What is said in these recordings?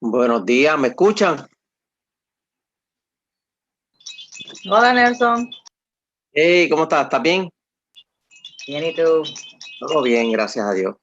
Buenos días, ¿me escuchan? Hola Nelson, Hey, ¿cómo estás? ¿Estás bien? bien y tú. Todo bien, gracias a Dios.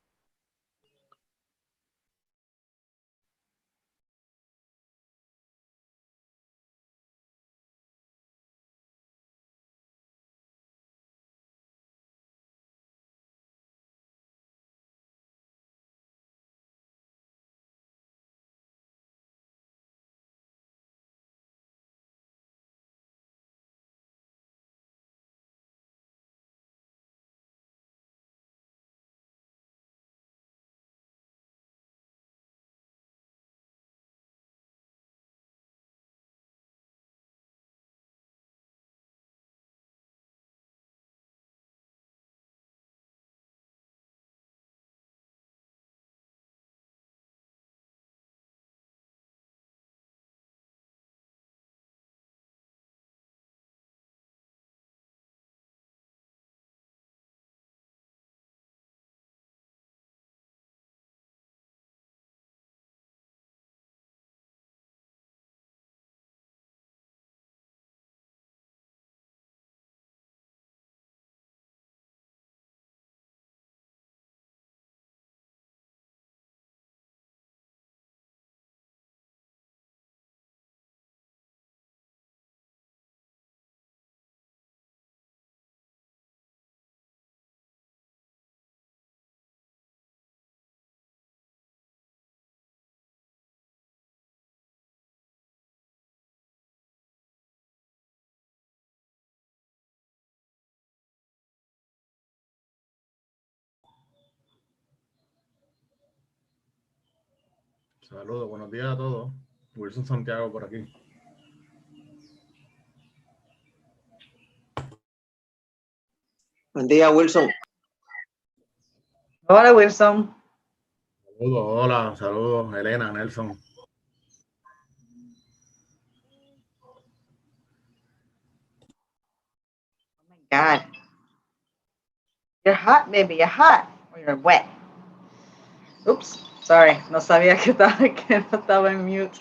Saludos, buenos días a todos. Wilson Santiago por aquí. Buen día, Wilson. Hola Wilson. Saludos, hola, saludos, Elena, Nelson. Oh my God. You're hot, baby. You're hot. Or you're wet. Oops. Sorry. No sabía que no estaba en mute.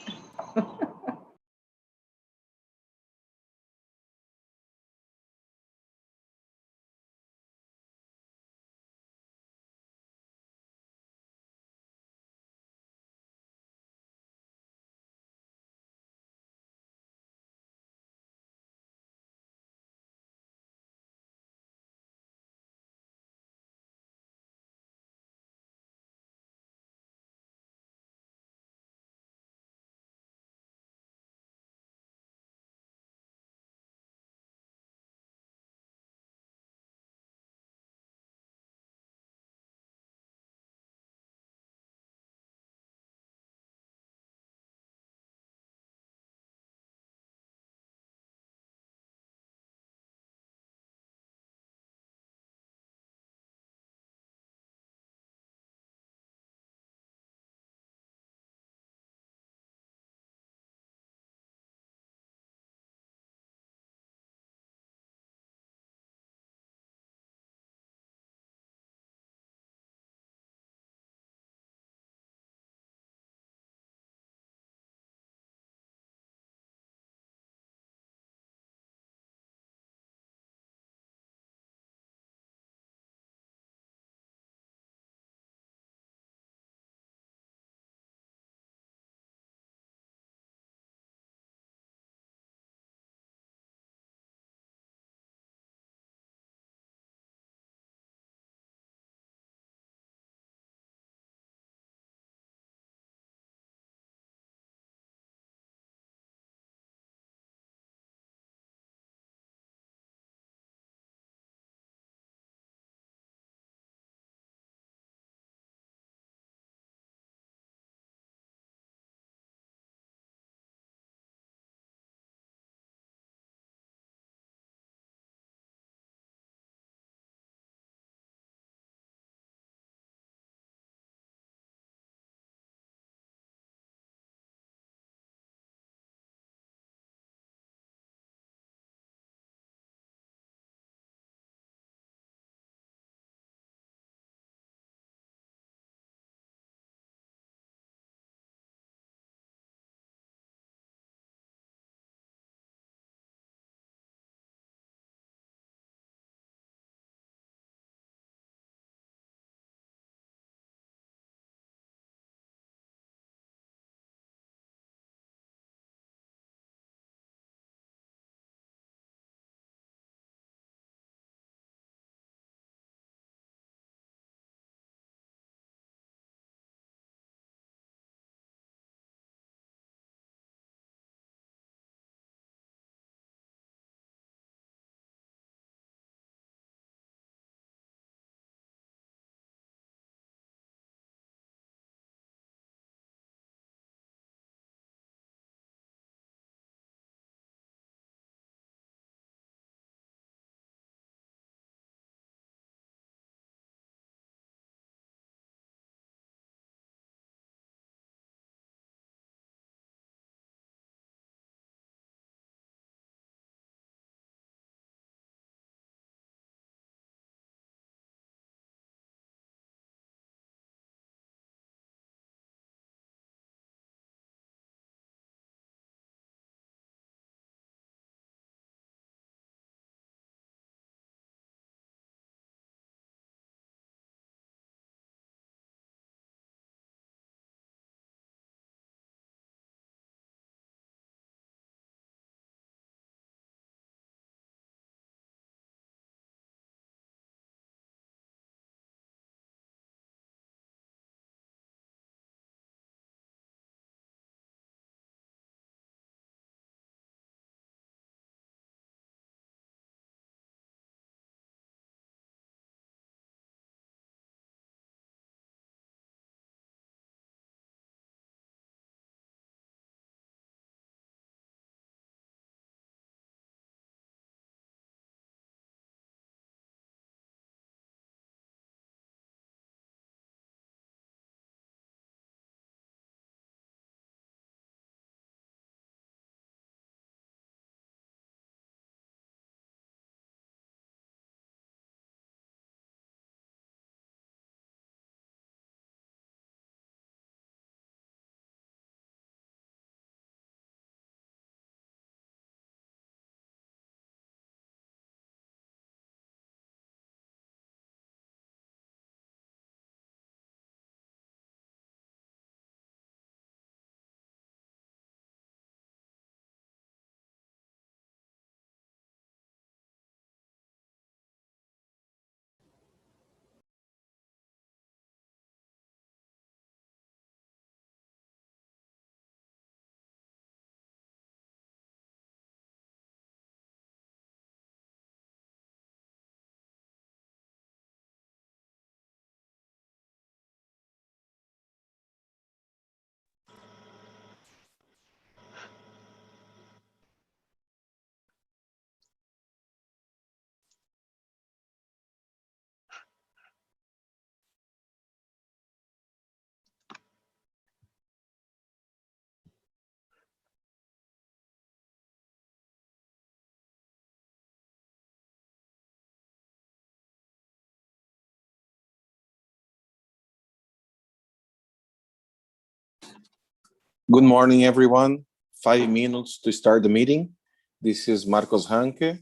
Good morning, everyone. 5 minutes to start the meeting. This is Marcos Hanke.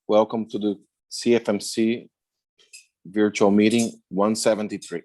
Welcome to the CFMC virtual meeting 173.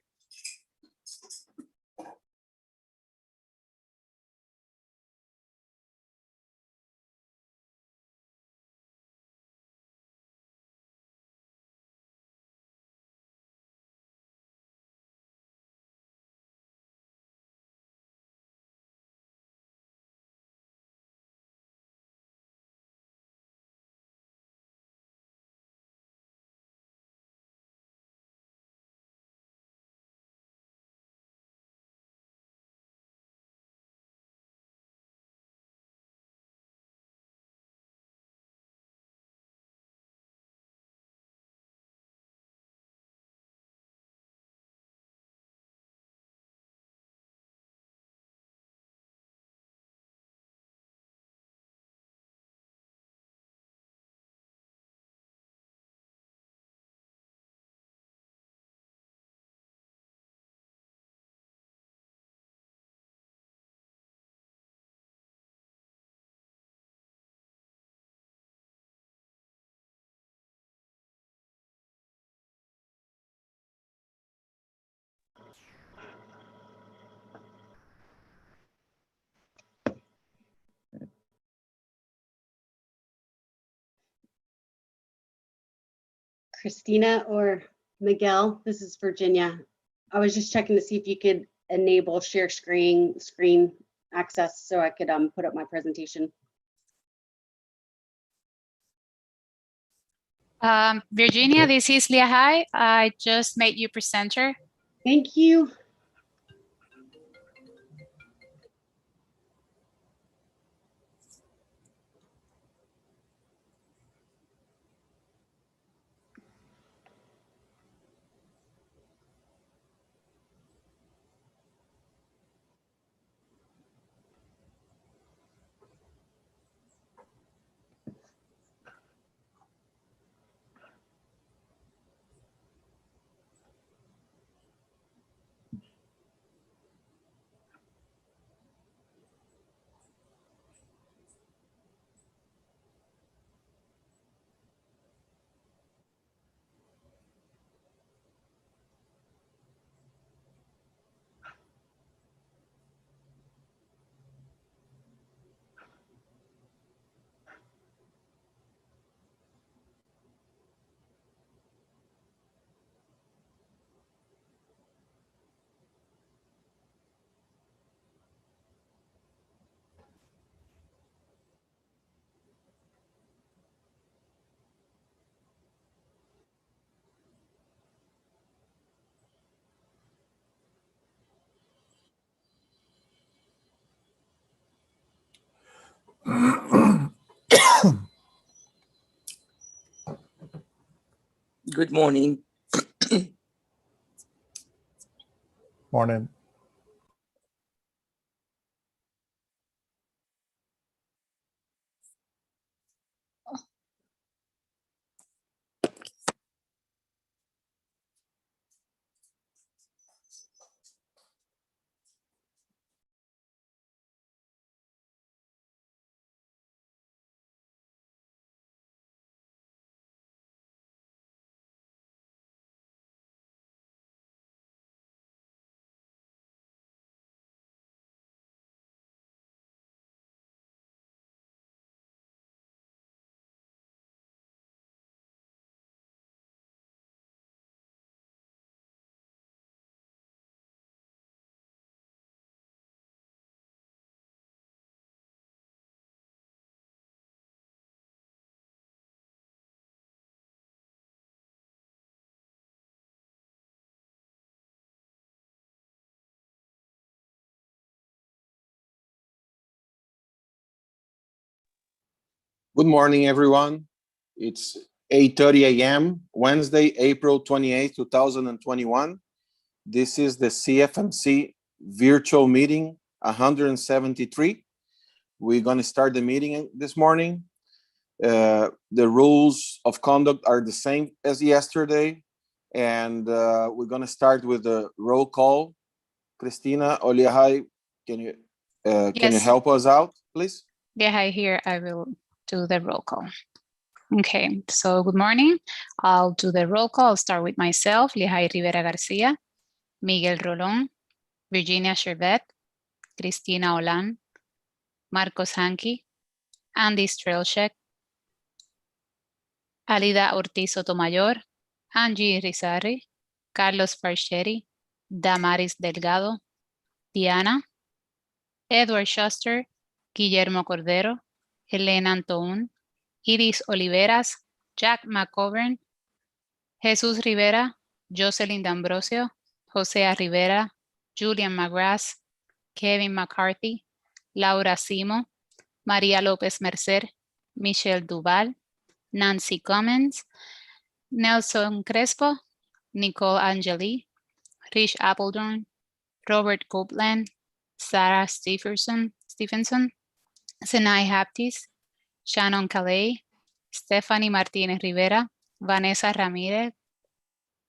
Christina or Miguel, this is Virginia. I was just checking to see if you could enable share screen access so I could put up my presentation. Virginia, this is Leah Hai. I just made you presenter. Thank you. Good morning. Morning. Good morning, everyone. It's 8:30 a.m., Wednesday, April 28, 2021. This is the CFMC virtual meeting 173. We're going to start the meeting this morning. The rules of conduct are the same as yesterday, and we're going to start with the roll call. Christina Oliahai, can you Can you Yes. help us out, please? Lehigh here, I will do the roll call. Okay, so good morning. I'll do the roll call. I'll start with myself, Lehigh Rivera Garcia, Miguel Rolón, Virginia Sherbet, Cristina Olan, Marcos Hanke, Andy Strelchek, Alida Ortiz Sotomayor, Angie Rizarri, Carlos Farcheri, Damaris Delgado, Diana, Edward Schuster, Guillermo Cordero, Elena Antoun, Iris Oliveras, Jack McGovern, Jesús Rivera, Jocelyn D'Ambrosio, José Rivera, Julian McGrath, Kevin McCarthy, Laura Simo, María López Mercer, Michelle Duval, Nancy Cummins, Nelson Crespo, Nicole Angeli, Rich Appledorn, Robert Copeland, Sarah Stephenson, Senai Haptis, Shannon Calais, Stephanie Martinez Rivera, Vanessa Ramirez,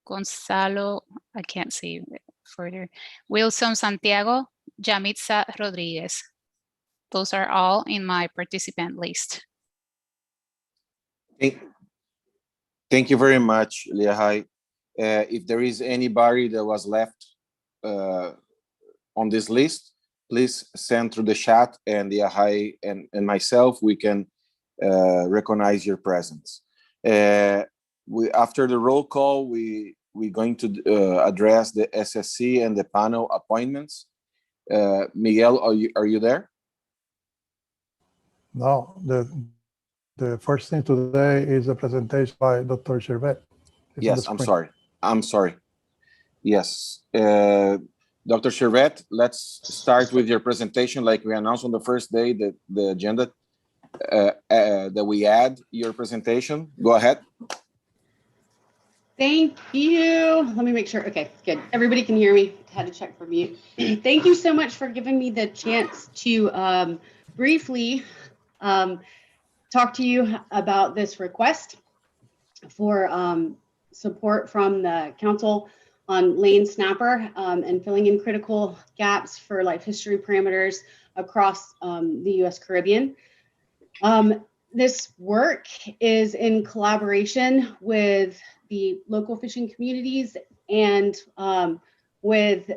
Gonzalo, I can't see further, Wilson Santiago, Yamitza Rodriguez. Those are all in my participant list. Thank you very much, Lehigh. If there is anybody that was left on this list, please send through the chat, and Lehigh and myself, we can recognize your presence. After the roll call, we're going to address the SSC and the panel appointments. Miguel, are you there? No, the first thing today is a presentation by Dr. Sherbet. Yes, I'm sorry. Yes. Dr. Sherbet, let's start with your presentation. Like we announced on the first day, the agenda that we add your presentation. Go ahead. Thank you. Let me make sure. Okay, good. Everybody can hear me. Had to check for mute. Thank you so much for giving me the chance to briefly talk to you about this request for support from the Council on Lane Snapper and filling in critical gaps for life history parameters across the U.S. Caribbean. This work is in collaboration with the local fishing communities and with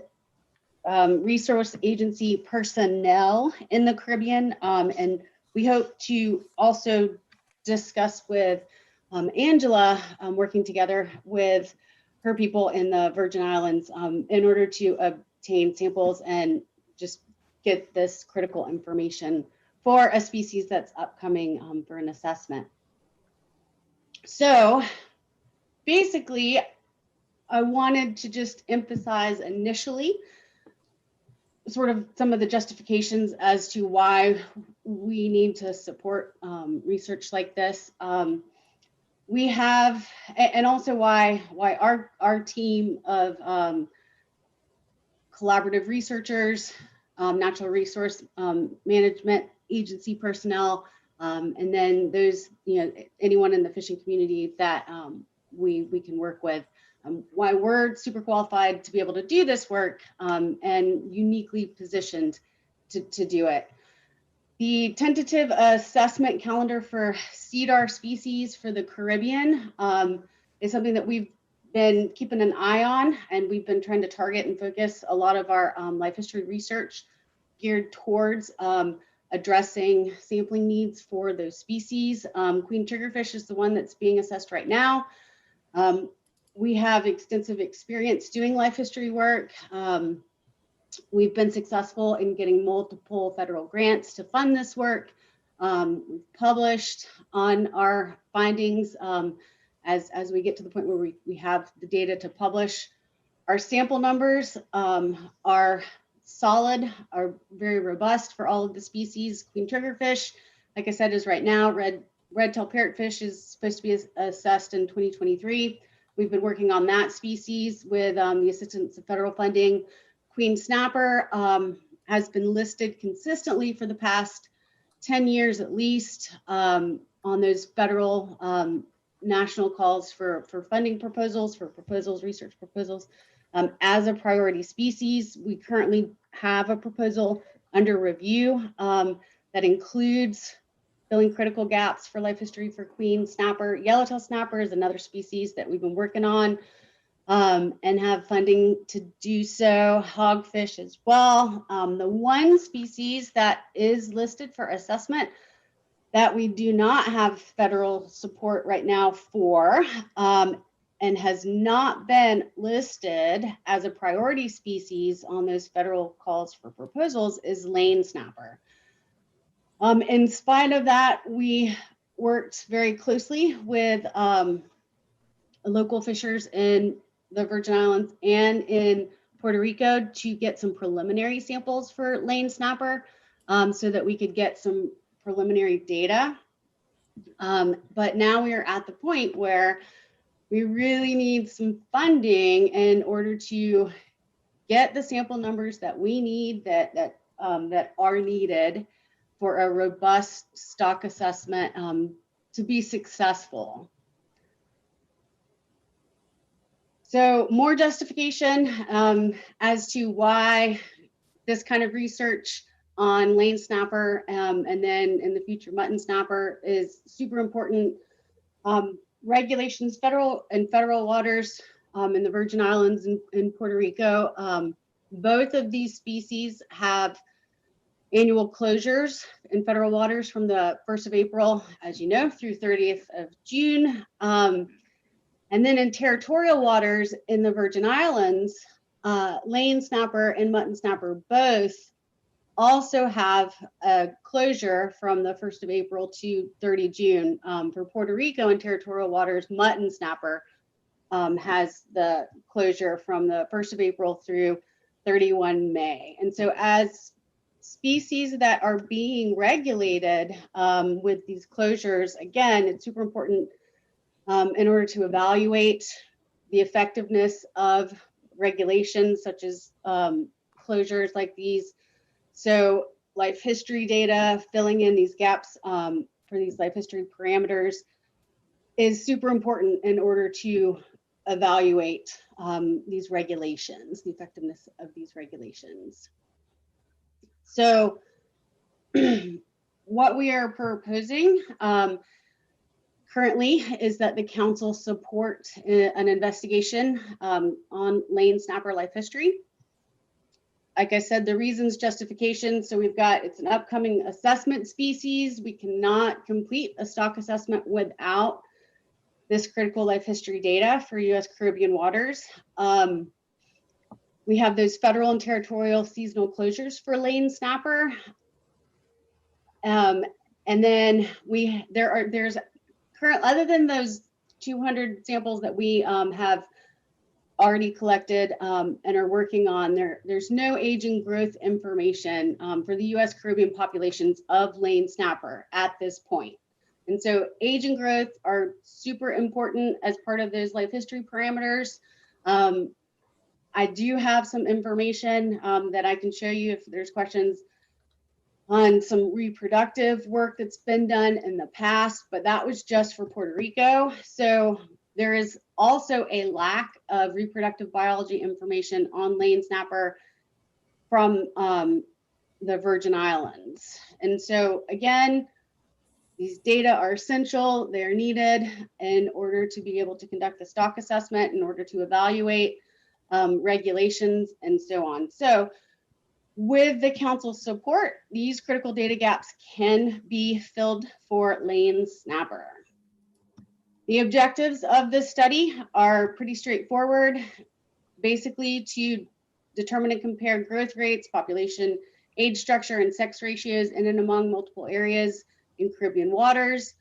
resource agency personnel in the Caribbean. And we hope to also discuss with Angela, working together with her people in the Virgin Islands in order to obtain samples and just get this critical information for a species that's upcoming for an assessment. So basically, I wanted to just emphasize initially sort of some of the justifications as to why we need to support research like this. We have, and also why our team of collaborative researchers, natural resource management agency personnel, and then those, anyone in the fishing community that we can work with. Why we're super qualified to be able to do this work and uniquely positioned to do it. The tentative assessment calendar for CEDAR species for the Caribbean is something that we've been keeping an eye on, and we've been trying to target and focus a lot of our life history research geared towards addressing sampling needs for those species. Queen triggerfish is the one that's being assessed right now. We have extensive experience doing life history work. We've been successful in getting multiple federal grants to fund this work. We've published on our findings as we get to the point where we have the data to publish. Our sample numbers are solid, are very robust for all of the species. Queen triggerfish, like I said, is right now. Red-tailed parrotfish is supposed to be assessed in 2023. We've been working on that species with the assistance of federal funding. Queen snapper has been listed consistently for the past 10 years at least on those federal national calls for funding proposals, research proposals, as a priority species. We currently have a proposal under review. That includes filling critical gaps for life history for queen snapper. Yellowtail snapper is another species that we've been working on and have funding to do so. Hogfish as well. The one species that is listed for assessment that we do not have federal support right now for and has not been listed as a priority species on those federal calls for proposals is lane snapper. In spite of that, we worked very closely with local fishers in the Virgin Islands and in Puerto Rico to get some preliminary samples for lane snapper so that we could get some preliminary data. But now we are at the point where we really need some funding in order to get the sample numbers that we need that are needed for a robust stock assessment to be successful. So more justification as to why this kind of research on lane snapper and then in the future mutton snapper is super important. Regulations, federal waters in the Virgin Islands and in Puerto Rico, both of these species have annual closures in federal waters from the 1st of April, as you know, through 30th of June. And then in territorial waters in the Virgin Islands, lane snapper and mutton snapper both also have a closure from the 1st of April to 30 June. For Puerto Rico and territorial waters, mutton snapper has the closure from the 1st of April through 31 May. And so as species that are being regulated with these closures, again, it's super important in order to evaluate the effectiveness of regulations such as closures like these. So life history data, filling in these gaps for these life history parameters is super important in order to evaluate these regulations, the effectiveness of these regulations. So what we are proposing currently is that the council support an investigation on lane snapper life history. Like I said, the reasons, justification. So we've got, it's an upcoming assessment species. We cannot complete a stock assessment without this critical life history data for US Caribbean waters. We have those federal and territorial seasonal closures for lane snapper. And then there's current, other than those 200 samples that we have already collected and are working on, there's no age and growth information for the US Caribbean populations of lane snapper at this point. And so age and growth are super important as part of those life history parameters. I do have some information that I can show you if there's questions on some reproductive work that's been done in the past, but that was just for Puerto Rico. So there is also a lack of reproductive biology information on lane snapper from the Virgin Islands. And so again, these data are essential. They're needed in order to be able to conduct the stock assessment, in order to evaluate regulations and so on. So with the council's support, these critical data gaps can be filled for lane snapper. The objectives of this study are pretty straightforward. Basically to determine and compare growth rates, population, age structure, and sex ratios in and among multiple areas in Caribbean waters,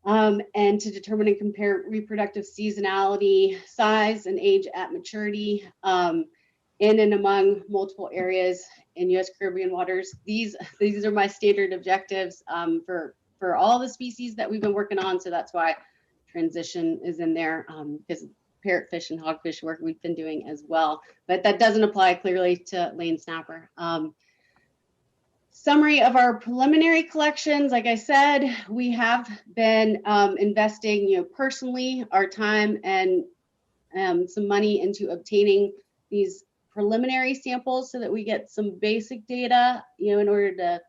and to determine and compare reproductive seasonality, size, and age at maturity in and among multiple areas in US Caribbean waters. These are my standard objectives for all the species that we've been working on, so that's why transition is in there, because parrotfish and hogfish work we've been doing as well, but that doesn't apply clearly to lane snapper. Summary of our preliminary collections. Like I said, we have been investing, personally, our time and some money into obtaining these preliminary samples so that we get some basic data, you know, in order to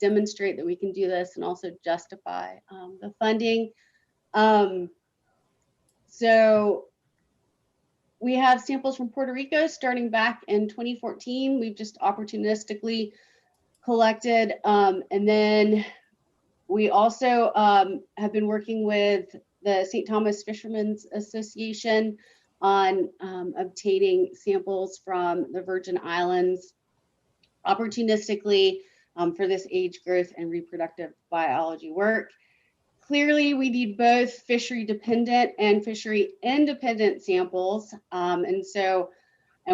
demonstrate that we can do this and also justify the funding. So we have samples from Puerto Rico starting back in 2014. We've just opportunistically collected. And then we also have been working with the St. Thomas Fishermen's Association on obtaining samples from the Virgin Islands opportunistically for this age growth and reproductive biology work. Clearly, we need both fishery dependent and fishery independent samples. And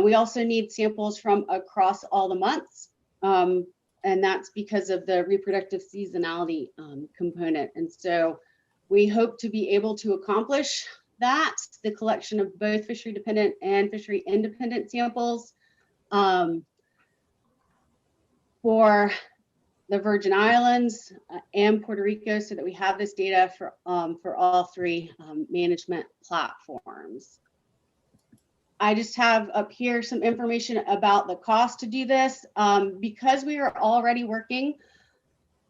we also need samples from across all the months. And that's because of the reproductive seasonality component. And so we hope to be able to accomplish that, the collection of both fishery dependent and fishery independent samples for the Virgin Islands and Puerto Rico, so that we have this data for all three management platforms. I just have up here some information about the cost to do this. Because we are already working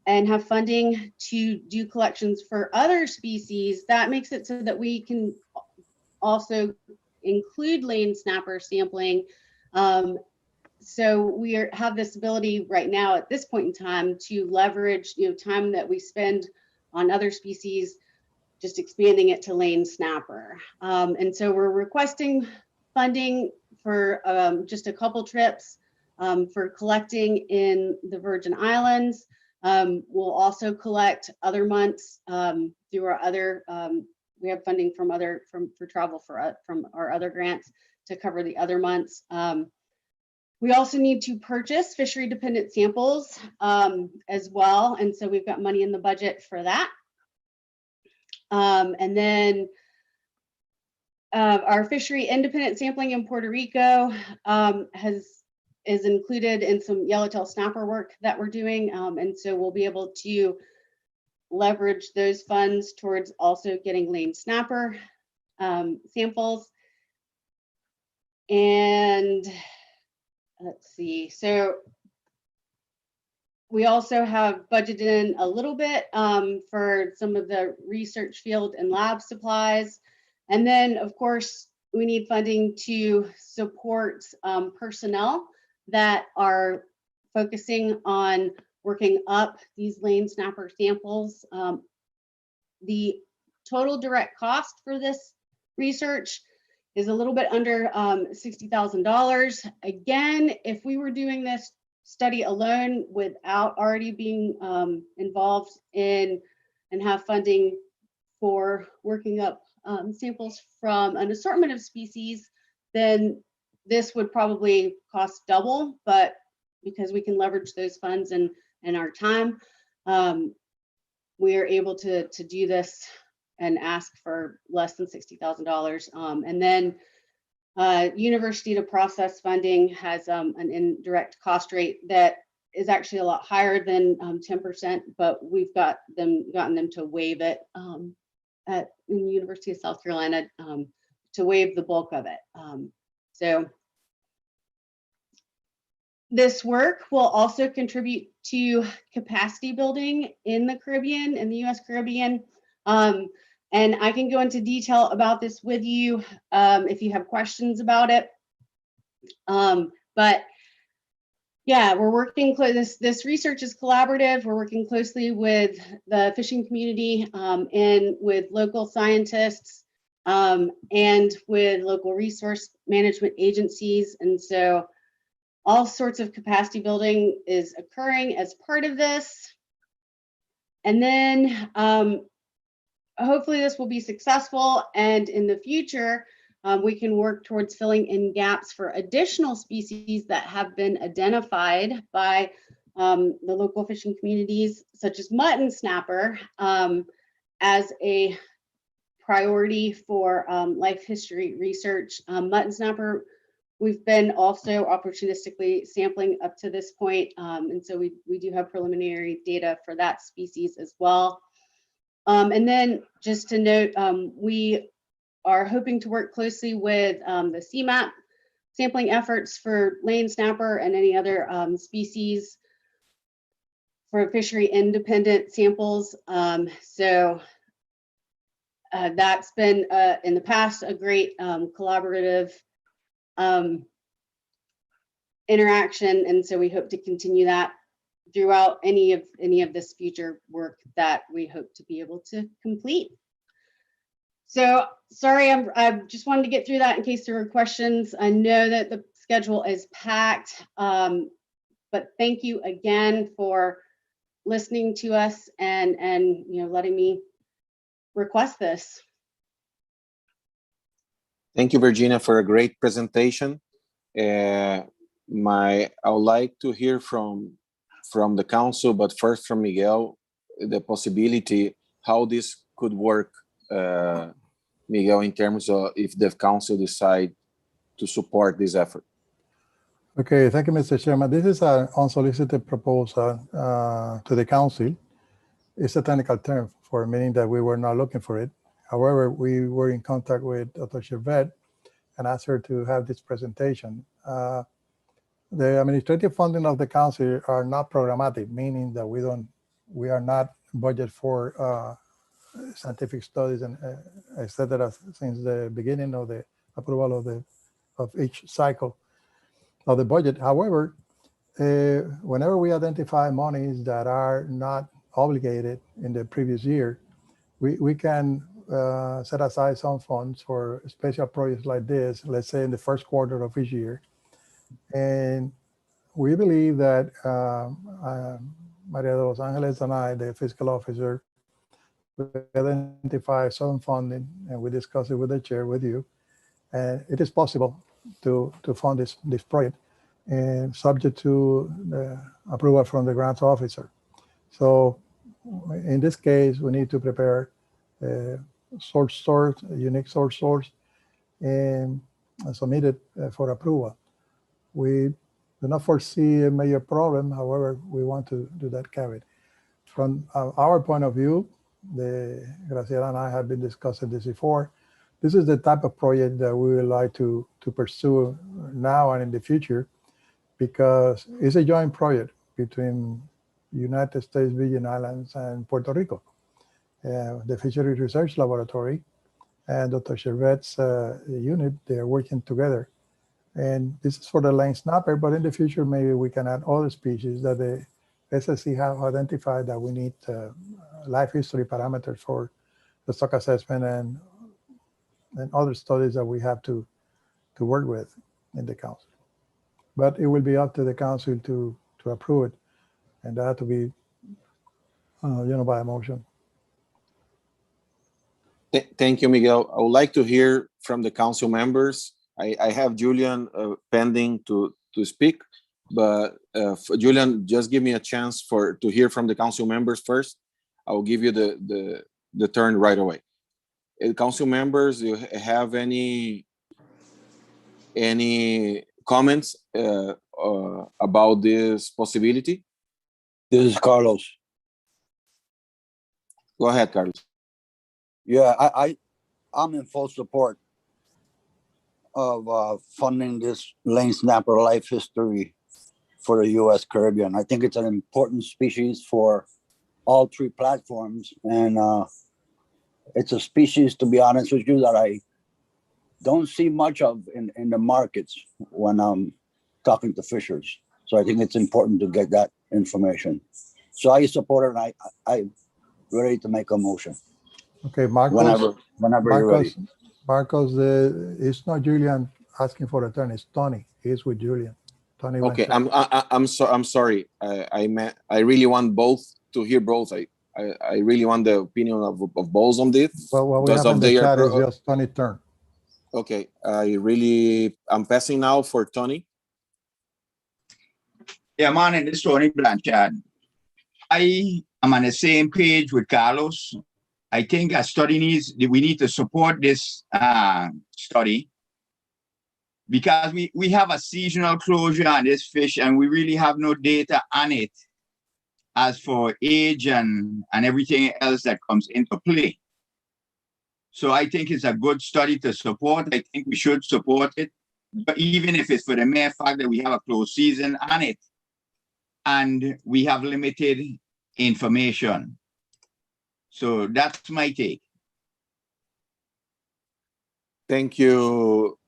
and have funding to do collections for other species, that makes it so that we can also include lane snapper sampling. So we have this ability right now at this point in time to leverage, you know, time that we spend on other species, just expanding it to lane snapper. And so we're requesting funding for just a couple trips for collecting in the Virgin Islands. We'll also collect other months through our other, we have funding from for travel from our other grants to cover the other months. We also need to purchase fishery dependent samples as well. And so we've got money in the budget for that. And then our fishery independent sampling in Puerto Rico is included in some yellowtail snapper work that we're doing. And so we'll be able to leverage those funds towards also getting lane snapper samples. And let's see, so we also have budgeted in a little bit for some of the research field and lab supplies. And then, of course, we need funding to support personnel that are focusing on working up these lane snapper samples. The total direct cost for this research is a little bit under $60,000. Again, if we were doing this study alone without already being involved in and have funding for working up samples from an assortment of species, then this would probably cost double, but because we can leverage those funds and our time, we are able to do this and ask for less than $60,000. And then university to process funding has an indirect cost rate that is actually a lot higher than 10%, but we've gotten them to waive it in the University of South Carolina to waive the bulk of it. So this work will also contribute to capacity building in the Caribbean, in the US Caribbean. And I can go into detail about this with you if you have questions about it. But yeah, we're working close. This research is collaborative. We're working closely with the fishing community and with local scientists and with local resource management agencies. And so all sorts of capacity building is occurring as part of this. And then hopefully this will be successful, and in the future, we can work towards filling in gaps for additional species that have been identified by the local fishing communities, such as mutton snapper, as a priority for life history research. Mutton snapper, we've been also opportunistically sampling up to this point, and so we do have preliminary data for that species as well. And then just to note, we are hoping to work closely with the CMAP sampling efforts for lane snapper and any other species for fishery independent samples. So that's been in the past a great collaborative interaction, and so we hope to continue that throughout any of this future work that we hope to be able to complete. So sorry, I just wanted to get through that in case there were questions. I know that the schedule is packed, but thank you again for listening to us and letting me request this. Thank you, Virginia, for a great presentation. I would like to hear from the council, but first from Miguel, the possibility how this could work, Miguel, in terms of if the council decide to support this effort. Okay, thank you, Mr. Chairman. This is an unsolicited proposal to the council. It's a technical term for meaning that we were not looking for it. However, we were in contact with Dr. Chevet and asked her to have this presentation. The administrative funding of the council are not programmatic, meaning that we are not budget for scientific studies and etc. since the beginning of the approval of each cycle of the budget. However, whenever we identify monies that are not obligated in the previous year, we can set aside some funds for special projects like this, let's say in the first quarter of each year. And we believe that Maria de Los Angeles and I, the fiscal officer, we identify some funding, and we discuss it with the chair, with you. And it is possible to fund this project, and subject to the approval from the grants officer. So in this case, we need to prepare a unique source, and submit it for approval. We do not foresee a major problem. However, we want to do that caveat. From our point of view, Graciela and I have been discussing this before. This is the type of project that we would like to pursue now and in the future, because it's a joint project between United States Virgin Islands and Puerto Rico. The Fisheries Research Laboratory and Dr. Chevet's unit, they are working together. And this is for the lane snapper, but in the future, maybe we can add other species that the SSC have identified that we need life history parameters for the stock assessment and other studies that we have to work with in the council. But it will be up to the council to approve it, and that to be, by a motion. Thank you, Miguel. I would like to hear from the council members. I have Julian pending to speak, but Julian, just give me a chance to hear from the council members first. I will give you the turn right away. Council members, do you have any comments about this possibility? This is Carlos. Go ahead, Carlos. Yeah, I'm in full support of funding this lane snapper life history for the U.S. Caribbean. I think it's an important species for all three platforms, and it's a species, to be honest with you, that I don't see much of in the markets when I'm talking to fishers. So I think it's important to get that information. So I support it, and I'm ready to make a motion. Okay, Marcos. Whenever you're ready. Marcos, it's not Julian asking for a turn. It's Tony. He's with Julian. Tony. Okay, I'm sorry. I really want both to hear both. I really want the opinion of both on this. Well, what we have in the chat is just Tony's turn. Okay, I'm passing now for Tony. Yeah, morning, this is Tony Blanchard. I am on the same page with Carlos. I think we need to support this study, because we have a seasonal closure on this fish, and we really have no data on it as for age and everything else that comes into play. So I think it's a good study to support. I think we should support it. but even if it's for the mere fact that we have a closed season on it and we have limited information. So that's my take. Thank you,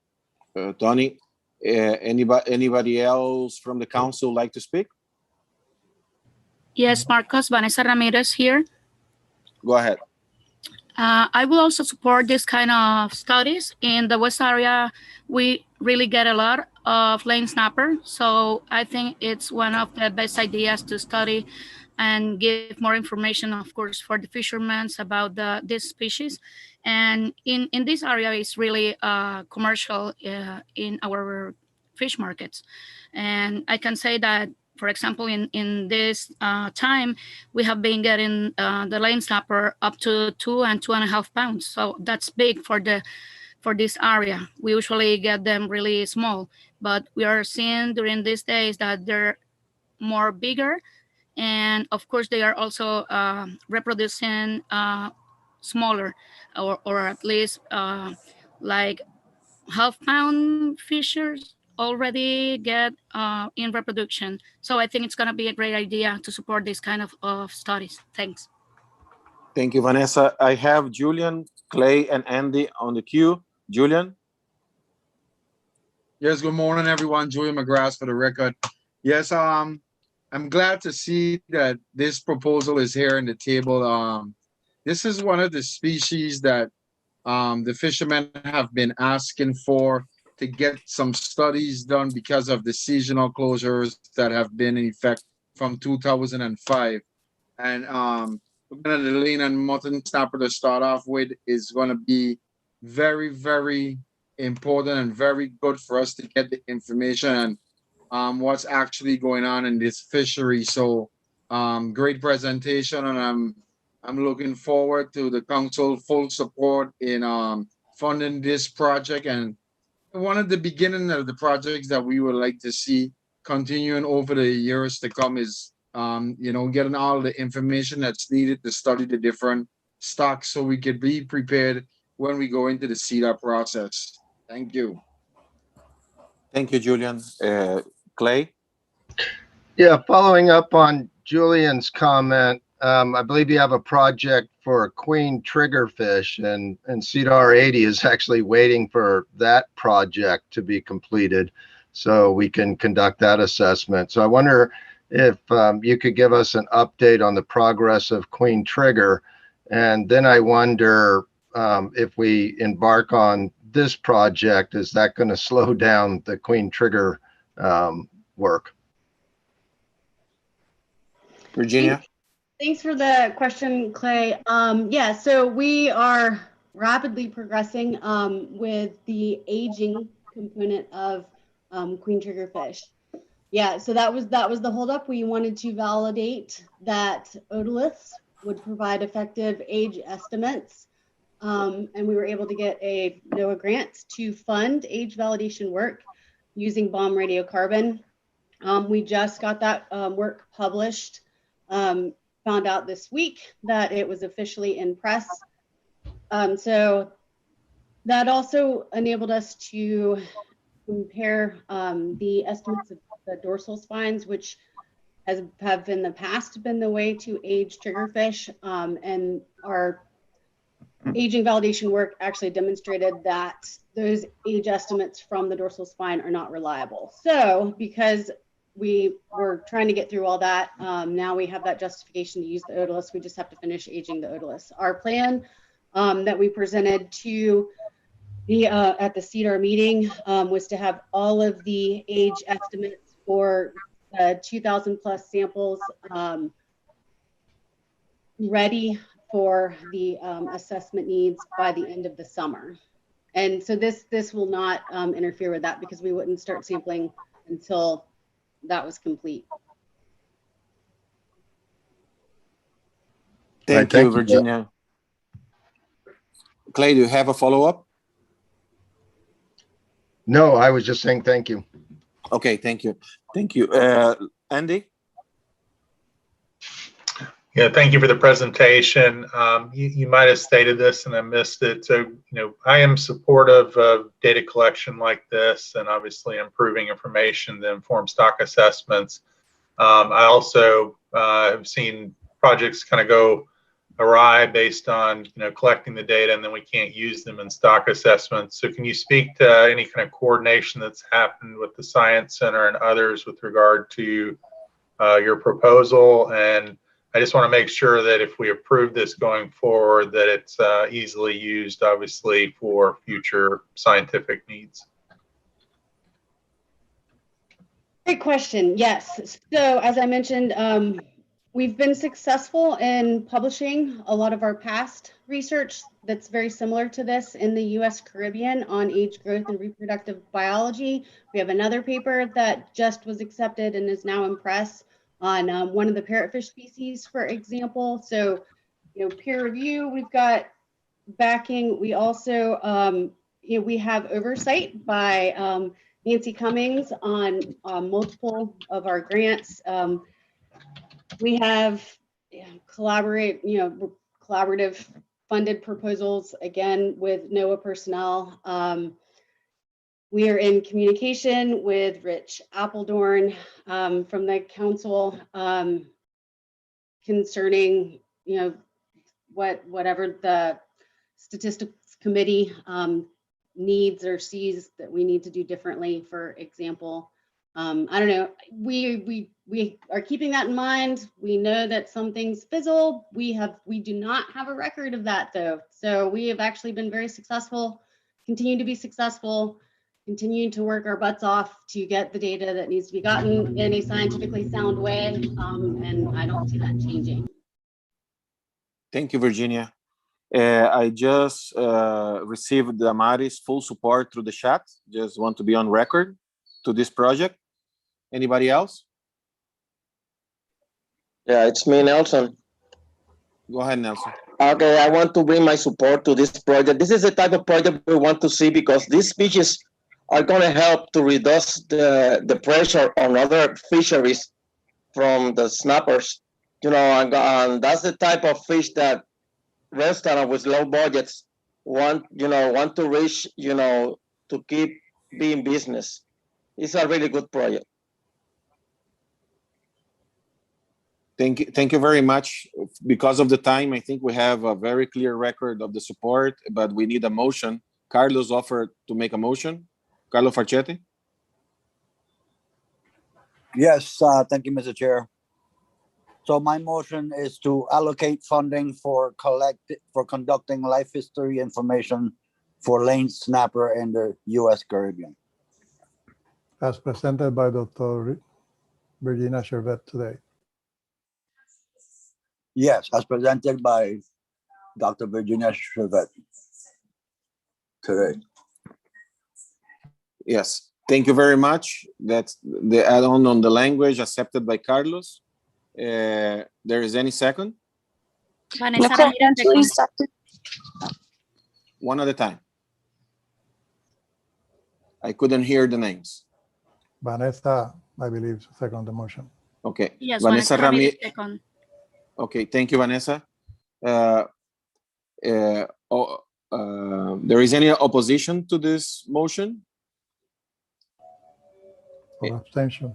Tony. Anybody else from the council like to speak? Yes, Marcos, Vanessa Ramirez here. Go ahead. I will also support this kind of studies. In the West area, we really get a lot of lane snapper. So I think it's one of the best ideas to study and give more information, of course, for the fishermen about this species. And in this area, it's really commercial in our fish markets. And I can say that, for example, in this time, we have been getting the lane snapper up to 2 and 2.5 pounds. So that's big for this area. We usually get them really small, but we are seeing during these days that they're more bigger. And of course, they are also reproducing smaller, or at least like half-pound fishers already get in reproduction. So I think it's going to be a great idea to support this kind of studies. Thanks. Thank you, Vanessa. I have Julian, Clay, and Andy on the queue. Julian? Yes, good morning, everyone. Julian McGrath for the record. Yes, I'm glad to see that this proposal is here on the table. This is one of the species that the fishermen have been asking for to get some studies done because of the seasonal closures that have been in effect from 2005. And looking at the lane and mutton snapper to start off with is going to be very, very important and very good for us to get the information and what's actually going on in this fishery. So great presentation, and I'm looking forward to the council full support in funding this project. And one of the beginning of the projects that we would like to see continuing over the years to come is getting all the information that's needed to study the different stocks so we could be prepared when we go into the CEDA process. Thank you. Thank you, Julian. Clay? Yeah, following up on Julian's comment, I believe you have a project for a queen triggerfish, and CDAR 80 is actually waiting for that project to be completed so we can conduct that assessment. So I wonder if you could give us an update on the progress of queen trigger. And then I wonder if we embark on this project, is that going to slow down the queen trigger work? Virginia? Thanks for the question, Clay. Yeah, so we are rapidly progressing with the aging component of queen triggerfish. Yeah, so that was the holdup. We wanted to validate that otoliths would provide effective age estimates, and we were able to get a NOAA grant to fund age validation work using bomb radiocarbon. We just got that work published. Found out this week that it was officially in press. So that also enabled us to compare the estimates of the dorsal spines, which have in the past been the way to age triggerfish, and our aging validation work actually demonstrated that those age estimates from the dorsal spine are not reliable. So because we were trying to get through all that, now we have that justification to use the otoliths. We just have to finish aging the otoliths. Our plan that we presented to the at the CEDAR meeting was to have all of the age estimates for 2,000 plus samples ready for the assessment needs by the end of the summer. And so this will not interfere with that, because we wouldn't start sampling until that was complete. Thank you, Virginia. Clay, do you have a follow-up? No, I was just saying thank you. Okay, thank you. Thank you. Andy? Yeah, thank you for the presentation. You might have stated this and I missed it. So, I am supportive of data collection like this and obviously improving information to inform stock assessments. I also have seen projects kind of go awry based on collecting the data and then we can't use them in stock assessments. So can you speak to any kind of coordination that's happened with the Science Center and others with regard to your proposal? And I just want to make sure that if we approve this going forward, that it's easily used, obviously, for future scientific needs. Great question. Yes. So as I mentioned, we've been successful in publishing a lot of our past research that's very similar to this in the U.S. Caribbean on age growth and reproductive biology. We have another paper that just was accepted and is now in press on one of the parrotfish species, for example. So, peer review, we've got backing. We also, we have oversight by Nancy Cummings on multiple of our grants. We have collaborative funded proposals, again, with NOAA personnel. We are in communication with Rich Appledorn from the council concerning, whatever the statistics committee needs or sees that we need to do differently, for example. I don't know, we are keeping that in mind. We know that some things fizzle. We do not have a record of that though. So we have actually been very successful, continue to be successful, continuing to work our butts off to get the data that needs to be gotten in a scientifically sound way. And I don't see that changing. Thank you, Virginia. I just received Damari's full support through the chat. Just want to be on record to this project. Anybody else? Yeah, it's me, Nelson. Go ahead, Nelson. Okay, I want to bring my support to this project. This is the type of project we want to see because these species are going to help to reduce the pressure on other fisheries from the snappers, and that's the type of fish that restaurants with low budgets want to reach, to keep being business. It's a really good project. Thank you very much. Because of the time, I think we have a very clear record of the support, but we need a motion. Carlos offered to make a motion. Carlos Farchetti? Yes, thank you, Mr. Chair. So my motion is to allocate funding for conducting life history information for lane snapper in the U.S. Caribbean. As presented by Dr. Virginia Chervet today. Yes, as presented by Dr. Virginia Chervet today. Yes, thank you very much. That's the add-on on the language accepted by Carlos. There is any second? Vanessa Ramirez second. One at a time. I couldn't hear the names. Vanessa, I believe, second the motion. Okay. Yes, Vanessa Ramirez second. Okay, thank you, Vanessa. There is any opposition to this motion? Or abstention?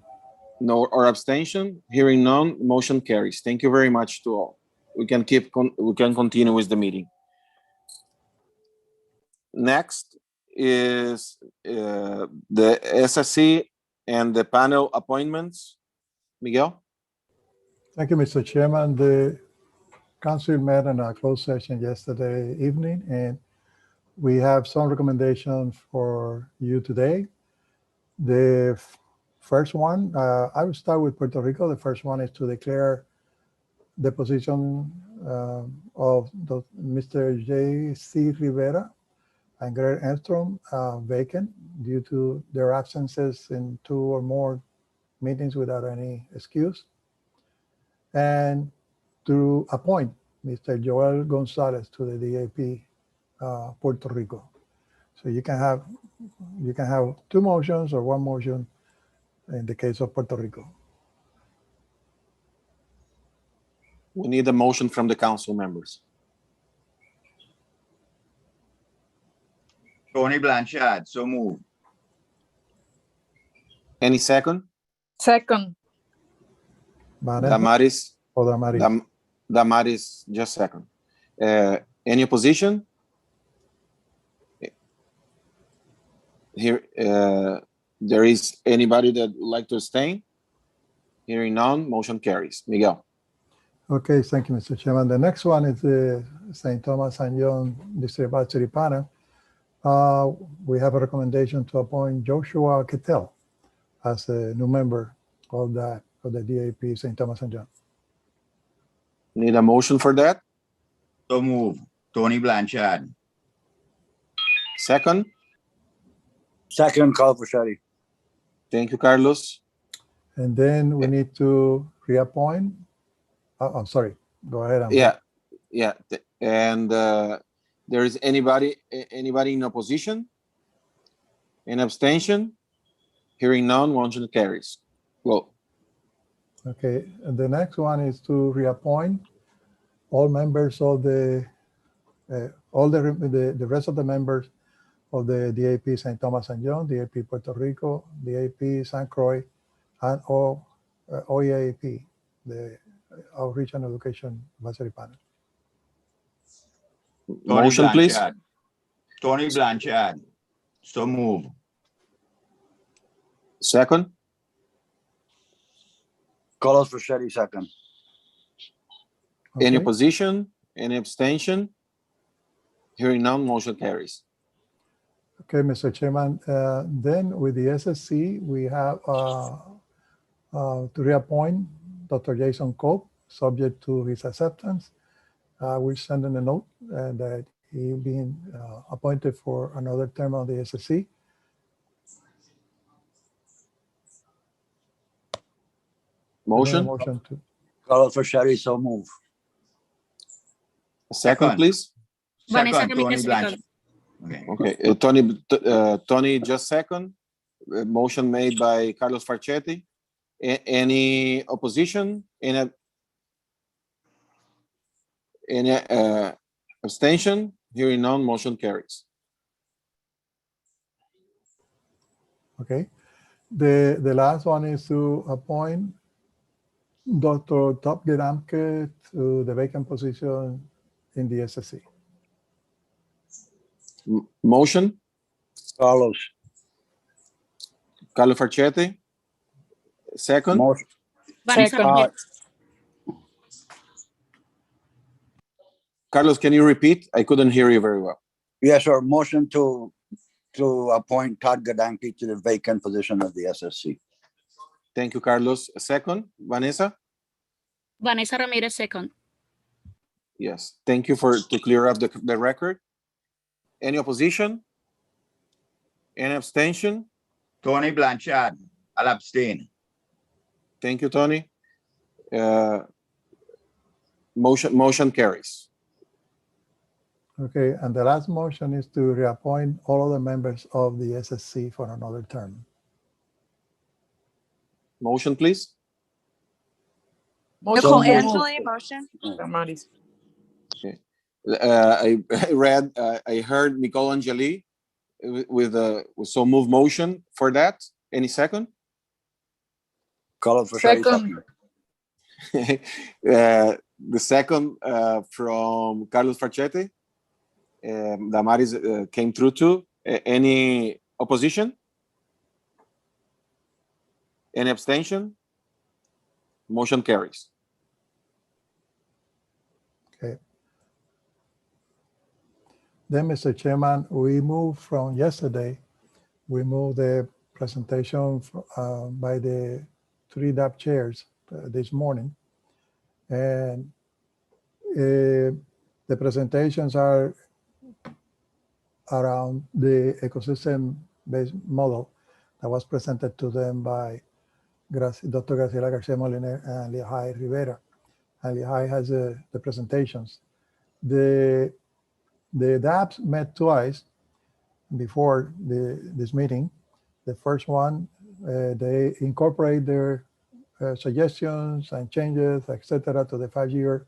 No, or abstention? Hearing none, motion carries. Thank you very much to all. We can continue with the meeting. Next is the SSC and the panel appointments. Miguel? Thank you, Mr. Chairman. The council met in a closed session yesterday evening, and we have some recommendations for you today. The first one, I will start with Puerto Rico. The first one is to declare the position of Mr. J.C. Rivera and Greg Enstrom vacant due to their absences in 2 or more meetings without any excuse. And to appoint Mr. Joel Gonzalez to the DAP Puerto Rico. So you can have 2 motions or 1 motion in the case of Puerto Rico. We need a motion from the council members. Tony Blanchard, so move. Any second? Second. Vanessa Damaris, or Damaris? Damaris, just second. Any opposition? Here, there is anybody that would like to abstain? Hearing none, motion carries. Miguel. Okay, thank you, Mr. Chairman. The next one is the St. Thomas and John District Advisory Panel. We have a recommendation to appoint Joshua Kettel as a new member of the DAP St. Thomas and John. Need a motion for that? So move. Tony Blanchard. Second? Second, Carlos Verchetti. Thank you, Carlos. And then we need to reappoint. I'm sorry. Go ahead. Yeah. And there is anybody in opposition? In abstention? Hearing none, motion carries. Well, Okay. And the next one is to reappoint all members of the rest of the members of the DAP St. Thomas and John, DAP Puerto Rico, DAP San Croix, and OEAP, the Outreach and Education Advisory Panel. motion, please. Tony Blanchard, so move. Second? Carlos Verchetti, second. Any Okay. opposition? Any abstention? Hearing none, motion carries. Okay, Mr. Chairman. Then with the SSC, we have to reappoint Dr. Jason Cope, subject to his acceptance. We're sending a note that he being appointed for another term on the SSC. Motion? Motion to. Carlos Verchetti, so move. Second, please. Vanessa Second, Tony Ramirez, Blanchard. second. Okay. Tony just second. Motion made by Carlos Farchetti. Any opposition? Any abstention? Hearing none, motion carries. Okay. The last one is to appoint Dr. Top Geramke to the vacant position in the SSC. Motion? Carlos. Carlos Farchetti. Second? Motion. Vanessa Second. Ramirez. Carlos, can you repeat? I couldn't hear you very well. Yes, sir. Motion to appoint Todd Gadanke to the vacant position of the SSC. Thank you, Carlos. Second, Vanessa? Vanessa Ramirez, second. Yes. Thank you to clear up the record. Any opposition? Any abstention? Tony Blanchard, I'll abstain. Thank you, Tony. Motion carries. Okay, and the last motion is to reappoint all of the members of the SSC for another term. Motion, please. Nicole moved. Angeli, motion. Damaris. Okay. I heard Nicole Angeli with so move motion for that. Any second? Carlos Verchetti, Second. The second from Carlos Farchetti. Damaris came through too. Any opposition? Any abstention? Motion carries. Okay. Then, Mr. Chairman, we move from yesterday, we moved the presentation by the 3 DAP chairs this morning. And the presentations are around the ecosystem-based model that was presented to them by Dr. Graciela Garcia Moliner and Lehigh Rivera. And Lehigh has the presentations. The DAPs met twice before this meeting. The first one, they incorporate their suggestions and changes, etc., to the 5-year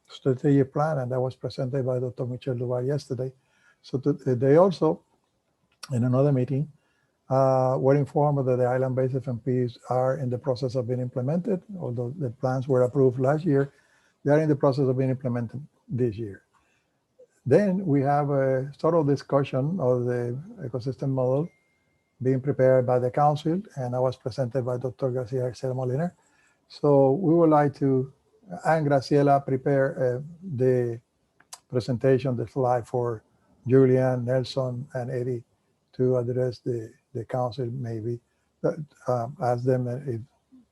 strategic plan, and that was presented by Dr. Michel Duval yesterday. So they also, in another meeting, were informed that the island-based FMPs are in the process of being implemented. Although the plans were approved last year, they are in the process of being implemented this year. Then we have a sort of discussion of the ecosystem model being prepared by the council, and that was presented by Dr. Garcia Molina. So we would like to, and Graciela, prepare the presentation, the slide for Julian, Nelson, and Eddie to address the council, maybe. Ask them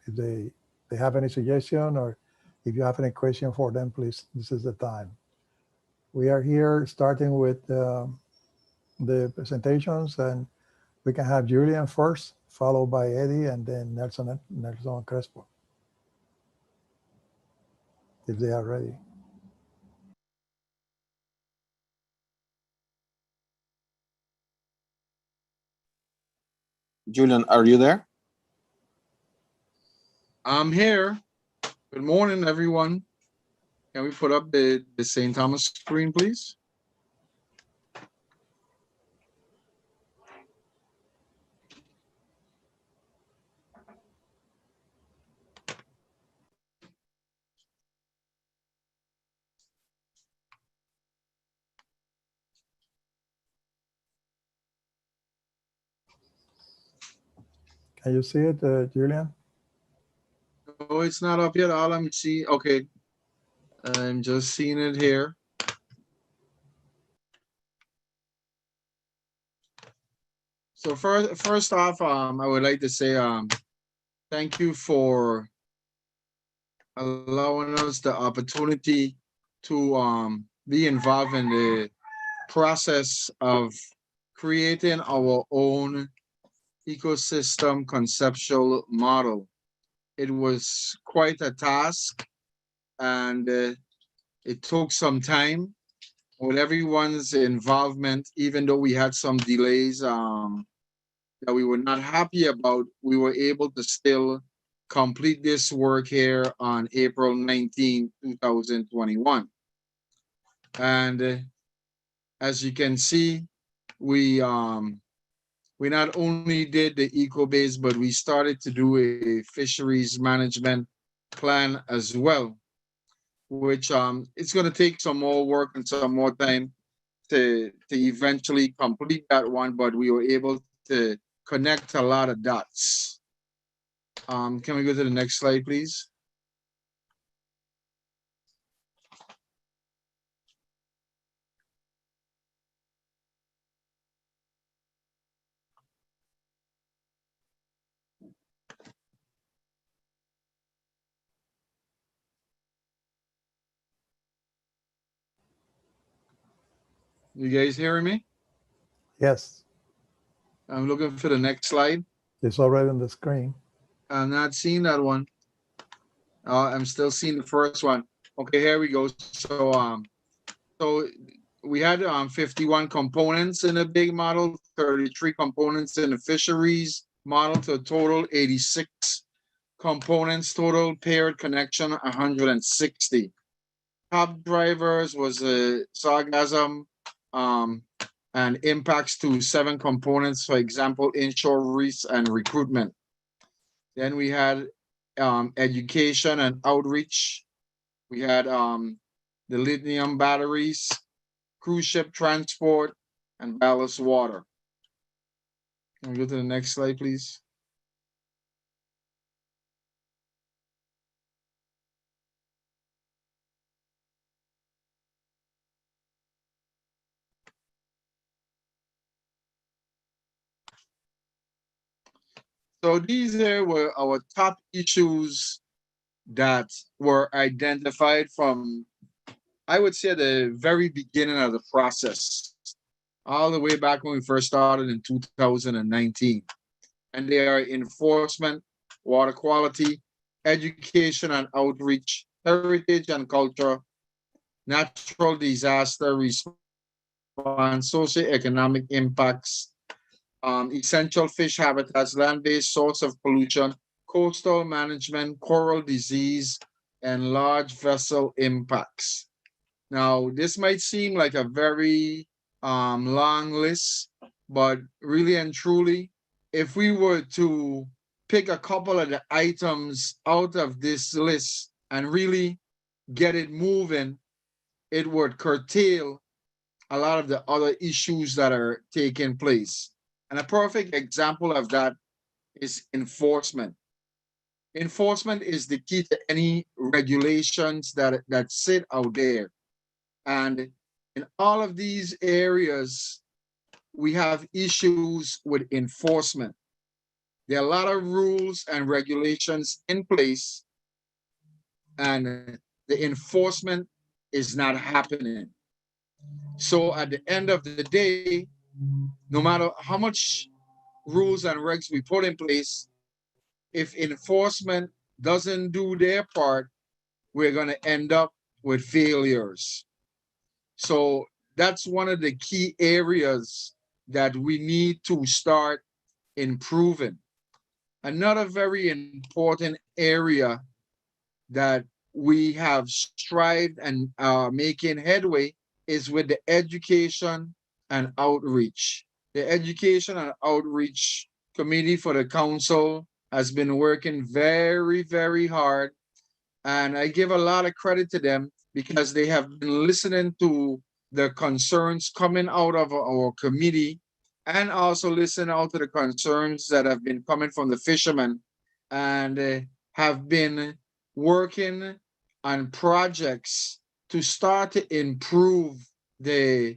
if they have any suggestion, or if you have any question for them, please, this is the time. We are here starting with the presentations, and we can have Julian first, followed by Eddie, and then Nelson Crespo, if they are ready. Julian, are you there? I'm here. Good morning, everyone. Can we put up the St. Thomas screen, please? Can you see it, Julian? Oh, it's not up yet. All I'm seeing, okay. I'm just seeing it here. So first off, I would like to say thank you for allowing us the opportunity to be involved in the process of creating our own ecosystem conceptual model. It was quite a task, and it took some time with everyone's involvement. Even though we had some delays that we were not happy about, we were able to still complete this work here on April 19, 2021. And as you can see, we not only did the eco-base, but we started to do a fisheries management plan as well, which it's going to take some more work and some more time to eventually complete that one, but we were able to connect a lot of dots. Can we go to the next slide, please? You guys hearing me? Yes. I'm looking for the next slide. It's already on the screen. I'm not seeing that one. I'm still seeing the first one. Okay, here we go. So we had 51 components in a big model, 33 components in the fisheries model, to a total 86 components total. Paired connection 160. Top drivers was sargassum and impacts to 7 components, for example, inshore reefs and recruitment. Then we had education and outreach. We had the lithium batteries, cruise ship transport, and ballast water. Can we go to the next slide, please? So these here were our top issues that were identified from, I would say, the very beginning of the process, all the way back when we first started in 2019. And they are enforcement, water quality, education and outreach, heritage and culture, natural disaster response, socioeconomic impacts, essential fish habitats, land-based source of pollution, coastal management, coral disease, and large vessel impacts. Now, this might seem like a very long list, but really and truly, if we were to pick a couple of the items out of this list and really get it moving, it would curtail a lot of the other issues that are taking place. And a perfect example of that is enforcement. Enforcement is the key to any regulations that sit out there. And in all of these areas, we have issues with enforcement. There are a lot of rules and regulations in place, and the enforcement is not happening. So at the end of the day, no matter how much rules and regs we put in place, if enforcement doesn't do their part, we're going to end up with failures. So that's one of the key areas that we need to start improving. Another very important area that we have strived and are making headway is with the education and outreach. The Education and Outreach Committee for the Council has been working very, very hard. And I give a lot of credit to them because they have been listening to the concerns coming out of our committee and also listening out to the concerns that have been coming from the fishermen, and have been working on projects to start to improve the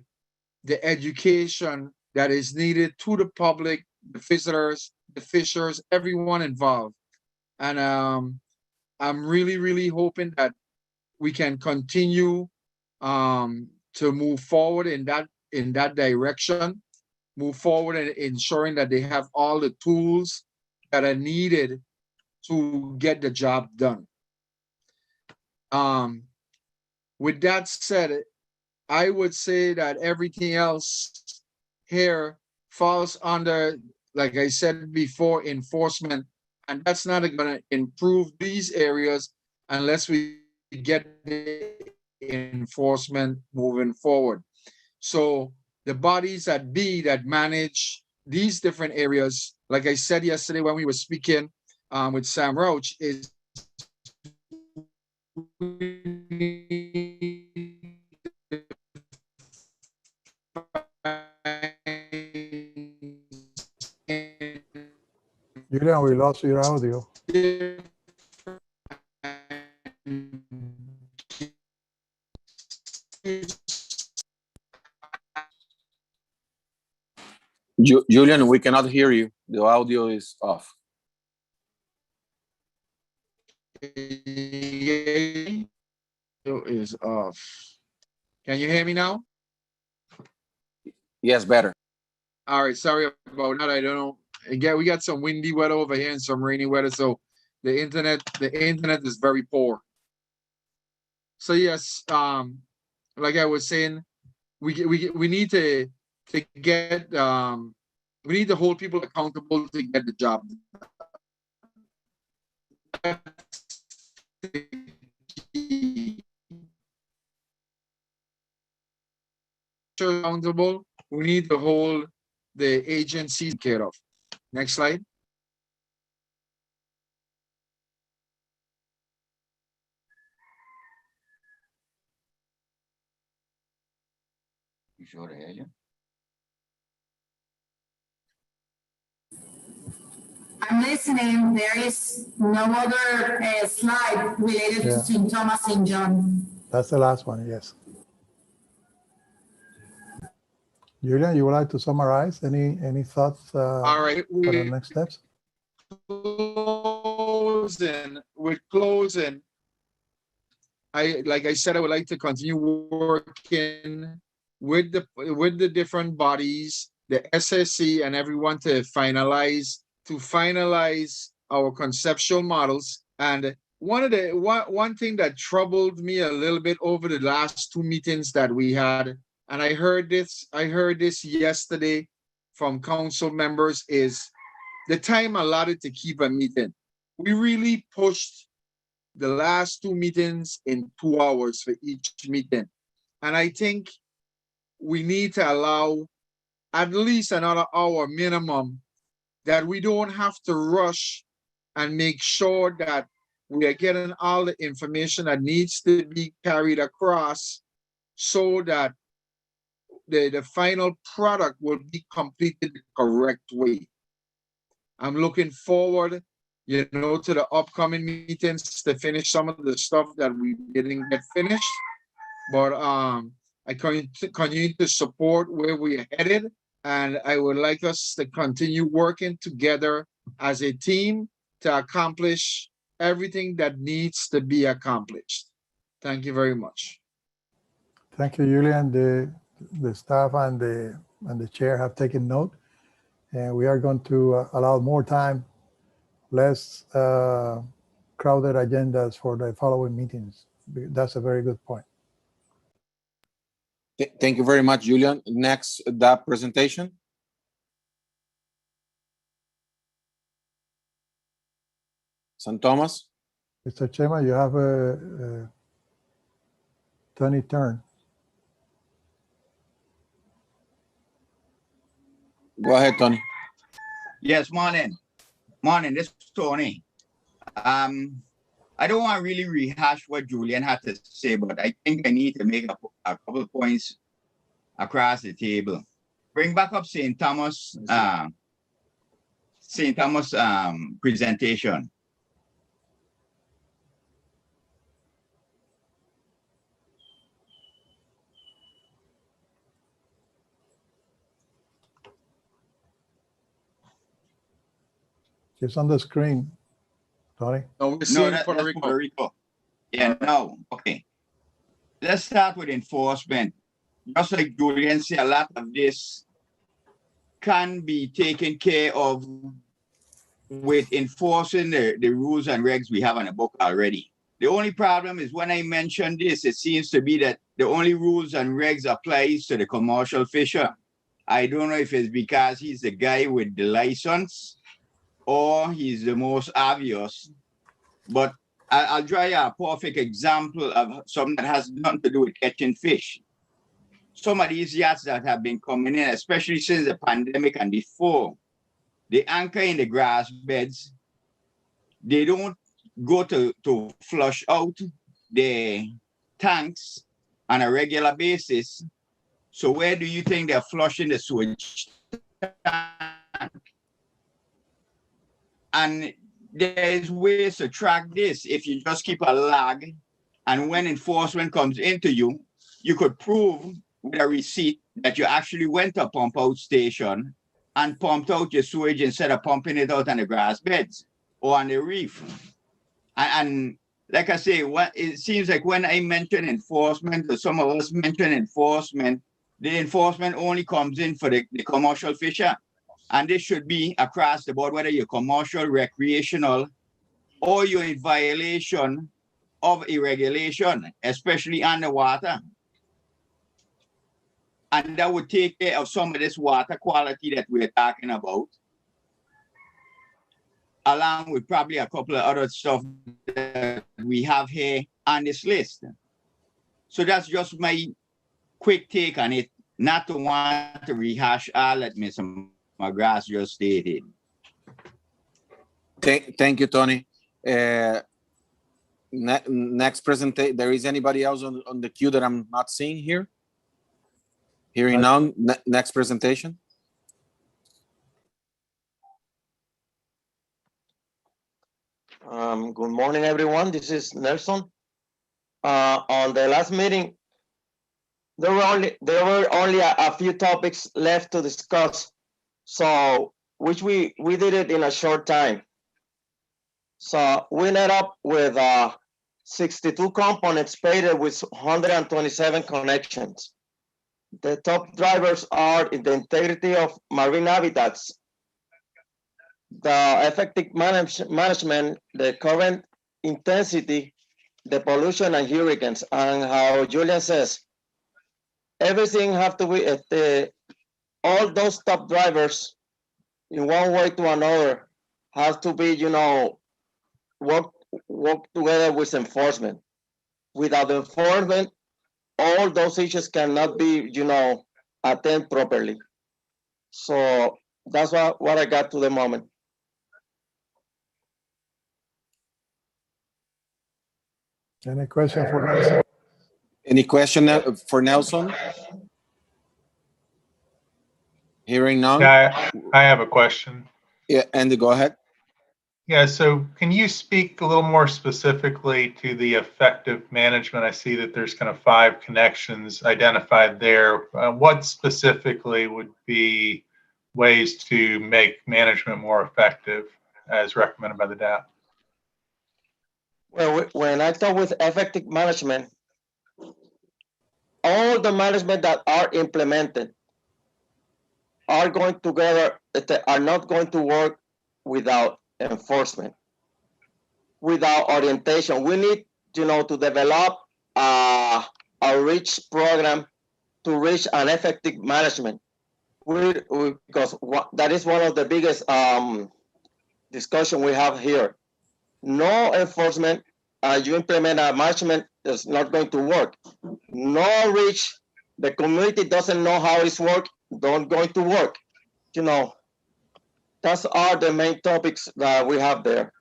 education that is needed to the public, the visitors, the fishers, everyone involved. And I'm really, really hoping that we can continue to move forward in that direction, move forward in ensuring that they have all the tools that are needed to get the job done. With that said, I would say that everything else here falls under, like I said before, enforcement, and that's not going to improve these areas unless we get the enforcement moving forward. So the bodies that manage these different areas, like I said yesterday when we were speaking with Sam Roach, is Julian, we lost your audio. Julian, we cannot hear you. The audio is off. Is off. Can you hear me now? Yes, better. All right, sorry about that. I don't know. Again, we got some windy weather over here and some rainy weather, so the internet is very poor. So yes, like I was saying, we need to get we need to hold people accountable to get the job accountable. We need to hold the agencies care of. Next slide. You sure to hear you? I'm listening. There is no other slide related to St. Thomas St. John. That's the last one, yes. Julian, you would like to summarize any thoughts All right, for the next steps? With closing, like I said, I would like to continue working with the different bodies, the SSC and everyone to finalize our conceptual models. And one thing that troubled me a little bit over the last two meetings that we had, and I heard this yesterday from council members, is the time allotted to keep a meeting. we really pushed the last 2 meetings in 2 hours for each meeting. And I think we need to allow at least another hour minimum, that we don't have to rush and make sure that we are getting all the information that needs to be carried across, so that the final product will be completed the correct way. I'm looking forward, to the upcoming meetings to finish some of the stuff that we didn't get finished. But I continue to support where we're headed, and I would like us to continue working together as a team to accomplish everything that needs to be accomplished. Thank you very much. Thank you, Julian. The staff and the chair have taken note, and we are going to allow more time, less crowded agendas for the following meetings. That's a very good point. Thank you very much, Julian. Next, that presentation. San Thomas. Mr. Chairman, you have a Tony turn. Go ahead, Tony. Yes, morning. Morning, this is Tony. I don't want to really rehash what Julian had to say, but I think I need to make a couple of points across the table. Bring back up St. Thomas presentation. It's on the screen, Tony. No, that's Puerto Rico. Yeah, no, okay. Let's start with enforcement. Just like Julian said, a lot of this can be taken care of with enforcing the rules and regs we have on the book already. The only problem is when I mention this, it seems to be that the only rules and regs applies to the commercial fisher. I don't know if it's because he's the guy with the license or he's the most obvious, but I'll draw you a perfect example of something that has nothing to do with catching fish. Some of these yachts that have been coming in, especially since the pandemic and before, they anchor in the grass beds. They don't go to flush out the tanks on a regular basis. So where do you think they're flushing the sewage tank? And there's ways to track this if you just keep a log, and when enforcement comes into you, you could prove with a receipt that you actually went to a pump out station and pumped out your sewage instead of pumping it out on the grass beds or on the reef. And like I say, it seems like when I mention enforcement, or some of us mention enforcement, the enforcement only comes in for the commercial fisher. And this should be across the board, whether you're commercial, recreational, or you're in violation of a regulation, especially on the water. And that would take care of some of this water quality that we're talking about, along with probably a couple of other stuff that we have here on this list. So that's just my quick take on it, not to want to rehash all that Mr. McGrath just stated. Thank you, Tony. Next presentation, there is anybody else on the queue that I'm not seeing here? Hearing none, next presentation. Good morning, everyone. This is Nelson. On the last meeting, there were only a few topics left to discuss, so which we did it in a short time. So we ended up with 62 components painted with 127 connections. The top drivers are the integrity of marine habitats, the effective management, the current intensity, the pollution and hurricanes, and how Julian says, everything have to be, all those top drivers in one way to another have to be, work together with enforcement. Without enforcement, all those issues cannot be, attended properly. So that's what I got to the moment. Any question for Nelson? Any question for Nelson? Hearing none? Yeah, I have a question. Yeah, Andy, go ahead. Yeah, so can you speak a little more specifically to the effective management? I see that there's kind of 5 connections identified there. What specifically would be ways to make management more effective as recommended by the DAP? Well, when I talk with effective management, all the management that are implemented are going together, are not going to work without enforcement, without orientation. We need, to develop a rich program to reach an effective management. Because that is one of the biggest discussion we have here. No enforcement, you implement a management that's not going to work. No reach, the community doesn't know how it's work, don't going to work. That's are the main topics that we have there.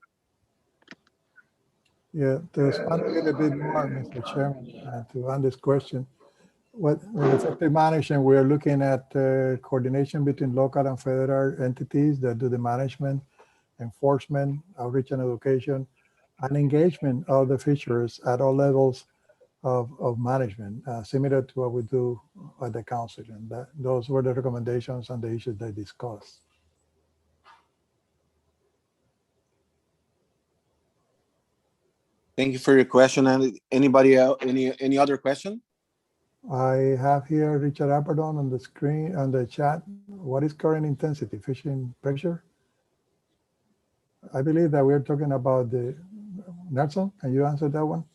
Yeah, to expand a little bit more, Mr. Chairman, to Andy's question, with effective management, we are looking at coordination between local and federal entities that do the management, enforcement, outreach and education, and engagement of the fisheries at all levels of management, similar to what we do at the council. And those were the recommendations and the issues they discussed. Thank you for your question. And anybody else, any other question? I have here Richard Apperdon on the screen, on the chat. What is current intensity, fishing pressure? I believe that we're talking about the, Nelson, can you answer that one?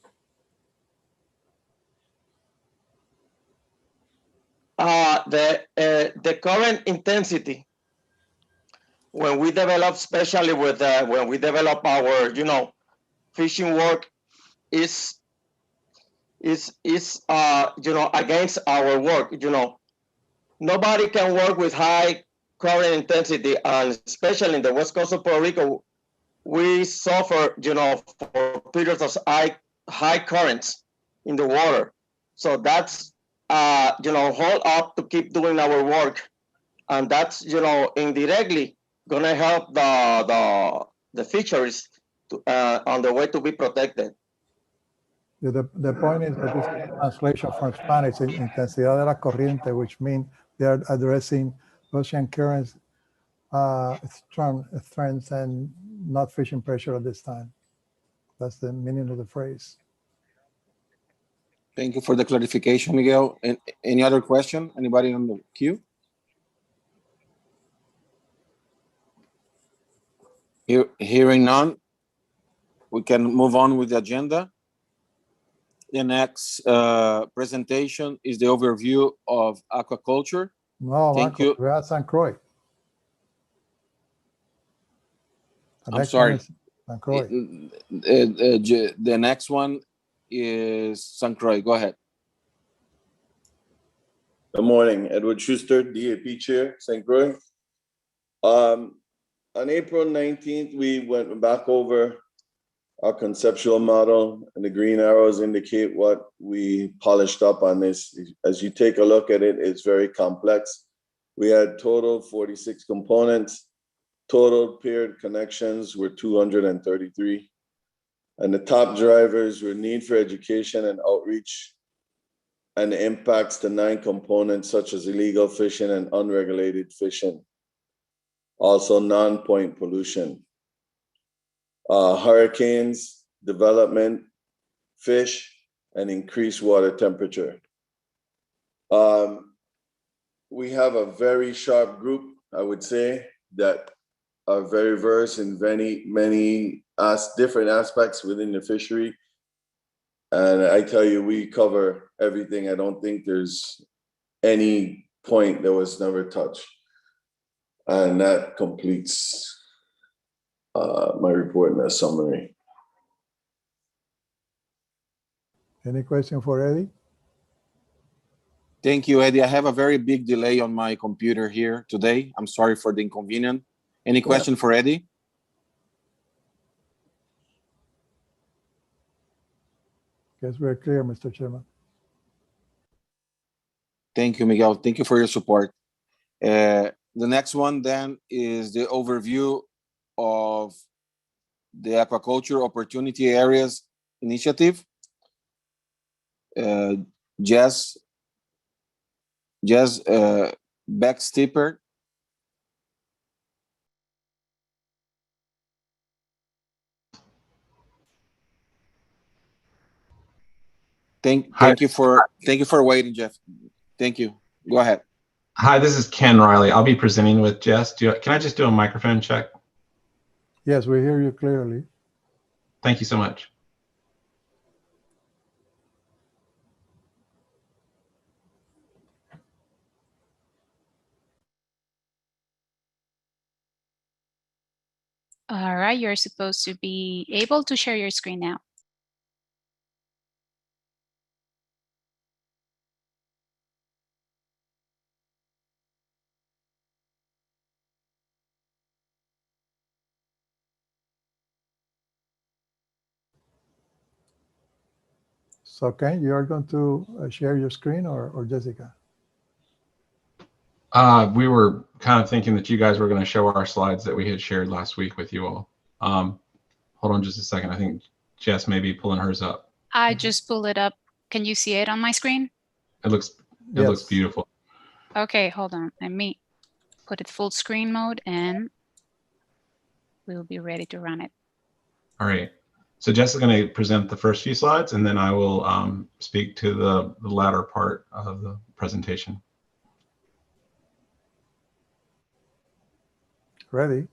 The current intensity, when we develop, especially with when we develop our, fishing work, is against our work. Nobody can work with high current intensity, and especially in the west coast of Puerto Rico, we suffer, for periods of high currents in the water. So that's hold up to keep doing our work, and that's indirectly gonna help the fisheries on the way to be protected. The point is that this is a translation from Spanish, intensidad de la corriente, which means they are addressing ocean currents, strengths, and not fishing pressure at this time. That's the meaning of the phrase. Thank you for the clarification, Miguel. And any other question? Anybody on the queue? Hearing none, we can move on with the agenda. The next presentation is the overview of aquaculture. No, Thank Marco, you. we're at St. Croix. I'm sorry. St. Croix. The next one is St. Croix. Go ahead. Good morning, Edward Schuster, DAP Chair, St. Croix. On April 19th, we went back over our conceptual model, and the green arrows indicate what we polished up on this. As you take a look at it, it's very complex. We had total 46 components. Total paired connections were 233. And the top drivers were need for education and outreach, and the impacts to 9 components such as illegal fishing and unregulated fishing. Also non-point pollution. Hurricanes, development, fish, and increased water temperature. We have a very sharp group, I would say, that are very versed in many different aspects within the fishery. And I tell you, we cover everything. I don't think there's any point that was never touched. And that completes my report in a summary. Any question for Eddie? Thank you, Eddie. I have a very big delay on my computer here today. I'm sorry for the inconvenience. Any question for Eddie? Guess we're clear, Mr. Chairman. Thank you, Miguel. Thank you for your support. The next one then is the overview of the Aquaculture Opportunity Areas Initiative. Jess Beckstipper. Thank you for waiting, Jeff. Thank you. Go ahead. Hi, this is Ken Riley. I'll be presenting with Jess. Can I just do a microphone check? Yes, we hear you clearly. Thank you so much. All right, you're supposed to be able to share your screen now. So Ken, you are going to share your screen or Jessica? We were kind of thinking that you guys were going to show our slides that we had shared last week with you all. Hold on just a second. I think Jess may be pulling hers up. I just pulled it up. Can you see it on my screen? It looks beautiful. Okay, hold on. Let me put it full screen mode and we'll be ready to run it. All right. So Jess is going to present the first few slides, and then I will speak to the latter part of the presentation. Ready?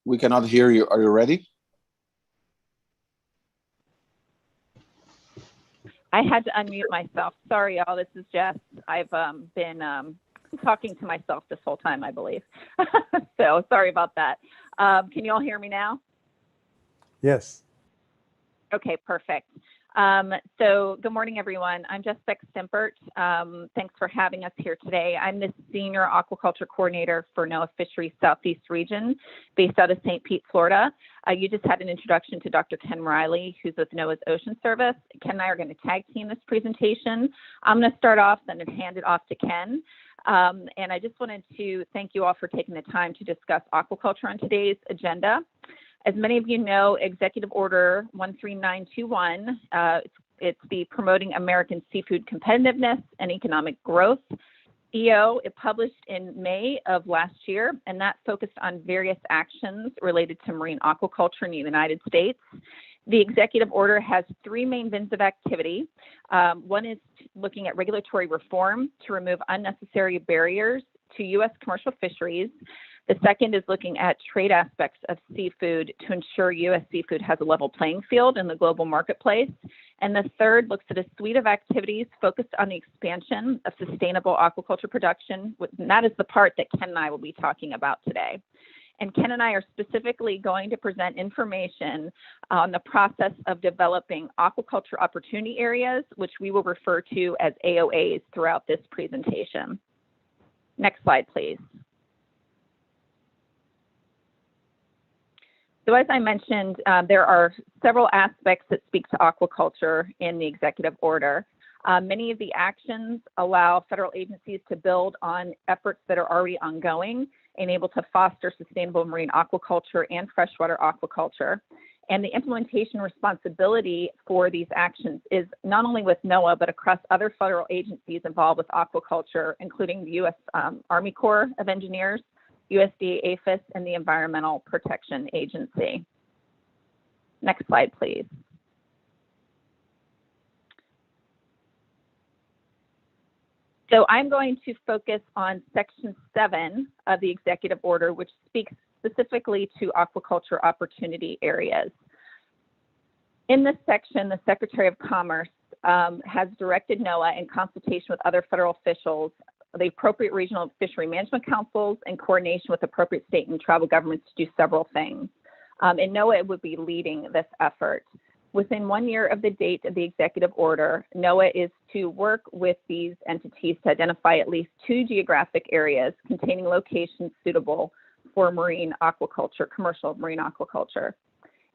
We cannot hear you. Are you ready? I had to unmute myself. Sorry, y'all. This is Jess. I've been talking to myself this whole time, I believe. So sorry about that. Can you all hear me now? Yes. Okay, perfect. So good morning, everyone. I'm Jess Beck-Stimpert. Thanks for having us here today. I'm the Senior Aquaculture Coordinator for NOAA Fisheries Southeast Region, based out of St. Pete, Florida. You just had an introduction to Dr. Ken Riley, who's with NOAA's Ocean Service. Ken and I are going to tag team this presentation. I'm going to start off, then hand it off to Ken. And I just wanted to thank you all for taking the time to discuss aquaculture on today's agenda. As many of you know, Executive Order 13921, it's the Promoting American Seafood Competitiveness and Economic Growth. EO, it published in May of last year, and that focused on various actions related to marine aquaculture in the United States. The executive order has three main bins of activity. One is looking at regulatory reform to remove unnecessary barriers to U.S. commercial fisheries. The second is looking at trade aspects of seafood to ensure U.S. seafood has a level playing field in the global marketplace. And the third looks at a suite of activities focused on the expansion of sustainable aquaculture production. And that is the part that Ken and I will be talking about today. And Ken and I are specifically going to present information on the process of developing aquaculture opportunity areas, which we will refer to as AOAs throughout this presentation. Next slide, please. So as I mentioned, there are several aspects that speak to aquaculture in the executive order. Many of the actions allow federal agencies to build on efforts that are already ongoing and able to foster sustainable marine aquaculture and freshwater aquaculture. And the implementation responsibility for these actions is not only with NOAA, but across other federal agencies involved with aquaculture, including the U.S. Army Corps of Engineers, USDA APHIS, and the Environmental Protection Agency. Next slide, please. So I'm going to focus on Section 7 of the executive order, which speaks specifically to aquaculture opportunity areas. In this section, the Secretary of Commerce has directed NOAA in consultation with other federal officials, the appropriate regional fishery management councils, in coordination with appropriate state and tribal governments to do several things. And NOAA would be leading this effort. Within 1 year of the date of the executive order, NOAA is to work with these entities to identify at least 2 geographic areas containing locations suitable for marine aquaculture, commercial marine aquaculture.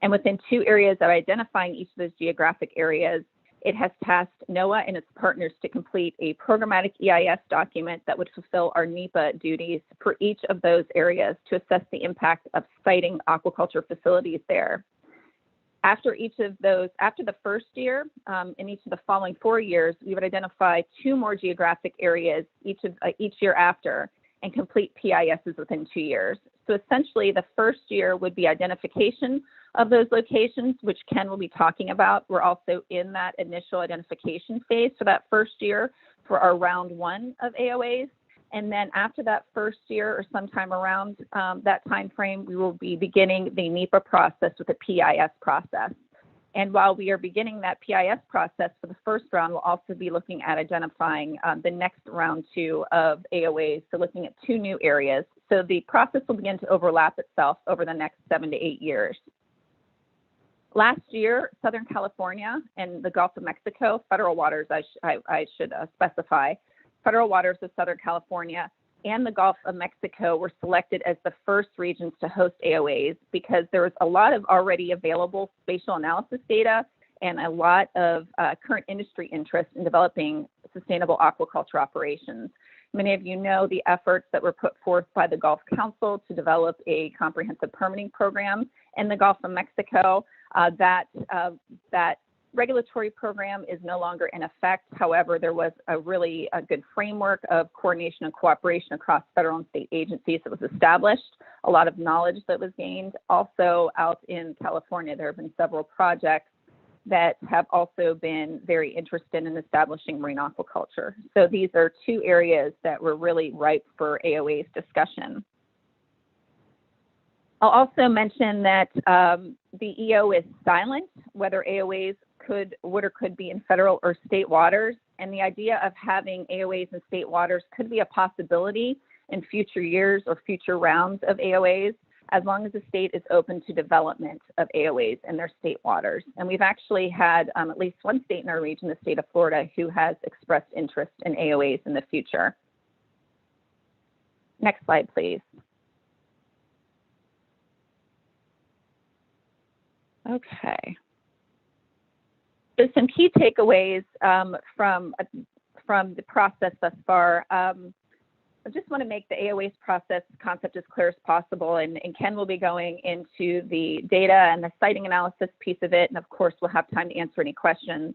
And within 2 areas of identifying each of those geographic areas, it has tasked NOAA and its partners to complete a programmatic EIS document that would fulfill our NEPA duties for each of those areas to assess the impact of siting aquaculture facilities there. After each of those, after the first year, in each of the following 4 years, we would identify 2 more geographic areas each year after and complete PISs within 2 years. So essentially, the first year would be identification of those locations, which Ken will be talking about. We're also in that initial identification phase for that first year for our round 1 of AOAs. And then after that first year, or sometime around that time frame, we will be beginning the NEPA process with a PIS process. And while we are beginning that PIS process for the first round, we'll also be looking at identifying the next round 2 of AOAs, so looking at 2 new areas. So the process will begin to overlap itself over the next 7 to 8 years. Last year, Southern California and the Gulf of Mexico, federal waters, I should specify, federal waters of Southern California and the Gulf of Mexico were selected as the first regions to host AOAs because there was a lot of already available spatial analysis data and a lot of current industry interest in developing sustainable aquaculture operations. Many of you know the efforts that were put forth by the Gulf Council to develop a comprehensive permitting program in the Gulf of Mexico. That regulatory program is no longer in effect. However, there was a really good framework of coordination and cooperation across federal and state agencies that was established, a lot of knowledge that was gained. Also out in California, there have been several projects that have also been very interested in establishing marine aquaculture. So these are 2 areas that were really ripe for AOA's discussion. I'll also mention that the EO is silent whether AOAs would or could be in federal or state waters. And the idea of having AOAs in state waters could be a possibility in future years or future rounds of AOAs, as long as the state is open to development of AOAs in their state waters. And we've actually had at least 1 state in our region, the state of Florida, who has expressed interest in AOAs in the future. Next slide, please. Okay. So some key takeaways from the process thus far. I just want to make the AOA's process concept as clear as possible, and Ken will be going into the data and the siting analysis piece of it, and of course we'll have time to answer any questions.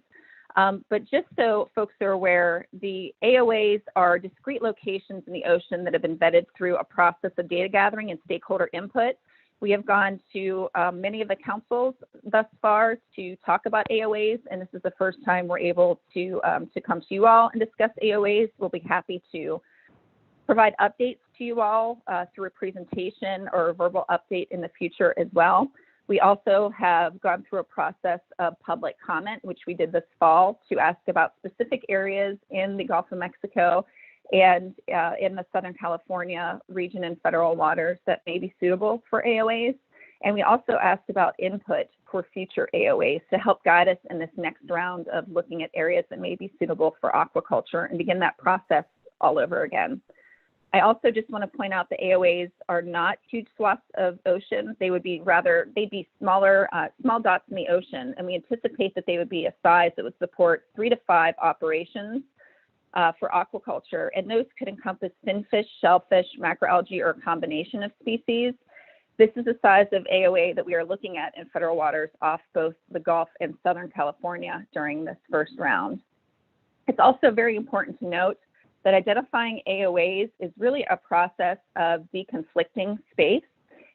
But just so folks are aware, the AOAs are discrete locations in the ocean that have been vetted through a process of data gathering and stakeholder input. We have gone to many of the councils thus far to talk about AOAs, and this is the first time we're able to come to you all and discuss AOAs. We'll be happy to provide updates to you all through a presentation or a verbal update in the future as well. We also have gone through a process of public comment, which we did this fall, to ask about specific areas in the Gulf of Mexico and in the Southern California region and federal waters that may be suitable for AOAs. And we also asked about input for future AOAs to help guide us in this next round of looking at areas that may be suitable for aquaculture and begin that process all over again. I also just want to point out the AOAs are not huge swaths of ocean. They would be they'd be smaller, small dots in the ocean. And we anticipate that they would be a size that would support 3 to 5 operations for aquaculture, and those could encompass finfish, shellfish, macroalgae, or a combination of species. This is the size of AOA that we are looking at in federal waters off both the Gulf and Southern California during this first round. It's also very important to note that identifying AOAs is really a process of deconflicting space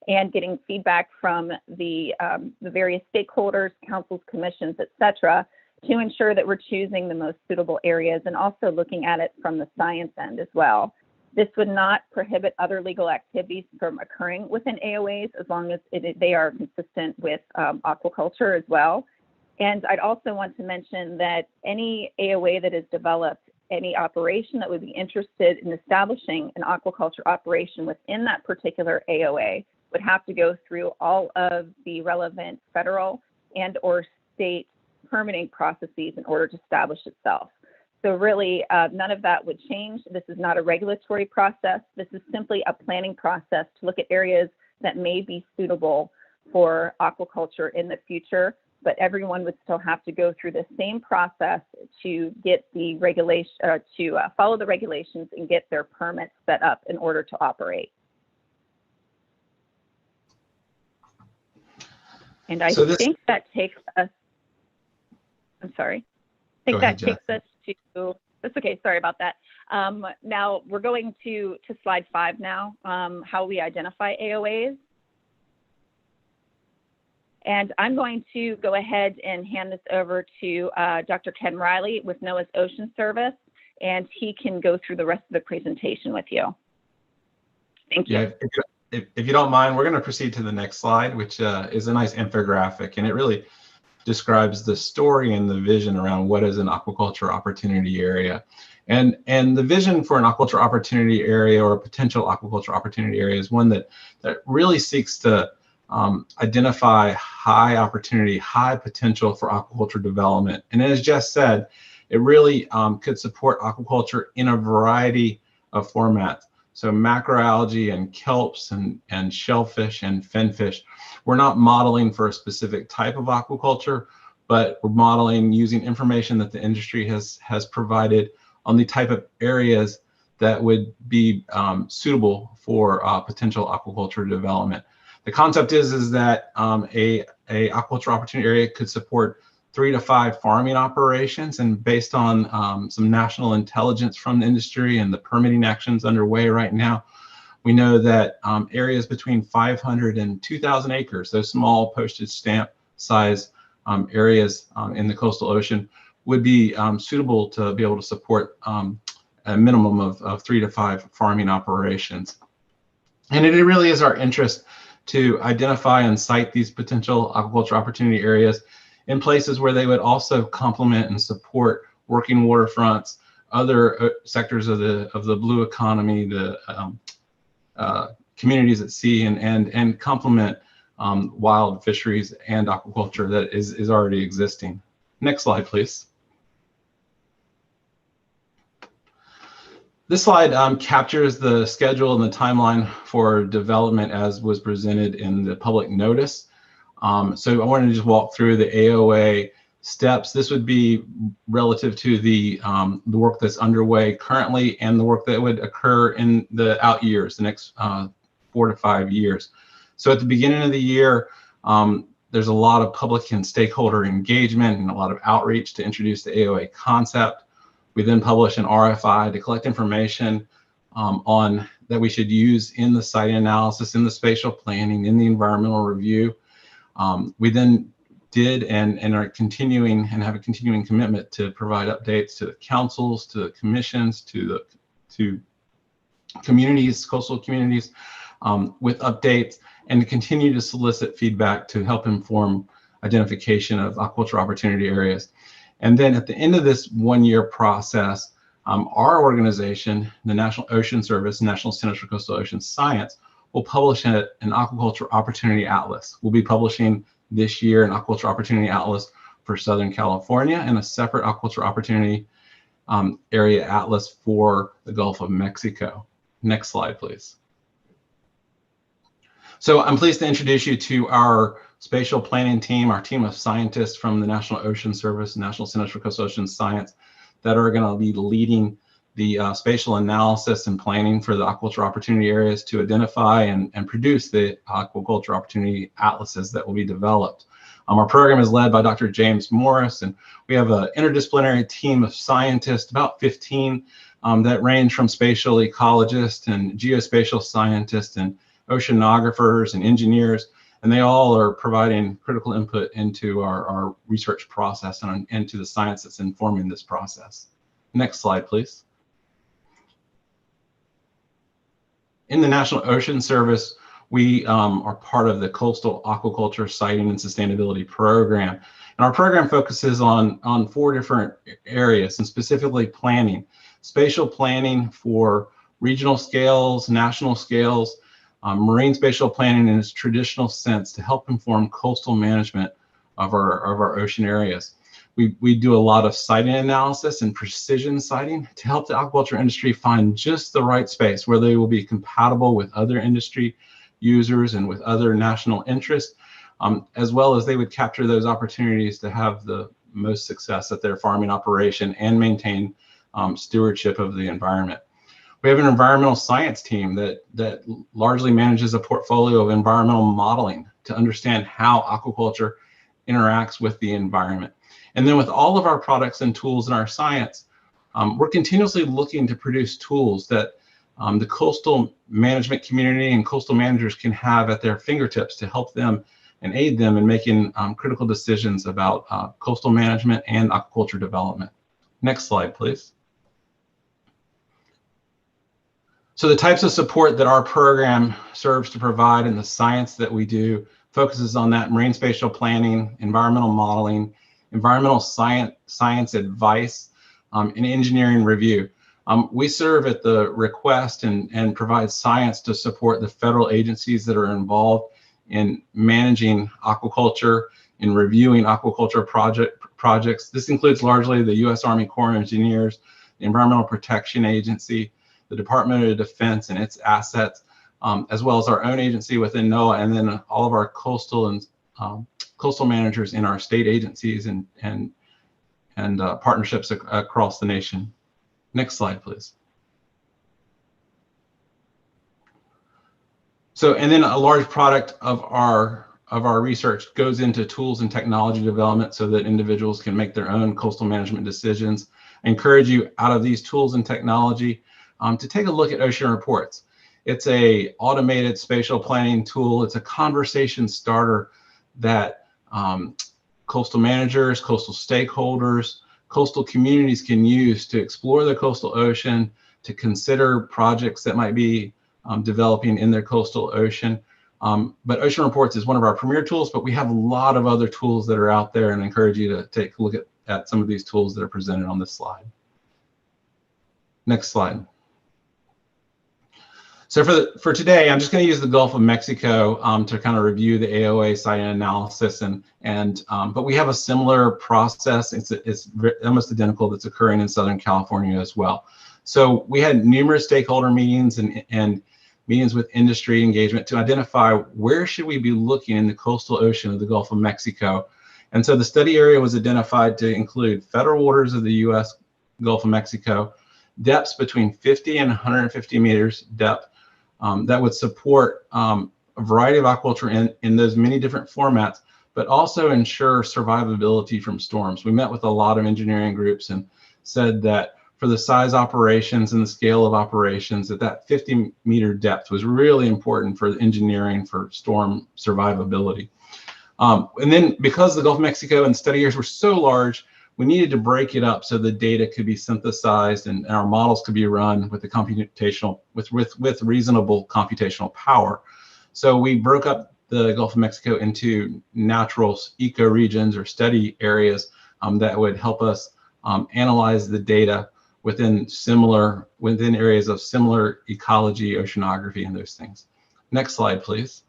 and getting feedback from the various stakeholders, councils, commissions, et cetera, to ensure that we're choosing the most suitable areas and also looking at it from the science end as well. This would not prohibit other legal activities from occurring within AOAs as long as they are consistent with aquaculture as well. And I'd also want to mention that any AOA that is developed, any operation that would be interested in establishing an aquaculture operation within that particular AOA would have to go through all of the relevant federal and or state permitting processes in order to establish itself. So really, none of that would change. This is not a regulatory process. This is simply a planning process to look at areas that may be suitable for aquaculture in the future, but everyone would still have to go through the same process to get the regulation, to follow the regulations and get their permits set up in order to operate. And I think that takes us, I'm sorry. I think that takes us to, that's okay, sorry about that. Now we're going to slide 5 now, how we identify AOAs. And I'm going to go ahead and hand this over to Dr. Ken Riley with NOAA's Ocean Service, and he can go through the rest of the presentation with you. Thank you. Yeah, if you don't mind, we're going to proceed to the next slide, which is a nice infographic, and it really describes the story and the vision around what is an aquaculture opportunity area. And the vision for an aquaculture opportunity area or a potential aquaculture opportunity area is one that really seeks to identify high opportunity, high potential for aquaculture development. And as Jess said, it really could support aquaculture in a variety of formats. So macroalgae and kelps and shellfish and finfish. We're not modeling for a specific type of aquaculture, but we're modeling using information that the industry has provided on the type of areas that would be suitable for potential aquaculture development. The concept is that a aquaculture opportunity area could support 3 to 5 farming operations, and based on some national intelligence from the industry and the permitting actions underway right now, we know that areas between 500 and 2,000 acres, those small postage stamp size areas in the coastal ocean, would be suitable to be able to support a minimum of 3 to 5 farming operations. And it really is our interest to identify and cite these potential aquaculture opportunity areas in places where they would also complement and support working waterfronts, other sectors of the blue economy, the communities at sea, and complement wild fisheries and aquaculture that is already existing. Next slide, please. This slide captures the schedule and the timeline for development as was presented in the public notice. So I wanted to just walk through the AOA steps. This would be relative to the work that's underway currently and the work that would occur in the out years, the next 4 to 5 years. So at the beginning of the year, there's a lot of public and stakeholder engagement and a lot of outreach to introduce the AOA concept. We then publish an RFI to collect information on that we should use in the site analysis, in the spatial planning, in the environmental review. We then did and are continuing and have a continuing commitment to provide updates to the councils, to the commissions, to communities, coastal communities, with updates, and to continue to solicit feedback to help inform identification of aquaculture opportunity areas. And then at the end of this 1-year process, our organization, the National Ocean Service, National Centers for Coastal Ocean Science, will publish an aquaculture opportunity atlas. We'll be publishing this year an aquaculture opportunity atlas for Southern California and a separate aquaculture opportunity area atlas for the Gulf of Mexico. Next slide, please. So I'm pleased to introduce you to our spatial planning team, our team of scientists from the National Ocean Service, National Centers for Coastal Ocean Science, that are going to be leading the spatial analysis and planning for the aquaculture opportunity areas to identify and produce the aquaculture opportunity atlases that will be developed. Our program is led by Dr. James Morris, and we have an interdisciplinary team of scientists, about 15, that range from spatial ecologists and geospatial scientists and oceanographers and engineers, and they all are providing critical input into our research process and into the science that's informing this process. Next slide, please. In the National Ocean Service, we are part of the Coastal Aquaculture Siting and Sustainability Program. And our program focuses on 4 different areas, and specifically planning. Spatial planning for regional scales, national scales, marine spatial planning in its traditional sense to help inform coastal management of our ocean areas. We do a lot of siting analysis and precision siting to help the aquaculture industry find just the right space where they will be compatible with other industry users and with other national interests, as well as they would capture those opportunities to have the most success at their farming operation and maintain stewardship of the environment. We have an environmental science team that largely manages a portfolio of environmental modeling to understand how aquaculture interacts with the environment. And then with all of our products and tools in our science, we're continuously looking to produce tools that the coastal management community and coastal managers can have at their fingertips to help them and aid them in making critical decisions about coastal management and aquaculture development. Next slide, please. So the types of support that our program serves to provide and the science that we do focuses on that marine spatial planning, environmental modeling, environmental science advice, and engineering review. We serve at the request and provide science to support the federal agencies that are involved in managing aquaculture, in reviewing aquaculture projects. This includes largely the U.S. Army Corps of Engineers, the Environmental Protection Agency, the Department of Defense and its assets, as well as our own agency within NOAA, and then all of our coastal and coastal managers in our state agencies and partnerships across the nation. Next slide, please. So, and then a large product of our research goes into tools and technology development so that individuals can make their own coastal management decisions. I encourage you, out of these tools and technology, to take a look at Ocean Reports. It's a automated spatial planning tool. It's a conversation starter that coastal managers, coastal stakeholders, coastal communities can use to explore the coastal ocean, to consider projects that might be developing in their coastal ocean. But Ocean Reports is one of our premier tools, but we have a lot of other tools that are out there, and I encourage you to take a look at some of these tools that are presented on this slide. Next slide. So for today, I'm just going to use the Gulf of Mexico to kind of review the AOA site analysis, but we have a similar process. It's almost identical that's occurring in Southern California as well. So we had numerous stakeholder meetings and meetings with industry engagement to identify where should we be looking in the coastal ocean of the Gulf of Mexico. And so the study area was identified to include federal waters of the U.S. Gulf of Mexico, depths between 50 and 150 meters depth, that would support a variety of aquaculture in those many different formats, but also ensure survivability from storms. We met with a lot of engineering groups and said that for the size operations and the scale of operations, that 50-meter depth was really important for engineering for storm survivability. And then because the Gulf of Mexico and study areas were so large, we needed to break it up so the data could be synthesized and our models could be run with the computational, with reasonable computational power. So we broke up the Gulf of Mexico into natural ecoregions or study areas that would help us analyze the data within areas of similar ecology, oceanography, and those things. Next slide, please.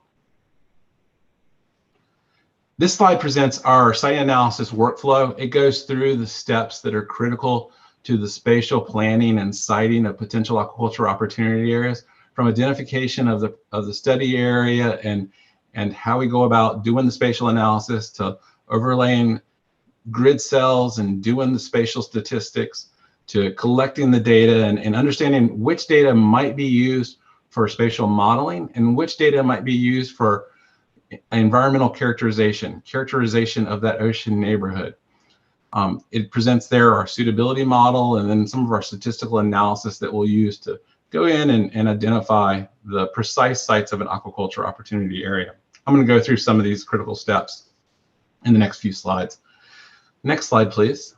This slide presents our site analysis workflow. It goes through the steps that are critical to the spatial planning and siting of potential aquaculture opportunity areas, from identification of the study area and how we go about doing the spatial analysis, to overlaying grid cells and doing the spatial statistics, to collecting the data and understanding which data might be used for spatial modeling and which data might be used for environmental characterization of that ocean neighborhood. It presents there our suitability model and then some of our statistical analysis that we'll use to go in and identify the precise sites of an aquaculture opportunity area. I'm going to go through some of these critical steps in the next few slides. Next slide, please.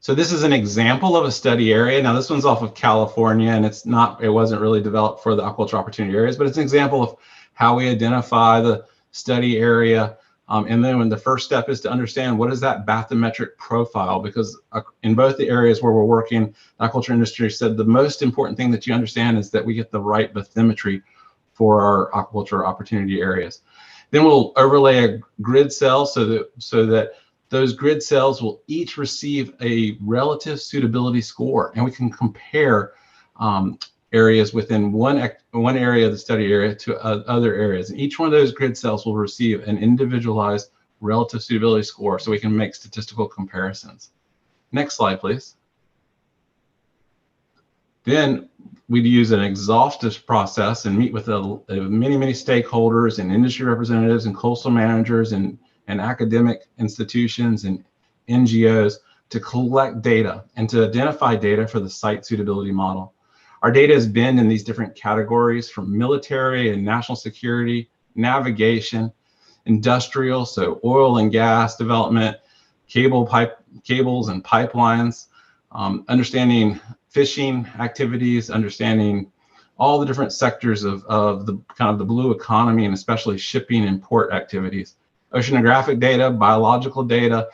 So this is an example of a study area. Now this one's off of California, and it wasn't really developed for the aquaculture opportunity areas, but it's an example of how we identify the study area. And then when the first step is to understand what is that bathymetric profile, because in both the areas where we're working, the aquaculture industry said the most important thing that you understand is that we get the right bathymetry for our aquaculture opportunity areas. Then we'll overlay a grid cell so that those grid cells will each receive a relative suitability score, and we can compare areas within one area of the study area to other areas. And each one of those grid cells will receive an individualized relative suitability score so we can make statistical comparisons. Next slide, please. Then we'd use an exhaustive process and meet with many stakeholders and industry representatives and coastal managers and academic institutions and NGOs to collect data and to identify data for the site suitability model. Our data has been in these different categories from military and national security, navigation, industrial, so oil and gas development, cables and pipelines, understanding fishing activities, understanding all the different sectors of the kind of the blue economy, and especially shipping and port activities, oceanographic data, biological data,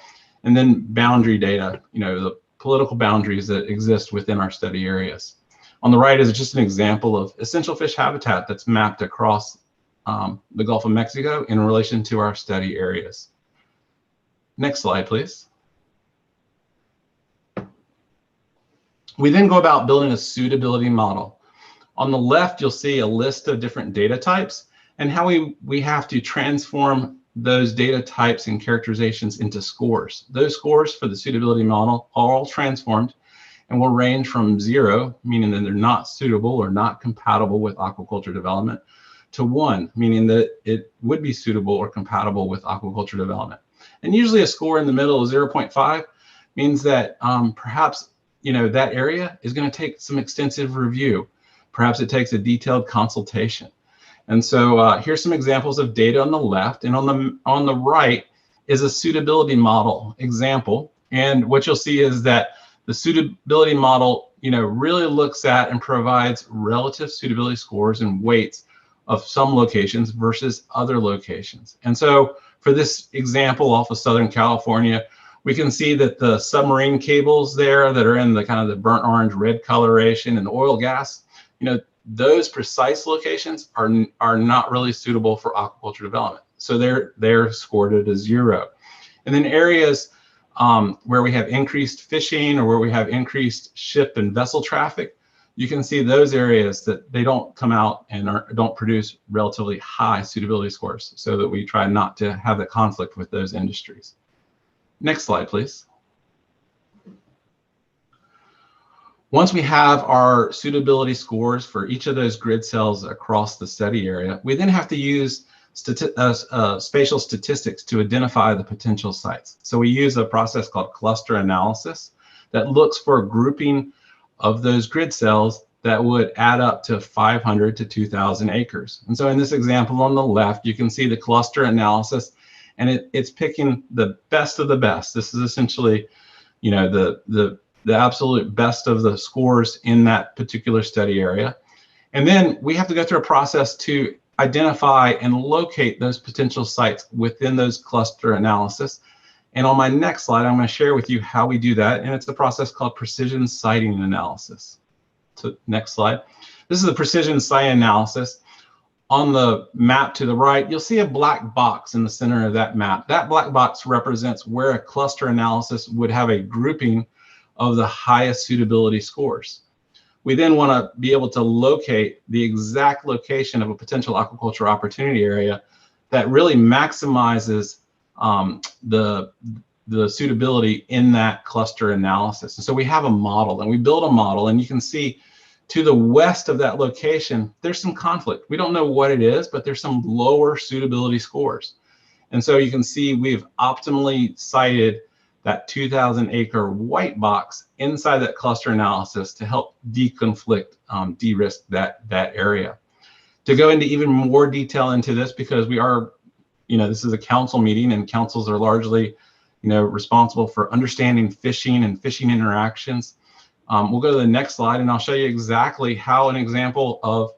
and then boundary data, the political boundaries that exist within our study areas. On the right is just an example of essential fish habitat that's mapped across the Gulf of Mexico in relation to our study areas. Next slide, please. We then go about building a suitability model. On the left, you'll see a list of different data types and how we have to transform those data types and characterizations into scores. Those scores for the suitability model are all transformed and will range from 0, meaning that they're not suitable or not compatible with aquaculture development, to 1, meaning that it would be suitable or compatible with aquaculture development. And usually a score in the middle of 0.5 means that perhaps that area is going to take some extensive review. Perhaps it takes a detailed consultation. And so here's some examples of data on the left, and on the right is a suitability model example. And what you'll see is that the suitability model, really looks at and provides relative suitability scores and weights of some locations versus other locations. And so for this example off of Southern California, we can see that the submarine cables there that are in the kind of the burnt orange red coloration and oil gas, those precise locations are not really suitable for aquaculture development. So they're scored at a 0. And then areas where we have increased fishing or where we have increased ship and vessel traffic, you can see those areas that they don't come out and don't produce relatively high suitability scores, so that we try not to have the conflict with those industries. Next slide, please. Once we have our suitability scores for each of those grid cells across the study area, we then have to use spatial statistics to identify the potential sites. So we use a process called cluster analysis that looks for a grouping of those grid cells that would add up to 500 to 2,000 acres. And so in this example on the left, you can see the cluster analysis, and it's picking the best of the best. This is essentially, the absolute best of the scores in that particular study area. And then we have to go through a process to identify and locate those potential sites within those cluster analysis. And on my next slide, I'm going to share with you how we do that. And it's a process called precision siting analysis. So next slide. This is the precision siting analysis. On the map to the right, you'll see a black box in the center of that map. That black box represents where a cluster analysis would have a grouping of the highest suitability scores. We then want to be able to locate the exact location of a potential aquaculture opportunity area that really maximizes the suitability in that cluster analysis. And so we have a model, and we build a model, and you can see to the west of that location, there's some conflict. We don't know what it is, but there's some lower suitability scores. And so you can see we've optimally sited that 2,000 acre white box inside that cluster analysis to help deconflict, de-risk that area. To go into even more detail into this, because we are, this is a council meeting, and councils are largely, responsible for understanding fishing and fishing interactions. We'll go to the next slide, and I'll show you exactly how an example of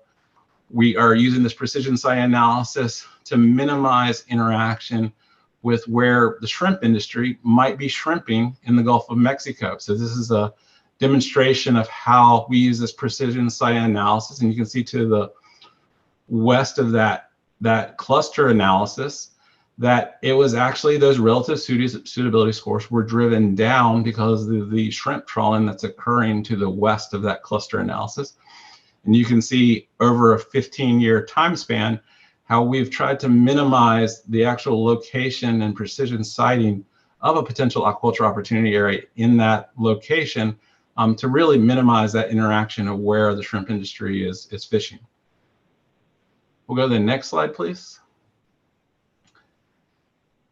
we are using this precision site analysis to minimize interaction with where the shrimp industry might be shrimping in the Gulf of Mexico. So this is a demonstration of how we use this precision site analysis, and you can see to the west of that cluster analysis that it was actually those relative suitability scores were driven down because of the shrimp trawling that's occurring to the west of that cluster analysis. And you can see over a 15-year time span how we've tried to minimize the actual location and precision siting of a potential aquaculture opportunity area in that location to really minimize that interaction of where the shrimp industry is fishing. We'll go to the next slide, please.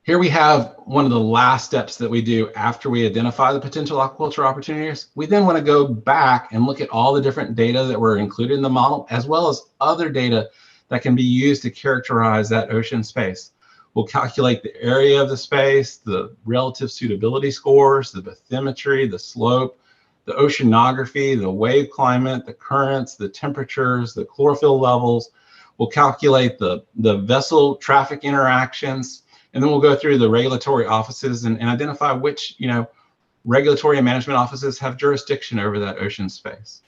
Here we have one of the last steps that we do after we identify the potential aquaculture opportunities. We then want to go back and look at all the different data that were included in the model, as well as other data that can be used to characterize that ocean space. We'll calculate the area of the space, the relative suitability scores, the bathymetry, the slope, the oceanography, the wave climate, the currents, the temperatures, the chlorophyll levels. We'll calculate the vessel traffic interactions, and then we'll go through the regulatory offices and identify which, regulatory and management offices have jurisdiction over that ocean space.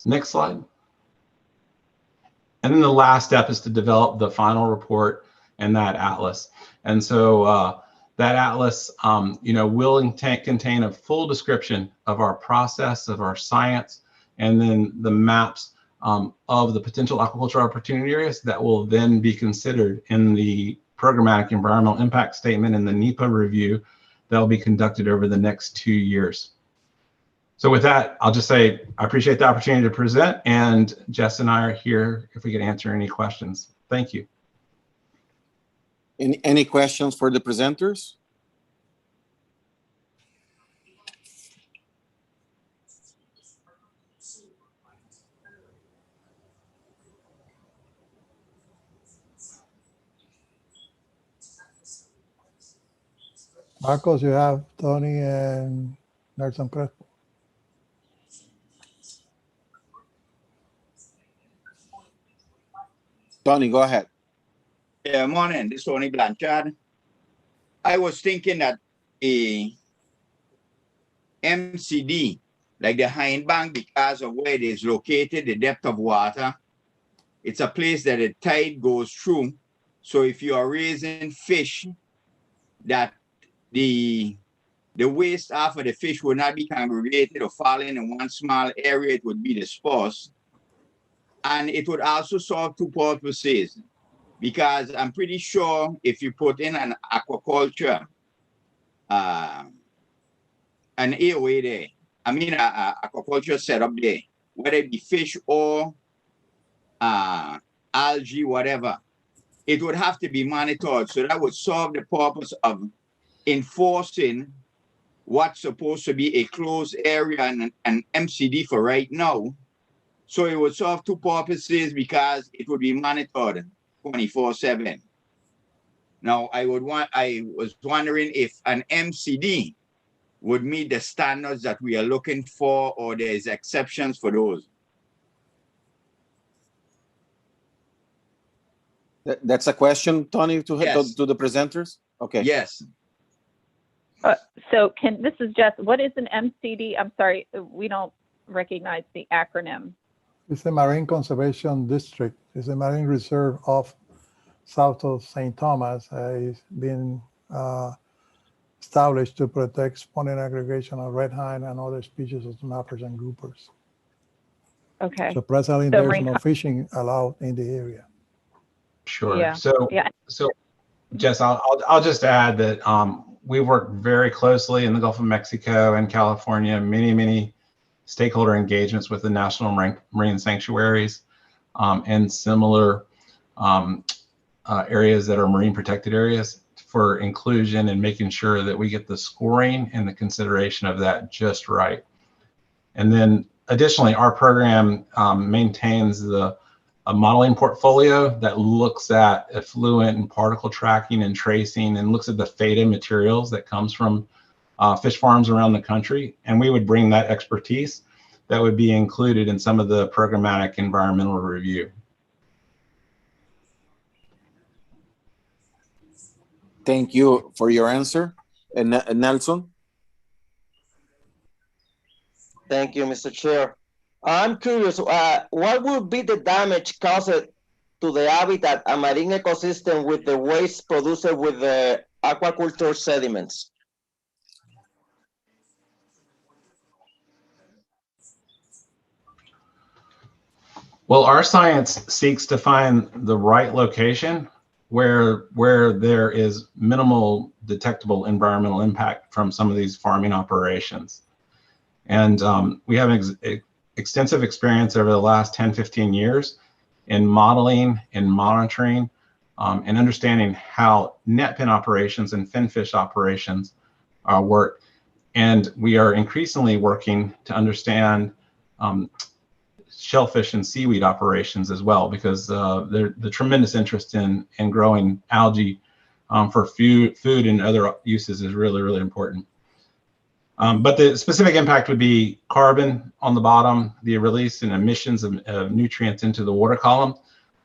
Next slide. And then the last step is to develop the final report and that atlas. And so that atlas, will contain a full description of our process, of our science, and then the maps of the potential aquaculture opportunity areas that will then be considered in the programmatic environmental impact statement and the NEPA review that will be conducted over the next 2 years. So with that, I'll just say I appreciate the opportunity to present, and Jess and I are here if we can answer any questions. Thank you. Any questions for the presenters? Marcos, you have Tony and Nelson Crespo. Tony, go ahead. Yeah, morning. This is Tony Blanchard. I was thinking that a MCD, like the Hind Bank, because of where it is located, the depth of water, it's a place that the tide goes through. So if you are raising fish, that the waste after the fish will not be congregated or falling in one small area, it would be dispersed. And it would also serve two purposes, because I'm pretty sure if you put in an aquaculture, an AOA there, aquaculture setup there, whether it be fish or algae, whatever, it would have to be monitored. So that would serve the purpose of enforcing what's supposed to be a closed area and an MCD for right now. So it would serve two purposes because it would be monitored 24/7. Now, I was wondering if an MCD would meet the standards that we are looking for, or there's exceptions for those. That's a question, Tony, to the presenters? Okay. Yes. So this is Jess. What is an MCD? I'm sorry, we don't recognize the acronym. It's a Marine Conservation District. It's a marine reserve off south of St. Thomas. It's been established to protect spawning aggregation of red hind and other species of snappers and groupers. Okay. So presently there's no fishing allowed in the area. Sure. Yeah. So Jess, I'll just add that we work very closely in the Gulf of Mexico and California, many stakeholder engagements with the national marine sanctuaries and similar areas that are marine protected areas for inclusion and making sure that we get the scoring and the consideration of that just right. And then additionally, our program maintains the a modeling portfolio that looks at effluent and particle tracking and tracing and looks at the FATA materials that comes from fish farms around the country. And we would bring that expertise that would be included in some of the programmatic environmental review. Thank you for your answer. And Nelson? Thank you, Mr. Chair. I'm curious, what would be the damage caused to the habitat and marine ecosystem with the waste produced with the aquaculture sediments? Well, our science seeks to find the right location where there is minimal detectable environmental impact from some of these farming operations. And we have extensive experience over the last 10, 15 years in modeling and monitoring and understanding how net pen operations and finfish operations work. And we are increasingly working to understand shellfish and seaweed operations as well, because the tremendous interest in growing algae for food and other uses is really, really important. But the specific impact would be carbon on the bottom, the release and emissions of nutrients into the water column.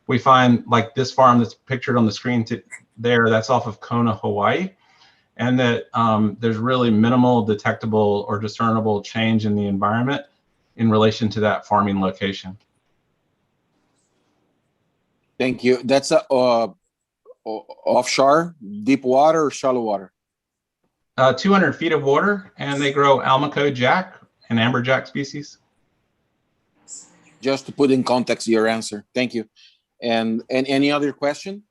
We find, like this farm that's pictured on the screen there, that's off of Kona, Hawaii, and that there's really minimal detectable or discernible change in the environment in relation to that farming location. Thank you. That's offshore, deep water or shallow water? 200 feet of water, and they grow Almaco jack and amberjack species. Just to put in context your answer. Thank you. And any other question?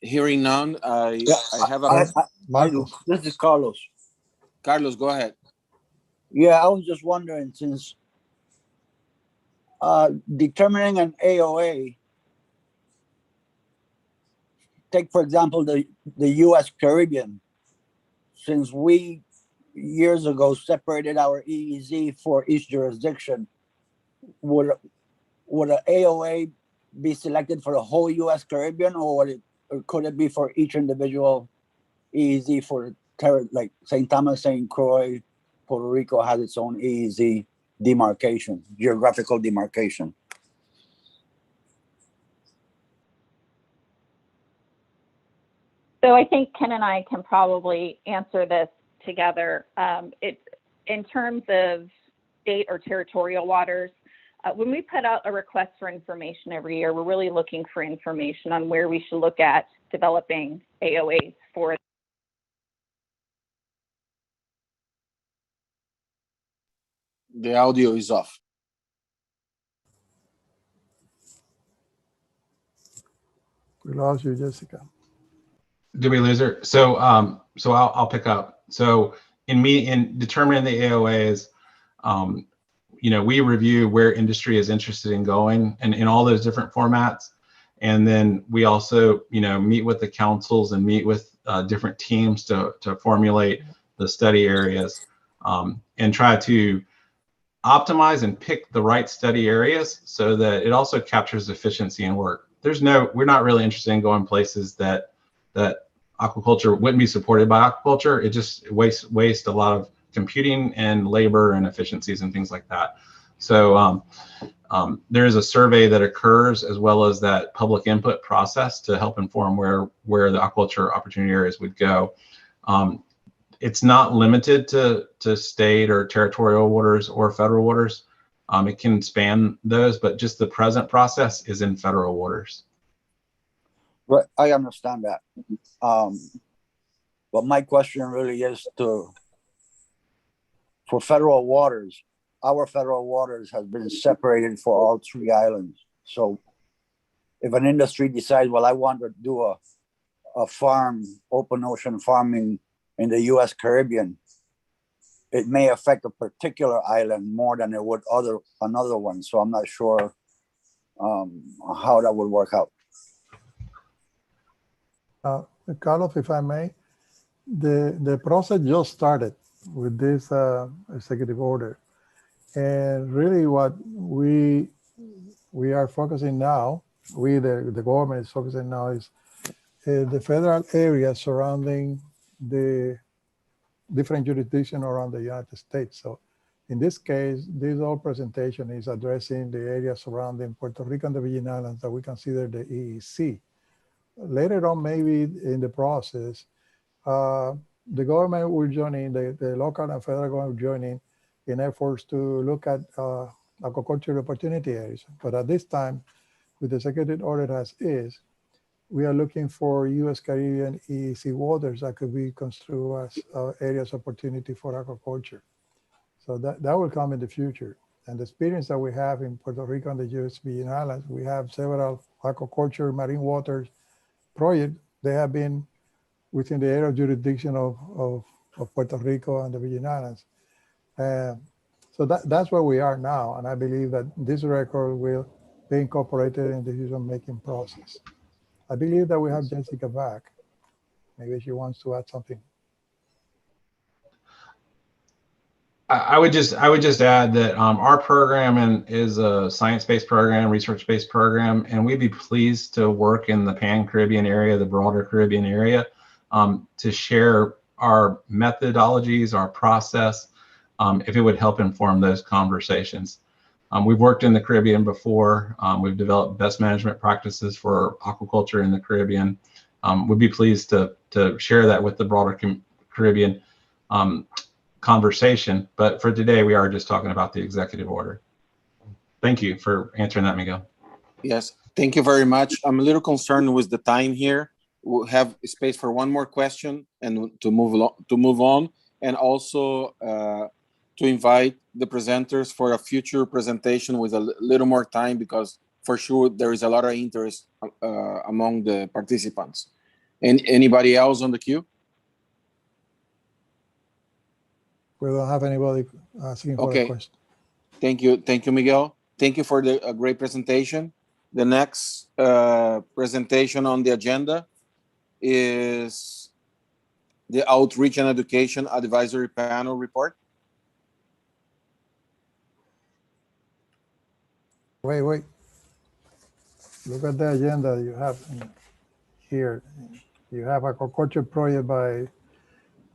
Hearing none, I have a... Marcos. This is Carlos. Carlos, go ahead. Yeah, I was just wondering, since determining an AOA, take for example the U.S. Caribbean, since we years ago separated our EEZ for each jurisdiction, would an AOA be selected for the whole U.S. Caribbean, or could it be for each individual EEZ for like St. Thomas, St. Croix, Puerto Rico has its own EEZ demarcation, geographical demarcation? So I think Ken and I can probably answer this together. In terms of state or territorial waters, when we put out a request for information every year, we're really looking for information on where we should look at developing AOAs for. The audio is off. We lost you, Jessica. Did we lose her? So I'll pick up. So in determining the AOAs, we review where industry is interested in going and in all those different formats. And then we also, meet with the councils and meet with different teams to formulate the study areas and try to optimize and pick the right study areas so that it also captures efficiency and work. We're not really interested in going places that aquaculture wouldn't be supported by aquaculture. It just wastes a lot of computing and labor and efficiencies and things like that. So there is a survey that occurs as well as that public input process to help inform where the aquaculture opportunity areas would go. It's not limited to state or territorial waters or federal waters. It can span those, but just the present process is in federal waters. Right, I understand that. But my question really is for federal waters. Our federal waters has been separated for all three islands. So if an industry decides, well, I want to do a farm, open ocean farming in the U.S. Caribbean, it may affect a particular island more than it would another one. So I'm not sure how that would work out. Carlos, if I may, the process just started with this executive order. And really what we are focusing now, the government is focusing now is the federal area surrounding the different jurisdictions around the United States. So in this case, this whole presentation is addressing the area surrounding Puerto Rico and the Virgin Islands that we consider the EEC. Later on, maybe in the process, the government will join in, the local and federal government will join in efforts to look at aquaculture opportunity areas. But at this time, with the executive order as is, we are looking for U.S. Caribbean EEC waters that could be construed as areas of opportunity for aquaculture. So that will come in the future. And the experience that we have in Puerto Rico and the U.S. Virgin Islands, we have several aquaculture marine waters projects. They have been within the area of jurisdiction of Puerto Rico and the Virgin Islands. So that's where we are now. And I believe that this record will be incorporated in the decision-making process. I believe that we have Jessica back. Maybe she wants to add something. I would just add that our program is a science-based program, research-based program, and we'd be pleased to work in the Pan-Caribbean area, the broader Caribbean area, to share our methodologies, our process, if it would help inform those conversations. We've worked in the Caribbean before. We've developed best management practices for aquaculture in the Caribbean. We'd be pleased to share that with the broader Caribbean conversation. But for today, we are just talking about the executive order. Thank you for answering that, Miguel. Yes, thank you very much. I'm a little concerned with the time here. We'll have space for one more question and to move on, and also to invite the presenters for a future presentation with a little more time, because for sure there is a lot of interest among the participants. And anybody else on the queue? We don't have anybody asking for a question. Thank you, Miguel. Thank you for the great presentation. The next presentation on the agenda is the Outreach and Education Advisory Panel report. Wait. Look at the agenda you have here. You have a aquaculture project by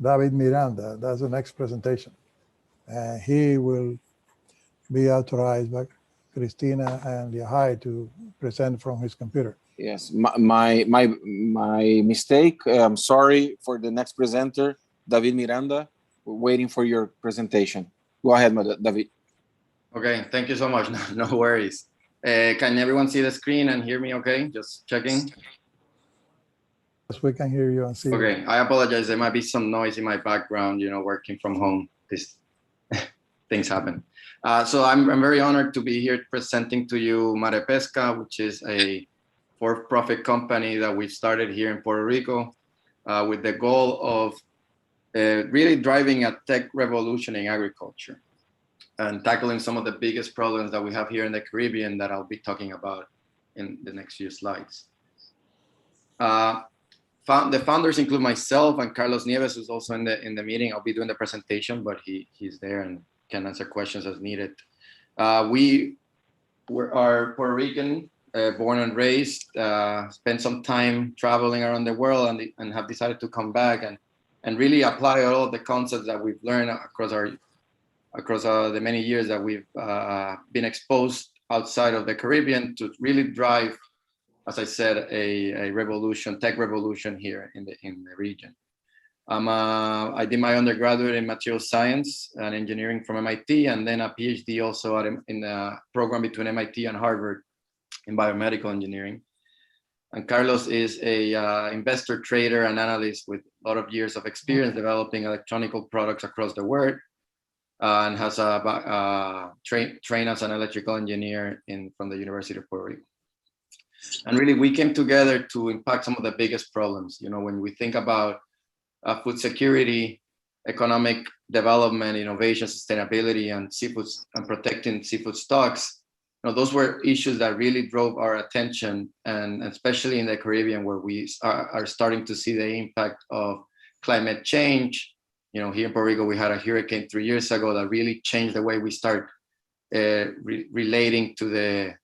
David Miranda. That's the next presentation. And he will be authorized by Christina and Yahai to present from his computer. Yes, my mistake. I'm sorry for the next presenter, David Miranda. We're waiting for your presentation. Go ahead, David. Okay, thank you so much. No worries. Can everyone see the screen and hear me okay? Just checking. Yes, we can hear you and see you. Okay, I apologize. There might be some noise in my background, working from home. These things happen. So I'm very honored to be here presenting to you Mare Pesca, which is a for-profit company that we started here in Puerto Rico with the goal of really driving a tech revolution in agriculture and tackling some of the biggest problems that we have here in the Caribbean that I'll be talking about in the next few slides. The founders include myself and Carlos Nieves, who's also in the meeting. I'll be doing the presentation, but he's there and can answer questions as needed. We are Puerto Rican, born and raised, spent some time traveling around the world and have decided to come back and really apply all of the concepts that we've learned across the many years that we've been exposed outside of the Caribbean to really drive, as I said, a revolution, tech revolution here in the region. I did my undergraduate in material science and engineering from MIT, and then a PhD also in a program between MIT and Harvard in biomedical engineering. And Carlos is a investor, trader, and analyst with a lot of years of experience developing electronic products across the world, and has trained as an electrical engineer from the University of Puerto Rico. And really, we came together to impact some of the biggest problems. When we think about food security, economic development, innovation, sustainability, and seafood and protecting seafood stocks, those were issues that really drove our attention, and especially in the Caribbean, where we are starting to see the impact of climate change. Here in Puerto Rico, we had a hurricane 3 years ago that really changed the way we start relating to the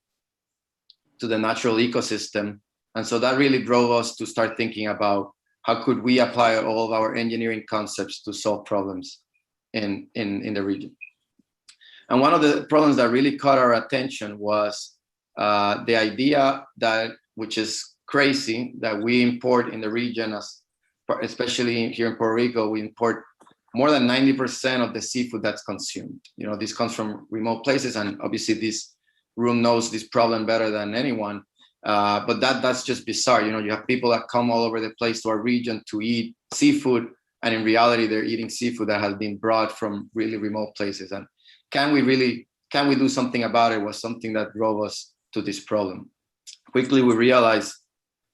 natural ecosystem. And so that really drove us to start thinking about how could we apply all of our engineering concepts to solve problems in the region. And one of the problems that really caught our attention was the idea that, which is crazy, that we import in the region, especially here in Puerto Rico, we import more than 90% of the seafood that's consumed. You know, this comes from remote places, and obviously this room knows this problem better than anyone. But that's just bizarre. You know, you have people that come all over the place to our region to eat seafood, and in reality, they're eating seafood that has been brought from really remote places. And can we do something about it was something that drove us to this problem. Quickly, we realized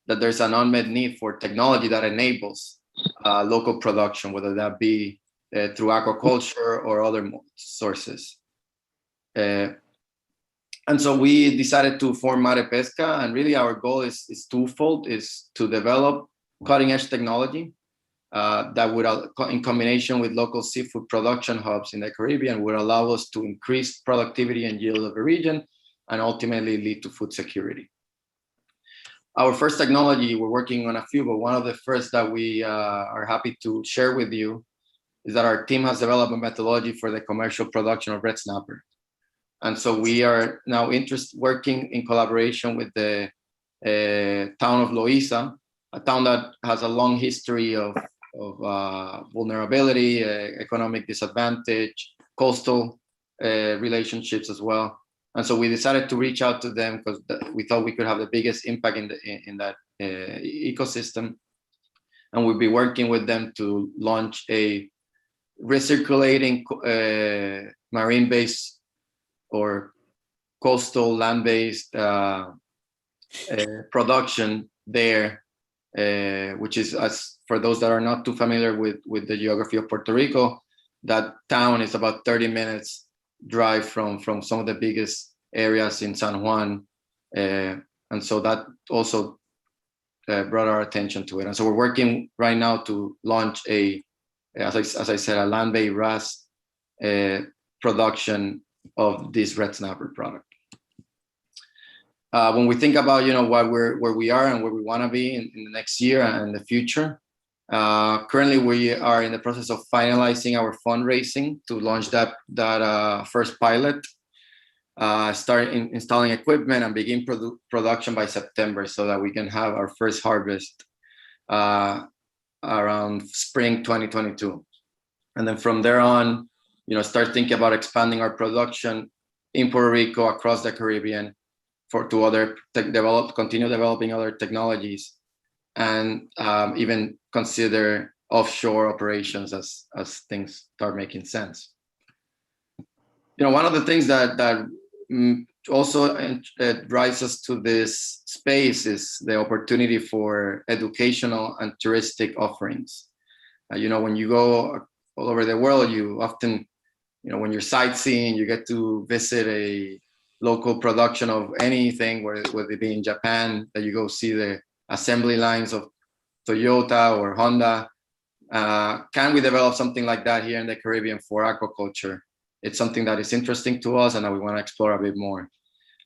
that there's an unmet need for technology that enables local production, whether that be through aquaculture or other sources. And so we decided to form Mare Pesca, and really our goal is twofold, is to develop cutting edge technology that would, in combination with local seafood production hubs in the Caribbean, would allow us to increase productivity and yield of the region and ultimately lead to food security. Our first technology, we're working on a few, but one of the first that we are happy to share with you is that our team has developed a methodology for the commercial production of red snapper. And so we are now working in collaboration with the town of Loíza, a town that has a long history of vulnerability, economic disadvantage, coastal relationships as well. And so we decided to reach out to them because we thought we could have the biggest impact in that ecosystem. And we'll be working with them to launch a recirculating marine-based or coastal land-based production there, which is, as for those that are not too familiar with the geography of Puerto Rico, that town is about 30 minutes drive from some of the biggest areas in San Juan. And so that also brought our attention to it. And so we're working right now to launch as I said, a land-based RAS production of this red snapper product. When we think about, you know, where we are and where we want to be in the next year and the future, currently we are in the process of finalizing our fundraising to launch that first pilot, start installing equipment and begin production by September so that we can have our first harvest around spring 2022. And then from there on, you know, start thinking about expanding our production in Puerto Rico, across the Caribbean, continue developing other technologies, and even consider offshore operations as things start making sense. You know, one of the things that also drives us to this space is the opportunity for educational and touristic offerings. You know, when you go all over the world, you often, you know, when you're sightseeing, you get to visit a local production of anything, whether it be in Japan, that you go see the assembly lines of Toyota or Honda. Can we develop something like that here in the Caribbean for aquaculture? It's something that is interesting to us and that we want to explore a bit more.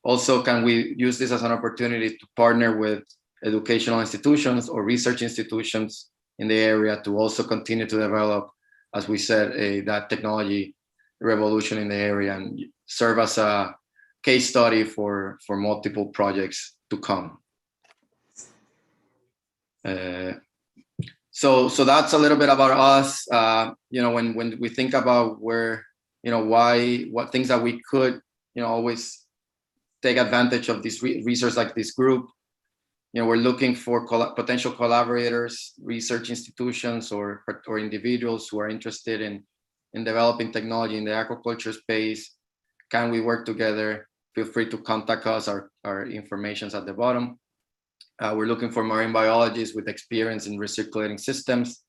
Also, can we use this as an opportunity to partner with educational institutions or research institutions in the area to also continue to develop, as we said, that technology revolution in the area and serve as a case study for multiple projects to come. So that's a little bit about us. You know, when we think about where, you know, what things that we could, you know, always take advantage of this resource like this group. You know, we're looking for potential collaborators, research institutions, or individuals who are interested in developing technology in the aquaculture space. Can we work together? Feel free to contact us. Our information's at the bottom. We're looking for marine biologists with experience in recirculating systems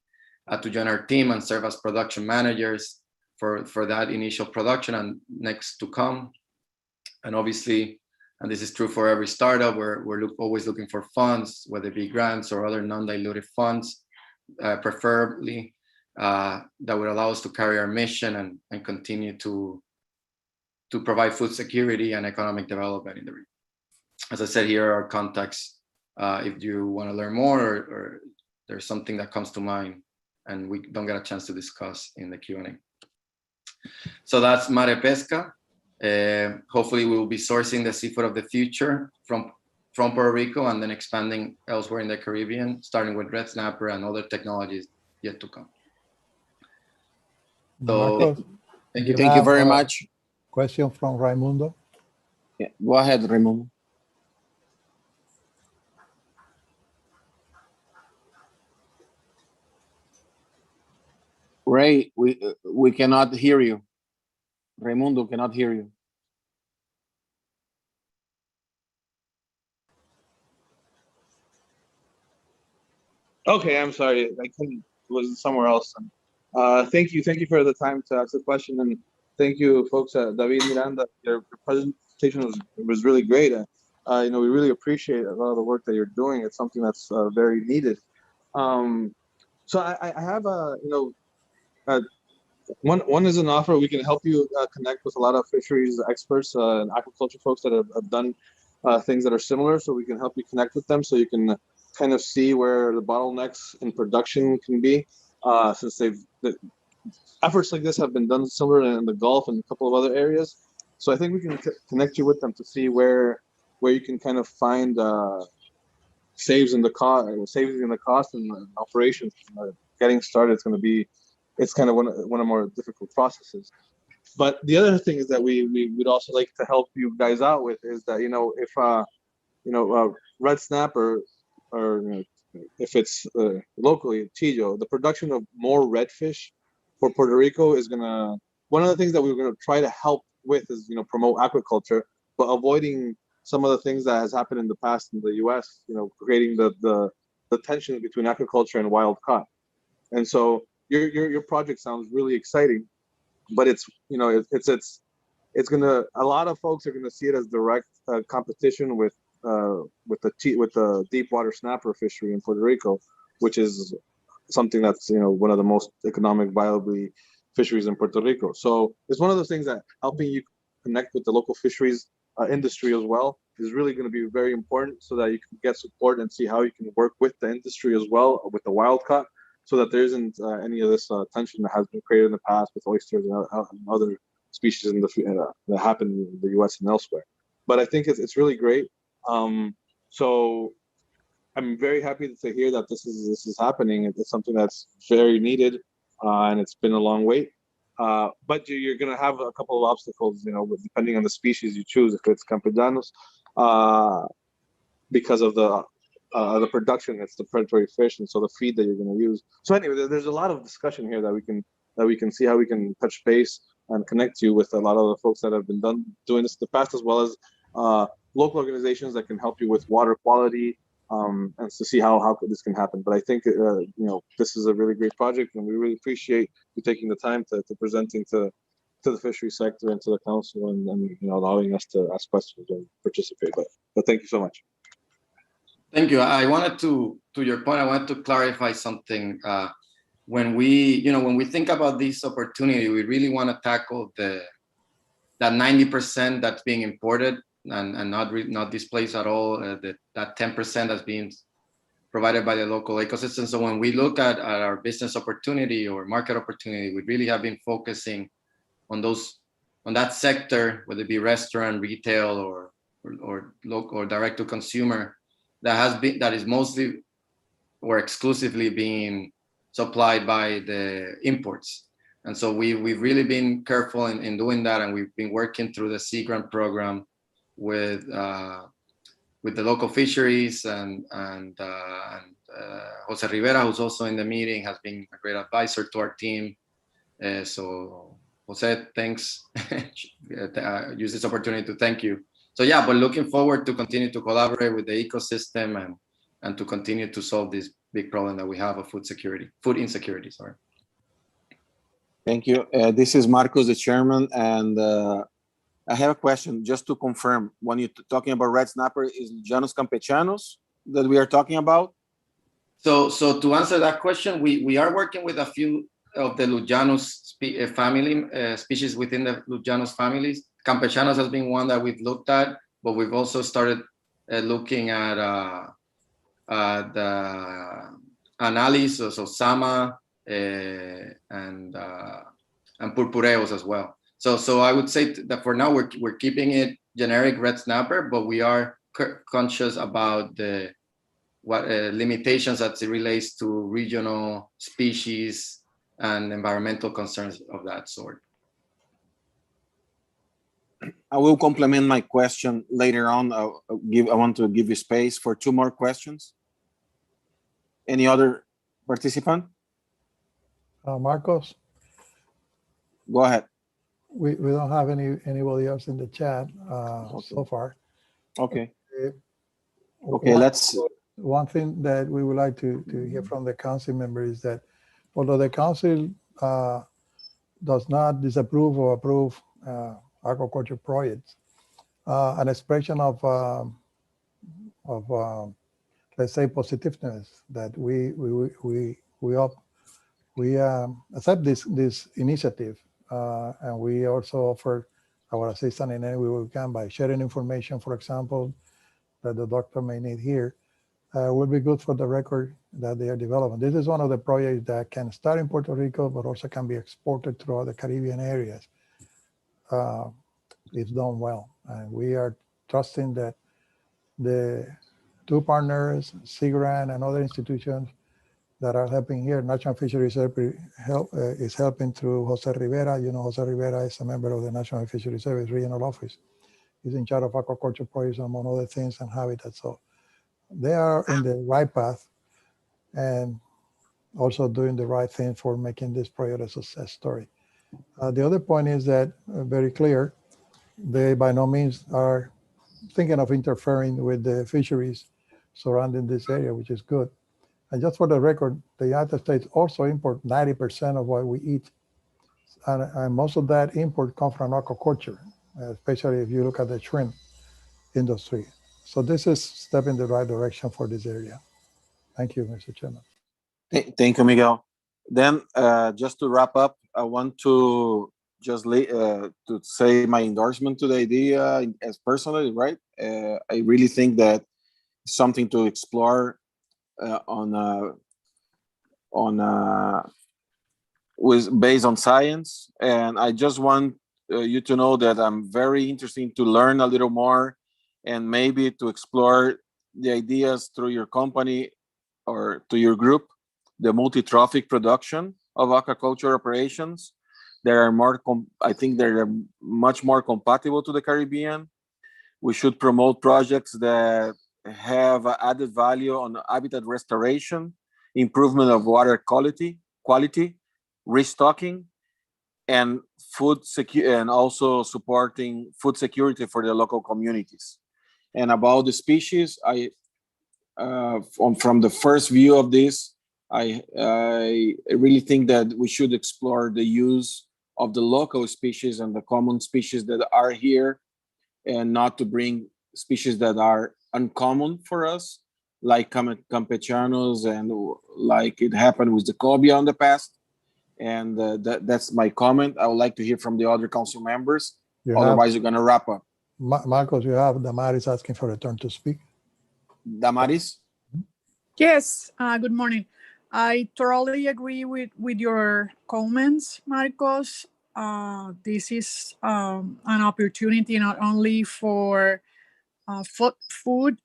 to join our team and serve as production managers for that initial production and next to come. And obviously, and this is true for every startup, we're always looking for funds, whether it be grants or other non-dilutive funds, preferably, that would allow us to carry our mission and continue to to provide food security and economic development in the region. As I said, here are contacts if you want to learn more or there's something that comes to mind and we don't get a chance to discuss in the Q&A. So that's Mare Pesca. Hopefully we will be sourcing the seafood of the future from Puerto Rico and then expanding elsewhere in the Caribbean, starting with red snapper and other technologies yet to come. So Marcos, thank you. Thank you very much. Question from Raimundo. Yeah, go ahead, Raimundo. Ray, we cannot hear you. Raimundo cannot hear you. Okay, I'm sorry. I couldn't, was somewhere else. Thank you for the time to ask the question, and thank you, folks at David Miranda. Your presentation was really great. We really appreciate a lot of the work that you're doing. It's something that's very needed. So I have one is an offer. We can help you connect with a lot of fisheries experts and aquaculture folks that have done things that are similar, so we can help you connect with them so you can kind of see where the bottlenecks in production can be, since efforts like this have been done similar in the Gulf and a couple of other areas. So I think we can connect you with them to see where you can kind of find savings in the cost and operations. Getting started is going to be, it's kind of one of the more difficult processes. But the other thing is that we would also like to help you guys out with is that if red snapper, or if it's locally Chillo, the production of more redfish for Puerto Rico is gonna, one of the things that we're gonna try to help with is promote aquaculture, but avoiding some of the things that has happened in the past in the U.S. Creating the tension between aquaculture and wild caught. And so your project sounds really exciting, but it's gonna, a lot of folks are gonna see it as direct competition with the deep water snapper fishery in Puerto Rico, which is something that's one of the most economic viably fisheries in Puerto Rico. So it's one of those things that helping you connect with the local fisheries industry as well is really going to be very important, so that you can get support and see how you can work with the industry as well, with the wild caught, so that there isn't any of this tension that has been created in the past with oysters and other species that happen in the U.S. and elsewhere. But I think it's really great. So I'm very happy to hear that this is happening. It's something that's very needed, and it's been a long wait. But you're going to have a couple of obstacles, depending on the species you choose. If it's Campedanos, because of the production, it's the predatory fish, and so the feed that you're going to use. So anyway, there's a lot of discussion here that we can see how we can touch base and connect you with a lot of the folks that have been doing this in the past, as well as local organizations that can help you with water quality, and to see how this can happen. But I think this is a really great project, and we really appreciate you taking the time to presenting to the fishery sector and to the council, and allowing us to ask questions and participate. But thank you so much. Thank you. I wanted to your point, I wanted to clarify something. When we think about this opportunity, we really want to tackle that 90% that's being imported and not displaced at all, that 10% that's being provided by the local ecosystem. So when we look at our business opportunity or market opportunity, we really have been focusing on that sector, whether it be restaurant, retail, or local or direct to consumer, that is mostly or exclusively being supplied by the imports. And so we've really been careful in doing that, and we've been working through the Sea Grant program with the local fisheries, and Jose Rivera, who's also in the meeting, has been a great advisor to our team. So Jose, thanks. Use this opportunity to thank you. So yeah, but looking forward to continue to collaborate with the ecosystem and to continue to solve this big problem that we have of food insecurity. Sorry. Thank you. This is Marcos, the chairman, and I have a question just to confirm. When you're talking about red snapper, is Lujanos campechanos that we are talking about? So to answer that question, we are working with a few of the Lujanos family species within the Lujanos families. Campechanos has been one that we've looked at, but we've also started looking at the analysis of Sama and Purpureos as well. So I would say that for now we're keeping it generic red snapper, but we are conscious about the limitations as it relates to regional species and environmental concerns of that sort. I will complement my question later on. I want to give you space for 2 more questions. Any other participant? Marcos? Go ahead. We don't have anybody else in the chat so far. Okay. Okay, let's. One thing that we would like to hear from the council member is that although the council does not disapprove or approve aquaculture projects, an expression of let's say positiveness that we accept this initiative, and we also offer our assistance in any way we can by sharing information, for example, that the doctor may need here. Will be good for the record that they are developing. This is one of the projects that can start in Puerto Rico, but also can be exported throughout the Caribbean areas if done well. And we are trusting that the 2 partners, Sea-Grant and other institutions that are helping here, National Fisheries Service is helping through Jose Rivera. You know, Jose Rivera is a member of the National Fisheries Service Regional Office. He's in charge of aquaculture projects, among other things, and habitat. So they are in the right path and also doing the right thing for making this project a success story. The other point is that very clear, they by no means are thinking of interfering with the fisheries surrounding this area, which is good. And just for the record, the United States also import 90% of what we eat. And most of that import comes from aquaculture, especially if you look at the shrimp industry. So this is a step in the right direction for this area. Thank you, Mr. Chairman. Thank you, Miguel. Then just to wrap up, I want to just to say my endorsement to the idea as personally, right? I really think that it's something to explore based on science. And I just want you to know that I'm very interested to learn a little more and maybe to explore the ideas through your company or to your group, the multi-trophic production of aquaculture operations. There are more, I think they're much more compatible to the Caribbean. We should promote projects that have added value on habitat restoration, improvement of water quality, restocking, and food security, and also supporting food security for the local communities. And about the species, from the first view of this, I really think that we should explore the use of the local species and the common species that are here, and not to bring species that are uncommon for us, like campechanos and like it happened with the cobia in the past. And that's my comment. I would like to hear from the other council members. Otherwise, you're going to wrap up. Marcos, you have Damaris asking for a turn to speak. Damaris? Yes, good morning. I totally agree with your comments, Marcos. This is an opportunity not only for food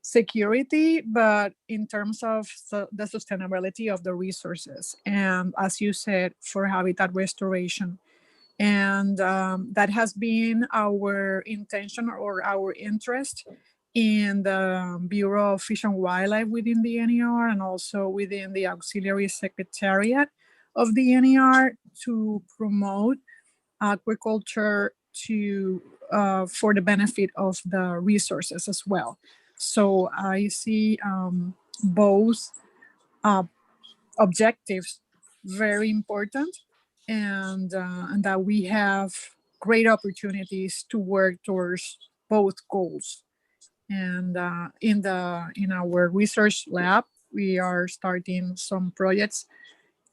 security, but in terms of the sustainability of the resources. And as you said, for habitat restoration. And that has been our intention or our interest in the Bureau of Fish and Wildlife within the NER, and also within the Auxiliary Secretariat of the NER, to promote aquaculture for the benefit of the resources as well. So I see both objectives very important, and that we have great opportunities to work towards both goals. And in our research lab, we are starting some projects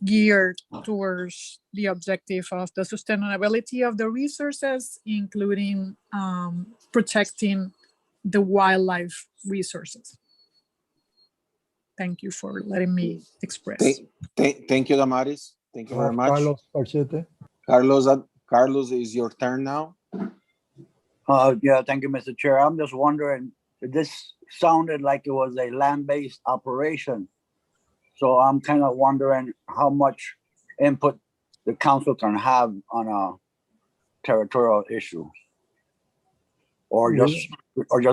geared towards the objective of the sustainability of the resources, including protecting the wildlife resources. Thank you for letting me express. Thank you, Damaris. Thank you very much. Carlos Parchete. Carlos, is your turn now. Yeah, thank you, Mr. Chair. I'm just wondering, this sounded like it was a land-based operation. So I'm kind of wondering how much input the council can have on a territorial issue, or just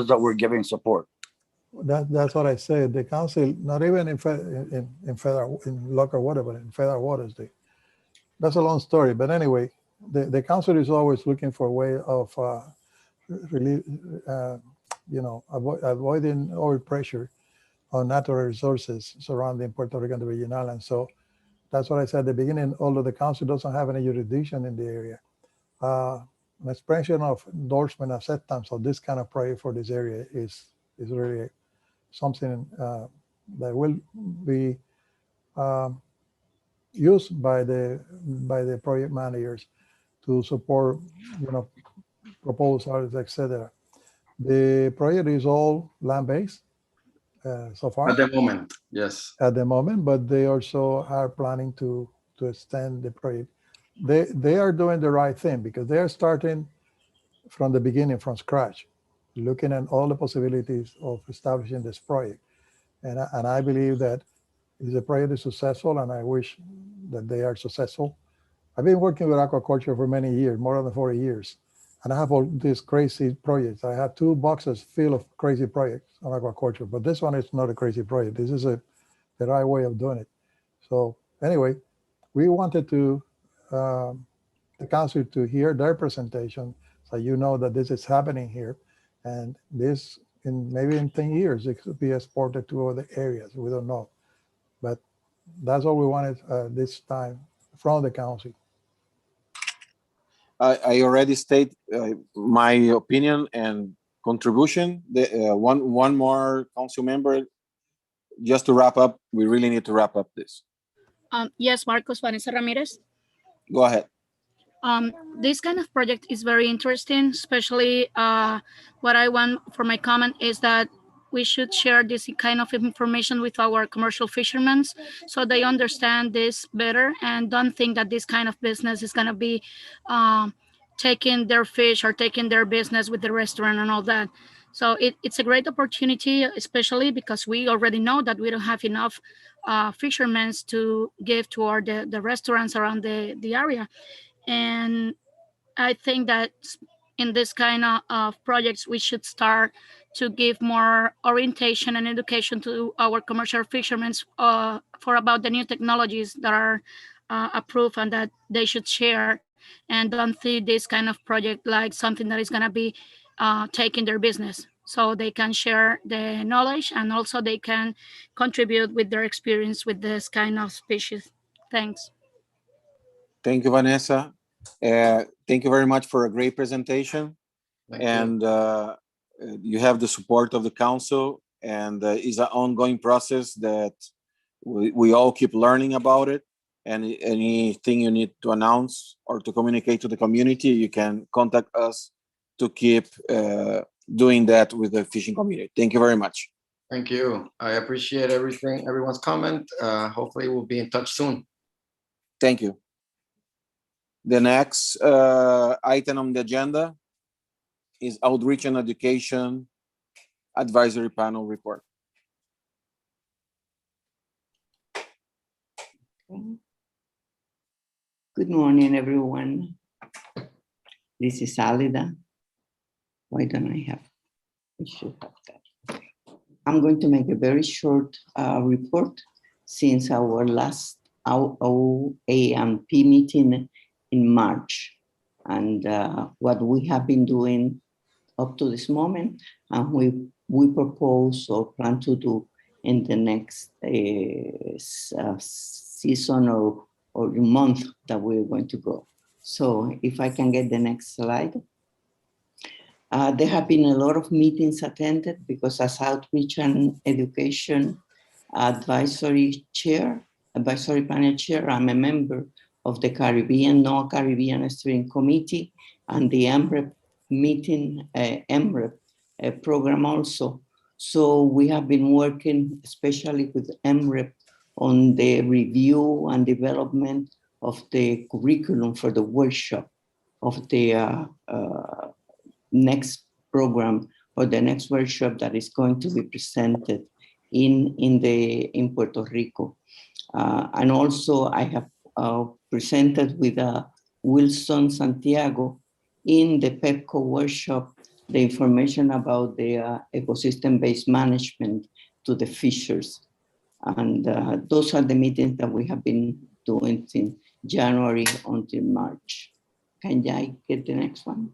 that we're giving support. That's what I said. The council, not even in local water, but in federal waters, that's a long story. But anyway, the council is always looking for a way of avoiding overpressure on natural resources surrounding Puerto Rico and the Reunión. And so that's what I said at the beginning. Although the council doesn't have any jurisdiction in the area, an expression of endorsement, acceptance of this kind of project for this area is really something that will be used by the project managers to support, proposals, etc. The project is all land-based so far. At the moment, yes. At the moment, but they also are planning to extend the project. They are doing the right thing because they are starting from the beginning, from scratch, looking at all the possibilities of establishing this project. And I believe that if the project is successful, and I wish that they are successful. I've been working with aquaculture for many years, more than 40 years. And I have all these crazy projects. I have 2 boxes full of crazy projects on aquaculture, but this one is not a crazy project. This is the right way of doing it. So anyway, we wanted to the council to hear their presentation, so you know that this is happening here, and this maybe in 10 years it could be exported to other areas. We don't know, but that's all we wanted this time from the council. I already state my opinion and contribution. One more council member, just to wrap up. We really need to wrap up this. Yes, Marcos, Vanessa Ramirez. Go ahead. This kind of project is very interesting, especially what I want for my comment is that we should share this kind of information with our commercial fishermen so they understand this better and don't think that this kind of business is going to be taking their fish or taking their business with the restaurant and all that. So it's a great opportunity, especially because we already know that we don't have enough fishermen to give to the restaurants around the area. And I think that in this kind of projects, we should start to give more orientation and education to our commercial fishermen for about the new technologies that are approved and that they should share, and don't see this kind of project like something that is going to be taking their business. So they can share the knowledge and also they can contribute with their experience with this kind of species. Thanks. Thank you, Vanessa. Thank you very much for a great presentation. And you have the support of the council, and it's an ongoing process that we all keep learning about it. And anything you need to announce or to communicate to the community, you can contact us to keep doing that with the fishing community. Thank you very much. Thank you. I appreciate everyone's comment. Hopefully we'll be in touch soon. Thank you. The next item on the agenda is Outreach and Education Advisory Panel Report. Good morning, everyone. This is Alida. Why don't I have? I should have that. I'm going to make a very short report since our last OAMP meeting in March, and what we have been doing up to this moment, and we propose or plan to do in the next season or month that we're going to go. So if I can get the next slide. There have been a lot of meetings attended because as Outreach and Education Advisory Chair, advisory panel chair. I'm a member of the NOAA Caribbean Steering Committee and the MREP meeting, MREP program also. So we have been working especially with MREP on the review and development of the curriculum for the workshop of the next program or the next workshop that is going to be presented in Puerto Rico. And also I have presented with Wilson Santiago in the PEPCO workshop the information about the ecosystem-based management to the fishers. And those are the meetings that we have been doing since January until March. Can I get the next one?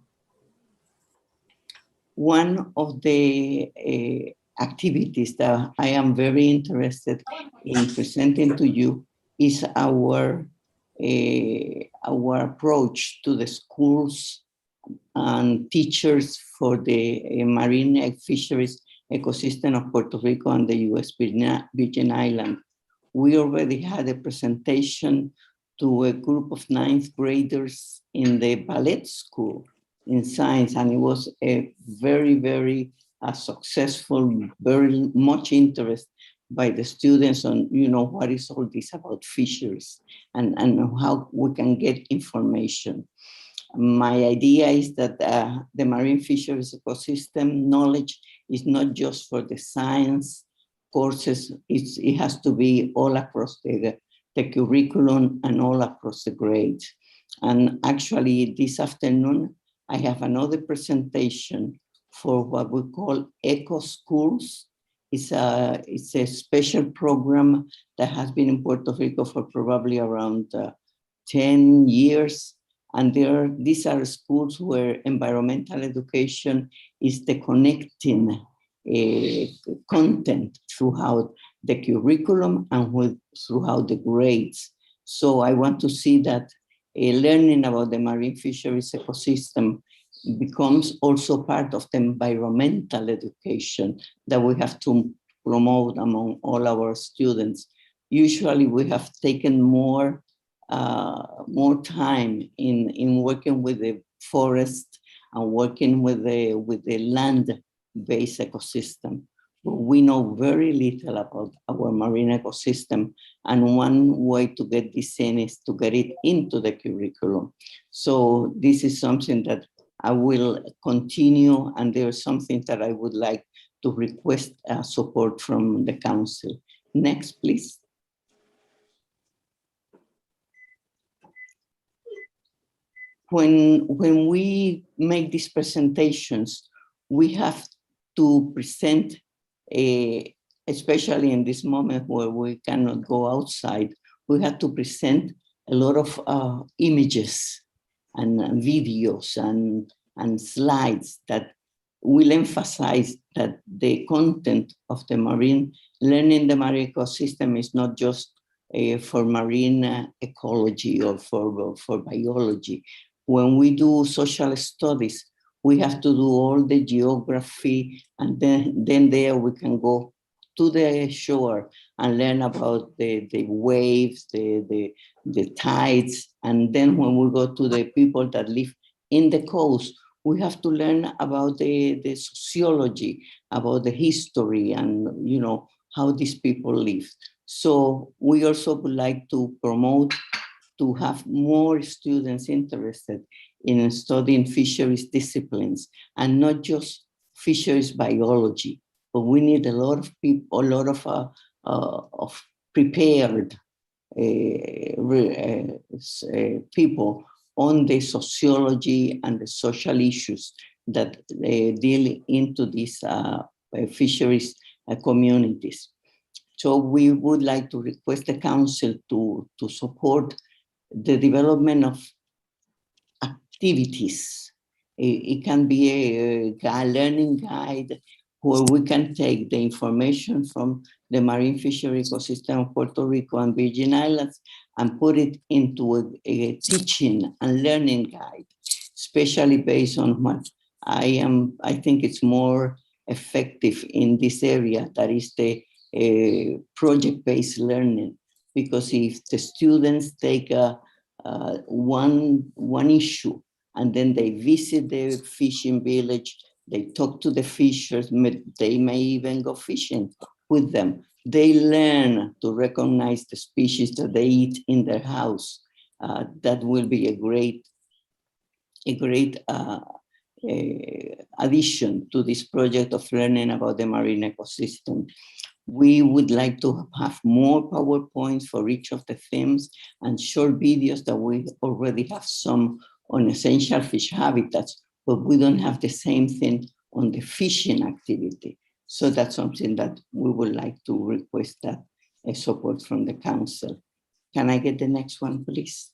One of the activities that I am very interested in presenting to you is our approach to the schools and teachers for the marine fisheries ecosystem of Puerto Rico and the U.S. Virgin Islands. We already had a presentation to a group of 9th graders in the ballet school in science, and it was a very, very successful, very much interest by the students on, what is all this about fisheries and how we can get information. My idea is that the marine fisheries ecosystem knowledge is not just for the science courses, it has to be all across the curriculum and all across the grades. And actually this afternoon, I have another presentation for what we call Eco Schools. It's a special program that has been in Puerto Rico for probably around 10 years. And these are schools where environmental education is the connecting content throughout the curriculum and throughout the grades. So I want to see that learning about the marine fisheries ecosystem becomes also part of the environmental education that we have to promote among all our students. Usually we have taken more time in working with the forest and working with the land-based ecosystem. But we know very little about our marine ecosystem, and one way to get this in is to get it into the curriculum. So this is something that I will continue, and there's something that I would like to request support from the council. Next, please. When we make these presentations, we have to present, especially in this moment where we cannot go outside, we have to present a lot of images and videos and slides that will emphasize that the content of the marine, learning the marine ecosystem is not just for marine ecology or for biology. When we do social studies, we have to do all the geography, and then there we can go to the shore and learn about the waves, the tides. And then when we go to the people that live in the coast, we have to learn about the sociology, about the history, and how these people live. So we also would like to promote to have more students interested in studying fisheries disciplines and not just fisheries biology, but we need a lot of people, a lot of prepared people on the sociology and the social issues that deal into these fisheries communities. So we would like to request the council to support the development of activities. It can be a learning guide where we can take the information from the marine fishery ecosystem of Puerto Rico and Virgin Islands and put it into a teaching and learning guide, especially based on what I think it's more effective in this area, that is the project-based learning, because if the students take one issue and then they visit the fishing village, they talk to the fishers, they may even go fishing with them. They learn to recognize the species that they eat in their house. That will be a great addition to this project of learning about the marine ecosystem. We would like to have more PowerPoints for each of the themes and short videos that we already have some on essential fish habitats, but we don't have the same thing on the fishing activity. So that's something that we would like to request that support from the council. Can I get the next one, please?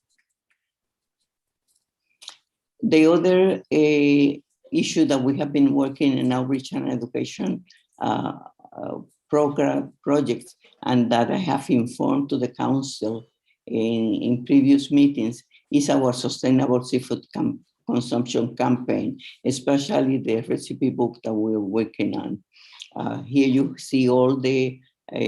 The other issue that we have been working in outreach and education projects, and that I have informed to the council in previous meetings, is our sustainable seafood consumption campaign, especially the recipe book that we're working on. Here you see all the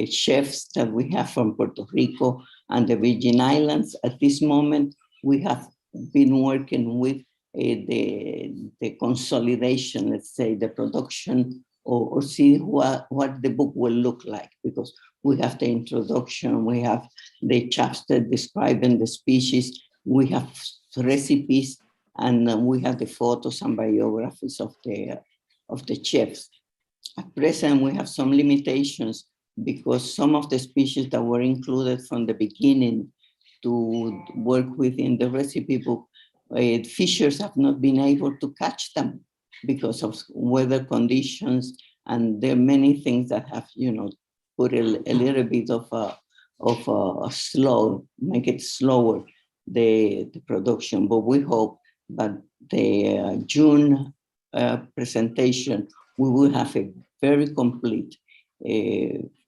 chefs that we have from Puerto Rico and the Virgin Islands. At this moment, we have been working with the consolidation, let's say, the production, or see what the book will look like, because we have the introduction, we have the chapter describing the species, we have recipes, and we have the photos and biographies of the chefs. At present, we have some limitations because some of the species that were included from the beginning to work within the recipe book, fishers have not been able to catch them because of weather conditions, and there are many things that have, put a little bit of a slow, make it slower, the production. But we hope that the June presentation, we will have a very complete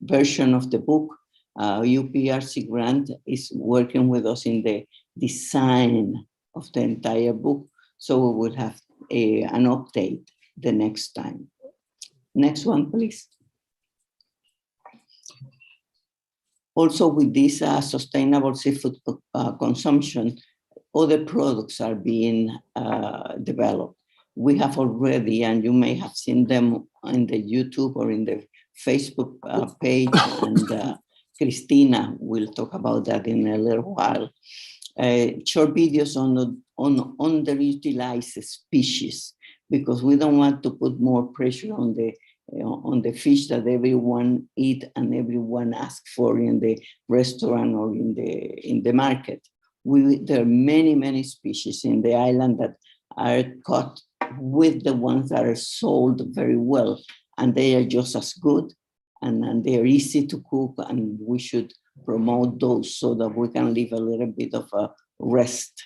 version of the book. UPRC grant is working with us in the design of the entire book, so we will have an update the next time. Next one, please. Also, with this sustainable seafood consumption, other products are being developed. We have already, and you may have seen them on the YouTube or in the Facebook page, and Christina will talk about that in a little while. Short videos on underutilized species, because we don't want to put more pressure on the fish that everyone eat and everyone asks for in the restaurant or in the market. There are many species in the island that are caught with the ones that are sold very well, and they are just as good, and they are easy to cook, and we should promote those so that we can leave a little bit of a rest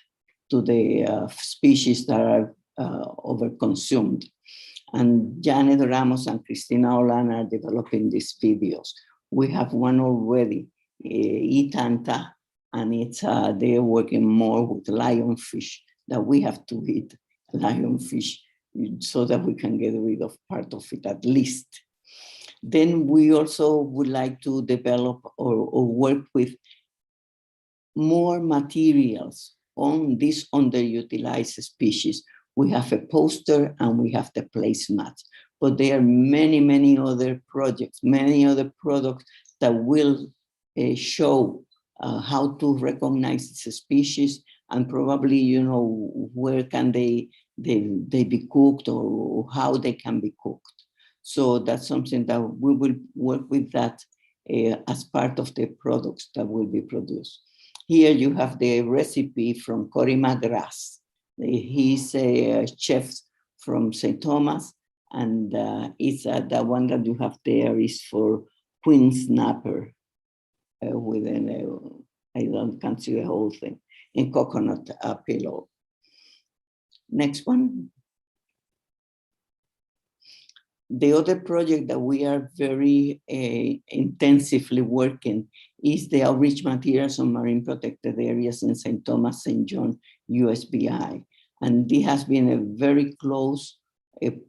to the species that are overconsumed. And Janet Ramos and Cristina Olan are developing these videos. We have one already, Itanta, and it's they're working more with lionfish, that we have to eat lionfish so that we can get rid of part of it at least. Then we also would like to develop or work with more materials on these underutilized species. We have a poster and we have the placemats, but there are many other projects, many other products that will show how to recognize the species, and probably, where can they be cooked or how they can be cooked. So that's something that we will work with that as part of the products that will be produced. Here you have the recipe from Cory McGrath. He's a chef from St. Thomas, and it's the one that you have there is for queen snapper with an, can't see the whole thing, in coconut pillow. Next one. The other project that we are very intensively working is the outreach materials on marine protected areas in St. Thomas, St. John, USBI. And this has been a very close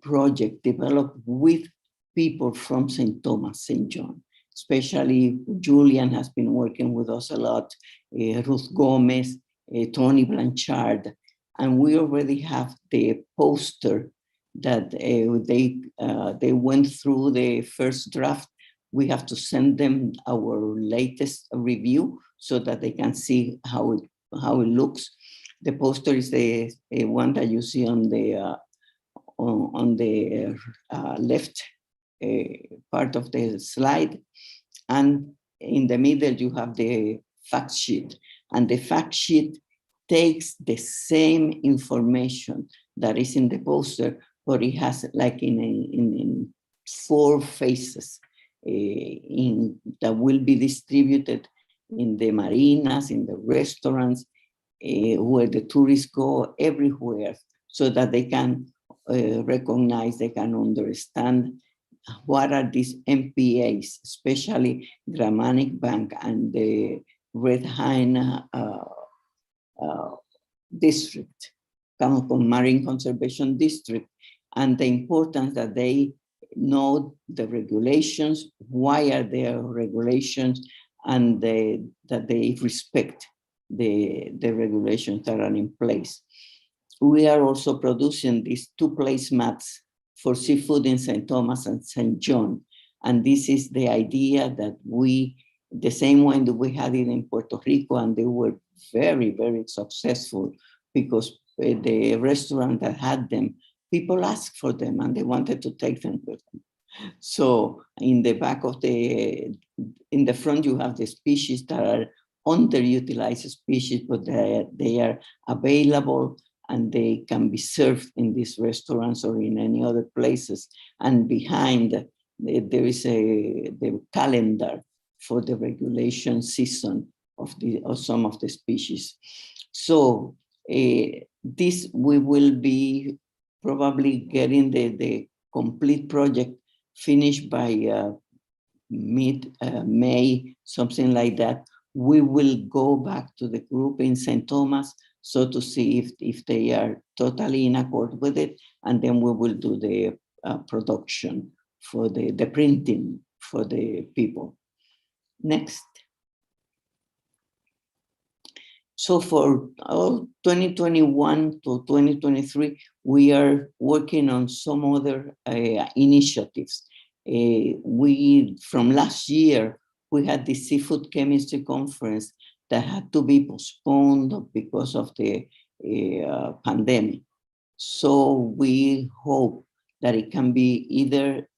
project developed with people from St. Thomas, St. John. especially Julian has been working with us a lot, Ruth Gomez, Tony Blanchard, and we already have the poster that they went through the first draft. We have to send them our latest review so that they can see how it looks. The poster is the one that you see on the left part of the slide, and in the middle you have the fact sheet, and the fact sheet takes the same information that is in the poster, but it has like in 4 phases that will be distributed in the marinas, in the restaurants, where the tourists go, everywhere, so that they can recognize, they can understand what are these MPAs, especially Gramanic Bank and the Red Hyena District, Marine Conservation District, and the importance that they know the regulations, why are there regulations, and that they respect the regulations that are in place. We are also producing these 2 placemats for seafood in St. Thomas and St. John. And this is the idea that the same way that we had it in Puerto Rico, and they were very, very successful because the restaurant that had them, people asked for them and they wanted to take them with them. So in the back of in the front, you have the species that are underutilized species, but they are available and they can be served in these restaurants or in any other places. And behind, there is the calendar for the regulation season of some of the species. So this, we will be probably getting the complete project finished by mid-May, something like that. We will go back to the group in St. Thomas, so to see if they are totally in accord with it, and then we will do the production for the printing for the people. Next. So for 2021 to 2023, we are working on some other initiatives. From last year, we had the Seafood Chemistry Conference that had to be postponed because of the pandemic. So we hope that it can be either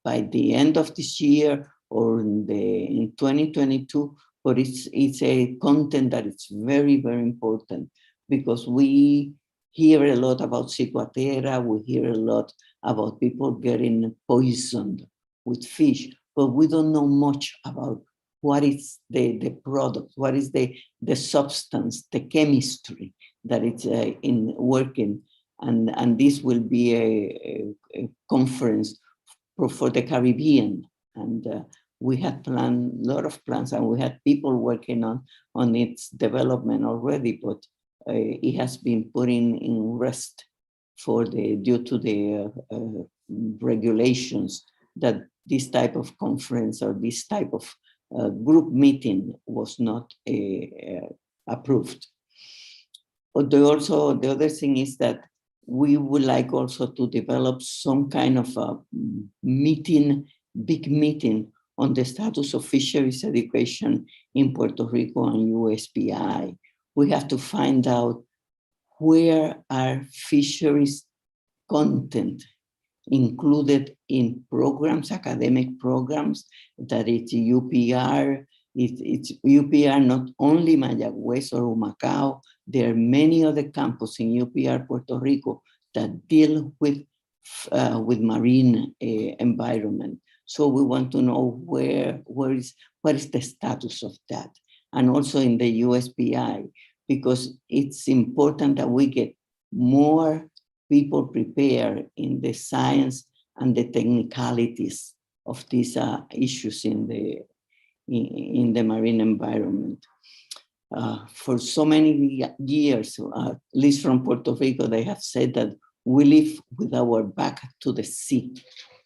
by the end of this year or in 2022, but it's a content that is very, very important because we hear a lot about ciguatera, we hear a lot about people getting poisoned with fish, but we don't know much about what is the product, what is the substance, the chemistry that it's in working. And this will be a conference for the Caribbean. And we had planned a lot of plans, and we had people working on its development already, but it has been put in rest due to the regulations that this type of conference or this type of group meeting was not approved. But the other thing is that we would like also to develop some kind of a big meeting on the status of fisheries education in Puerto Rico and USPI. We have to find out where are fisheries content included in programs, academic programs, that it's UPR. It's UPR, not only Mayagüez or Humacao. There are many other campuses in UPR Puerto Rico that deal with marine environment. So we want to know what is the status of that, and also in the USPI, because it's important that we get more people prepared in the science and the technicalities of these issues in the marine environment. For so many years, at least from Puerto Rico, they have said that we live with our back to the sea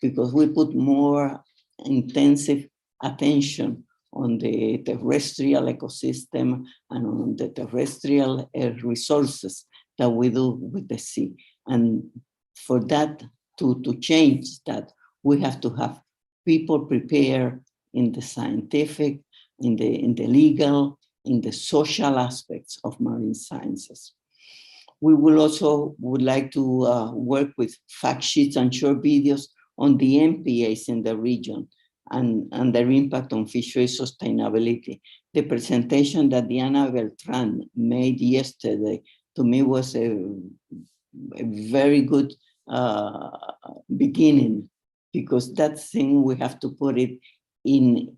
because we put more intensive attention on the terrestrial ecosystem and on the terrestrial resources that we do with the sea. And for that, to change that, we have to have people prepared in the scientific, in the legal, in the social aspects of marine sciences. We will also would like to work with fact sheets and short videos on the MPAs in the region and their impact on fishery sustainability. The presentation that Diana Beltran made yesterday, to me, was a very good beginning, because that thing we have to put it in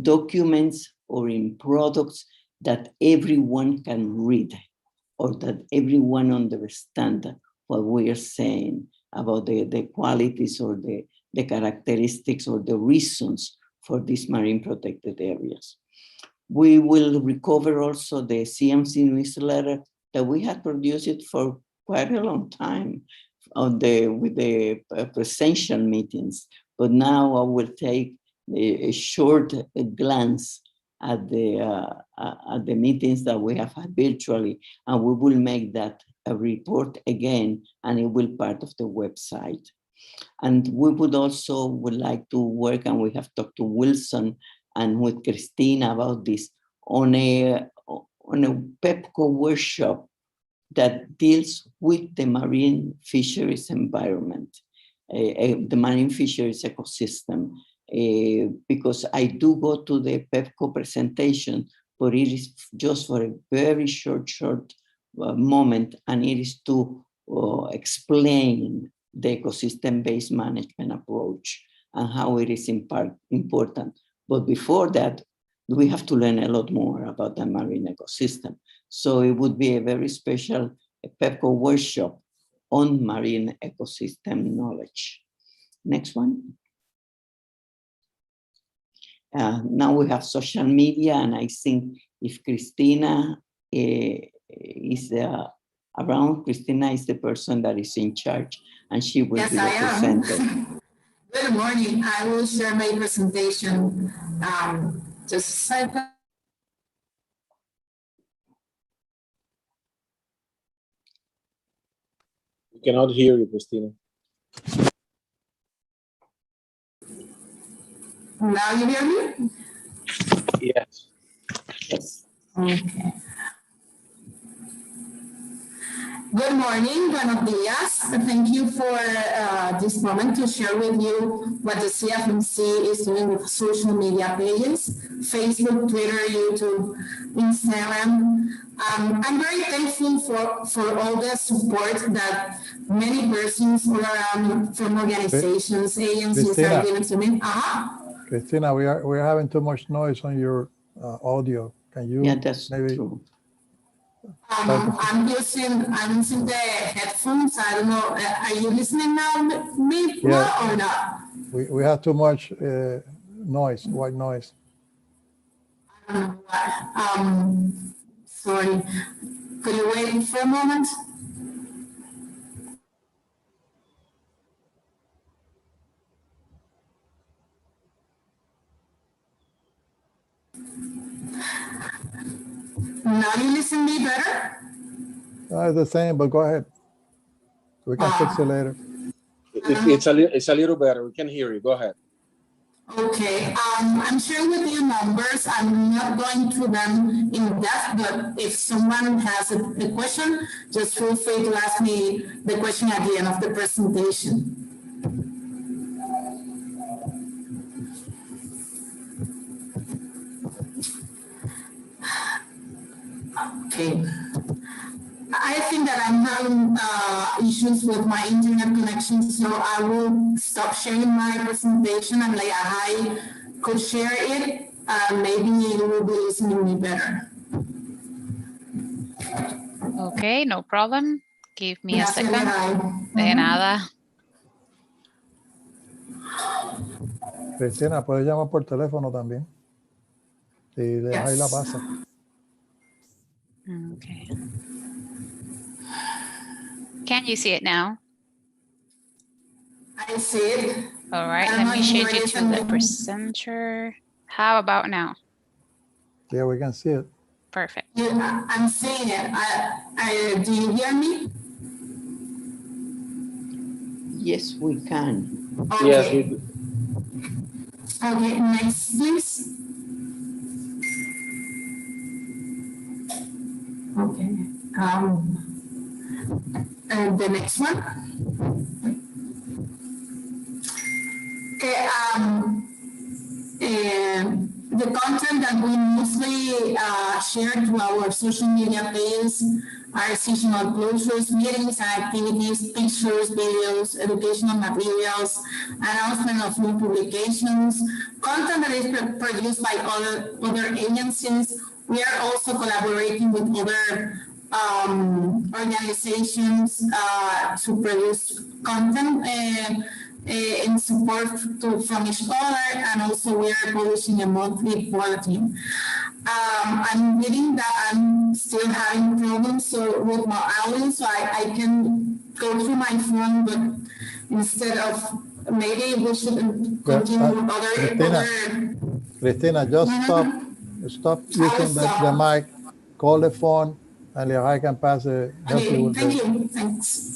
documents or in products that everyone can read, or that everyone understands what we are saying about the qualities or the characteristics or the reasons for these marine protected areas. We will recover also the CMC newsletter that we had produced for quite a long time with the presential meetings, but now I will take a short glance at the meetings that we have had virtually, and we will make that a report again, and it will be part of the website. And we would like to work, and we have talked to Wilson and with Christina about this, on a PEPCO workshop that deals with the marine fisheries environment, the marine fisheries ecosystem. Because I do go to the PEPCO presentation, but it is just for a very short moment, and it is to explain the ecosystem-based management approach and how it is important. But before that, we have to learn a lot more about the marine ecosystem. So it would be a very special PEPCO workshop on marine ecosystem knowledge. Next one. Now we have social media, and I think if Christina is around, Christina is the person that is in charge, and she will be the presenter. Good morning. I will share my presentation. Just a second. We cannot hear you, Christina. Now you hear me? Yes. Yes. Okay. Good morning, buenos días. Thank you for this moment to share with you what the CFMC is doing with social media pages, Facebook, Twitter, YouTube, Instagram. I'm very thankful for all the support that many persons all around from organizations, agencies are giving to me. Christina, we're having too much noise on your audio. Can you maybe true. I'm using the headphones. I don't know. Are you listening now, me or not? We have too much noise, white noise. Sorry. Could you wait for a moment? Now you listen to me better? It's the same, but go ahead. We can fix it later. It's a little better. We can hear you. Go ahead. Okay. I'm sharing with you numbers. I'm not going through them in depth, but if someone has a question, just feel free to ask me the question at the end of the presentation. Okay. I think that I'm having issues with my internet connection, so I will stop sharing my presentation, and like I could share it, maybe you will be listening to me better. Okay, no problem. Give me a second. De nada. Cristina, puedes llamar por teléfono también. Y ahí la pasa. Okay. Can you see it now? I see it. All right, I don't let me know if you change it to the presenter. How about now? Yeah, we can see it. Perfect. Yeah, I'm seeing it. Do you hear me? Yes, we can. Yes, Okay. Okay, next, please. Okay. And the next one. Okay. And the content that we mostly share to our social media pages are seasonal closures, meetings and activities, pictures, videos, educational materials, announcement of new publications, content that is produced by other agencies. We are also collaborating with other organizations to produce content in support from each other, and also we are publishing a monthly bulletin. I'm reading that I'm still having problems with my audio, so I can go through my phone, but instead of maybe we should continue with Cristina, just stop using the mic, call the phone, and I can pass it. Okay, thank you. Thanks.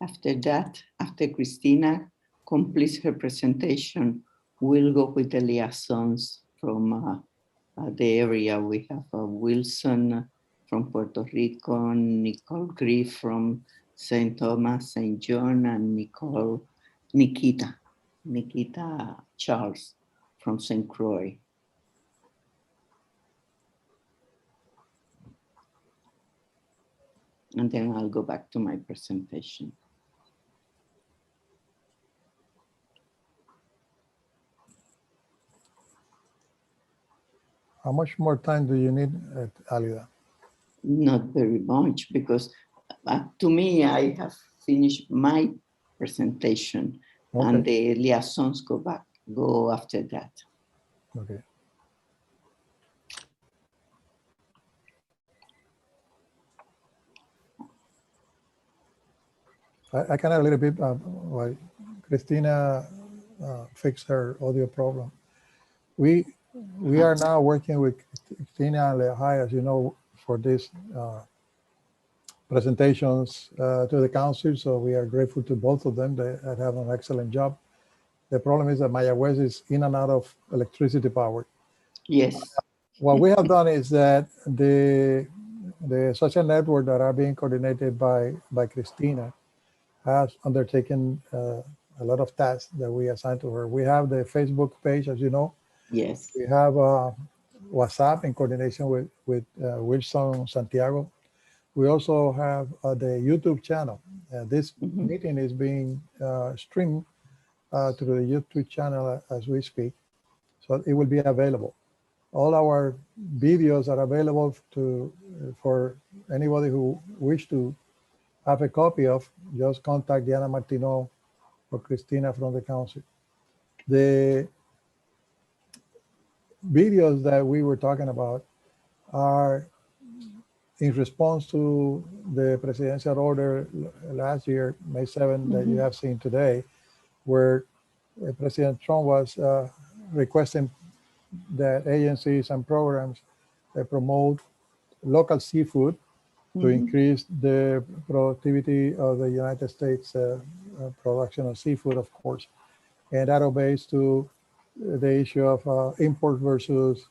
After that, after Cristina completes her presentation, we'll go with the liaisons from the area. We have Wilson from Puerto Rico, Nicole Griff from St. Thomas, St. John, and Nikita Charles from St. Croix. And then I'll go back to my presentation. How much more time do you need, Alida? Not very much, because to me, I have finished my presentation, and the liaisons go after that. Okay. I can add a little bit while Cristina fixed her audio problem. We are now working with Cristina and Lehigh, as you know, for these presentations to the council. So we are grateful to both of them. They have an excellent job. The problem is that Mayagüez is in and out of electricity power. Yes. What we have done is that the social network that are being coordinated by Cristina has undertaken a lot of tasks that we assigned to her. We have the Facebook page, as you know. Yes. We have WhatsApp in coordination with Wilson Santiago. We also have the YouTube channel. This meeting is being streamed to the YouTube channel as we speak. So it will be available. All our videos are available for anybody who wish to have a copy of. Just contact Diana Martino or Cristina from the council. The videos that we were talking about are in response to the presidential order last year, May 7, that you have seen today, where President Trump was requesting that agencies and programs promote local seafood to increase the productivity of the United States production of seafood, of course. And that obeys to the issue of import versus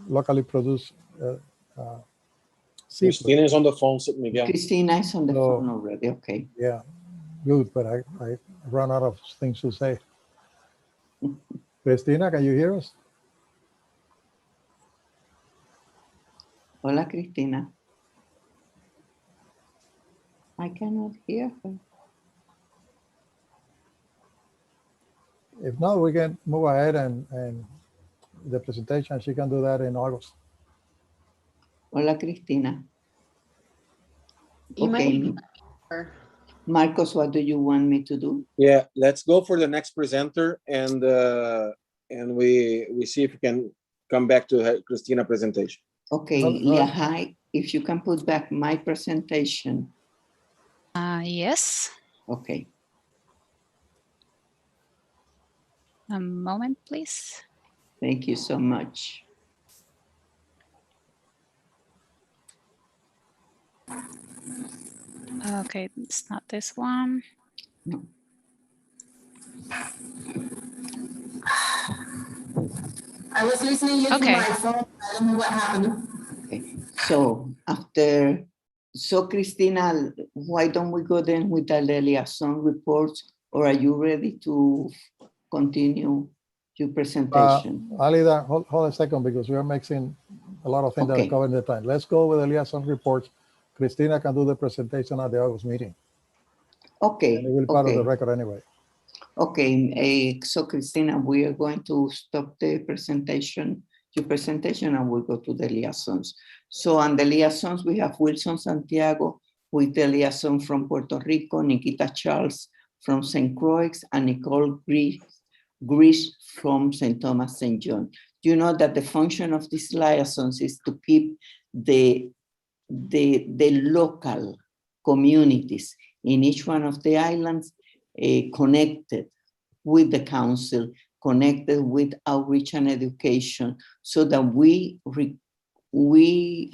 locally produced seafood. Cristina is on the phone, Miguel. Cristina is on the phone already, okay. Yeah, good, but I run out of things to say. Cristina, can you hear us? Hola, Cristina. I cannot hear her. If not, we can move ahead and the presentation, she can do that in August. Hola, Cristina. Okay. Marcos, what do you want me to do? Yeah, let's go for the next presenter, and we see if we can come back to Christina presentation. Okay, Lehigh, if you can put back my presentation. Yes. Okay. A moment, please. Thank you so much. Okay, it's not this one. No. I was listening using Okay. my phone. I don't know what happened. Okay. So Christina, why don't we go then with the liaison reports, or are you ready to continue your presentation? Alida, hold a second, because we are mixing a lot of things that are covering the time. Let's go with the liaison reports. Christina can do the presentation at the August meeting. Okay. And it will be part of the record anyway. Okay, so Christina, we are going to stop the presentation, your presentation, and we'll go to the liaisons. So on the liaisons, we have Wilson Santiago with the liaison from Puerto Rico, Nikita Charles from St. Croix, and Nicole Grease from St. Thomas St. John. You know that the function of these liaisons is to keep the local communities in each one of the islands connected with the council, connected with outreach and education, so that we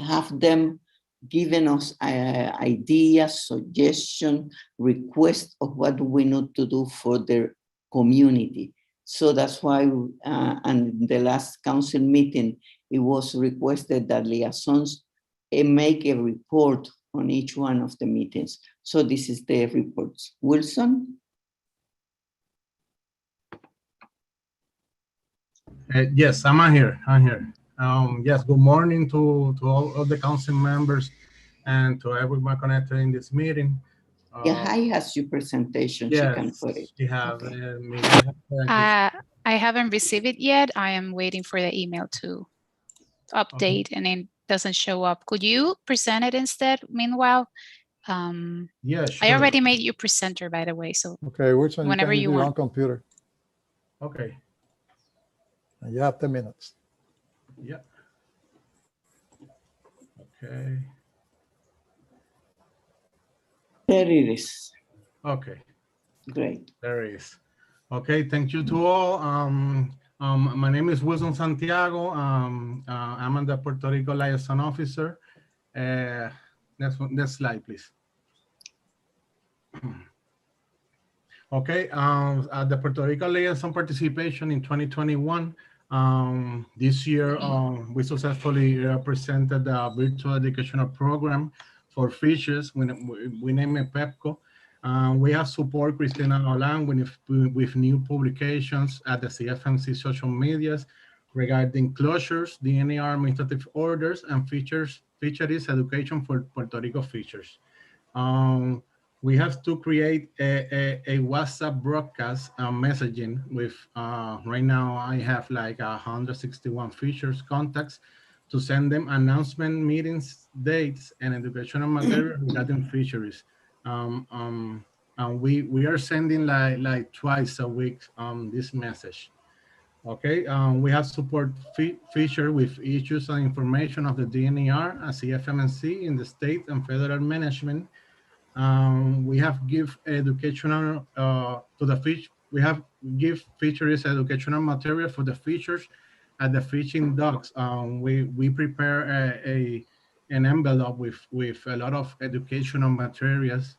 have them giving us ideas, suggestions, requests of what we need to do for their community. So that's why, and the last council meeting, it was requested that liaisons make a report on each one of the meetings. So this is the reports. Wilson? Yes, I'm here. Yes, good morning to all of the council members and to everyone connected in this meeting. He has your presentation. Yes, she can put it. She has. Okay. I haven't received it yet. I am waiting for the email to update, and it doesn't show up. Could you present it instead? Meanwhile, yeah, sure. I already made you presenter, by the way. So okay, which one? Whenever you want. want. On computer. Okay. And you have 10 minutes. Yeah. Okay. There it is. Okay. Great. There it is. Okay, thank you to all. My name is Wilson Santiago. I'm the Puerto Rico liaison officer. Next slide, please. Okay, the Puerto Rico liaison participation in 2021. This year, we successfully presented the virtual educational program for fisheries. We name it PEPCO. We have support Christina Olan with new publications at the CFMC social medias regarding closures, DNR administrative orders, and fisheries education for Puerto Rico fishers. We have to create a WhatsApp broadcast messaging with, right now I have like 161 fishers contacts to send them announcement, meetings, dates, and educational material regarding fisheries. And we are sending like twice a week this message. Okay, we have support feature with issues and information of the DNR and CFMC in the state and federal management. We have give educational to the fish. We have give fisheries educational material for the fishers at the fishing docks. We prepare an envelope with a lot of educational materials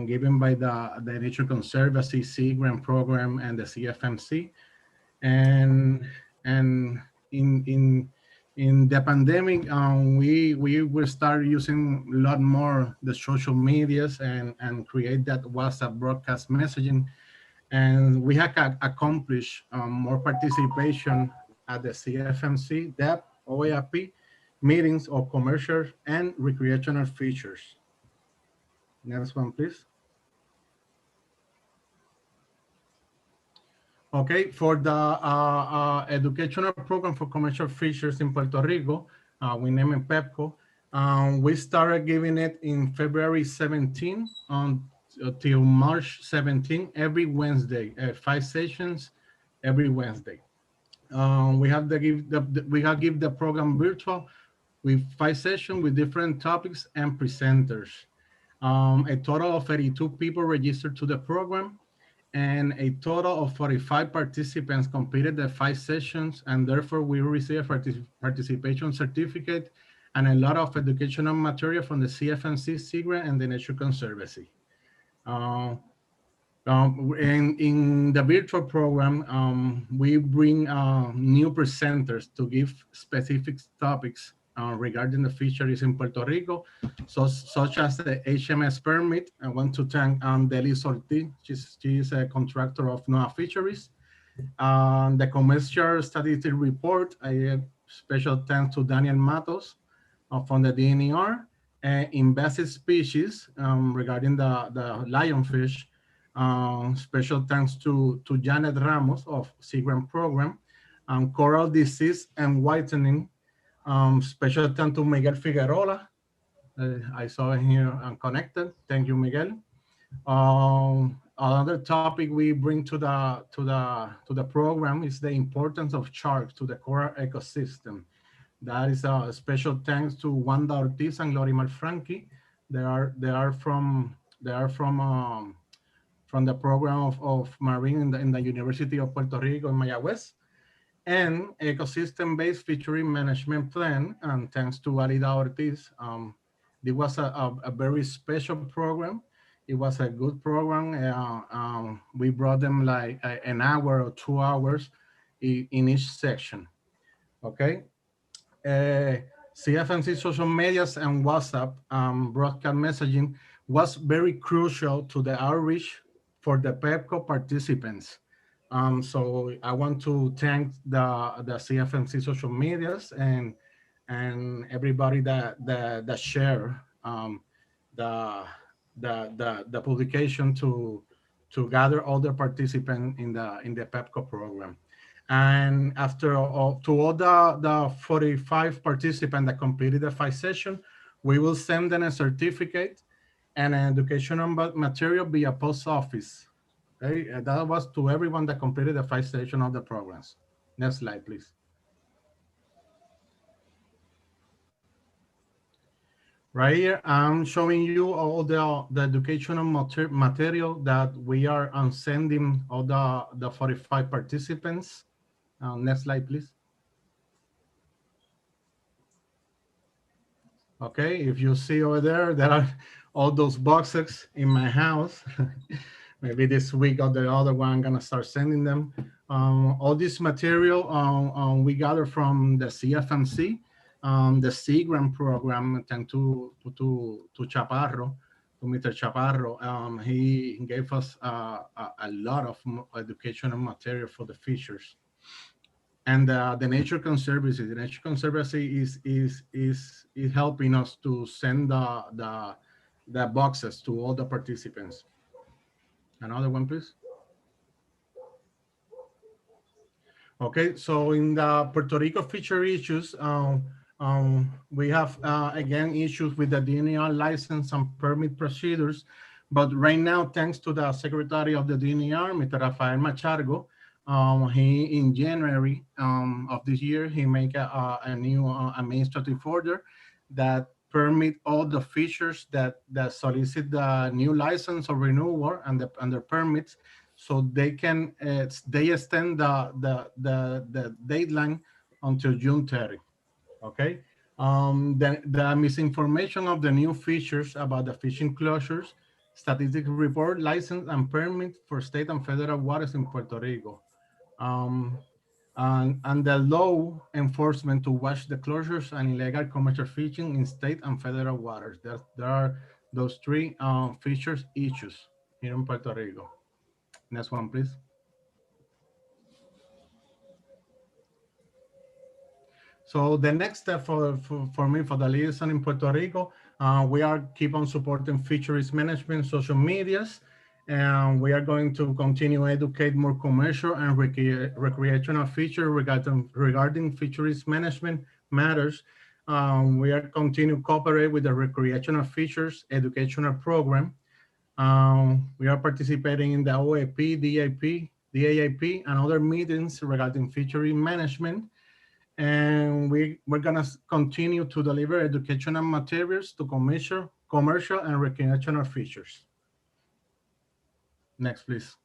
given by the Nature Conservancy, Sea Grant Program, and the CFMC. And in the pandemic, we will start using a lot more the social medias and create that WhatsApp broadcast messaging. And we have accomplished more participation at the CFMC, DEP, OAP meetings of commercial and recreational features. Next one, please. Okay, for the educational program for commercial fishers in Puerto Rico, we name it PEPCO. We started giving it in February 17 till March 17, every Wednesday, 5 sessions every Wednesday. We have give the program virtual with 5 sessions with different topics and presenters. A total of 82 people registered to the program, and a total of 45 participants completed the 5 sessions, and therefore we received a participation certificate and a lot of educational material from the CFMC, SIGRA, and the Nature Conservancy. In the virtual program, we bring new presenters to give specific topics regarding the fisheries in Puerto Rico, such as the HMS permit. I want to thank Delis Ortiz. She is a contractor of NOAA Fisheries. The commercial statistic report, a special thanks to Daniel Matos from the DNER. Invasive species regarding the lionfish. Special thanks to Janet Ramos of SIGRAM program. Coral disease and whitening. Special thanks to Miguel Figueroa. I saw him here connected. Thank you, Miguel. Another topic we bring to the program is the importance of sharks to the coral ecosystem. That is a special thanks to Wanda Ortiz and Lorimar Frankie. They are from the program of Marine in the University of Puerto Rico in Mayagüez, and ecosystem-based fishery management plan. And thanks to Alida Ortiz, it was a very special program. It was a good program. We brought them like an hour or 2 hours in each section. Okay. CFMC social medias and WhatsApp broadcast messaging was very crucial to the outreach for the PEPCO participants. So I want to thank the CFMC social medias and everybody that share the publication to gather all the participants in the PEPCO program. And after all the 45 participants that completed the 5 sessions, we will send them a certificate and an educational material via post office. Okay, and that was to everyone that completed the 5 sessions of the programs. Next slide, please. Right here, I'm showing you all the educational material that we are sending all the 45 participants. Next slide, please. Okay, if you see over there are all those boxes in my house. Maybe this week or the other one, I'm gonna start sending them. All this material we gather from the CFMC, the SIGRAM program, thanks to Chaparro, to Mr. Chaparro. He gave us a lot of educational material for the fishers. And the Nature Conservancy. The Nature Conservancy is helping us to send the boxes to all the participants. Another one, please. Okay, so in the Puerto Rico fishery issues, we have again issues with the DNR license and permit procedures. But right now, thanks to the Secretary of the DNR, Mr. Rafael Machargo, he in January of this year, he made a new administrative order that permit all the fishers that solicit the new license or renewal and their permits, so they can they extend the deadline until June 30. Okay. The misinformation of the new features about the fishing closures, statistic report, license, and permit for state and federal waters in Puerto Rico. And the law enforcement to watch the closures and illegal commercial fishing in state and federal waters. There are those 3 features issues here in Puerto Rico. Next one, please. So the next step for me, for the liaison in Puerto Rico, we are keep on supporting fisheries management, social medias, and we are going to continue educate more commercial and recreational fisheries regarding fisheries management matters. we are continue cooperate with the recreational fisheries educational program. We are participating in the OAP, DAIP, and other meetings regarding fishery management. And we're gonna continue to deliver educational materials to commercial and recreational fishers. Next, please.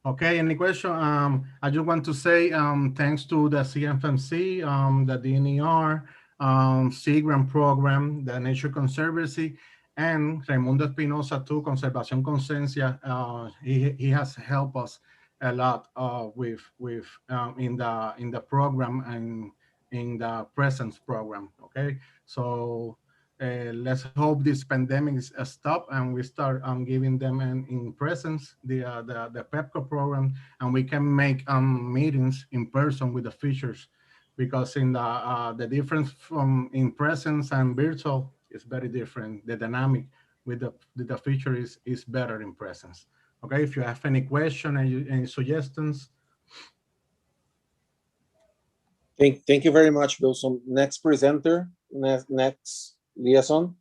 Okay, any question? I just want to say thanks to the CFMC, the DNER, Sea Grant Program, the Nature Conservancy, and Raimundo Espinosa too, Conservación Conciencia. He has helped us a lot in the program and in the presence program. Okay, so let's hope this pandemic is stop and we start giving them in presence the PEPCO program, and we can make meetings in person with the fishers, because in the difference from in presence and virtual is very different. The dynamic with the fisher is better in presence. Okay, if you have any question and any suggestions. Thank you very much, Bill. So next presenter, next liaison.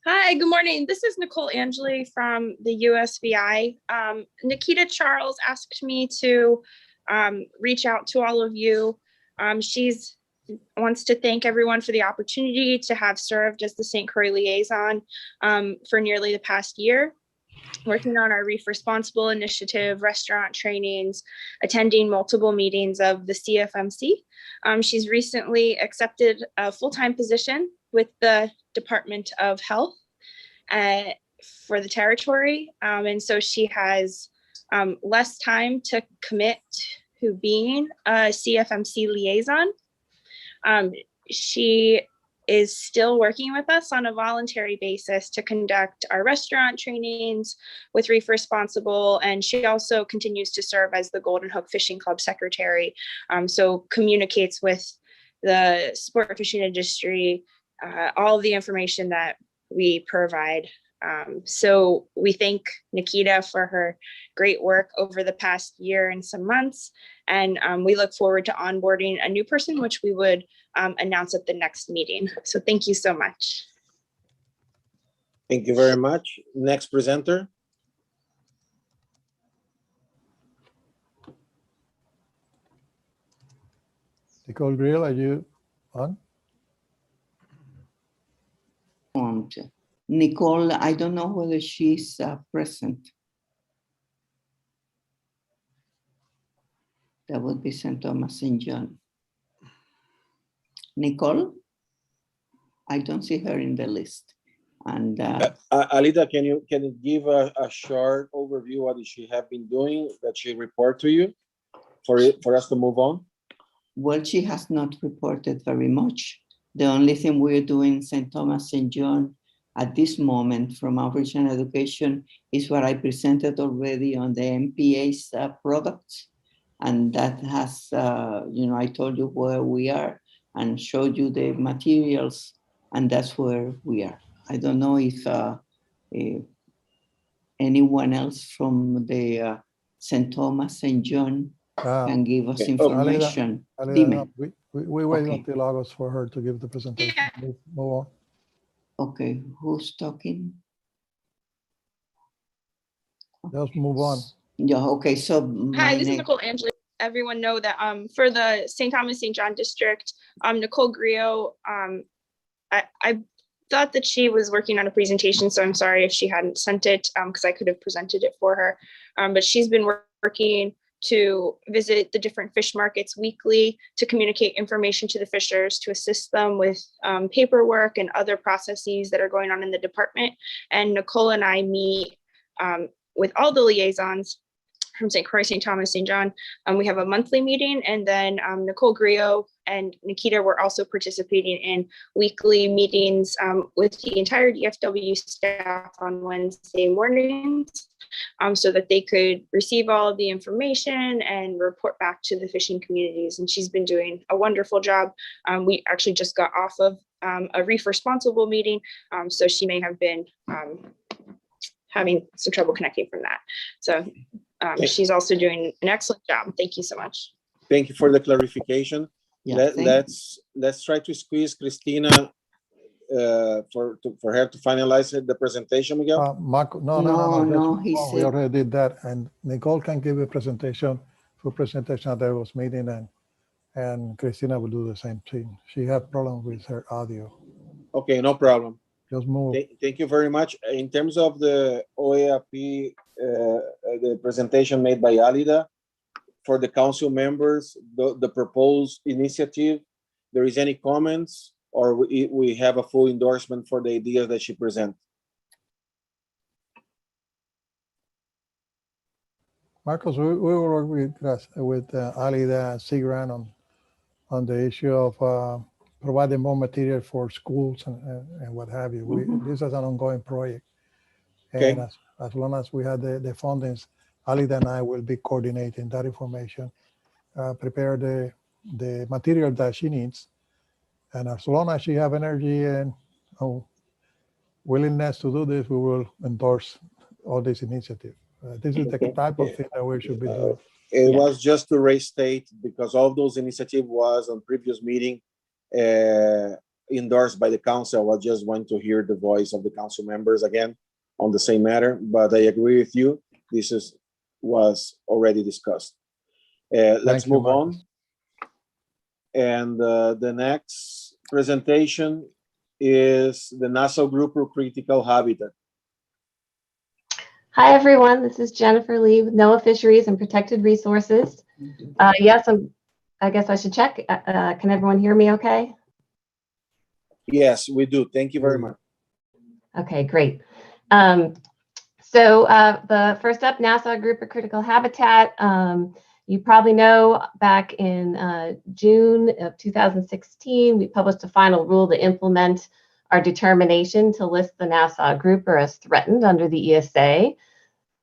Hi, good morning. This is Nicole Angeli from the USVI. Nikita Charles asked me to reach out to all of you. She wants to thank everyone for the opportunity to have served as the St. Croix liaison for nearly the past year, working on our Reef Responsible initiative, restaurant trainings, attending multiple meetings of the CFMC. She's recently accepted a full-time position with the Department of Health for the territory. And so she has less time to commit to being a CFMC liaison. She is still working with us on a voluntary basis to conduct our restaurant trainings with Reef Responsible, and she also continues to serve as the Golden Hook Fishing Club secretary, so communicates with the sport fishing industry, all of the information that we provide. So we thank Nikita for her great work over the past year and some months, and we look forward to onboarding a new person, which we would announce at the next meeting. So thank you so much. Thank you very much. Next presenter. Nicole Grill, are you on? Nicole, I don't know whether she's present. That would be St. Thomas St. John. Nicole? I don't see her in the list. And Alida, can you give a short overview what she have been doing that she report to you for us to move on? Well, she has not reported very much. The only thing we're doing in St. Thomas St. John at this moment from Outreach and Education is what I presented already on the MPA's products. And that has, I told you where we are and showed you the materials, and that's where we are. I don't know if anyone else from the St. Thomas St. John can give us information. Alida, no, we wait until August for her to give the presentation. Move on. Okay, who's talking? Just move on. Yeah, okay, so. Hi, this is Nicole Angeli. Everyone know that for the St. Thomas St. John district, Nicole Griot, I thought that she was working on a presentation, so I'm sorry if she hadn't sent it because I could have presented it for her. But she's been working to visit the different fish markets weekly to communicate information to the fishers, to assist them with paperwork and other processes that are going on in the department. And Nicole and I meet with all the liaisons from St. Croix, St. Thomas, St. John. We have a monthly meeting, and then Nicole Griot and Nikita were also participating in weekly meetings with the entire DFW staff on Wednesday mornings so that they could receive all of the information and report back to the fishing communities. And she's been doing a wonderful job. We actually just got off of a Reef Responsible meeting, so she may have been having some trouble connecting from that. So She's also doing an excellent job. Thank you so much. Thank you for the clarification. Yeah, Let's try to squeeze Cristina for her to finalize the presentation, Miguel. Marco, no, he we said, already did that, and Nicole can give a presentation at the was meeting, and Christina will do the same thing. She had problems with her audio. Okay, no problem. Just move. Thank you very much. In terms of the OARP, the presentation made by Alida, for the council members, the proposed initiative, there is any comments, or we have a full endorsement for the ideas that she presents? Marcos, we will work with Alida and Sigran on the issue of providing more material for schools and what have you. This is an ongoing project. And Okay. as long as we have the fundings, Alida and I will be coordinating that information, prepare the material that she needs. And as long as she have energy and willingness to do this, we will endorse all this initiative. This is the type of thing that we should be doing. It was just to restate, because all those initiative was on previous meeting endorsed by the council. I just want to hear the voice of the council members again on the same matter, but I agree with you. This was already discussed. Let's move on. And the next presentation is the Nassau Group for Critical Habitat. Hi, everyone. This is Jennifer Lee with NOAA Fisheries and Protected Resources. Yes, I guess I should check. Can everyone hear me okay? Yes, we do. Thank you very much. Okay, great. So the first up, Nassau Group for Critical Habitat. You probably know back in June of 2016, we published a final rule to implement our determination to list the Nassau Grouper as threatened under the ESA.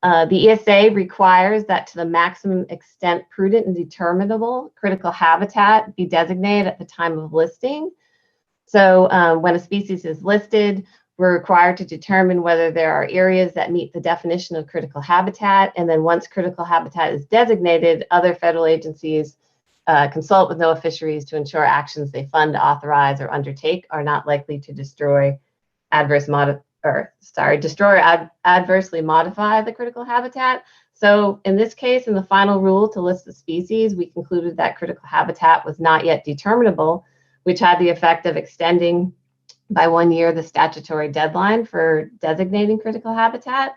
The ESA requires that to the maximum extent prudent and determinable critical habitat be designated at the time of listing. So when a species is listed, we're required to determine whether there are areas that meet the definition of critical habitat. And then once critical habitat is designated, other federal agencies consult with NOAA Fisheries to ensure actions they fund, authorize, or undertake are not likely to destroy, adversely modify the critical habitat. So in this case, in the final rule to list the species, we concluded that critical habitat was not yet determinable, which had the effect of extending by 1 year the statutory deadline for designating critical habitat.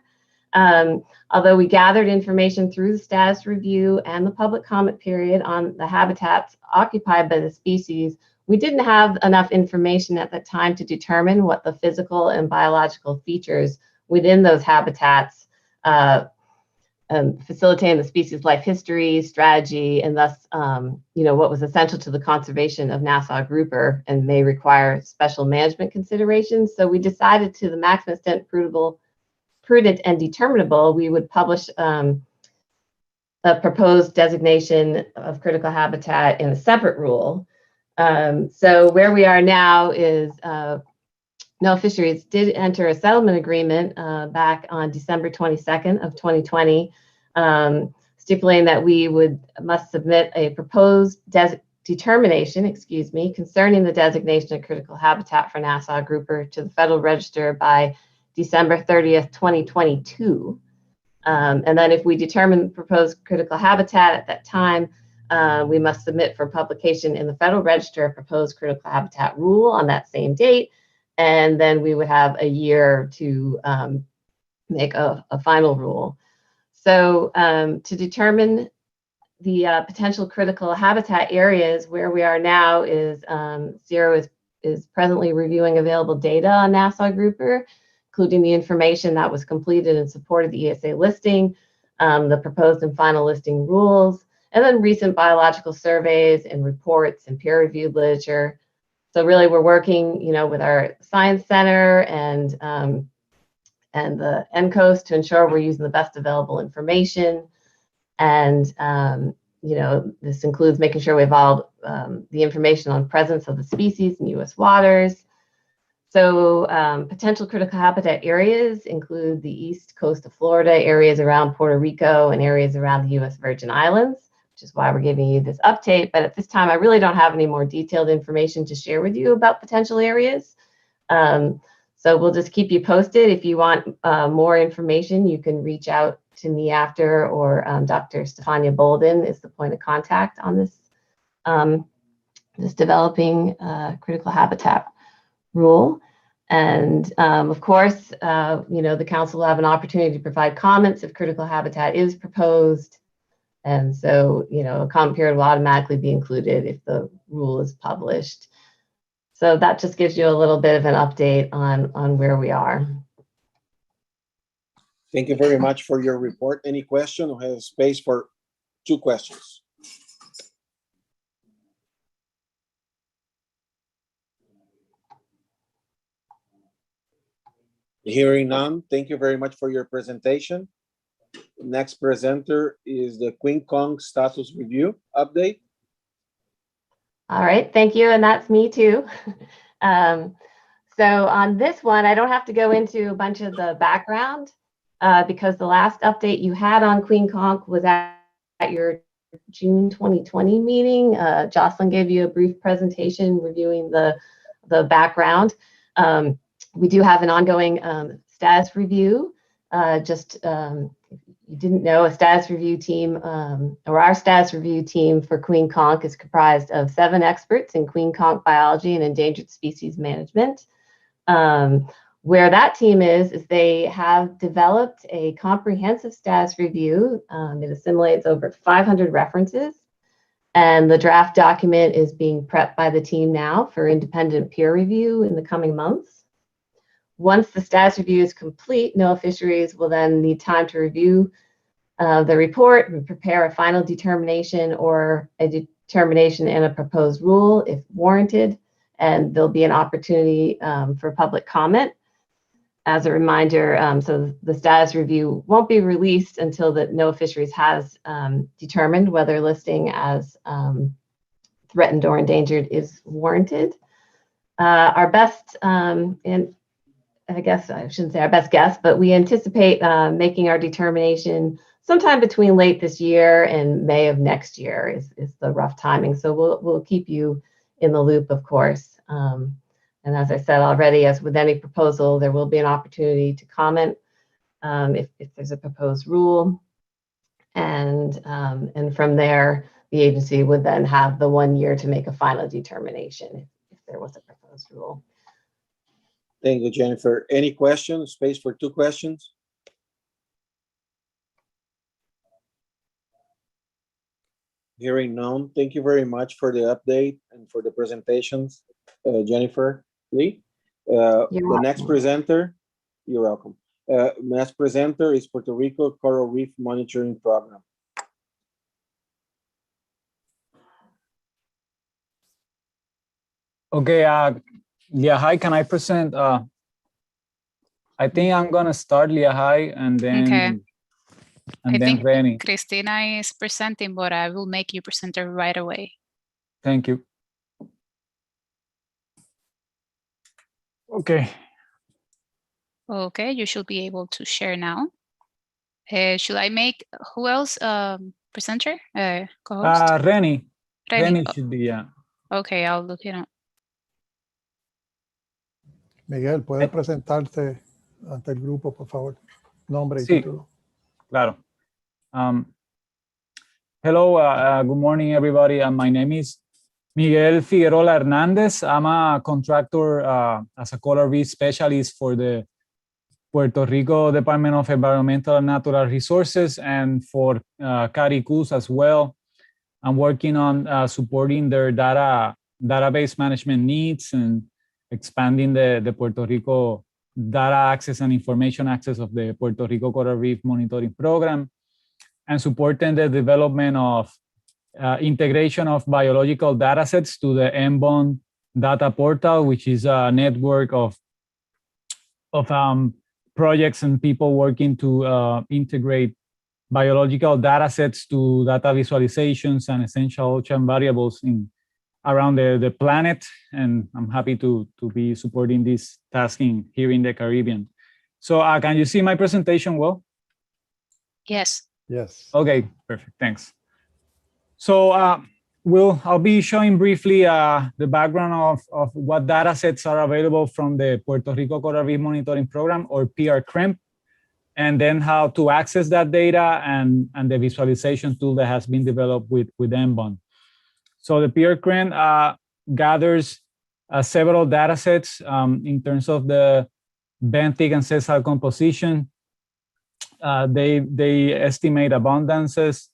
Although we gathered information through the status review and the public comment period on the habitats occupied by the species, we didn't have enough information at that time to determine what the physical and biological features within those habitats facilitating the species' life history, strategy, and thus, what was essential to the conservation of Nassau Grouper and may require special management considerations. So we decided to the maximum extent prudent and determinable, we would publish a proposed designation of critical habitat in a separate rule. So where we are now is NOAA Fisheries did enter a settlement agreement back on December 22nd of 2020, stipulating that we must submit a proposed determination, concerning the designation of critical habitat for Nassau Grouper to the Federal Register by December 30th, 2022. And then if we determine proposed critical habitat at that time, we must submit for publication in the Federal Register a proposed critical habitat rule on that same date. And then we would have a year to make a final rule. So to determine the potential critical habitat areas, where we are now is CIRO is presently reviewing available data on Nassau Grouper, including the information that was completed in support of the ESA listing, the proposed and final listing rules, and then recent biological surveys and reports and peer-reviewed literature. So really, we're working, with our science center and the NCOAST to ensure we're using the best available information. And this includes making sure we have all the information on presence of the species in U.S. waters. So potential critical habitat areas include the east coast of Florida, areas around Puerto Rico, and areas around the U.S. Virgin Islands, which is why we're giving you this update. But at this time, I really don't have any more detailed information to share with you about potential areas. So we'll just keep you posted. If you want more information, you can reach out to me after, or Dr. Stefania Bolden is the point of contact on this, this developing critical habitat rule. And of course, the council will have an opportunity to provide comments if critical habitat is proposed. And so, a comment period will automatically be included if the rule is published. So that just gives you a little bit of an update on where we are. Thank you very much for your report. Any question? We have space for 2 questions. Hearing none, thank you very much for your presentation. Next presenter is the Queen Kong status review update. All right, thank you, and that's me too. So on this one, I don't have to go into a bunch of the background because the last update you had on Queen Kong was at your June 2020 meeting. Jocelyn gave you a brief presentation reviewing the background. We do have an ongoing status review. If you didn't know, a status review team, or our status review team for Queen Conch is comprised of 7 experts in Queen Conch biology and endangered species management. Where that team is they have developed a comprehensive status review. It assimilates over 500 references, and the draft document is being prepped by the team now for independent peer review in the coming months. Once the status review is complete, NOAA Fisheries will then need time to review the report and prepare a final determination or a determination and a proposed rule if warranted, and there'll be an opportunity for public comment. As a reminder, so the status review won't be released until the NOAA Fisheries has determined whether listing as threatened or endangered is warranted. Our best, and I guess I shouldn't say our best guess, but we anticipate making our determination sometime between late this year and May of next year is the rough timing. So we'll keep you in the loop, of course. And as I said already, as with any proposal, there will be an opportunity to comment if there's a proposed rule. And from there, the agency would then have the 1 year to make a final determination if there was a proposed rule. Thank you, Jennifer. Any questions? Space for 2 questions. Hearing none, thank you very much for the update and for the presentations, Jennifer Lee. The next presenter, you're welcome. Next presenter is Puerto Rico Coral Reef Monitoring Program. Okay, Leah, hi, can I present? I think I'm gonna start Leah, hi, and then, Okay. and I then think Rennie. Cristina is presenting, but I will make you presenter right away. Thank you. Okay. Okay, you should be able to share now. Should I make who else presenter? Co-host? Rennie. Rennie. Rennie should be, yeah. Okay, I'll look it up. Miguel, ¿puedes presentarte ante el grupo, por favor? Nombre y Sí, título. claro. Hello, good morning, everybody. My name is Miguel Figueroa Hernandez. I'm a contractor as a coral reef specialist for the Puerto Rico Department of Environmental and Natural Resources and for CARICUS as well. I'm working on supporting their database management needs and expanding the Puerto Rico data access and information access of the Puerto Rico Coral Reef Monitoring Program, and supporting the development of integration of biological data sets to the MBON data portal, which is a network of projects and people working to integrate biological data sets to data visualizations and essential ocean variables in around the planet, and I'm happy to be supporting this tasking here in the Caribbean. So can you see my presentation well? Yes. Yes. Okay, perfect, thanks. So I'll be showing briefly the background of what data sets are available from the Puerto Rico Coral Reef Monitoring Program, or PRCREM, and then how to access that data and the visualization tool that has been developed with MBON. So the PRCREM gathers several data sets in terms of the benthic and sessile composition. They estimate abundances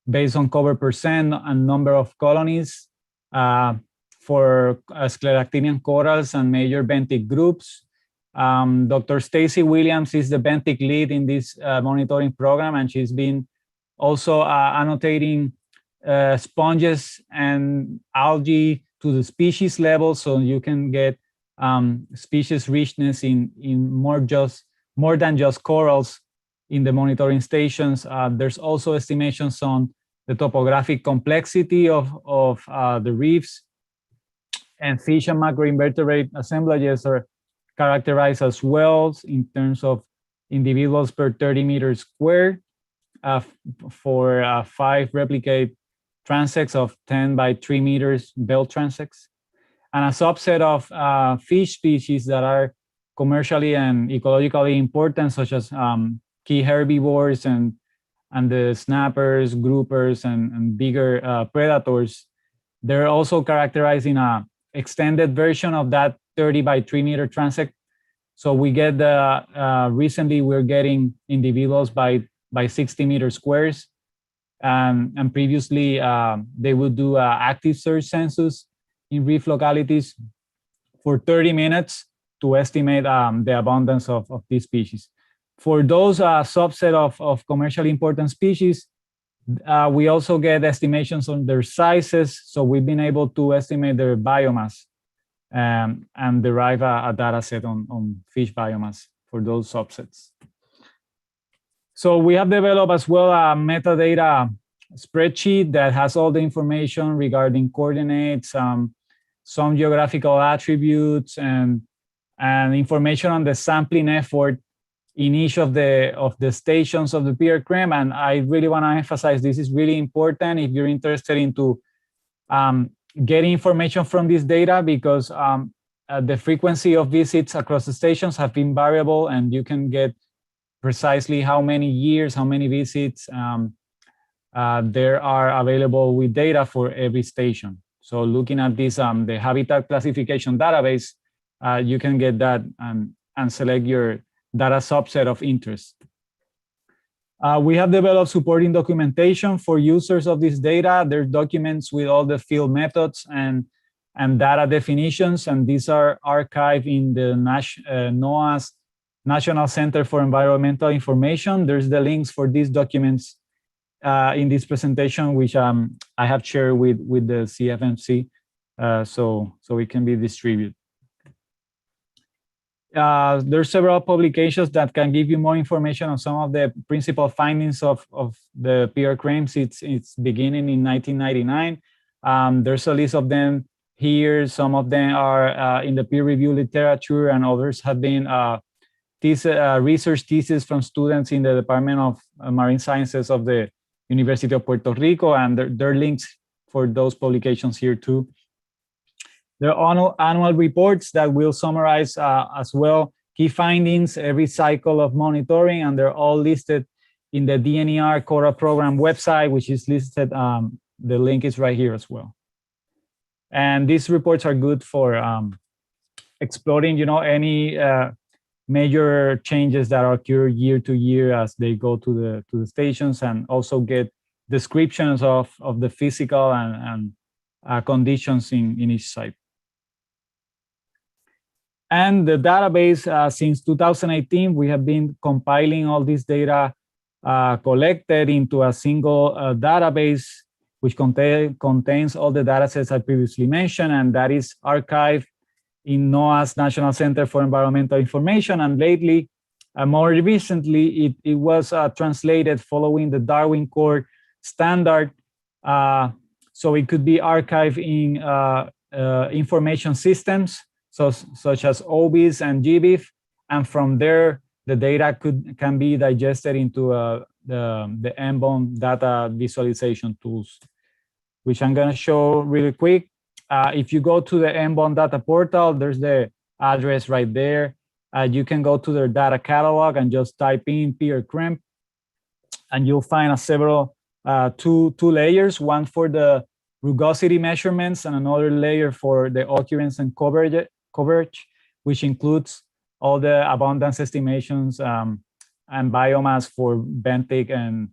based on cover percent and number of colonies for scleractinian corals and major benthic groups. Dr. Stacy Williams is the benthic lead in this monitoring program, and she's been also annotating sponges and algae to the species level, so you can get species richness in more than just corals in the monitoring stations. There's also estimations on the topographic complexity of the reefs, and fish and macroinvertebrate assemblages are characterized as well in terms of individuals per 30 meters squared for 5 replicate transects of 10 by 3 meters belt transects, and a subset of fish species that are commercially and ecologically important, such as key herbivores and the snappers, groupers, and bigger predators. They're also characterizing a extended version of that 30 by 3 meter transect. So we get recently we're getting individuals by 60 meter squares. And previously they would do active search census in reef localities for 30 minutes to estimate the abundance of these species. For those subset of commercially important species, we also get estimations on their sizes. So we've been able to estimate their biomass and derive a data set on fish biomass for those subsets. So we have developed as well a metadata spreadsheet that has all the information regarding coordinates, some geographical attributes, and information on the sampling effort in each of the stations of the PRCREM. And I really want to emphasize this is really important if you're interested into getting information from this data, because the frequency of visits across the stations have been variable, and you can get precisely how many years, how many visits there are available with data for every station. So looking at this, the habitat classification database, you can get that and select your data subset of interest. We have developed supporting documentation for users of this data. There's documents with all the field methods and data definitions, and these are archived in the NOAA's National Center for Environmental Information. There's the links for these documents in this presentation, which I have shared with the CFMC, so it can be distributed. There's several publications that can give you more information on some of the principal findings of the PRCREM. It's beginning in 1999. There's a list of them here. Some of them are in the peer review literature, and others have been research thesis from students in the Department of Marine Sciences of the University of Puerto Rico, and there are links for those publications here too. There are annual reports that will summarize as well key findings every cycle of monitoring, and they're all listed in the DNER Coral Program website, which is listed. The link is right here as well. And these reports are good for exploring, any major changes that occur year to year as they go to the stations, and also get descriptions of the physical and conditions in each site. And the database, since 2018, we have been compiling all this data collected into a single database, which contains all the data sets I previously mentioned, and that is archived in NOAA's National Center for Environmental Information. And lately, more recently, it was translated following the Darwin Core standard. So it could be archived in information systems, such as OBIS and GBIF, and from there, the data can be digested into the MBON data visualization tools, which I'm gonna show really quick. If you go to the MBON data portal, there's the address right there. You can go to their data catalog and just type in Peter Crimp, and you'll find several two layers, one for the rugosity measurements and another layer for the occurrence and coverage, which includes all the abundance estimations and biomass for benthic and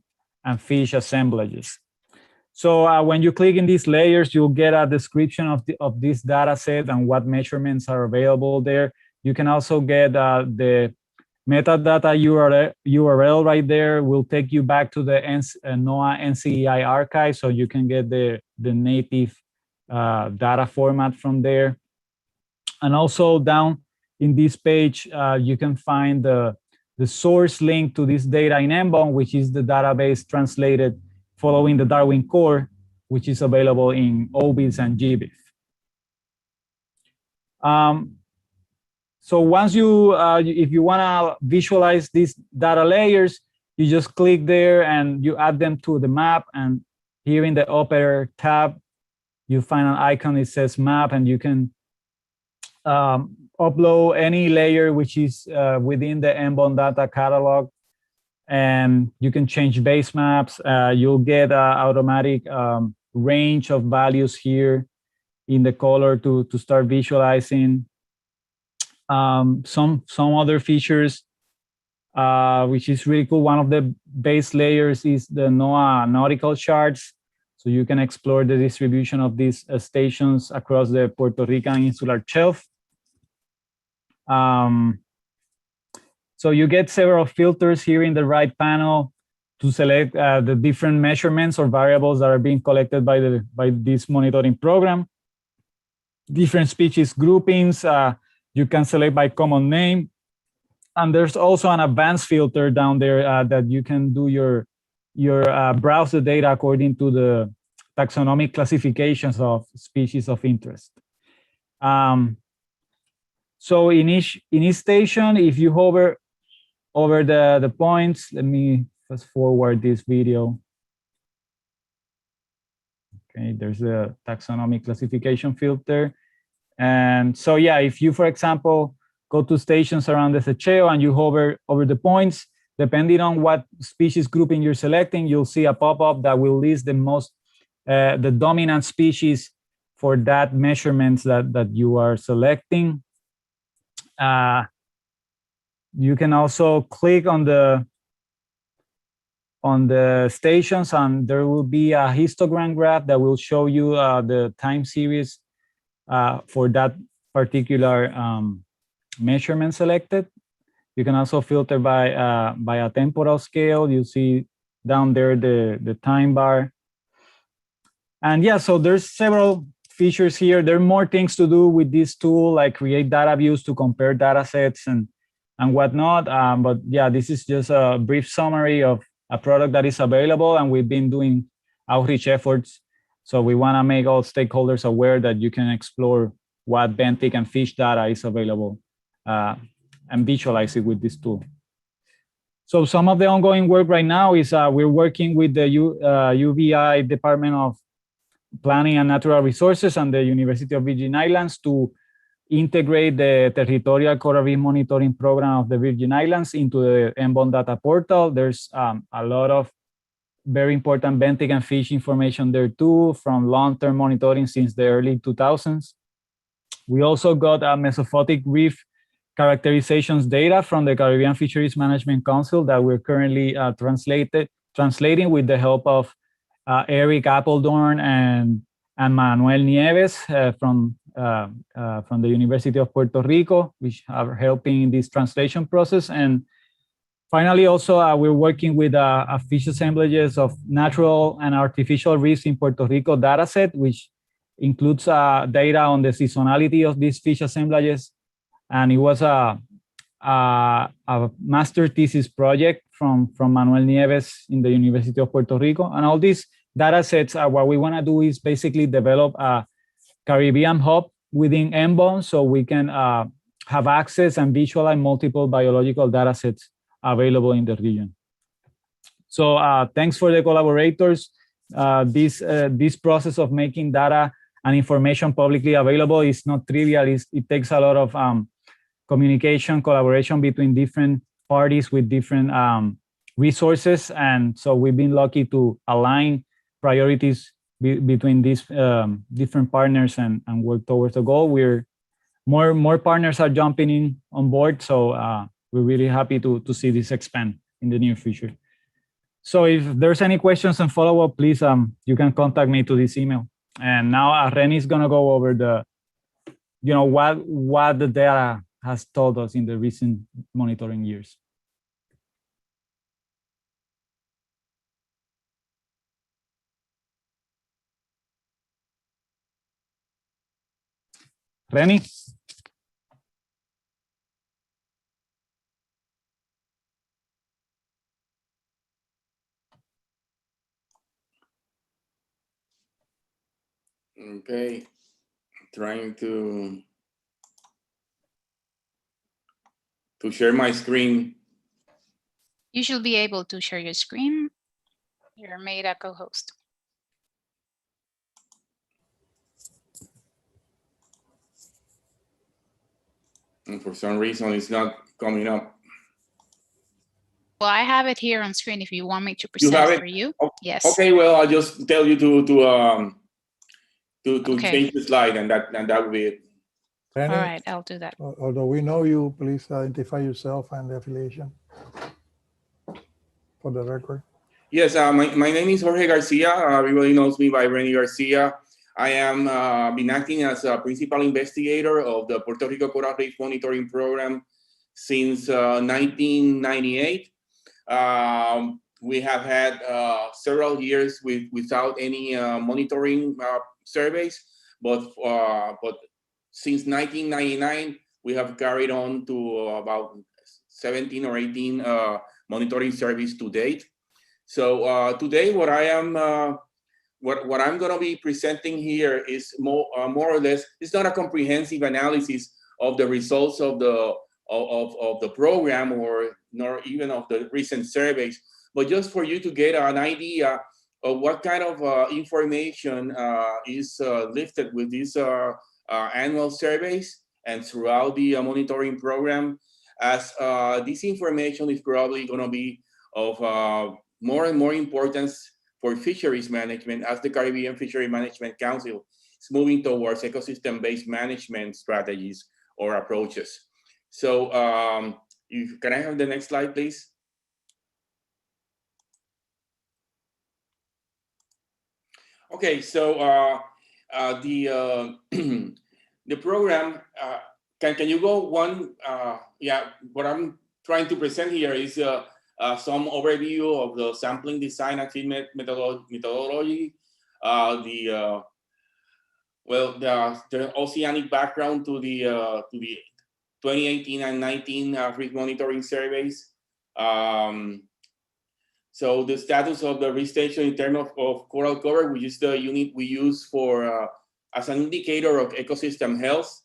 fish assemblages. So when you click in these layers, you'll get a description of this data set and what measurements are available there. You can also get the metadata URL right there. Will take you back to the NOAA NCEI archive, so you can get the native data format from there. And also down in this page, you can find the source link to this data in MBON, which is the database translated following the Darwin Core, which is available in OBIS and GBIF. So once you, if you wanna visualize these data layers, you just click there and you add them to the map. And here in the upper tab, you find an icon that says map, and you can upload any layer which is within the MBON data catalog. And you can change base maps. You'll get an automatic range of values here in the color to start visualizing. Some other features, which is really cool. One of the base layers is the NOAA nautical charts. So you can explore the distribution of these stations across the Puerto Rican insular shelf. So you get several filters here in the right panel to select the different measurements or variables that are being collected by this monitoring program. Different species groupings, you can select by common name. And there's also an advanced filter down there that you can do your browse the data according to the taxonomic classifications of species of interest. So in each station, if you hover over the points, let me fast forward this video. Okay, there's a taxonomic classification filter. And so, yeah, if you, for example, go to stations around the Secheo and you hover over the points, depending on what species grouping you're selecting, you'll see a pop-up that will list the dominant species for that measurements that you are selecting. You can also click on the stations, and there will be a histogram graph that will show you the time series for that particular measurement selected. You can also filter by a temporal scale. You see down there the time bar. And yeah, so there's several features here. There are more things to do with this tool, like create data views to compare data sets and whatnot. But yeah, this is just a brief summary of a product that is available, and we've been doing outreach efforts. So we want to make all stakeholders aware that you can explore what benthic and fish data is available and visualize it with this tool. So some of the ongoing work right now is we're working with the UVI Department of Planning and Natural Resources and the University of Virgin Islands to integrate the territorial coral reef monitoring program of the Virgin Islands into the MBON data portal. There's a lot of very important benthic and fish information there too, from long-term monitoring since the early 2000s. We also got a mesophotic reef characterizations data from the Caribbean Fisheries Management Council that we're currently translating with the help of Eric Appledorn and Manuel Nieves from the University of Puerto Rico, which are helping in this translation process. And finally, also, we're working with a fish assemblages of natural and artificial reefs in Puerto Rico dataset, which includes data on the seasonality of these fish assemblages. And it was a master thesis project from Manuel Nieves in the University of Puerto Rico. And all this data sets, what we want to do is basically develop a Caribbean hub within MBON so we can have access and visualize multiple biological data sets available in the region. So thanks for the collaborators. This process of making data and information publicly available is not trivial. It takes a lot of communication, collaboration between different parties with different resources. And so we've been lucky to align priorities between these different partners and work towards the goal. More partners are jumping in on board. So we're really happy to see this expand in the near future. So if there's any questions and follow-up, please, you can contact me to this email. And now Renny is gonna go over the, what the data has told us in the recent monitoring years. Renny? Okay, trying to share my screen. You should be able to share your screen. You're made a co-host. And for some reason, it's not coming up. Well, I have it here on screen if you want me to You present have it it? for you. Oh, Yes. Okay, well, I'll just tell you to Okay. change the slide, and that will be it. All right, I'll do that. Although we know you, please identify yourself and the affiliation for the record. Yes, my name is Jorge Garcia. Everybody knows me by Renny Garcia. I am been acting as a principal investigator of the Puerto Rico Coral Reef Monitoring Program since 1998. We have had several years without any monitoring surveys, but since 1999, we have carried on to about 17 or 18 monitoring surveys to date. So today, what I'm going to be presenting here is more or less, it's not a comprehensive analysis of the results of the program nor even of the recent surveys, but just for you to get an idea of what kind of information is lifted with these annual surveys and throughout the monitoring program, as this information is probably going to be of more and more importance for fisheries management as the Caribbean Fishery Management Council is moving towards ecosystem-based management strategies or approaches. So can I have the next slide, please? Okay, so the program, can you go one? Yeah, what I'm trying to present here is some overview of the sampling design and feed methodology, the oceanic background to the 2018 and 19 reef monitoring surveys. So the status of the reef station in terms of coral cover, which is the unit we use for as an indicator of ecosystem health,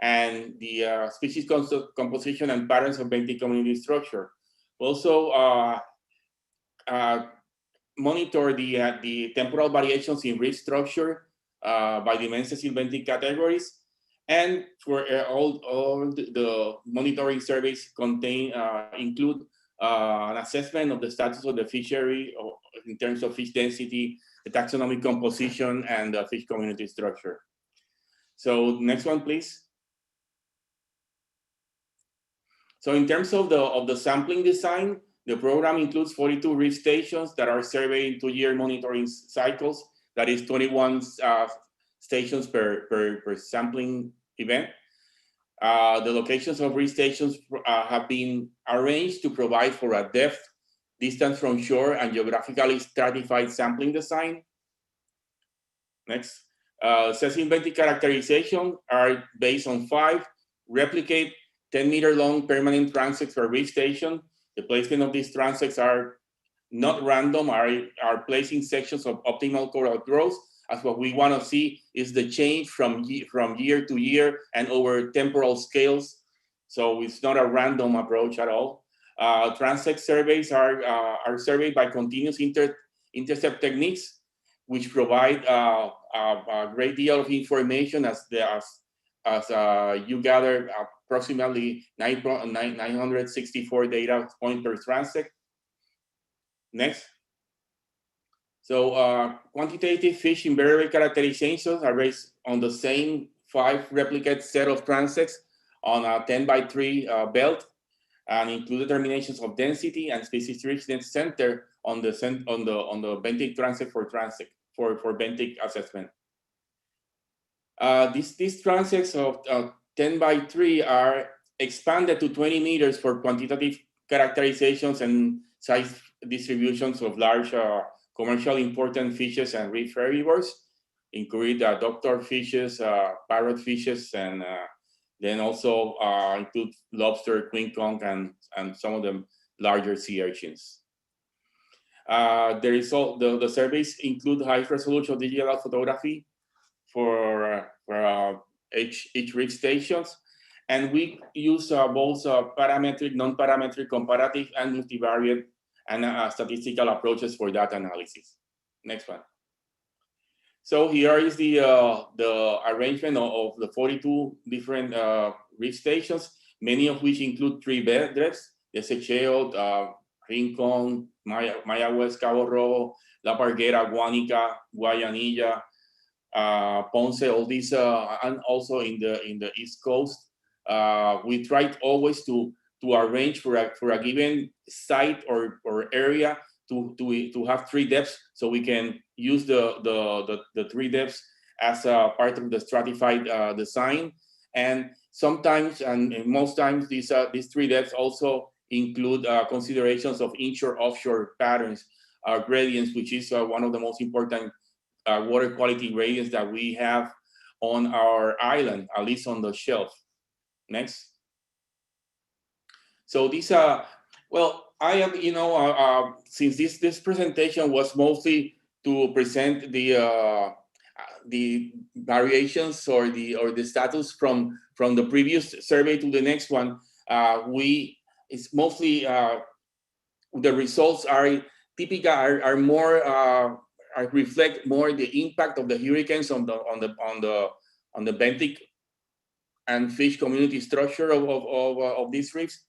and the species composition and patterns of benthic community structure. Also monitor the temporal variations in reef structure by the Menses benthic categories, and for all the monitoring surveys include an assessment of the status of the fishery in terms of fish density, the taxonomic composition, and the fish community structure. So next one, please. So in terms of the sampling design, the program includes 42 reef stations that are surveyed in 2-year monitoring cycles. That is 21 stations per sampling event. The locations of reef stations have been arranged to provide for a depth, distance from shore, and geographically stratified sampling design. Next. Assessing benthic characterization are based on 5 replicate 10-meter long permanent transects per reef station. The placement of these transects are not random, are placing sections of optimal coral growth, as what we want to see is the change from year to year and over temporal scales. So it's not a random approach at all. Transect surveys are surveyed by continuous intercept techniques, which provide a great deal of information as you gather approximately 964 data points per transect. Next. So quantitative fish invertebrate characterizations are based on the same 5 replicate set of transects on a 10x3 belt, and include determinations of density and species richness center on the benthic transect for benthic assessment. These transects of 10x3 are expanded to 20 meters for quantitative characterizations and size distributions of large commercially important fishes and reef herbivores, including doctor fishes, parrot fishes, and then also include lobster, queen conch, and some of the larger sea urchins. The surveys include high resolution digital photography for each reef stations, and we use both parametric, non-parametric, comparative, and multivariate and statistical approaches for data analysis. Next one. So here is the arrangement of the 42 different reef stations, many of which include 3 beds: Desecheo, Rincon, Maya West, Cabo Rojo, La Parguera, Guanica, Guayanilla, Ponce, all these, and also in the East Coast. We tried always to arrange for a given site or area to have 3 depths, so we can use the 3 depths as a part of the stratified design. And sometimes, and most times, these 3 depths also include considerations of inshore-offshore patterns, gradients, which is one of the most important water quality gradients that we have on our island, at least on the shelf. Next. So these are, well, I am, since this presentation was mostly to present the variations or the status from the previous survey to the next one, it's mostly the results are typical, are more reflect more the impact of the hurricanes on the benthic and fish community structure of these reefs.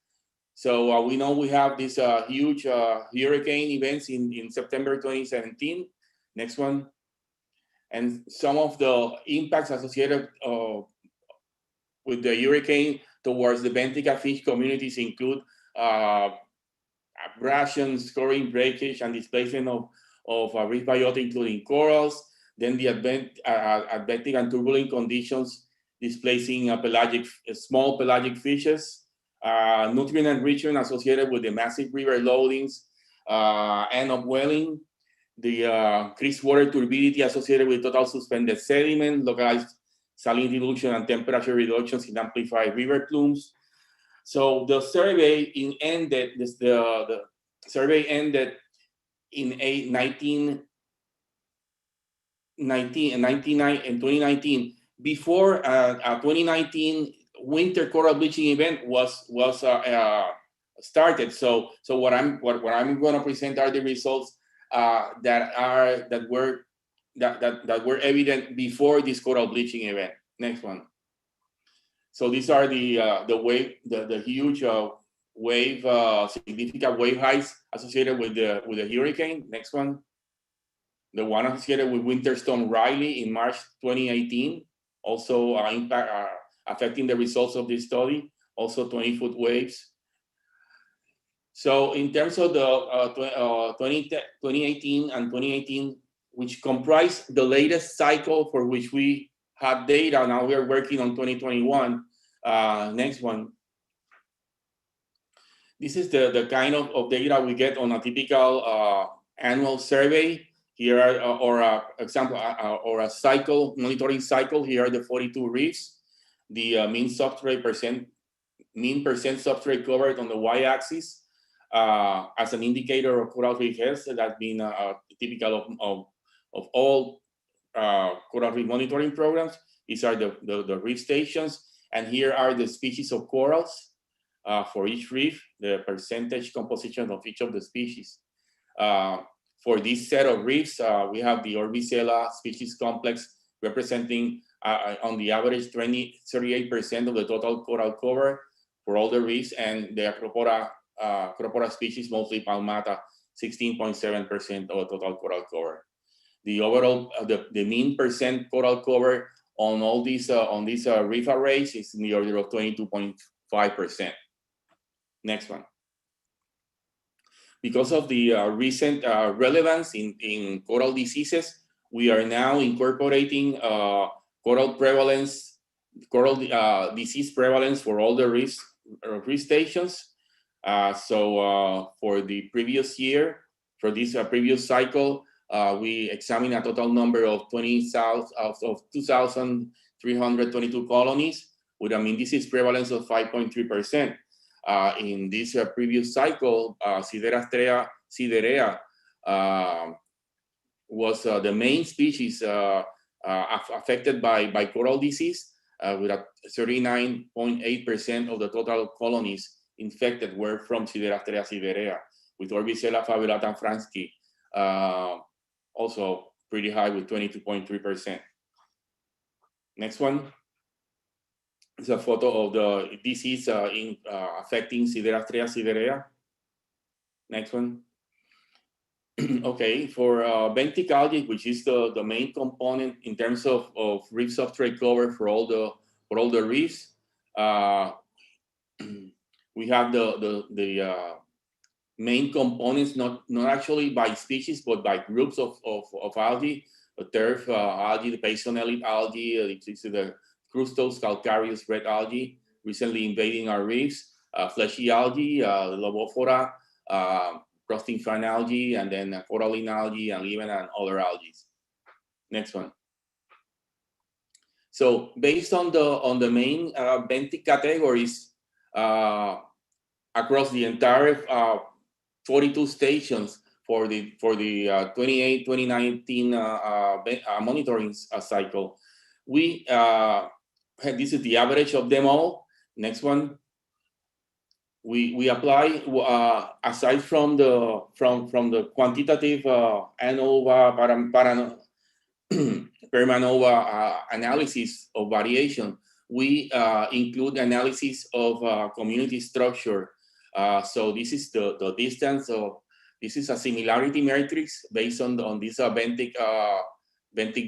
So we know we have this huge hurricane events in September 2017. Next one. And some of the impacts associated with the hurricane towards the benthic fish communities include abrasion, scoring, breakage, and displacement of reef biota, including corals. Then the advective and turbulent conditions displacing small pelagic fishes. Nutrient enrichment associated with the massive river loadings and upwelling, the increased water turbidity associated with total suspended sediment, localized saline dilution and temperature reductions in amplified river plumes. So the survey ended in 2019. Before 2019 winter coral bleaching event was started. So what I'm going to present are the results that were evident before this coral bleaching event. Next one. So these are the huge significant wave heights associated with the hurricane. Next one. The one associated with Winter Storm Riley in March 2018, also affecting the results of this study, also 20-foot waves. So in terms of the 2018 and 2018, which comprise the latest cycle for which we have data, now we are working on 2021. Next one. This is the kind of data we get on a typical annual survey. Here are, or a example, or a cycle, monitoring cycle. Here are the 42 reefs. The mean percent substrate covered on the y-axis. as an indicator of coral reef health. That's been typical of all coral reef monitoring programs. These are the reef stations, and here are the species of corals for each reef, the percentage composition of each of the species. For this set of reefs, we have the Orbicella species complex representing on the average 38% of the total coral cover for all the reefs, and the Acropora species, mostly Palmata, 16.7% of the total coral cover. The overall, the mean percent coral cover on all these reef arrays is in the order of 22.5%. Next one. Because of the recent relevance in coral diseases, we are now incorporating coral disease prevalence for all the reef stations. So for the previous year, for this previous cycle, we examined a total number of 2,322 colonies with a mean disease prevalence of 5.3%. In this previous cycle, Siderea was the main species affected by coral disease, with a 39.8% of the total colonies infected were from Siderea, with Orbicella, fabulata, and franski also pretty high with 22.3%. Next one. It's a photo of the disease affecting Siderea. Next one. Okay, for benthic algae, which is the main component in terms of reef substrate cover for all the reefs, we have the main components, not actually by species, but by groups of algae: the turf algae, the Paisonellid algae, the crustose calcareous red algae recently invading our reefs, fleshy algae, Lobophora, crusting fan algae, and then coralline algae, and even other algae. Next one. So based on the main benthic categories across the entire 42 stations for the 2019 monitoring cycle, we this is the average of them all. Next one. We apply aside from the quantitative ANOVA, Permanova analysis of variation, we include analysis of community structure. So this is the distance of, this is a similarity matrix based on these benthic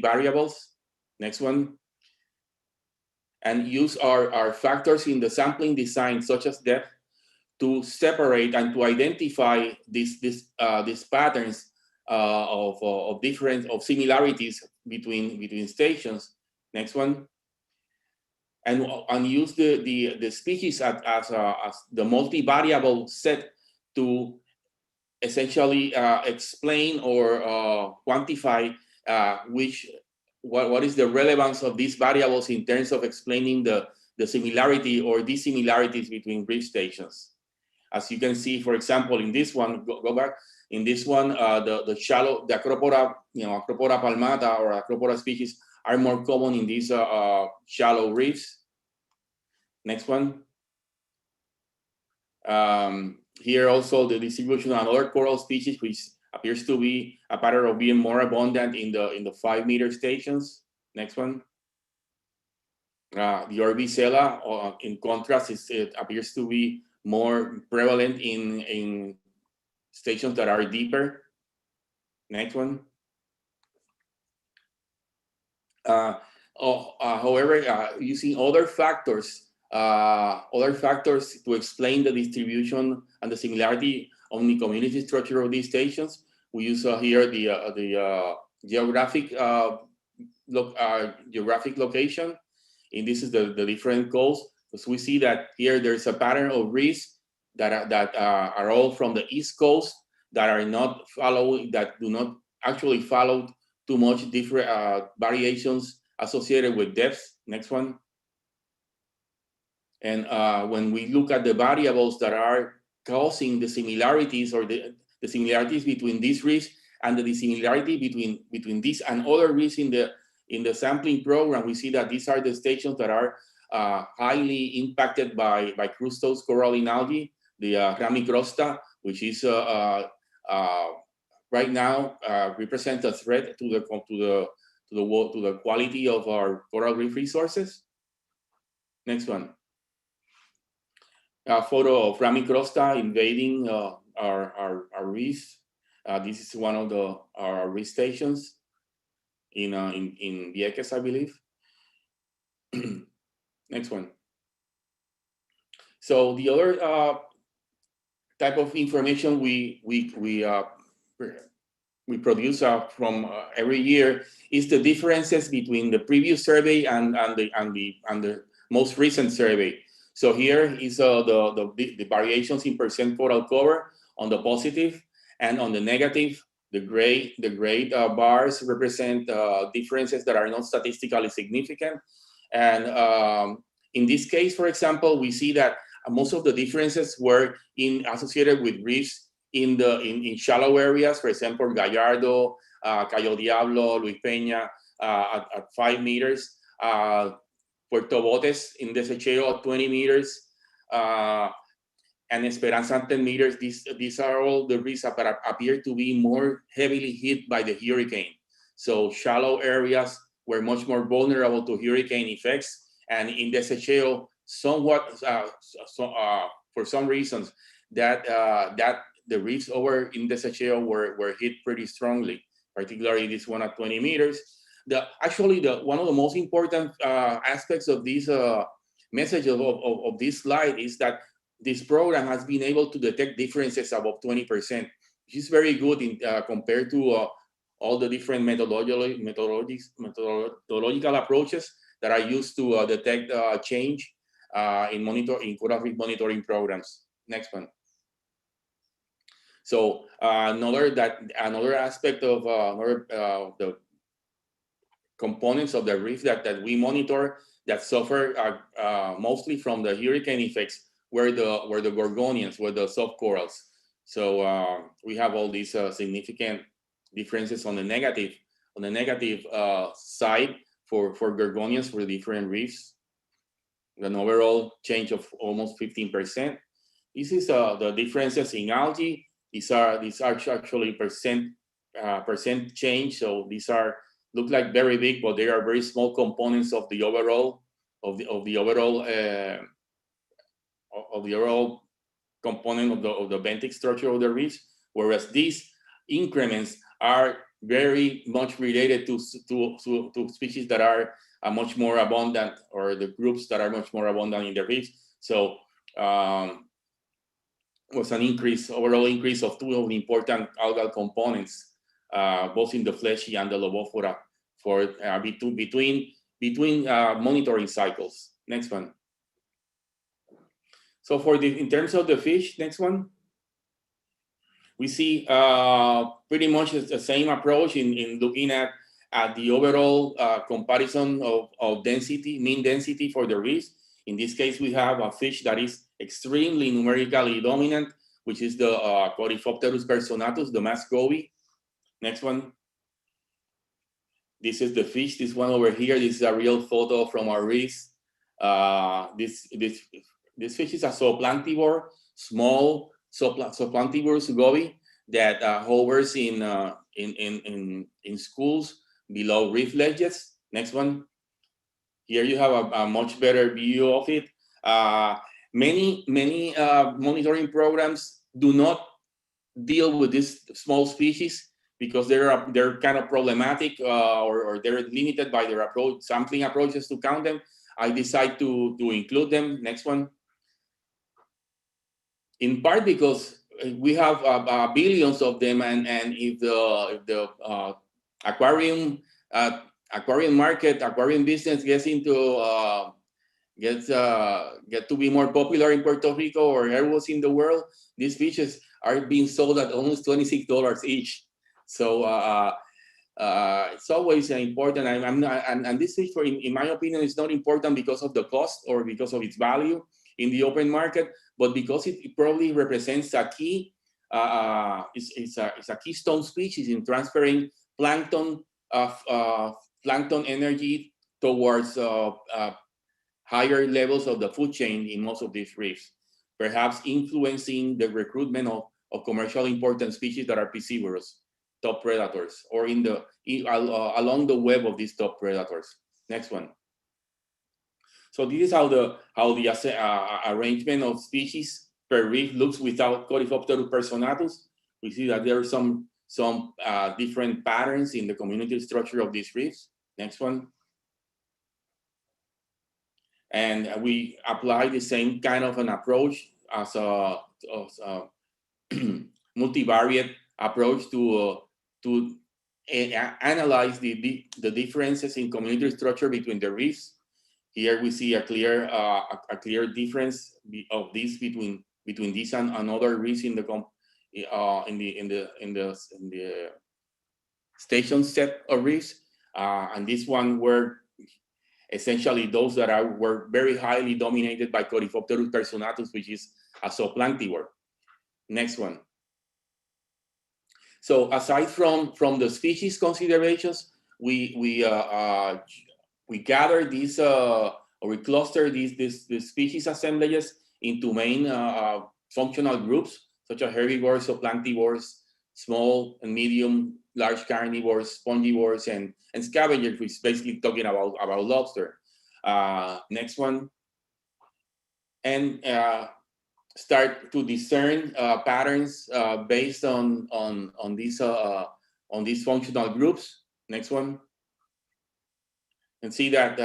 variables. Next one. And use our factors in the sampling design, such as depth, to separate and to identify these patterns of similarities between stations. Next one. And use the species as the multivariable set to essentially explain or quantify what is the relevance of these variables in terms of explaining the similarity or dissimilarities between reef stations. As you can see, for example, in this one, go back. In this one, the shallow, the Acropora, Acropora palmata or Acropora species are more common in these shallow reefs. Next one. Here also the distribution of other coral species, which appears to be a pattern of being more abundant in the 5-meter stations. Next one. The Orbicella, in contrast, it appears to be more prevalent in stations that are deeper. Next one. However, using other factors to explain the distribution and the similarity of the community structure of these stations, we use here the geographic location, and this is the different coasts. So we see that here there's a pattern of reefs that are all from the East Coast that are not following, that do not actually follow too much different variations associated with depth. Next one. And when we look at the variables that are causing the similarities or the similarities between these reefs and the dissimilarity between these and other reefs in the sampling program. We see that these are the stations that are highly impacted by crustose coralline algae, the Ramicrosta, which is right now represents a threat to the quality of our coral reef resources. Next one. A photo of Ramicrosta invading our reefs. This is one of our reef stations in Vieques, I believe. Next one. So the other type of information we produce from every year is the differences between the previous survey and the most recent survey. So here is the variations in percent coral cover on the positive, and on the negative, the gray bars represent differences that are not statistically significant. And in this case, for example, we see that most of the differences were associated with reefs in shallow areas. For example, Gallardo, Cayo Diablo, Luis Peña at 5 meters, Puerto Botes in Desecheo at 20 meters, and Esperanza at 10 meters. These are all the reefs that appear to be more heavily hit by the hurricane. So shallow areas were much more vulnerable to hurricane effects, and in Desecheo, somewhat for some reasons that the reefs over in Desecheo were hit pretty strongly, particularly this one at 20 meters. One of the most important aspects of this message of this slide is that this program has been able to detect differences above 20%, which is very good compared to all the different methodological approaches that are used to detect change in coral reef monitoring programs. Next one. So another aspect of the components of the reef that we monitor that suffer mostly from the hurricane effects were the gorgonians, were the soft corals. So we have all these significant differences on the negative side for gorgonians for different reefs. An overall change of almost 15%. This is the differences in algae. These are actually percent change. So these look like very big, but they are very small components of the overall component of the benthic structure of the reefs. Whereas these increments are very much related to species that are much more abundant, or the groups that are much more abundant in the reefs. So was an overall increase of 2 of the important algal components, both in the fleshy and the lobophora, for between monitoring cycles. Next one. So in terms of the fish, next one, we see pretty much the same approach in looking at the overall comparison of density, mean density for the reefs. In this case, we have a fish that is extremely numerically dominant, which is the Coryphopterus personatus, the masked goby. Next one. This is the fish, this one over here. This is a real photo from our reefs. This fish is a zooplanktivore, small zooplanktivorous goby that hovers in schools below reef ledges. Next one. Here you have a much better view of it. Many monitoring programs do not deal with these small species because they're kind of problematic or they're limited by their sampling approaches to count them. I decide to include them. Next one. In part because we have billions of them, and if the aquarium market, aquarium business gets to be more popular in Puerto Rico or areas in the world, these fishes are being sold at almost $26 each. So it's always important. And this fish, in my opinion, is not important because of the cost or because of its value. in the open market, but because it probably represents a key, it's a keystone species in transferring plankton energy towards higher levels of the food chain in most of these reefs, perhaps influencing the recruitment of commercially important species that are piscivorous, top predators, or along the web of these top predators. Next one. So this is how the arrangement of species per reef looks without Coryphopterus personatus. We see that there are some different patterns in the community structure of these reefs. Next one. And we apply the same kind of an approach as a multivariate approach to analyze the differences in community structure between the reefs. Here we see a clear difference of this between this and another reefs in the station set of reefs, and this one were essentially those that were very highly dominated by Coryphopterus personatus, which is a zooplanktivore. Next one. So aside from the species considerations, we gather these or we cluster these species assemblages into main functional groups such as herbivores, zooplanktivores, small and medium, large carnivores, spongivores, and scavengers, which is basically talking about lobster. Next one. And start to discern patterns based on these functional groups. Next one. And see that,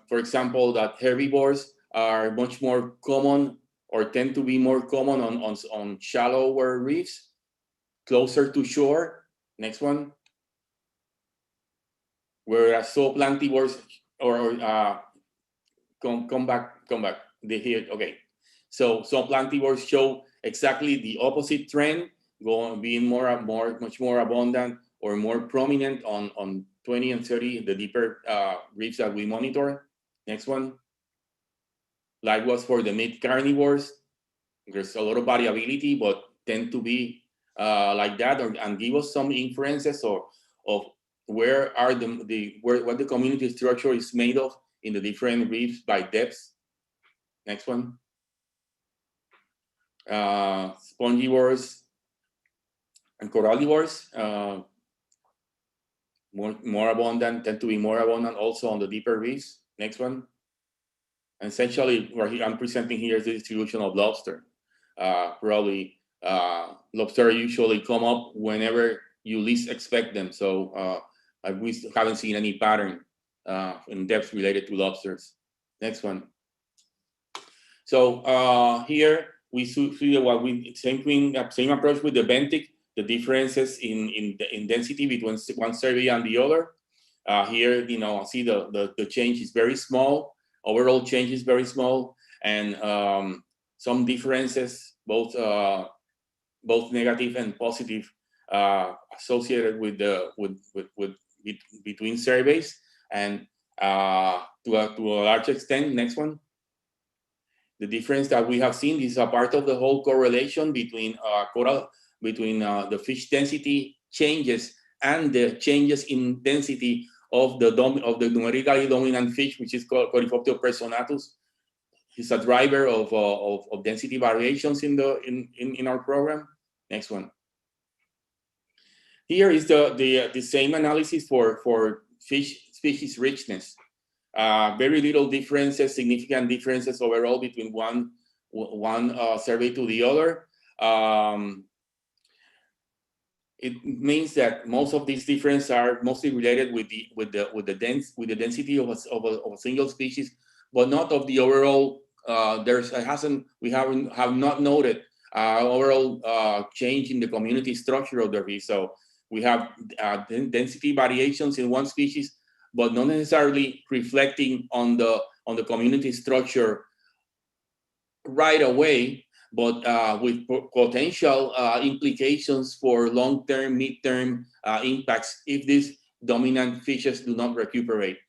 for example, that herbivores are much more common or tend to be more common on shallower reefs, closer to shore. Next one. Whereas zooplanktivores come back. They here, okay. So zooplanktivores show exactly the opposite trend, being much more abundant or more prominent on 20 and 30, the deeper reefs that we monitor. Next one. Likewise for the mid carnivores, there's a lot of variability, but tend to be like that, and give us some inferences of where are what the community structure is made of in the different reefs by depths. Next one. Spongivores and corallivores, more abundant, tend to be more abundant also on the deeper reefs. Next one. And essentially, what I'm presenting here is the distribution of lobster. Probably lobster usually come up whenever you least expect them. So we haven't seen any pattern in depth related to lobsters. Next one. So here we see same approach with the benthic, the differences in density between one survey and the other. Here, see the change is very small. Overall change is very small, and some differences, both negative and positive, associated with between surveys, and to a large extent. Next one. The difference that we have seen is a part of the whole correlation between the fish density changes and the changes in density of the numerically dominant fish, which is called Coryphopterus personatus. It's a driver of density variations in our program. Next one. Here is the same analysis for fish species richness. Very little differences, significant differences overall between one survey to the other. It means that most of these differences are mostly related with the density of a single species, but not of the overall. We have not noted overall change in the community structure of the reef. So we have density variations in one species, but not necessarily reflecting on the community structure right away, but with potential implications for long-term, mid-term impacts if these dominant fishes do not recuperate.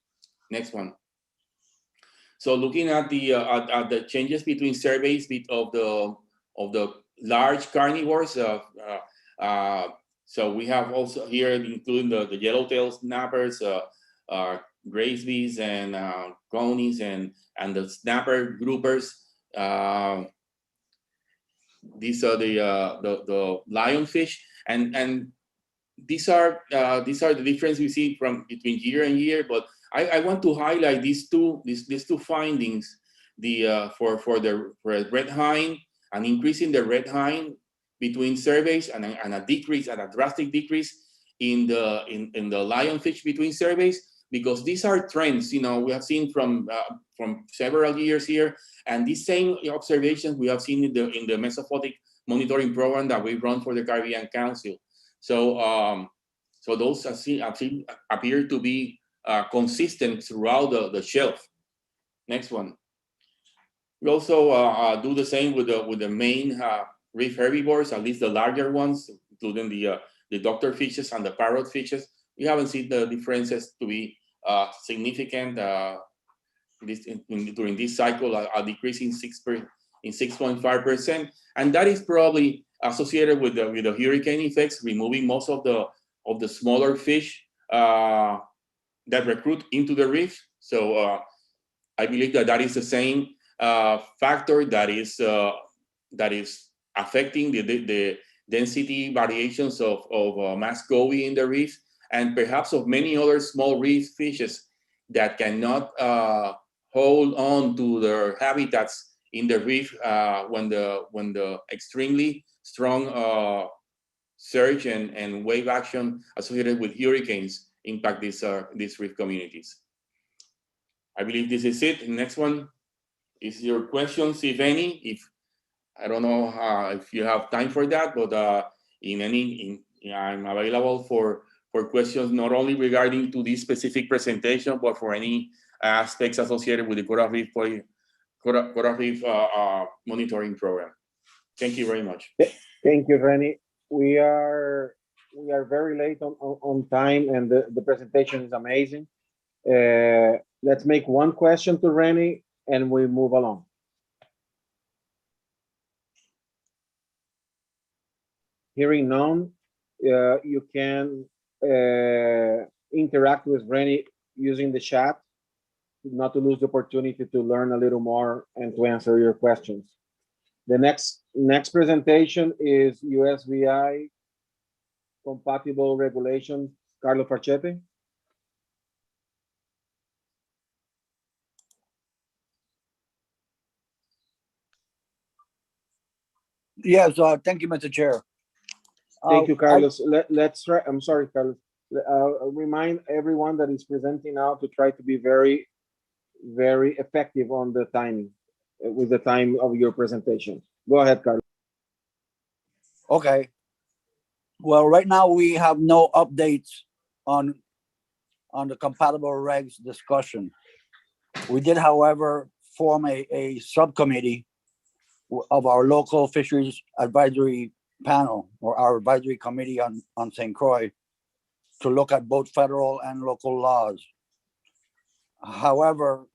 Next one. So looking at the changes between surveys of the large carnivores, so we have also here including the yellowtail snappers, graysbees, and conies, and the snapper groupers. These are the lionfish, and these are the difference we see from between year and year. But I want to highlight these two findings: for red hind, an increase in the red hind between surveys, and a decrease, and a drastic decrease in the lionfish between surveys. Because these are trends, we have seen from several years here, and these same observations we have seen in the mesophotic monitoring program that we run for the Caribbean Council. So those appear to be consistent throughout the shelf. Next one. We also do the same with the main reef herbivores, at least the larger ones, including the doctor fishes and the parrot fishes. We haven't seen the differences to be significant during this cycle, a decrease in 6.5%, and that is probably associated with the hurricane effects, removing most of the smaller fish that recruit into the reef. So I believe that is the same factor that is affecting the density variations of mascovy in the reef, and perhaps of many other small reef fishes that cannot hold on to their habitats in the reef when the extremely strong surge and wave action associated with hurricanes impact these reef communities. I believe this is it. Next one is your questions, if any. I don't know if you have time for that, but I'm available for questions not only regarding to this specific presentation, but for any aspects associated with the coral reef monitoring program. Thank you very much. Thank you, Renny. We are very late on time, and the presentation is amazing. Let's make one question to Renny, and we move along. Hearing none, you can interact with Renny using the chat, not to lose the opportunity to learn a little more and to answer your questions. The next presentation is USVI compatible regulations. Carlos Farchete. Yes, thank you, Mr. Chair. Thank you, Carlos. Let's try. I'm sorry, Carlos. Remind everyone that is presenting now to try to be very, very effective on the timing, with the time of your presentation. Go ahead, Carlos. Okay. Well, right now we have no updates on the compatible regs discussion. We did, however, form a subcommittee of our local fisheries advisory panel, or our advisory committee on St. Croix, to look at both federal and local laws. However,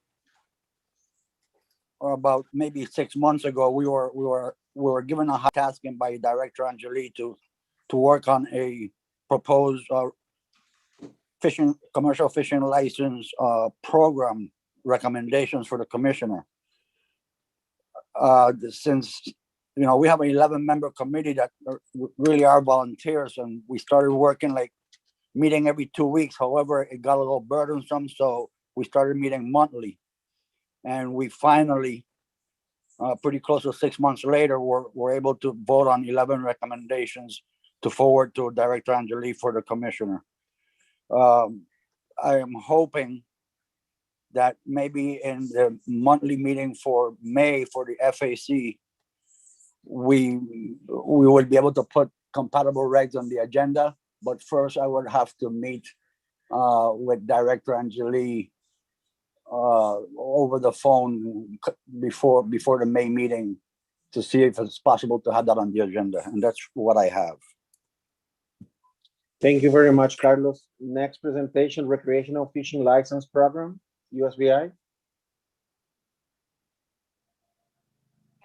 about maybe 6 months ago, we were given a task by Director Angeli to work on a proposed commercial fishing license program recommendations for the commissioner. Since we have an 11-member committee that really are volunteers, and we started working like meeting every 2 weeks. However, it got a little burdensome, so we started meeting monthly. And we finally, pretty close to 6 months later, were able to vote on 11 recommendations to forward to Director Angeli for the commissioner. I am hoping that maybe in the monthly meeting for May for the FAC, we would be able to put compatible regs on the agenda. But first, I would have to meet with Director Angeli over the phone before the May meeting to see if it's possible to have that on the agenda. And that's what I have. Thank you very much, Carlos. Next presentation, Recreational Fishing License Program, USVI.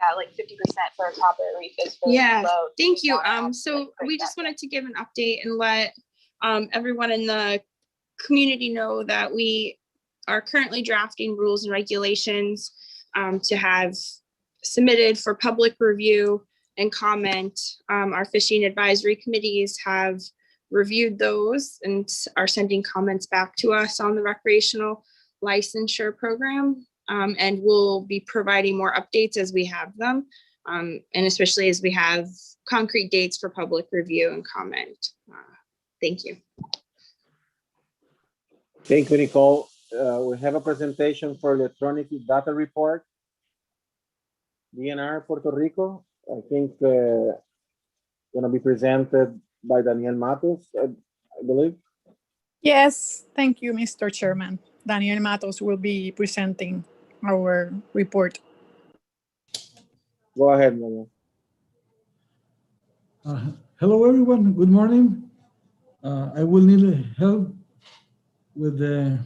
Yeah, like 50% for a copper reef is really Yeah, low. thank you. So we just wanted to give an update and let everyone in the community know that we are currently drafting rules and regulations to have submitted for public review and comment. Our fishing advisory committees have reviewed those and are sending comments back to us on the recreational licensure program. And we'll be providing more updates as we have them, and especially as we have concrete dates for public review and comment. Thank you. Thank you, Nicole. We have a presentation for electronic data report. DNR Puerto Rico, I think gonna be presented by Daniel Matos, I believe. Yes, thank you, Mr. Chairman. Daniel Matos will be presenting our report. Go ahead, Daniel. Hello, everyone. Good morning. I will need help with the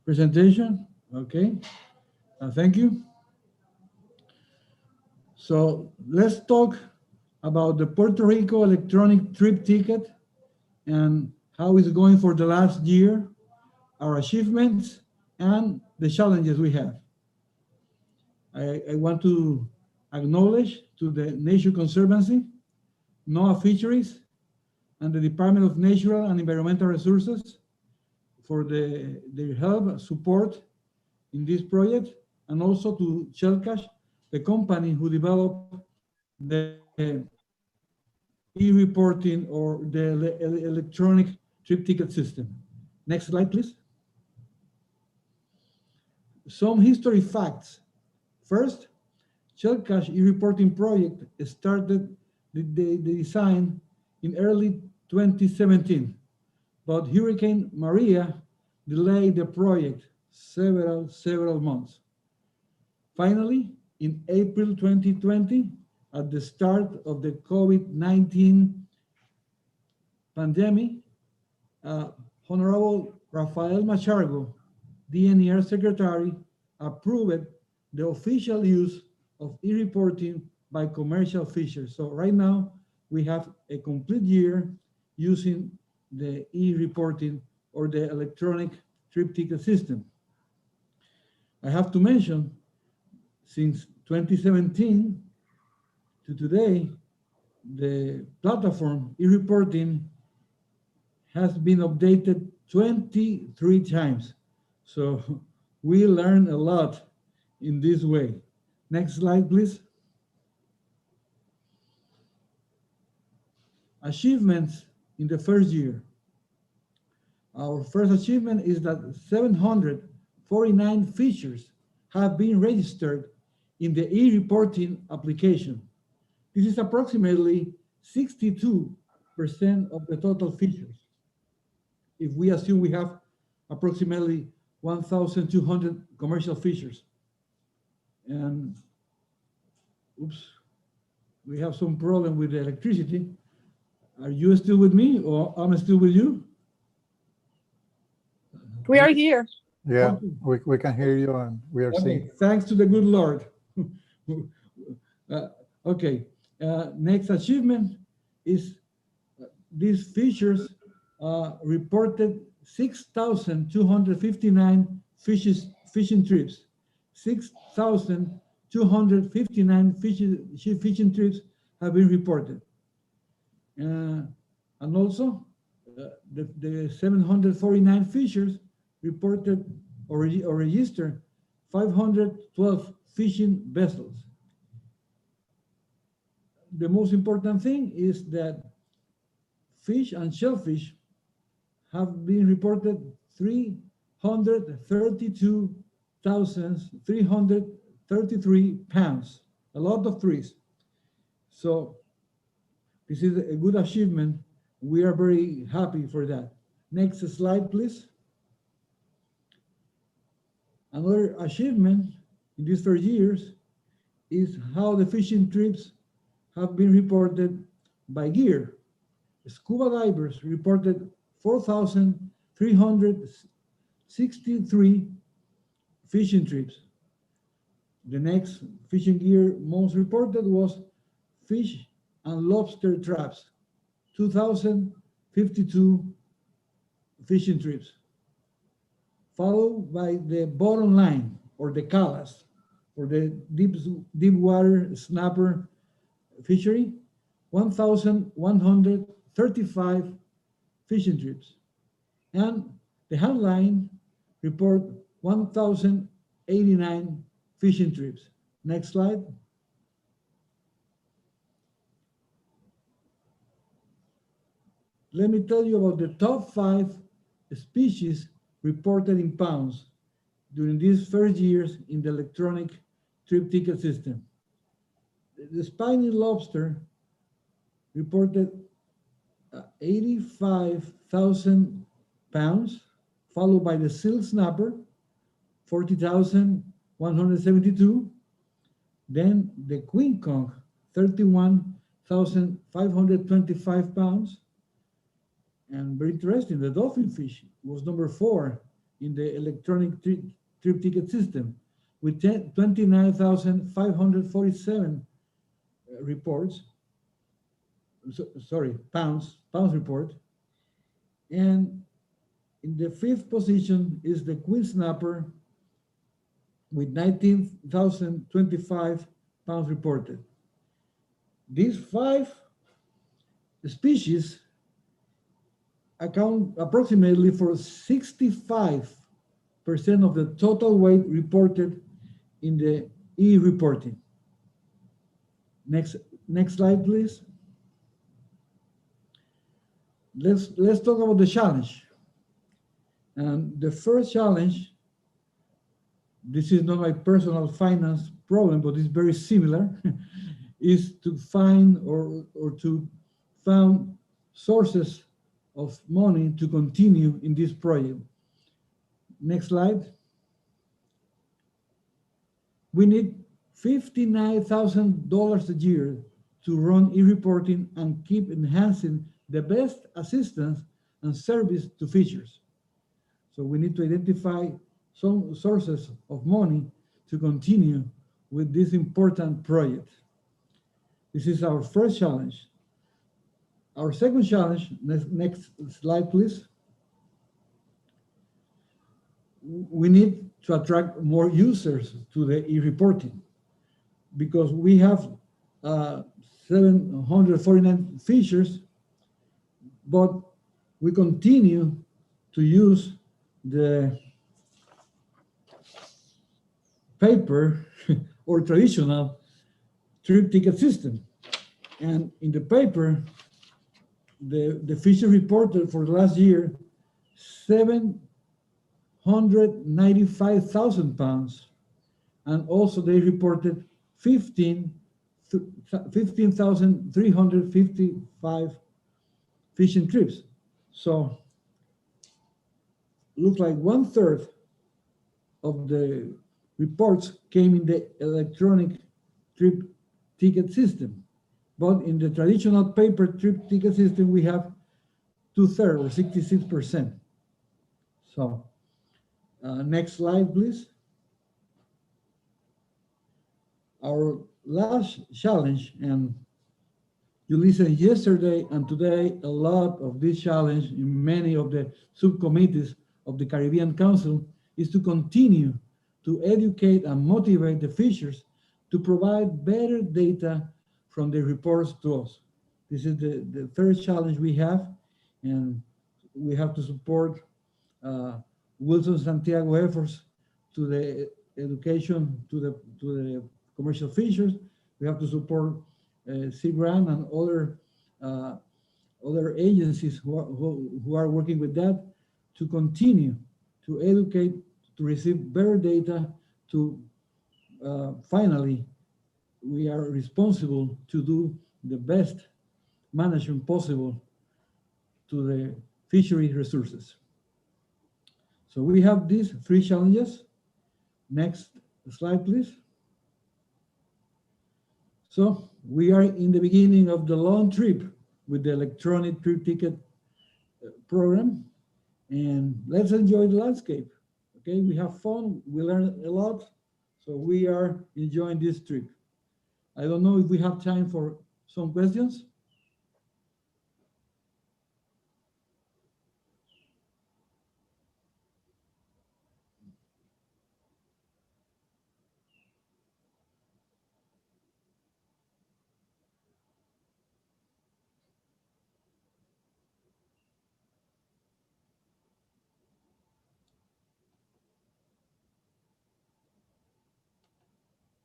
presentation. Okay. Thank you. So let's talk about the Puerto Rico electronic trip ticket and how it's going for the last year, our achievements, and the challenges we have. I want to acknowledge to the Nature Conservancy, NOAA Fisheries, and the Department of Natural and Environmental Resources for their help, support in this project, and also to Shellcash, the company who developed the e-reporting or the electronic trip ticket system. Next slide, please. Some history facts. First, Shellcash e-reporting project started the design in early 2017, but Hurricane Maria delayed the project several months. Finally, in April 2020, at the start of the COVID-19 pandemic, Honorable Rafael Machargo, DNR Secretary, approved the official use of e-reporting by commercial fishers. So right now, we have a complete year using the e-reporting or the electronic trip ticket system. I have to mention, since 2017 to today, the platform e-reporting has been updated 23 times. So we learn a lot in this way. Next slide, please. Achievements in the first year. Our first achievement is that 749 features have been registered in the e-reporting application. This is approximately 62% of the total features. If we assume we have approximately 1,200 commercial features. And oops, we have some problem with the electricity. Are you still with me or I'm still with you? We are here. Yeah, we can hear you and we are seeing. Thanks to the good Lord. Okay, next achievement is these features reported 6,259 fishing trips. 6,259 fishing trips have been reported. And also, the 749 fishers reported or registered 512 fishing vessels. The most important thing is that fish and shellfish have been reported 332,333 pounds, a lot of threes. So this is a good achievement. We are very happy for that. Next slide, please. Another achievement in these first years is how the fishing trips have been reported by gear. Scuba divers reported 4,363 fishing trips. The next fishing gear most reported was fish and lobster traps, 2,052 fishing trips, followed by the bottom line, or the CALAS, for the deep water snapper fishery, 1,135 fishing trips. And the headline report 1,089 fishing trips. Next slide. Let me tell you about the top 5 species reported in pounds during these first years in the electronic trip ticket system. The spiny lobster reported 85,000 pounds, followed by the seal snapper, 40,172. Then the queen conch, 31,525 pounds. And very interesting, the dolphin fish was number 4 in the electronic trip ticket system with 29,547 reports. Pounds report. And in the 5th position is the queen snapper with 19,025 pounds reported. These 5 species account approximately for 65% of the total weight reported in the e-reporting. Next slide, please. Let's talk about the challenge. And the first challenge, this is not my personal finance problem, but it's very similar, is to find or to found sources of money to continue in this project. Next slide. We need $59,000 a year to run e-reporting and keep enhancing the best assistance and service to fishers. So we need to identify some sources of money to continue with this important project. This is our first challenge. Our second challenge, next slide, please. We need to attract more users to the e-reporting because we have 749 fishers, but we continue to use the paper or traditional trip ticket system. And in the paper, the fisher reported for last year 795,000 pounds, and also they reported 15,355 fishing trips. So looks like 1/3 of the reports came in the electronic trip ticket system. But in the traditional paper trip ticket system, we have 2/3 or 66%. So next slide, please. Our last challenge, and you listened yesterday and today a lot of this challenge in many of the subcommittees of the Caribbean Council, is to continue to educate and motivate the fishers to provide better data from the reports to us. This is the third challenge we have, and we have to support Wilson Santiago efforts to the education to the commercial fishers. We have to support CGRAM and other agencies who are working with that to continue to educate, to receive better data, to finally, we are responsible to do the best management possible to the fishery resources. So we have these 3 challenges. Next slide, please. So we are in the beginning of the long trip with the electronic trip ticket program, and let's enjoy the landscape. Okay, we have fun, we learn a lot. So we are enjoying this trip. I don't know if we have time for some questions.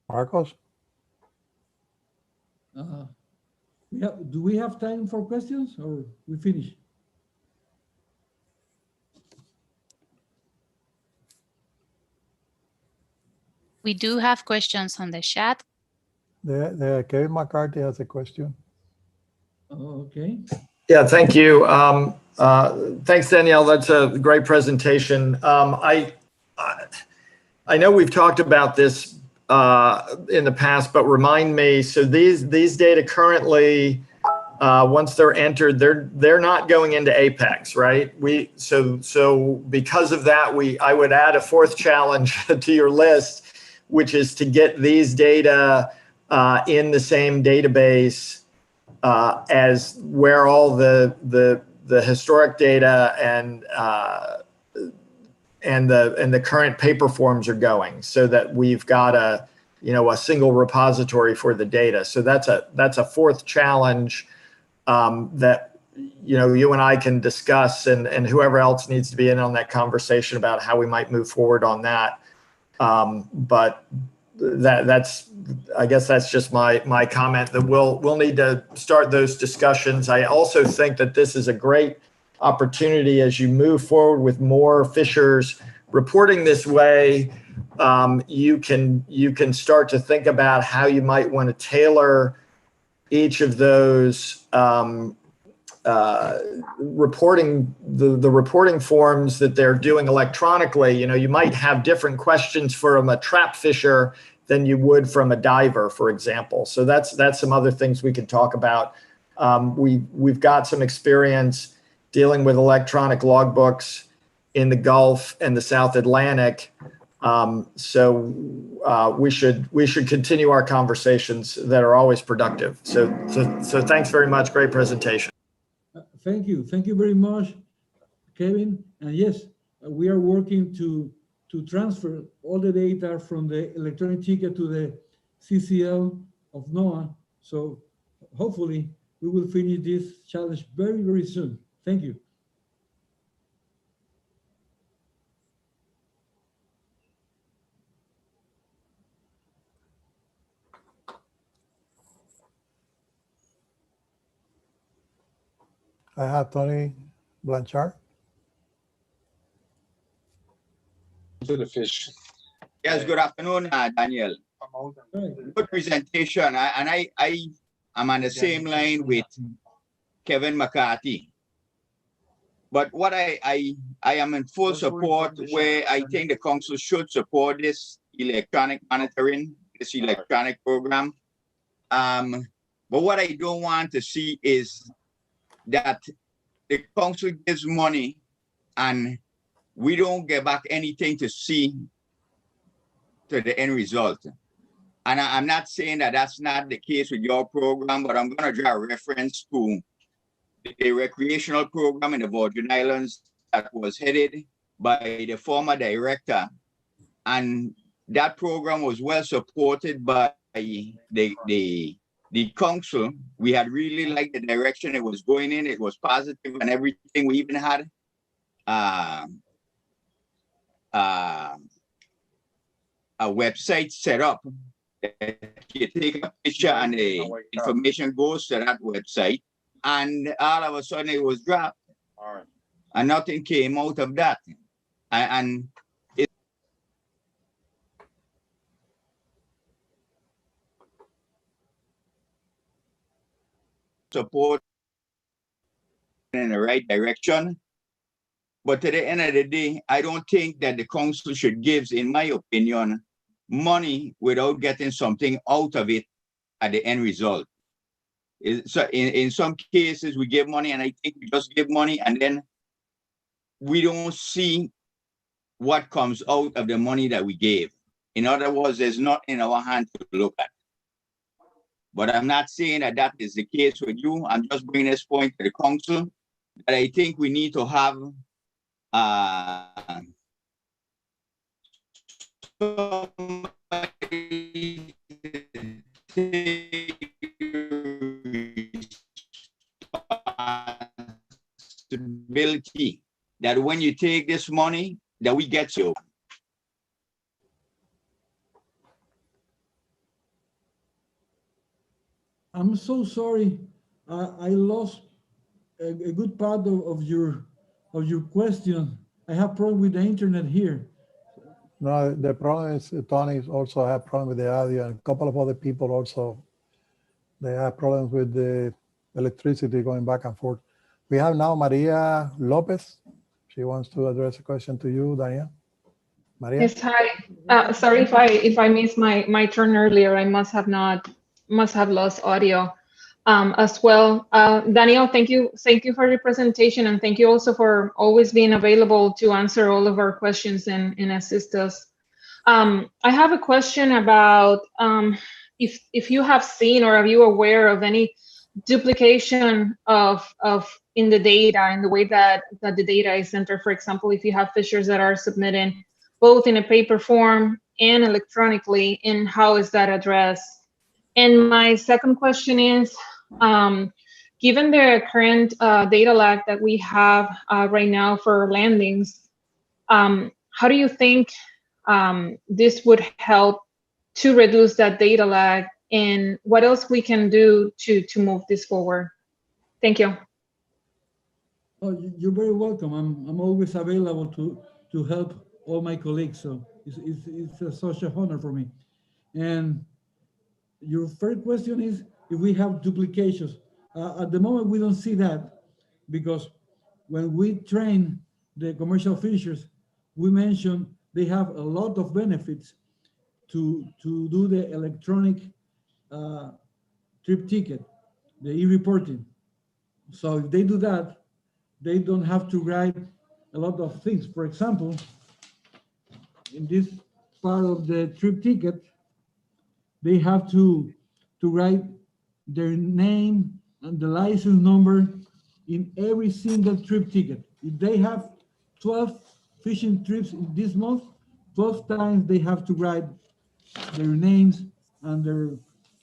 Marcos? Do we have time for questions or we finish? We do have questions on the chat. Kevin McCarthy has a question. Oh, okay. Yeah, thank you. Thanks, Danielle. That's a great presentation. I know we've talked about this in the past, but remind me. So these data currently, once they're entered, they're not going into Apex, right? So because of that, I would add a fourth challenge to your list, which is to get these data in the same database as where all the historic data and the current paper forms are going, so that we've got a single repository for the data. So that's a fourth challenge that you and I can discuss, and whoever else needs to be in on that conversation about how we might move forward on that. But I guess that's just my comment, that we'll need to start those discussions. I also think that this is a great opportunity as you move forward with more fishers reporting this way. You can start to think about how you might want to tailor each of those reporting, the reporting forms that they're doing electronically. You might have different questions from a trap fisher than you would from a diver, for example. So that's some other things we can talk about. We've got some experience dealing with electronic logbooks in the Gulf and the South Atlantic. So we should continue our conversations that are always productive. So thanks very much. Great presentation. Thank you very much, Kevin. And yes, we are working to transfer all the data from the electronic ticket to the CCL of NOAA. So hopefully we will finish this challenge very, very soon. Thank you. I have Tony Blanchard. To the fish. Yes, good afternoon, Daniel. Good presentation. I am on the same line with Kevin McCarthy. But what I am in full support, where I think the council should support this electronic monitoring, this electronic program. But what I don't want to see is that the council gives money and we don't get back anything to see to the end result. And I'm not saying that that's not the case with your program, but I'm going to draw a reference to the recreational program in the Virgin Islands that was headed by the former director. And that program was well supported by the council. We had really liked the direction it was going in. It was positive and everything. We even had a website set up. You take a picture and the information goes to that website, and all of a sudden it was dropped. All right. And nothing came out of that. And it support in the right direction. But at the end of the day, I don't think that the council should give, in my opinion, money without getting something out of it at the end result. So in some cases, we give money, and I think we just give money, and then we don't see what comes out of the money that we gave. In other words, there's not in our hand to look at. But I'm not saying that that is the case with you. I'm just bringing this point to the council that I think we need to have responsibility that when you take this money, that we get you. I'm so sorry. I lost a good part of your question. I have problem with the internet here. No, the problem is Tony also have problem with the audio, and a couple of other people also, they have problems with the electricity going back and forth. We have now Maria Lopez. She wants to address a question to you, Daniel. Maria? Yes, hi. Sorry if I missed my turn earlier. I must have lost audio as well. Daniel, thank you for your presentation, and thank you also for always being available to answer all of our questions and assist us. I have a question about if you have seen or are you aware of any duplication of in the data, in the way that the data is entered. For example, if you have fissures that are submitted both in a paper form and electronically, and how is that addressed? And my second question is, given the current data lag that we have right now for landings, how do you think this would help to reduce that data lag, and what else we can do to move this forward? Thank you. Oh, you're very welcome. I'm always available to help all my colleagues. So it's such a honor for me. And your first question is if we have duplications. At the moment, we don't see that, because when we train the commercial fishers, we mentioned they have a lot of benefits to do the electronic trip ticket, the e-reporting. So if they do that, they don't have to write a lot of things. For example, in this part of the trip ticket, they have to write their name and the license number in every single trip ticket. If they have 12 fishing trips in this month, 12 times they have to write their names and their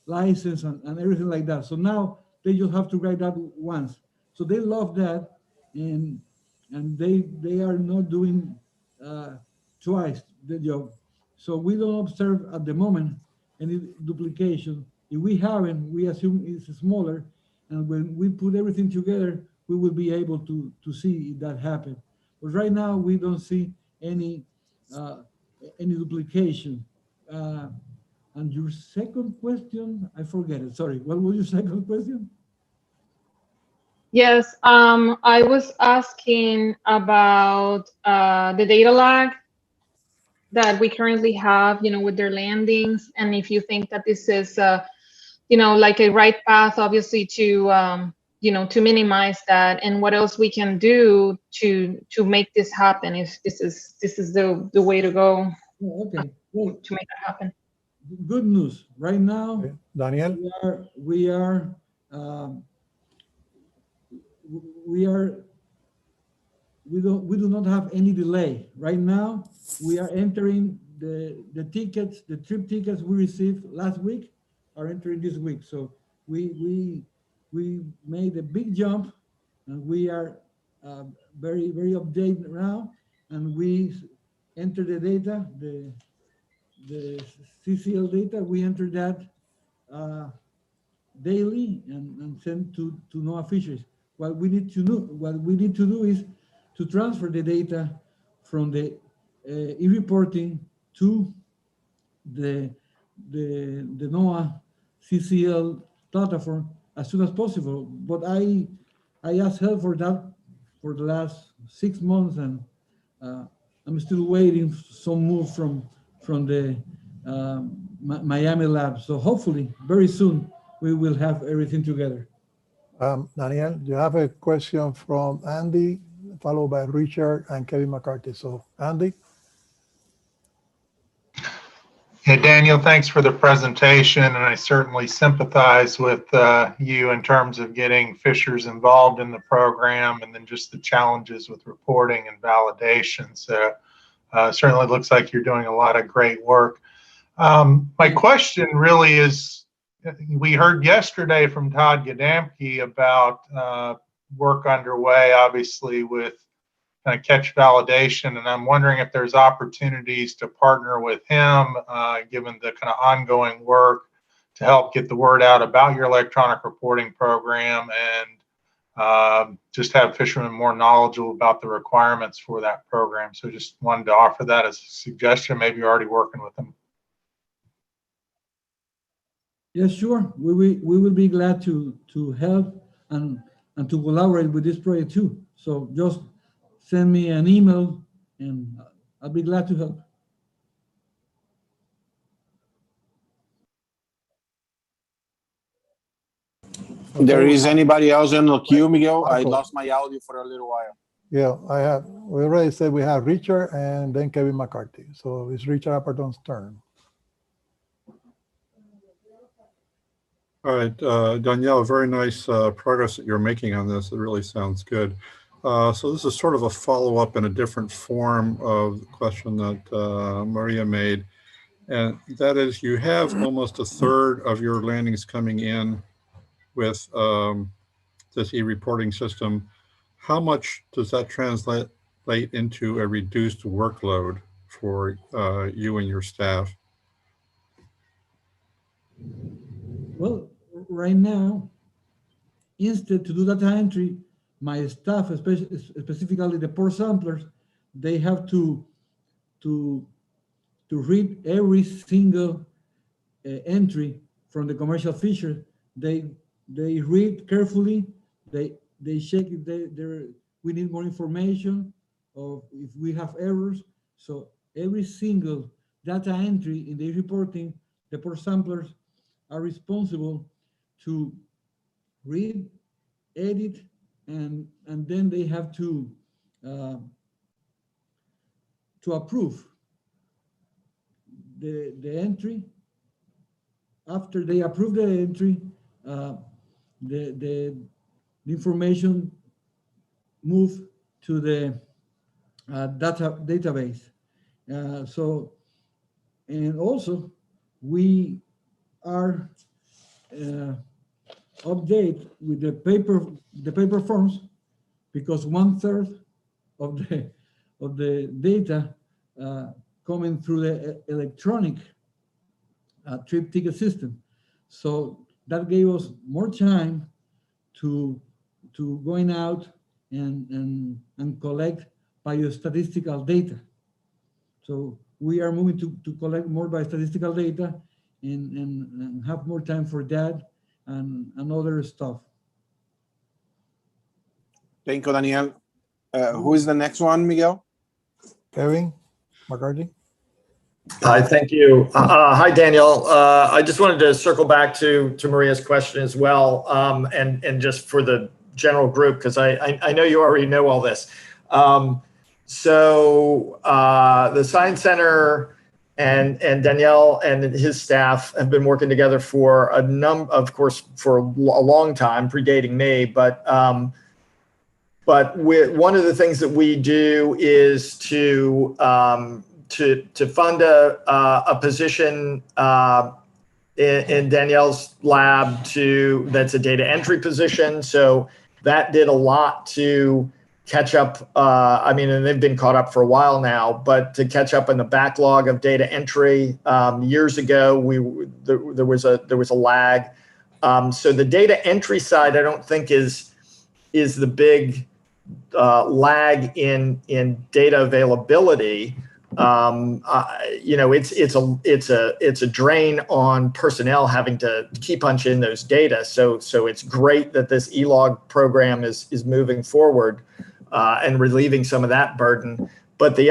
license and everything like that. So now they just have to write that once. So they love that, and they are not doing twice the job. So we don't observe at the moment any duplication. If we haven't, we assume it's smaller, and when we put everything together, we will be able to see that happen. But right now, we don't see any duplication. And your second question, I forget it. Sorry, what was your second question? Yes, I was asking about the data lag that we currently have, with their landings, and if you think that this is, like a right path, obviously, to to minimize that, and what else we can do to make this happen, if this is the way to go. Okay, well, to make that happen. Good news. Right now, Daniel, we do not have any delay. Right now, we are entering the tickets, the trip tickets we received last week are entering this week. So we made a big jump, and we are very updated now, and we enter the data, the CCL data. We enter that daily and send to NOAA Fisheries. What we need to do is to transfer the data from the e-reporting to the NOAA CCL platform as soon as possible. But I asked help for that for the last 6 months, and I'm still waiting some move from the Miami lab. So hopefully very soon we will have everything together. Daniel, you have a question from Andy, followed by Richard and Kevin McCarthy. So Andy. Yeah, Daniel, thanks for the presentation, and I certainly sympathize with you in terms of getting fishers involved in the program and then just the challenges with reporting and validation. So certainly looks like you're doing a lot of great work. My question really is, we heard yesterday from Todd Gadamke about work underway, obviously, with kind of catch validation, and I'm wondering if there's opportunities to partner with him, given the kind of ongoing work to help get the word out about your electronic reporting program and just have fishermen more knowledgeable about the requirements for that program. So just wanted to offer that as a suggestion. Maybe you're already working with them. Yes, sure. We will be glad to help and to collaborate with this project too. So just send me an email and I'll be glad to help. There is anybody else in the queue, Miguel? I lost my audio for a little while. Yeah, we already said we have Richard and then Kevin McCarthy. So it's Richard Apperton's turn. All right, Danielle, very nice progress that you're making on this. It really sounds good. So this is sort of a follow-up in a different form of the question that Maria made. And that is, you have almost a third of your landings coming in with this e-reporting system. How much does that translate into a reduced workload for you and your staff? Well, right now, instead to do data entry, my staff, specifically the port samplers, they have to read every single entry from the commercial fisher. They read carefully. They check if we need more information or if we have errors. So every single data entry in the reporting, the port samplers are responsible to read, edit, and then they have to approve the entry. After they approve the entry, the information move to the database. So, and also we are update with the paper forms, because 1/3 of the data coming through the electronic trip ticket system. So that gave us more time to going out and collect biostatistical data. So we are moving to collect more biostatistical data and have more time for that and other stuff. Thank you, Daniel. Who is the next one, Miguel? Kevin McCarthy. Hi, thank you. Hi, Daniel. I just wanted to circle back to Maria's question as well, and just for the general group, because I know you already know all this. So the Science Center and Daniel and his staff have been working together for a number, of course, for a long time, predating me, but one of the things that we do is to fund a position in Danielle's lab that's a data entry position. So that did a lot to catch up. I mean, and they've been caught up for a while now, but to catch up in the backlog of data entry. Years ago, there was a lag. So the data entry side, I don't think is the big lag in data availability. You know, it's a drain on personnel having to key punch in those data. So it's great that this e-log program is moving forward and relieving some of that burden. But the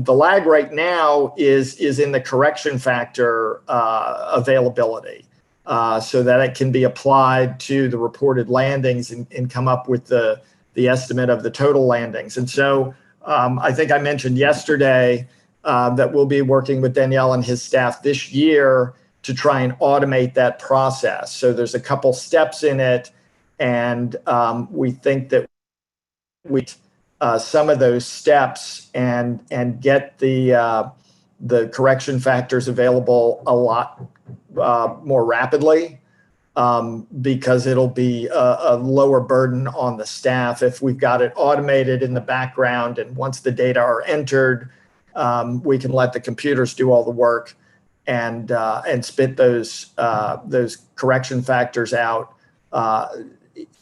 lag right now is in the correction factor availability, so that it can be applied to the reported landings and come up with the estimate of the total landings. And so I think I mentioned yesterday that we'll be working with Danielle and his staff this year to try and automate that process. So there's a couple steps in it, and we think that we some of those steps and get the correction factors available a lot more rapidly, because it'll be a lower burden on the staff if we've got it automated in the background. And once the data are entered, we can let the computers do all the work and spit those correction factors out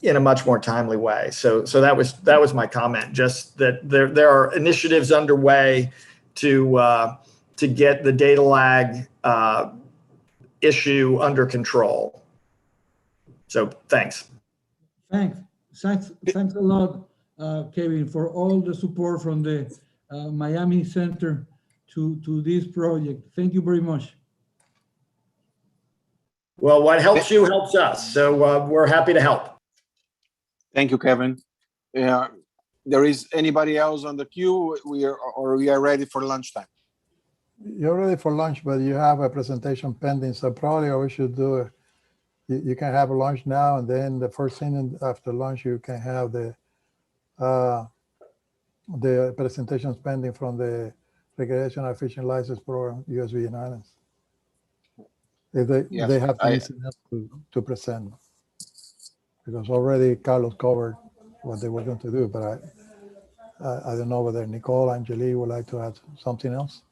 in a much more timely way. So that was my comment. Just that there are initiatives underway to get the data lag issue under control. So thanks. Thanks a lot, Kevin, for all the support from the Miami Center to this project. Thank you very much. Well, what helps you helps us. So we're happy to help. Thank you, Kevin. There is anybody else on the queue? We are ready for lunchtime. You're ready for lunch, but you have a presentation pending. So probably what we should do, you can have a lunch now, and then the first thing after lunch, you can have the presentations pending from the Recreational Fishing License Program, US Virgin Islands. If they have anything else to present, because already Carlos covered what they were going to do, but I don't know whether Nicole, Angelique would like to add something else.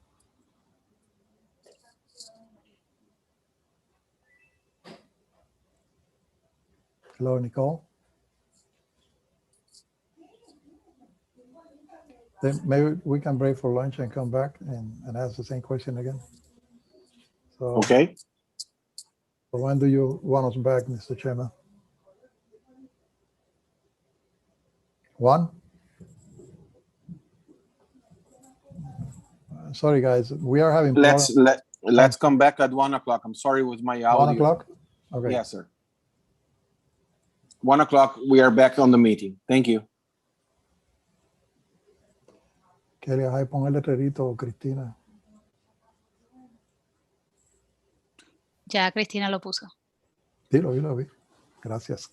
Hello, Nicole. Then maybe we can break for lunch and come back and ask the same question again. So, okay. So when do you want us back, Mr. Chairman? 1? Sorry, guys, we are having Let's come back at 1 o'clock. I'm sorry with my audio. 1 o'clock? Okay. Yes, sir. 1 o'clock, we are back on the meeting. Thank you. Kelly, ahí pon el letrerito, Cristina. Ya Cristina lo puso. Sí, lo vi. Gracias.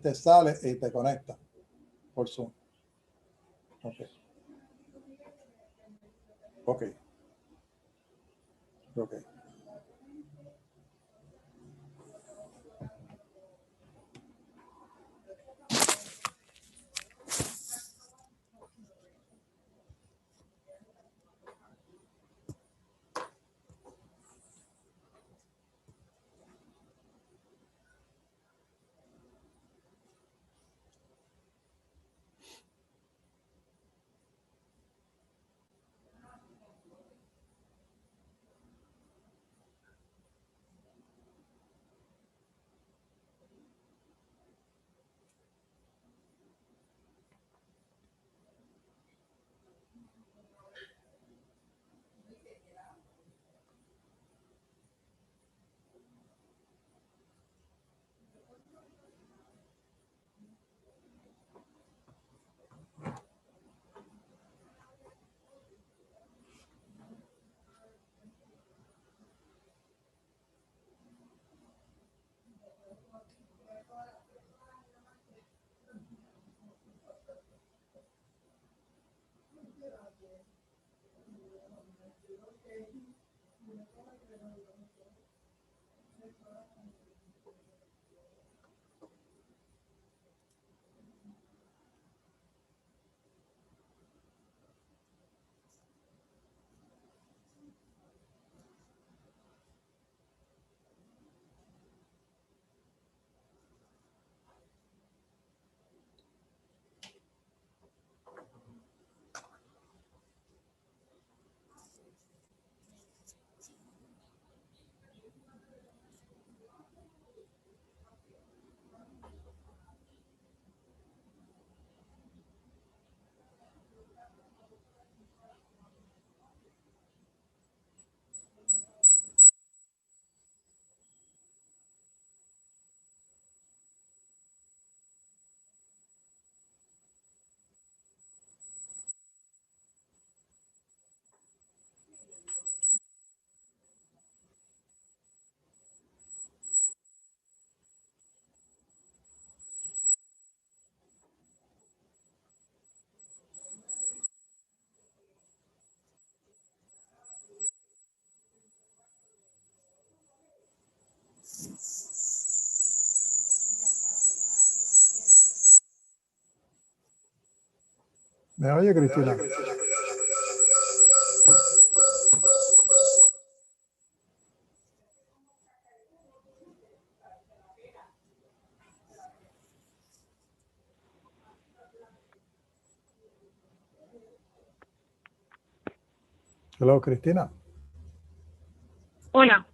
te sale y te conecta por Zoom. Ok. Ok. Ok. ¿Me oye, Cristina? Hello, Cristina. Hola.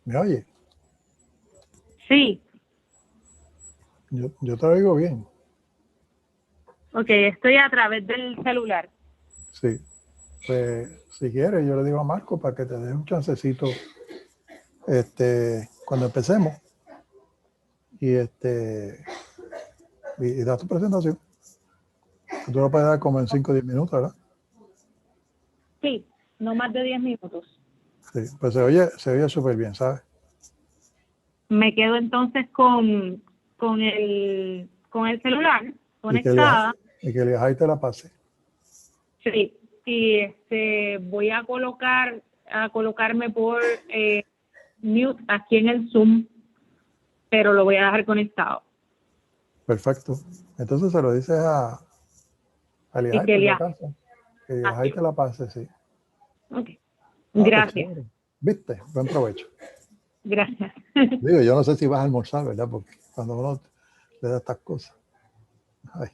¿Me oye? Sí. Yo te oigo bien. Ok, estoy a través del celular. Sí. Pues si quieres, yo le digo a Marco para que te dé un chancecito cuando empecemos. Y y da tu presentación. Tú lo puedes dar como en 5 o 10 minutos, ¿verdad? Sí, no más de 10 minutos. Sí, pues se oye súper bien, ¿sabes? Me quedo entonces con el celular conectada. Y que Elías te la pase. Sí, y voy a colocarme por mute aquí en el Zoom, pero lo voy a dejar conectado. Perfecto. Entonces se lo dices a Elías, Y que por si Elías. acaso. Que Elías te la pase, sí. Ok. Pues Gracias. chévere. ¿Viste? Buen provecho. Gracias. Digo, yo no sé si vas a almorzar, ¿verdad? Porque cuando uno le da estas cosas. Ay.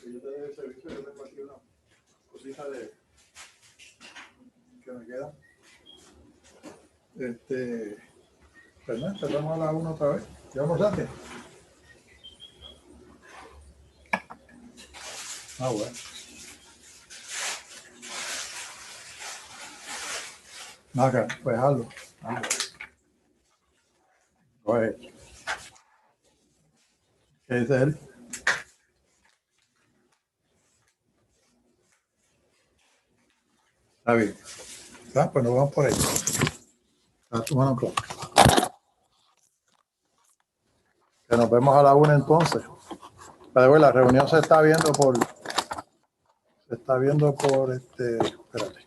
Yo te doy el servicio, yo tengo aquí una cosita de que me queda. Pues empezamos a la 1 otra vez. ¿Ya almorzaste? Ah, bueno. Acá, pues hazlo. Pues, ¿qué dice él? Está bien. Ah, pues nos vamos por ahí. A tu mano, claro. Que nos vemos a la 1 entonces. Pero la reunión se está viendo por espérate.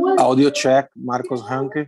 Audio check, Marcos Hanke.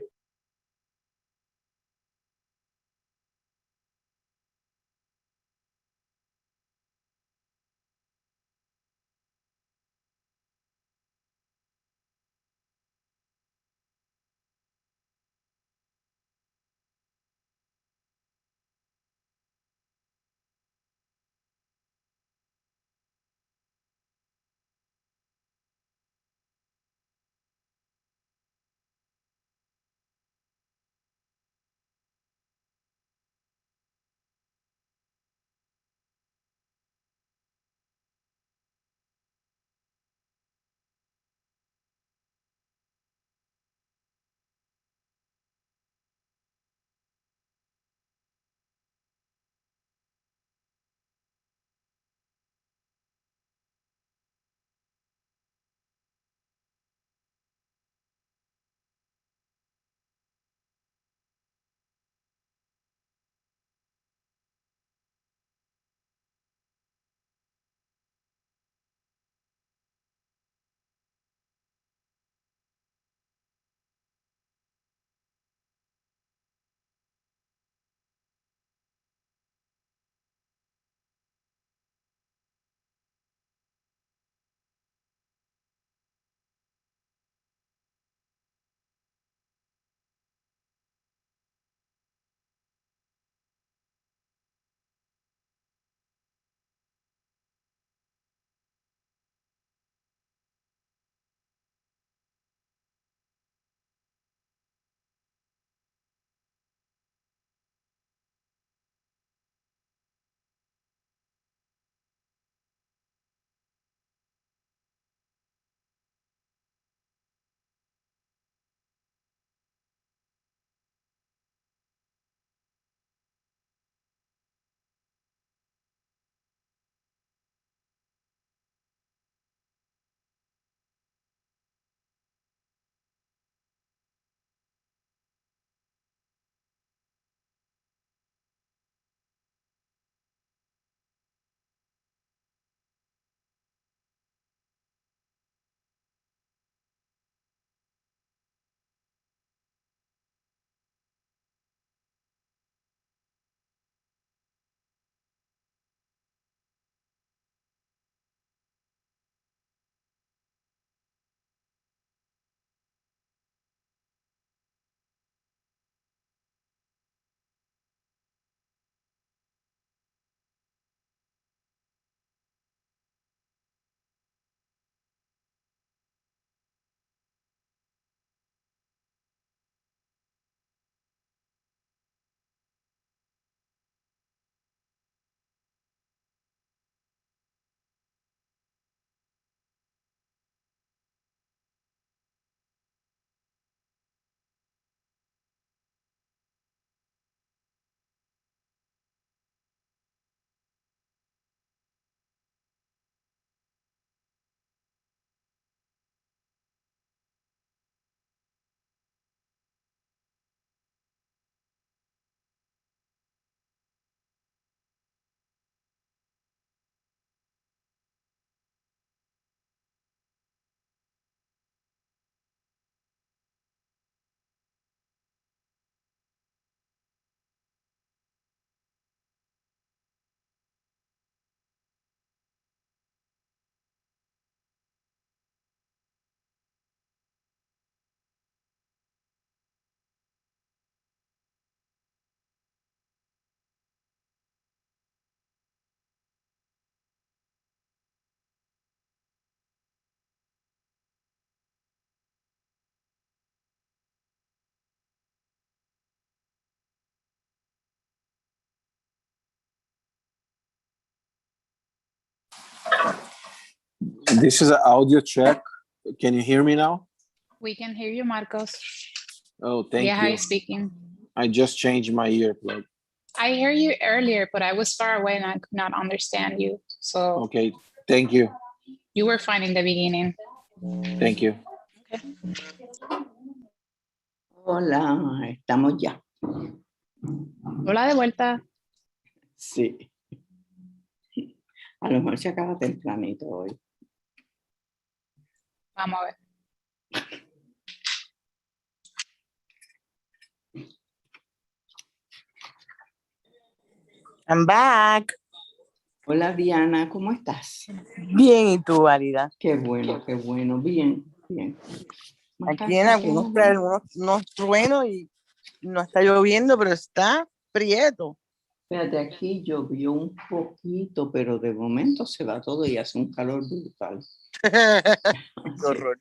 This is an audio check. Can you hear me now? We can hear you, Marcos. Oh, thank you. Yeah, speaking. I just changed my earplug. I heard you earlier, but I was far away and I could not understand you. So Okay, thank you. You were fine in the beginning. Thank you. Okay. Hola, estamos ya. Hola de vuelta. Sí. A lo mejor se acaba tempranito hoy. Vamos a ver. I'm back. Hola Diana, ¿cómo estás? Bien, ¿y tú, Válida? Qué bueno, bien, bien. Aquí en algunos truenos y no está lloviendo, pero está prieto. Fíjate, aquí llovió un poquito, pero de momento se va todo y hace un calor brutal. Qué horror.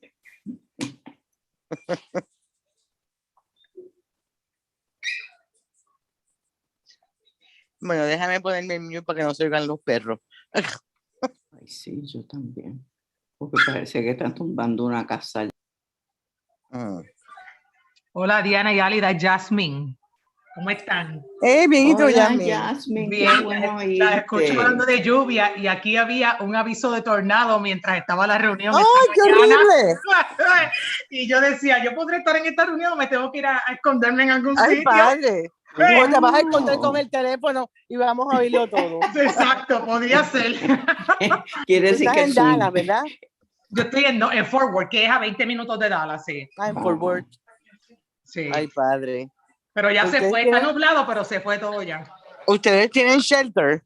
Bueno, déjame ponerme el mute para que no se oigan los perros. Ay, sí, yo también. Porque parece que están tumbando una casa. Hola Diana y Álida, Jasmine. ¿Cómo están? Bien, ¿y tú, Hola, Jasmine? Jasmine, Bien, qué bueno la oírte. escucho hablando de lluvia y aquí había un aviso de tornado mientras estaba la reunión ¡Ay, qué esta mañana. horrible! Y yo decía, yo podré estar en esta reunión o me tengo que ir a esconderme en algún ¡Ay, sitio. padre! O te vas a encontrar con el teléfono y vamos a oírlo todo. Exacto, podría ser. Quiere decir Estás que en Dallas, ¿verdad? Yo estoy en Fort Worth, que es a 20 minutos de Dallas, sí. Ah, en Fort Worth. Sí. Ay, padre. Pero ya se ¿Ustedes fue, tienen- está nublado, pero se fue todo ya. ¿Ustedes tienen shelter?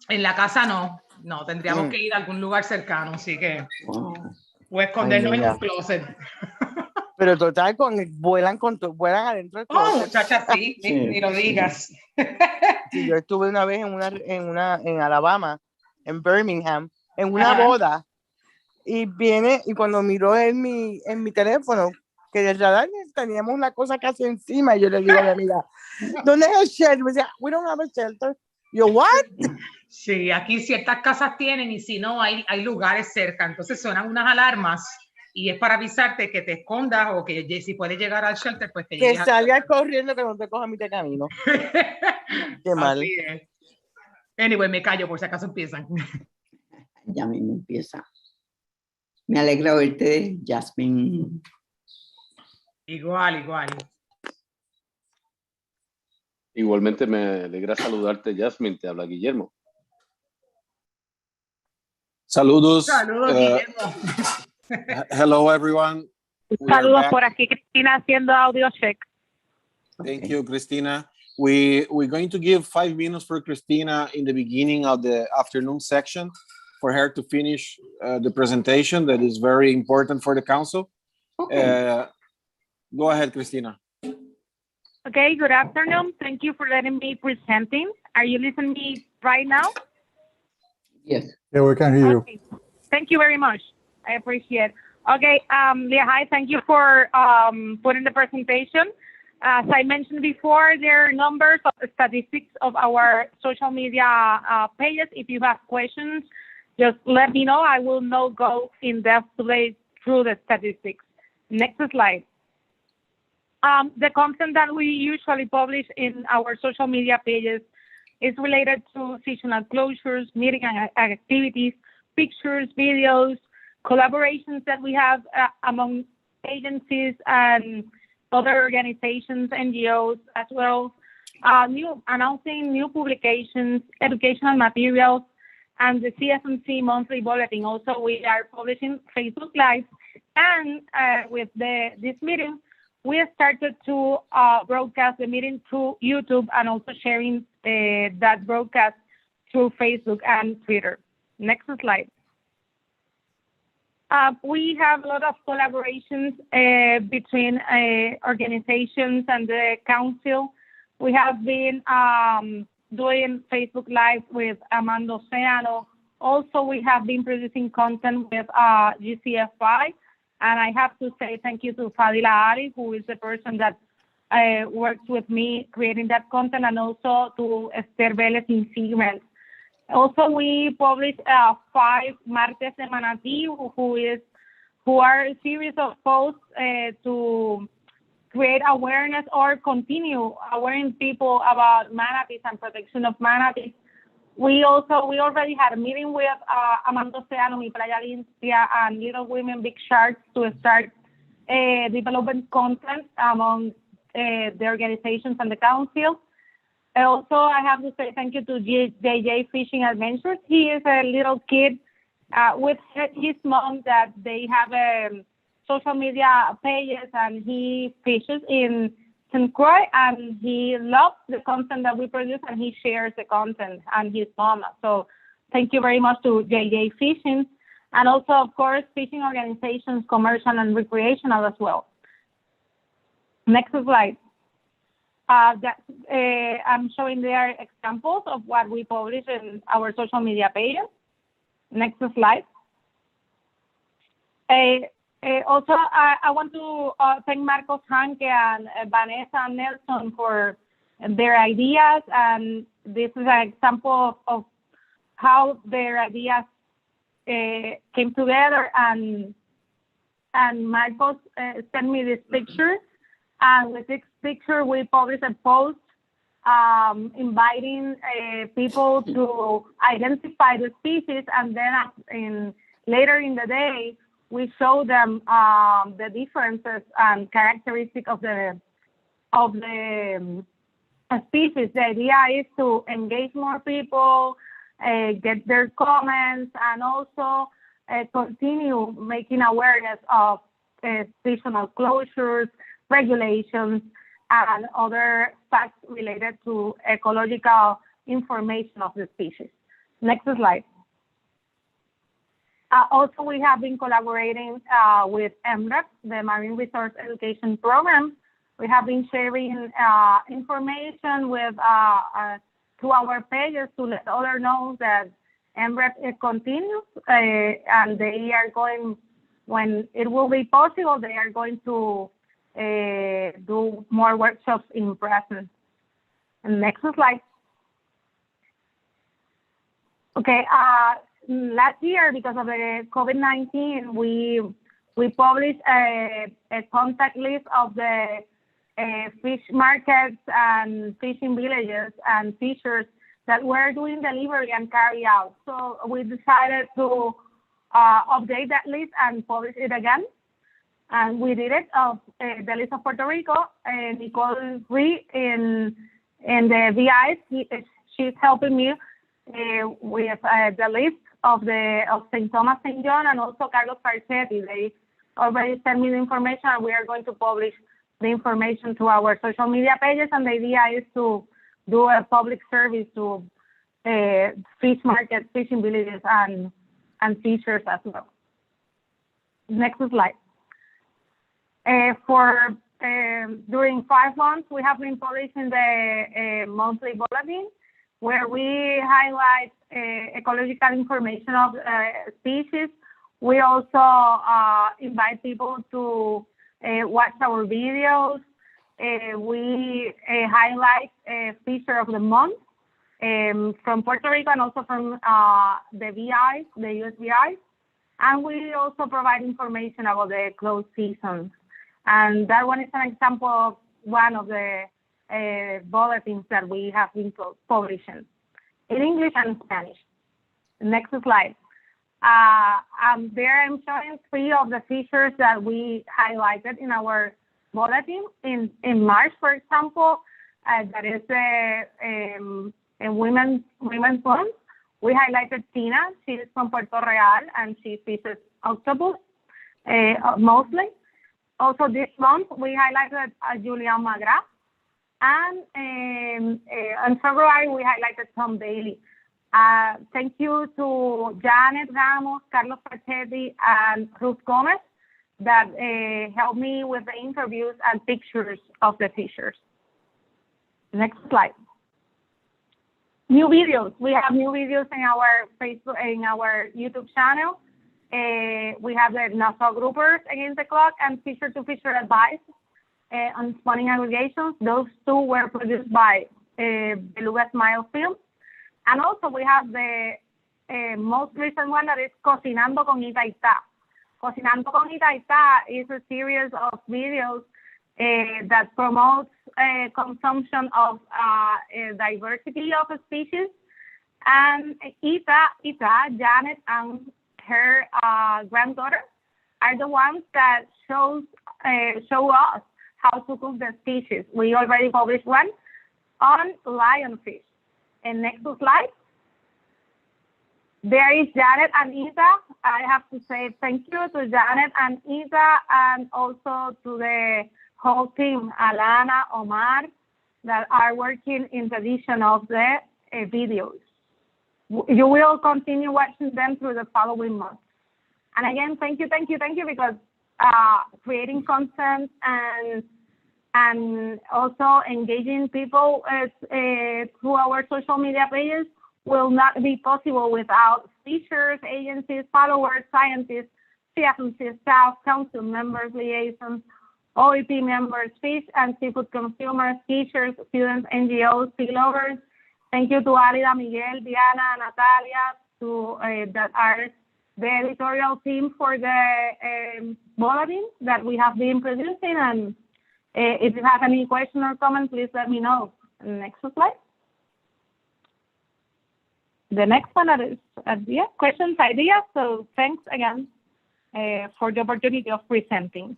En la casa no, tendríamos que ir a algún lugar cercano, así que o Ay, escondernos en mira. un closet. Pero total, vuelan adentro del closet. Muchacha, sí, ni lo digas. Sí, yo estuve una vez en Alabama, en Birmingham, en una Ajá. boda, y cuando miró en mi teléfono, que el radar teníamos una cosa casi encima, y yo le digo a mi amiga, ¿dónde es el shelter? Me decía, we don't have a shelter. Yo, what? Sí, aquí ciertas casas tienen y si no, hay lugares cerca. Entonces suenan unas alarmas y es para avisarte que te escondas o que si puedes llegar al shelter, pues te Que llegues salgas corriendo, que no te coja mi camino. Qué mal. Así es. Anyway, me callo por si acaso empiezan. Ya mismo empieza. Me alegra oírte, Jasmine. Igual. Igualmente me alegra saludarte, Jasmine, te habla Guillermo. Saludos. Guillermo. Hello, everyone. We are Saludos back. por aquí, Cristina, haciendo audio check. Thank you, Cristina. We're going to give 5 minutes for Cristina in the beginning of the afternoon section for her to finish the presentation that is very important for the council. Okay. Go ahead, Cristina. Okay, good afternoon. Thank you for letting me presenting. Are you listening to me right now? Yes. Yeah, we can hear you. Okay. Thank you very much. I appreciate it. Okay, Leah, hi, thank you for putting the presentation. As I mentioned before, there are numbers of statistics of our social media pages. If you have questions, just let me know. I will not go in depth today through the statistics. Next slide. The content that we usually publish in our social media pages is related to seasonal closures, meeting activities, pictures, videos, collaborations that we have among agencies and other organizations, NGOs as well, announcing new publications, educational materials, and the CFMC monthly bulletin. Also, we are publishing Facebook Live, and with this meeting, we started to broadcast the meeting through YouTube and also sharing that broadcast through Facebook and Twitter. Next slide. We have a lot of collaborations between organizations and the council. We have been doing Facebook Live with Amanda Oceano. Also, we have been producing content with GCFI. And I have to say thank you to Fadila Ali, who is the person that works with me creating that content, and also to Esther Vélez in Segments. Also, we published 5 Martes de Manatí, who are a series of posts to create awareness or continue awareing people about manatees and protection of manatees. We already had a meeting with Amanda Oceano, Mi Playa Limpia, and Little Women, Big Sharks to start developing content among the organizations and the council. Also, I have to say thank you to JJ Fishing Adventures. He is a little kid with his mom that they have social media pages, and he fishes in St. Croix, and he loves the content that we produce, and he shares the content, and his mama. So thank you very much to JJ Fishing, and also, of course, fishing organizations, commercial and recreational as well. Next slide. I'm showing there examples of what we publish in our social media pages. Next slide. Also, I want to thank Marcos Hanke and Vanessa Nelson for their ideas, and this is an example of how their ideas came together, and Marcos sent me this picture, and with this picture we published a post inviting people to identify the species, and then later in the day we show them the differences and characteristics of the species. The idea is to engage more people, get their comments, and also continue making awareness of seasonal closures, regulations, and other facts related to ecological information of the species. Next slide. Also, we have been collaborating with MREP, the Marine Resource Education Program. We have been sharing information with to our pages to let others know that MREP continues, and they are going, when it will be possible, they are going to do more workshops in person. And next slide. Okay. Last year, because of the COVID-19, we published a contact list of the fish markets and fishing villages and fishers that were doing delivery and carry out. So we decided to update that list and publish it again. And we did it of the list of Puerto Rico. Nicole Ree in the VI, she's helping me with the list of St. Thomas, St. John, and also Carlos Farchetti. They already sent me the information, and we are going to publish the information to our social media pages. And the idea is to do a public service to fish markets, fishing villages, and fishers as well. Next slide. During 5 months, we have been publishing the monthly bulletin, where we highlight ecological information of species. We also invite people to watch our videos. We highlight Fisher of the Month from Puerto Rico and also from the VIs, the US VIs. And we also provide information about the closed seasons. And that one is an example of one of the bulletins that we have been publishing in English and Spanish. Next slide. There I'm showing 3 of the features that we highlighted in our bulletin. In March, for example, that is a women's month. We highlighted Tina. She is from Puerto Real, and she fishes octopus mostly. Also this month, we highlighted Julian Magra. And in February, we highlighted Tom Bailey. Thank you to Janet Ramos, Carlos Pachetti, and Ruth Gomez that helped me with the interviews and pictures of the fishers. Next slide. New videos. We have new videos in our Facebook, in our YouTube channel. We have the Nassau Groupers Against the Clock and Fisher to Fisher Advice on spawning aggregations. Those 2 were produced by Beluga Smile Film. And also we have the most recent one, that is Cocinando con Itaita. Cocinando con Itaita is a series of videos that promotes consumption of diversity of species. And Ita, Janet, and her granddaughter are the ones that show us how to cook the species. We already published one on lionfish. And next slide. There is Janet and Ita. I have to say thank you to Janet and Ita, and also to the whole team, Alana, Omar, that are working in the edition of the videos. You will continue watching them through the following months. And again, thank you, because creating content and also engaging people through our social media pages will not be possible without teachers, agencies, followers, scientists, CFMC staff, council members, liaisons, OEP members, fish and seafood consumers, teachers, students, NGOs, sea lovers. Thank you to Alida, Miguel, Diana, Natalia, that are the editorial team for the bulletin that we have been producing. And if you have any question or comment, please let me know. Next slide. The next one is questions, ideas. So thanks again for the opportunity of presenting.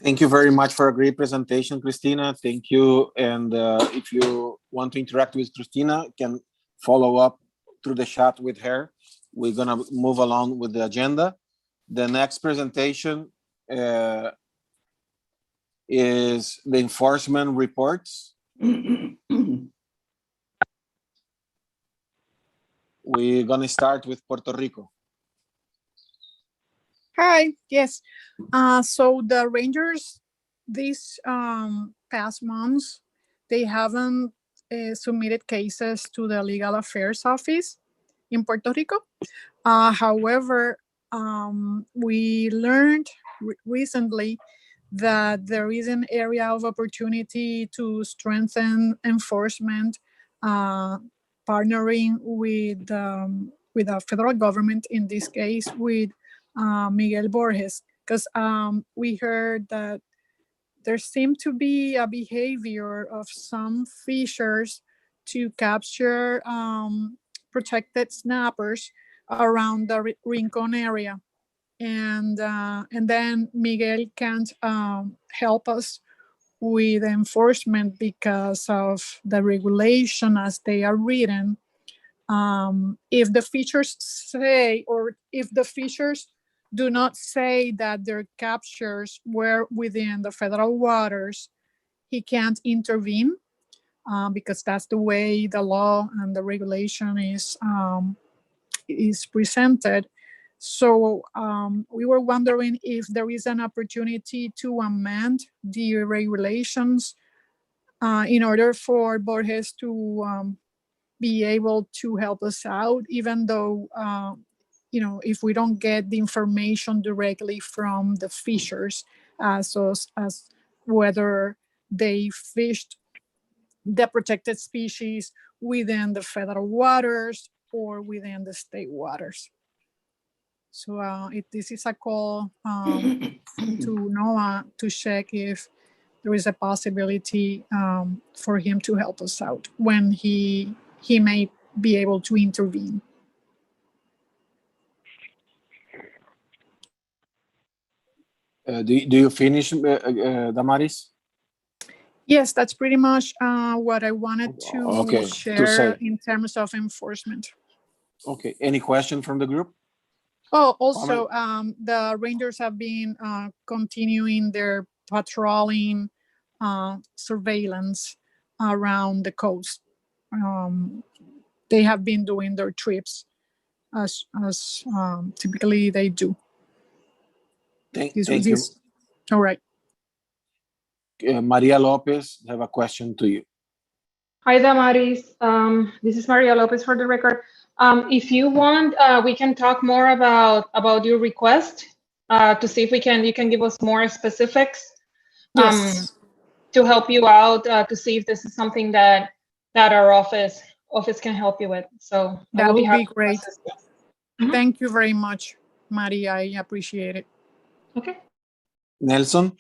Thank you very much for a great presentation, Cristina. Thank you. And if you want to interact with Cristina, you can follow up through the chat with her. We're going to move along with the agenda. The next presentation is the enforcement reports. We're going to start with Puerto Rico. Hi, yes. So the Rangers, these past months, they haven't submitted cases to the Legal Affairs Office in Puerto Rico. However, we learned recently that there is an area of opportunity to strengthen enforcement, partnering with the federal government, in this case with Miguel Borges, because we heard that there seemed to be a behavior of some fishers to capture protected snappers around the Rincon area. And then Miguel can't help us with enforcement because of the regulation as they are written. If the fishers say, or if the fishers do not say that their captures were within the federal waters, he can't intervene because that's the way the law and the regulation is presented. So we were wondering if there is an opportunity to amend the regulations in order for Borges to be able to help us out, even though if we don't get the information directly from the fishers as whether they fished the protected species within the federal waters or within the state waters. So this is a call to NOAA to check if there is a possibility for him to help us out when he may be able to intervene. Do you finish, Damaris? Yes, that's pretty much what I wanted to share in terms of enforcement. Okay, any question from the group? Oh, also, the Rangers have been continuing their patrolling surveillance around the coast. They have been doing their trips as typically they do. Thank you. All right. Maria Lopez, I have a question to you. Hi, Damaris. This is Maria Lopez for the record. If you want, we can talk more about your request to see if you can give us more specifics to help you out, to see if this is something that our office can help you with. So that would be great. Thank you very much, Maria. I appreciate it. Okay. Nelson?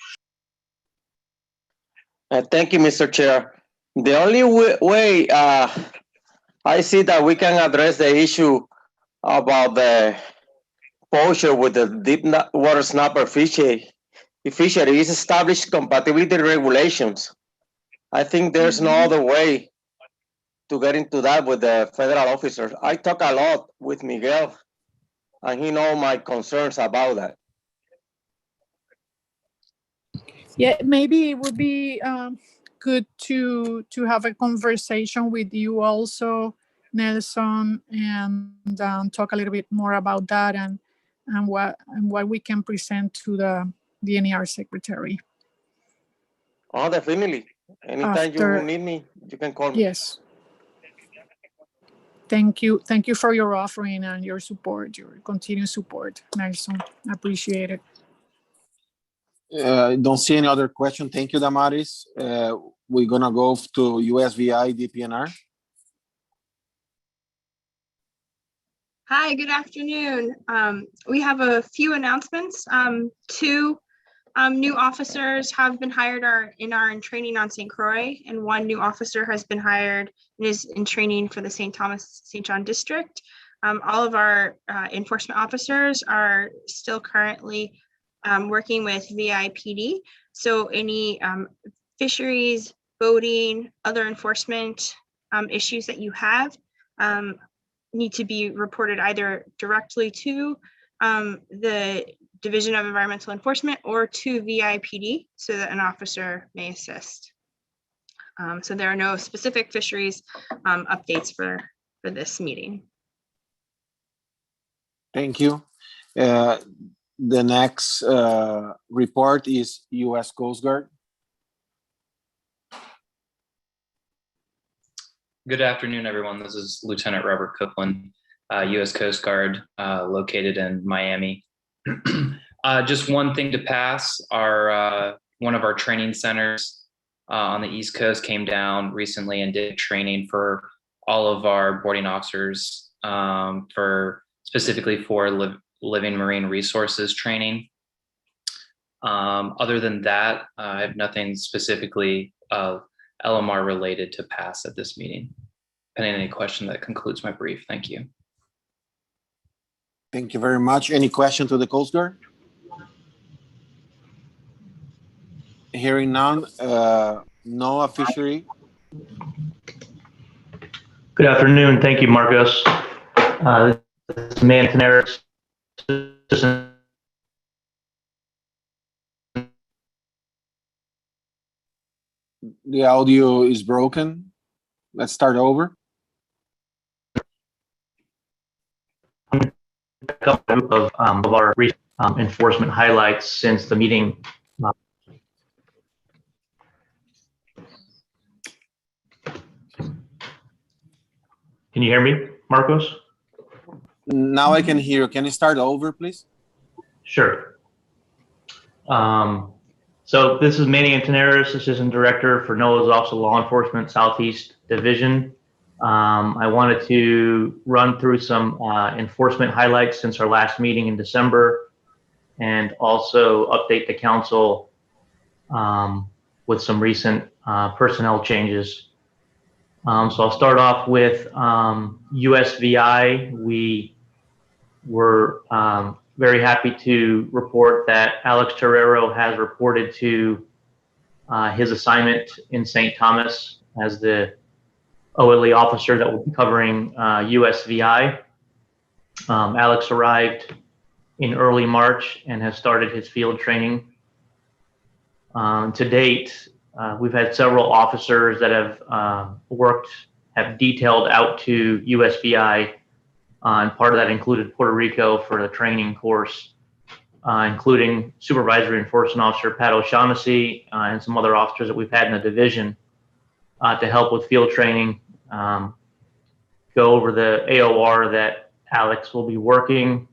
Thank you, Mr. Chair. The only way I see that we can address the issue about the poacher with the deep water snapper fishery is establish compatibility regulations. I think there's no other way to get into that with the federal officers. I talk a lot with Miguel, and he knows my concerns about that. Yeah, maybe it would be good to have a conversation with you also, Nelson, and talk a little bit more about that and what we can present to the DNR secretary. Oh, definitely. Anytime you need me, you can call me. Yes. Thank you for your offering and your support, your continued support, Nelson. I appreciate it. Don't see any other question. Thank you, Damaris. We're gonna go to USVI DPNR. Hi, good afternoon. We have a few announcements. Two new officers have been hired in training on St. Croix, and one new officer has been hired and is in training for the St. Thomas St. John district. All of our enforcement officers are still currently working with VIPD. So any fisheries, boating, other enforcement issues that you have need to be reported either directly to the Division of Environmental Enforcement or to VIPD so that an officer may assist. So there are no specific fisheries updates for this meeting. Thank you. The next report is U.S. Coast Guard. Good afternoon, everyone. This is Lieutenant Robert Copeland, U.S. Coast Guard, located in Miami. Just one thing to pass, one of our training centers on the East Coast came down recently and did training for all of our boarding officers specifically for living marine resources training. Other than that, I have nothing specifically LMR related to pass at this meeting. Depending on any question, that concludes my brief. Thank you. Thank you very much. Any question to the Coast Guard? Hearing none. NOAA Fishery. Good afternoon. Thank you, Marcos. This is Mantaneris. The audio is broken. Let's start over. A group of our enforcement highlights since the meeting. Can you hear me, Marcos? Now I can hear you. Can you start over, please? Sure. So this is Manny Antoneris, Assistant Director for NOAA's Office of Law Enforcement Southeast Division. I wanted to run through some enforcement highlights since our last meeting in December, and also update the council with some recent personnel changes. So I'll start off with USVI. We were very happy to report that Alex Terrero has reported to his assignment in St. Thomas as the OLE officer that will be covering USVI. Alex arrived in early March and has started his field training. To date, we've had several officers that have detailed out to USVI, and part of that included Puerto Rico for the training course, including Supervisory Enforcement Officer Pat O'Shaughnessy and some other officers that we've had in the division to help with field training, go over the AOR that Alex will be working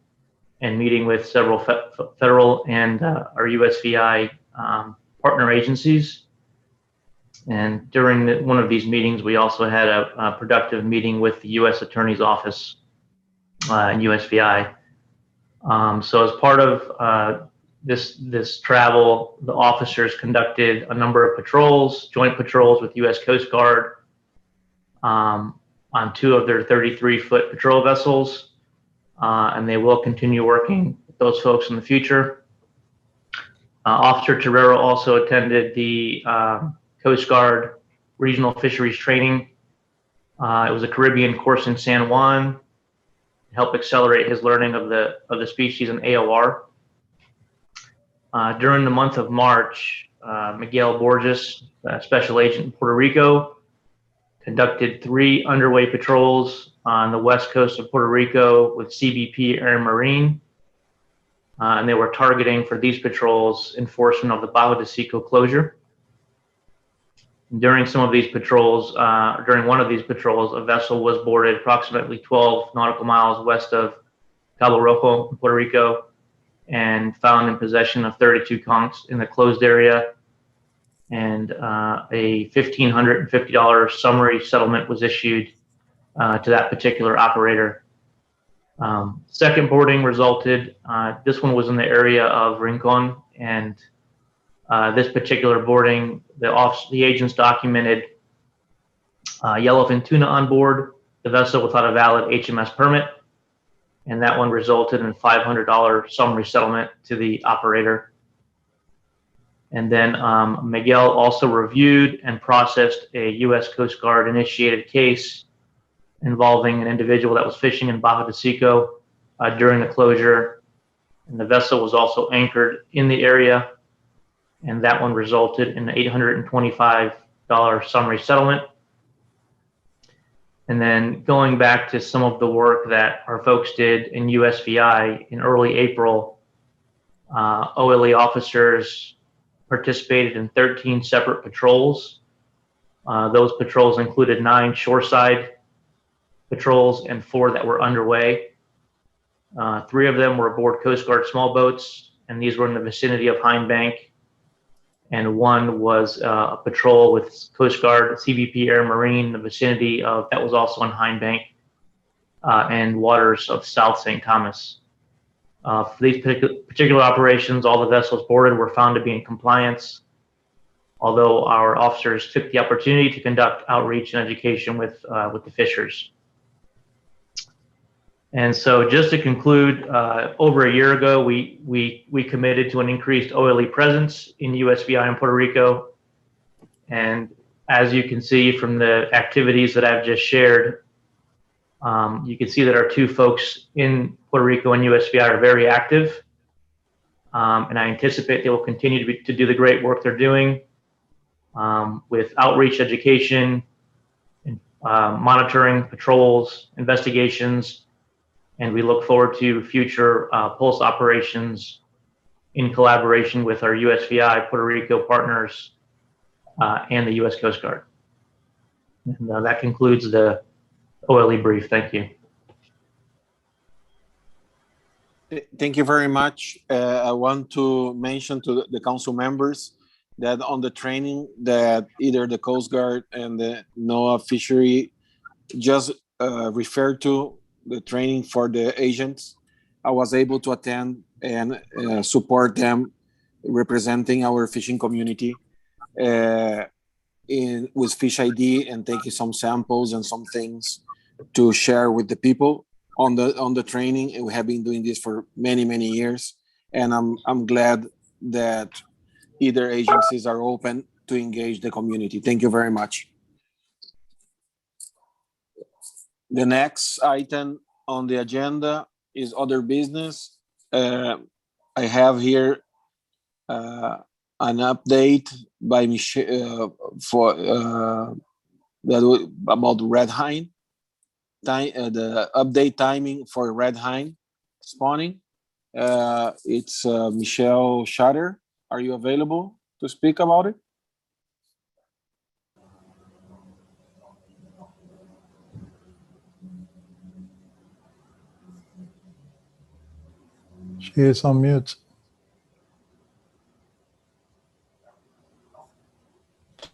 and meeting with several federal and our USVI partner agencies. And during one of these meetings, we also had a productive meeting with the U.S. Attorney's Office and USVI. So as part of this travel, the officers conducted a number of patrols, joint patrols with U.S. Coast Guard on 2 of their 33-foot patrol vessels, and they will continue working with those folks in the future. Officer Terrero also attended the Coast Guard Regional Fisheries Training. It was a Caribbean course in San Juan to help accelerate his learning of the species in AOR. During the month of March, Miguel Borges, Special Agent in Puerto Rico, conducted 3 underway patrols on the west coast of Puerto Rico with CBP Air and Marine. And they were targeting for these patrols enforcement of the Bajo de Seco closure. During some of these patrols, during one of these patrols, a vessel was boarded approximately 12 nautical miles west of Cabo Rojo, Puerto Rico, and found in possession of 32 conchs in the closed area. And a $1,550 summary settlement was issued to that particular operator. Second boarding resulted, this one was in the area of Rincon, and this particular boarding, the agents documented yellowfin tuna on board the vessel without a valid HMS permit, and that one resulted in a $500 summary settlement to the operator. And then Miguel also reviewed and processed a U.S. Coast Guard initiated case involving an individual that was fishing in Bajo de Seco during the closure. And the vessel was also anchored in the area, and that one resulted in an $825 summary settlement. And then going back to some of the work that our folks did in USVI in early April, OLE officers participated in 13 separate patrols. Those patrols included 9 shoreside patrols and 4 that were underway. 3 of them were aboard Coast Guard small boats, and these were in the vicinity of Hind Bank. And 1 was a patrol with Coast Guard, CBP Air Marine in the vicinity of, that was also on Hind Bank and waters of South St. Thomas. For these particular operations, all the vessels boarded were found to be in compliance, although our officers took the opportunity to conduct outreach and education with the fishers. And so just to conclude, over a year ago, we committed to an increased OLE presence in USVI in Puerto Rico. And as you can see from the activities that I've just shared, you can see that our 2 folks in Puerto Rico and USVI are very active. And I anticipate they will continue to do the great work they're doing with outreach, education, and, monitoring, patrols, investigations. And we look forward to future pulse operations in collaboration with our USVI Puerto Rico partners and the U.S. Coast Guard. And that concludes the OLE brief. Thank you. Thank you very much. I want to mention to the council members that on the training that either the Coast Guard and the NOAA fishery just referred to, the training for the agents, I was able to attend and support them representing our fishing community with Fish ID and taking some samples and some things to share with the people on the training. And we have been doing this for many years, and I'm glad that either agencies are open to engage the community. Thank you very much. The next item on the agenda is other business. I have here an update by Michelle about red hind. The update timing for red hind spawning. It's Michelle Shutter. Are you available to speak about it? She is on mute.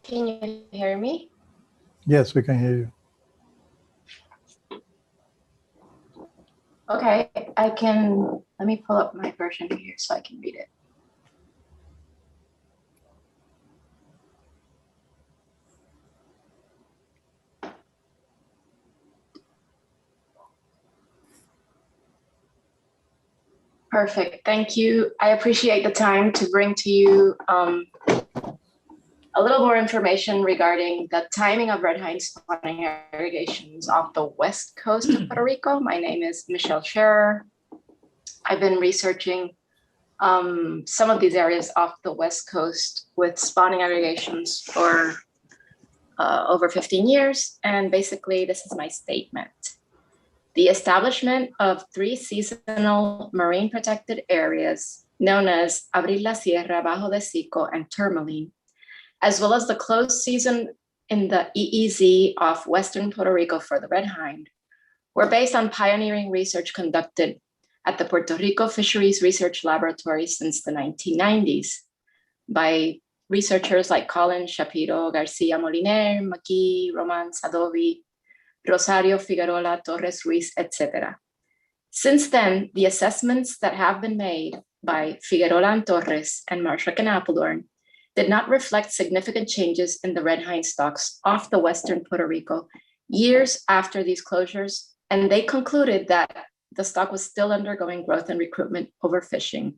Can you hear me? Yes, we can hear you. Okay, let me pull up my version here so I can read it. Perfect, thank you. I appreciate the time to bring to you a little more information regarding the timing of red hind spawning irrigations off the west coast of Puerto Rico. My name is Michelle Scherer. I've been researching some of these areas off the West Coast with spawning aggregations for over 15 years. And basically, this is my statement. The establishment of 3 seasonal marine protected areas known as Abril la Sierra, Bajo de Sico, and Tourmaline, as well as the closed season in the EEZ off Western Puerto Rico for the red hind, were based on pioneering research conducted at the Puerto Rico Fisheries Research Laboratory since the 1990s by researchers like Colin Shapiro, Garcia Moliner, McKee, Roman Sadovi, Rosario Figueroa, Torres Ruiz, etc. Since then, the assessments that have been made by Figueroa and Torres and Marshak and Appledorn did not reflect significant changes in the red hind stocks off the Western Puerto Rico years after these closures, and they concluded that the stock was still undergoing growth and recruitment overfishing,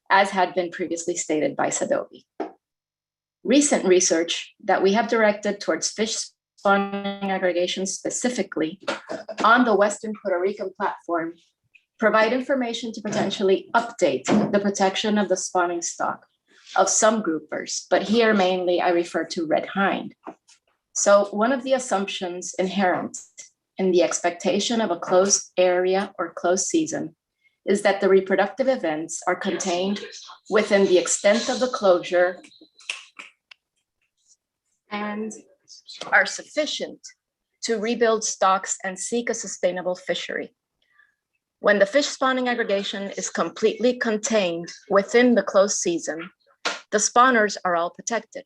as had been previously stated by Sadovi. Recent research that we have directed towards fish spawning aggregations specifically on the Western Puerto Rican platform provide information to potentially update the protection of the spawning stock of some groupers, but here mainly I refer to red hind. So one of the assumptions inherent in the expectation of a closed area or closed season is that the reproductive events are contained within the extent of the closure and are sufficient to rebuild stocks and seek a sustainable fishery. When the fish spawning aggregation is completely contained within the closed season, the spawners are all protected.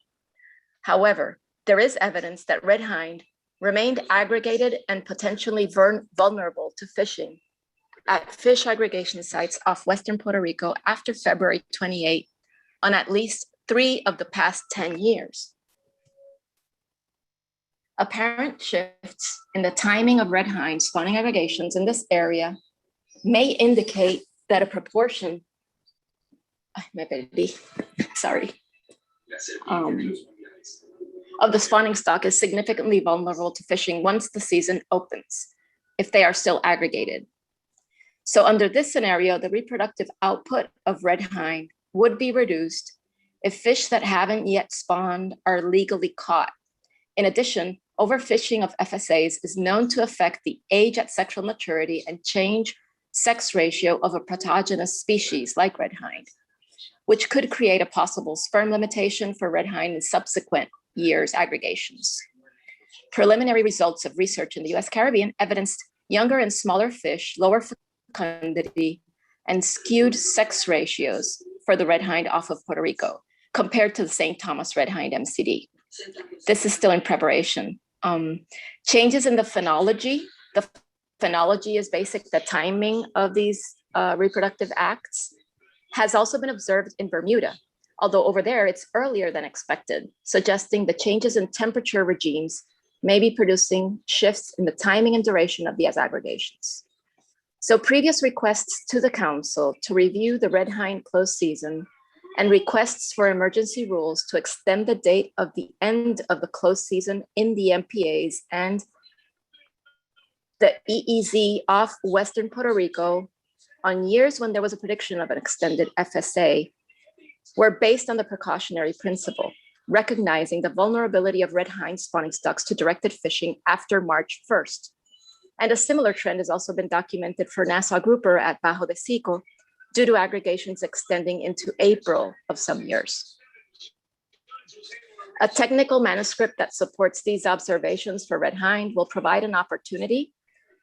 However, there is evidence that red hind remained aggregated and potentially vulnerable to fishing at fish aggregation sites off Western Puerto Rico after February 28 on at least 3 of the past 10 years. Apparent shifts in the timing of red hind spawning aggregations in this area may indicate that a proportion, of the spawning stock is significantly vulnerable to fishing once the season opens, if they are still aggregated. So under this scenario, the reproductive output of red hind would be reduced if fish that haven't yet spawned are legally caught. In addition, overfishing of FSAs is known to affect the age at sexual maturity and change sex ratio of a protogynous species like red hind, which could create a possible sperm limitation for red hind in subsequent years aggregations. Preliminary results of research in the US Caribbean evidenced younger and smaller fish, lower fecundity, and skewed sex ratios for the red hind off of Puerto Rico compared to the St. Thomas red hind MCD. This is still in preparation. Changes in the phenology. The phenology is the timing of these reproductive acts has also been observed in Bermuda, although over there it's earlier than expected, suggesting the changes in temperature regimes may be producing shifts in the timing and duration of these aggregations. So previous requests to the council to review the red hind closed season and requests for emergency rules to extend the date of the end of the closed season in the MPAs and the EEZ off Western Puerto Rico on years when there was a prediction of an extended FSA were based on the precautionary principle, recognizing the vulnerability of red hind spawning stocks to directed fishing after March 1st. And a similar trend has also been documented for Nassau grouper at Bajo de Sico due to aggregations extending into April of some years. A technical manuscript that supports these observations for red hind will provide an opportunity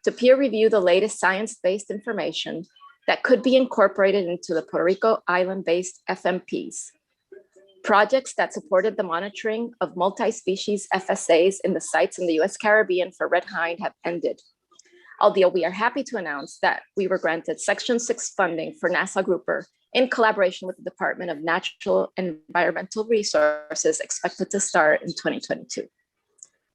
to peer review the latest science-based information that could be incorporated into the Puerto Rico island-based FMPs. Projects that supported the monitoring of multi-species FSAs in the sites in the US Caribbean for red hind have ended. Although we are happy to announce that we were granted Section 6 funding for Nassau grouper in collaboration with the Department of Natural and Environmental Resources, expected to start in 2022.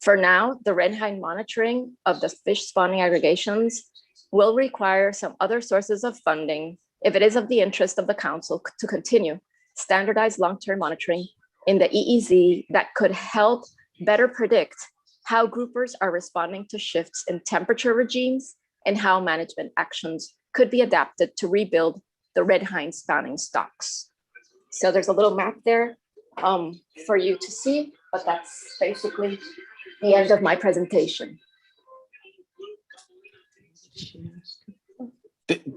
For now, the red hind monitoring of the fish spawning aggregations will require some other sources of funding if it is of the interest of the council to continue standardized long-term monitoring in the EEZ that could help better predict how groupers are responding to shifts in temperature regimes and how management actions could be adapted to rebuild the red hind spawning stocks. So there's a little map there for you to see, but that's basically the end of my presentation.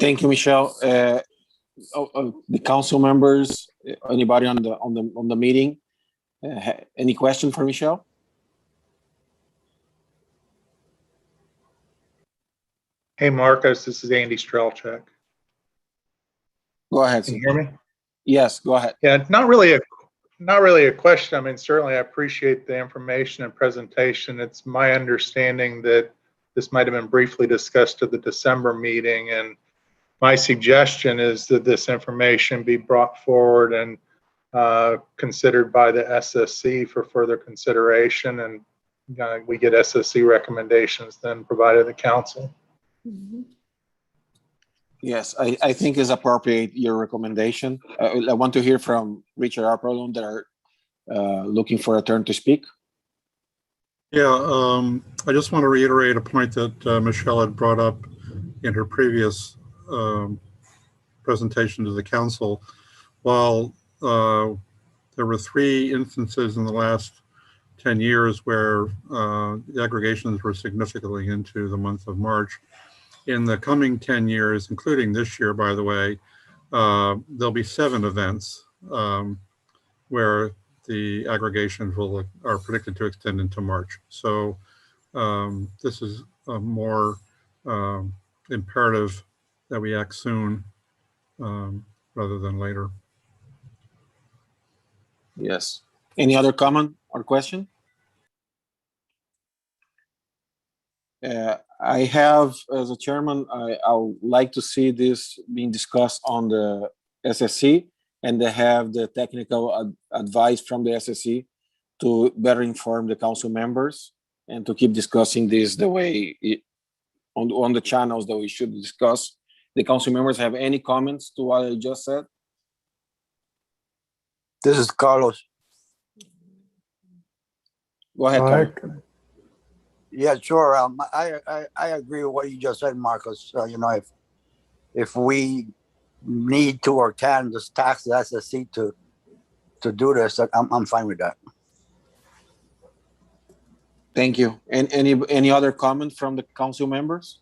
Thank you, Michelle. The council members, anybody on the meeting, any question for Michelle? Hey, Marcos, this is Andy Strelchuk. Go ahead. Can you hear me? Yes, go ahead. Yeah, not really a question. I mean, certainly I appreciate the information and presentation. It's my understanding that this might have been briefly discussed at the December meeting, and my suggestion is that this information be brought forward and considered by the SSC for further consideration, and we get SSC recommendations then provided to the council. Yes, I think it's appropriate, your recommendation. I want to hear from Richard Arpelon that are looking for a turn to speak. Yeah, I just want to reiterate a point that Michelle had brought up in her previous presentation to the council. While there were 3 instances in the last 10 years where the aggregations were significantly into the month of March, in the coming 10 years, including this year, by the way, there'll be 7 events where the aggregations are predicted to extend into March. So this is a more imperative that we act soon rather than later. Yes. Any other comment or question? I have, as a chairman, I would like to see this being discussed on the SSC, and they have the technical advice from the SSC to better inform the council members and to keep discussing this the way on the channels that we should discuss. The council members have any comments to what I just said? This is Carlos. Go ahead, Carlos. Yeah, sure. I agree with what you just said, Marcos. You know, if we need to or can just tax the SSC to do this, I'm fine with that. Thank you. And any other comment from the council members?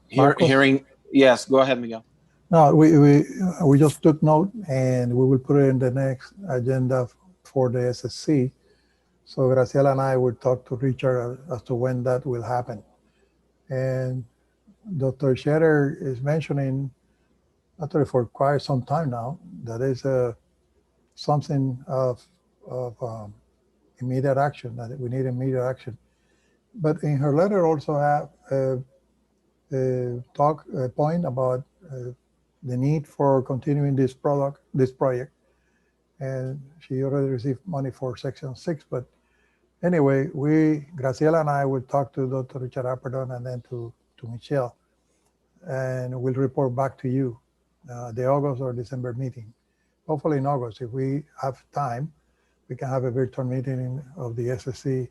Hearing, yes, go ahead, Miguel. No, we just took note, and we will put it in the next agenda for the SSC. So Graciela and I will talk to Richard as to when that will happen. And Dr. Scherer is mentioning, actually for quite some time now, that is something of immediate action, that we need immediate action. But in her letter also have a point about the need for continuing this project. And she already received money for Section 6. But anyway, Graciela and I will talk to Dr. Richard Arpelon and then to Michelle, and we'll report back to you the August or December meeting. Hopefully in August, if we have time, we can have a virtual meeting of the SSC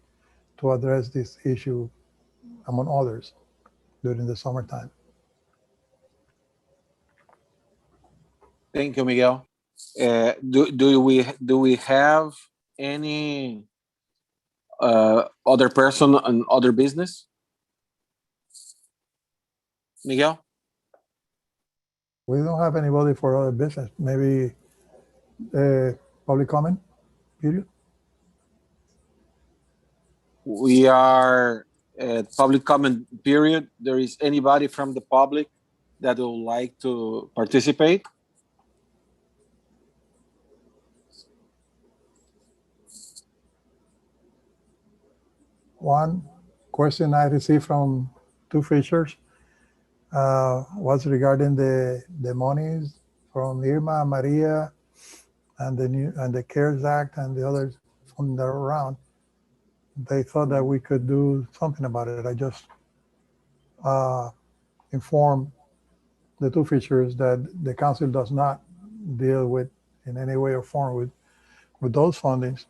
to address this issue, among others, during the summertime. Thank you, Miguel. Do we have any other person and other business? Miguel? We don't have anybody for other business. Maybe public comment period? We are at public comment period. There is anybody from the public that would like to participate? One question I received from two fishers was regarding the monies from Irma, Maria, and the CARES Act and the others from that around. They thought that we could do something about it. I just informed the two fishers that the council does not deal with in any way or form with those fundings.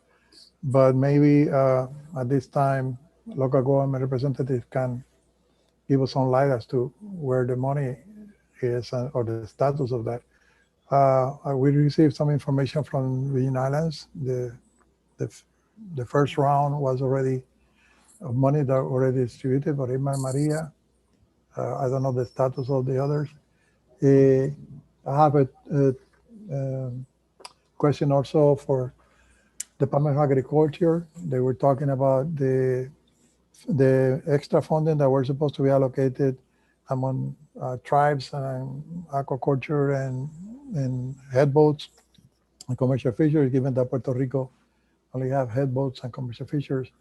But maybe at this time, local government representatives can give us some light as to where the money is or the status of that. We received some information from Virgin Islands. The first round was already of money that already distributed, but Irma Maria, I don't know the status of the others. I have a question also for Department of Agriculture. They were talking about the extra funding that were supposed to be allocated among tribes and aquaculture and headboats and commercial fisheries, given that Puerto Rico only have headboats and commercial fisheries.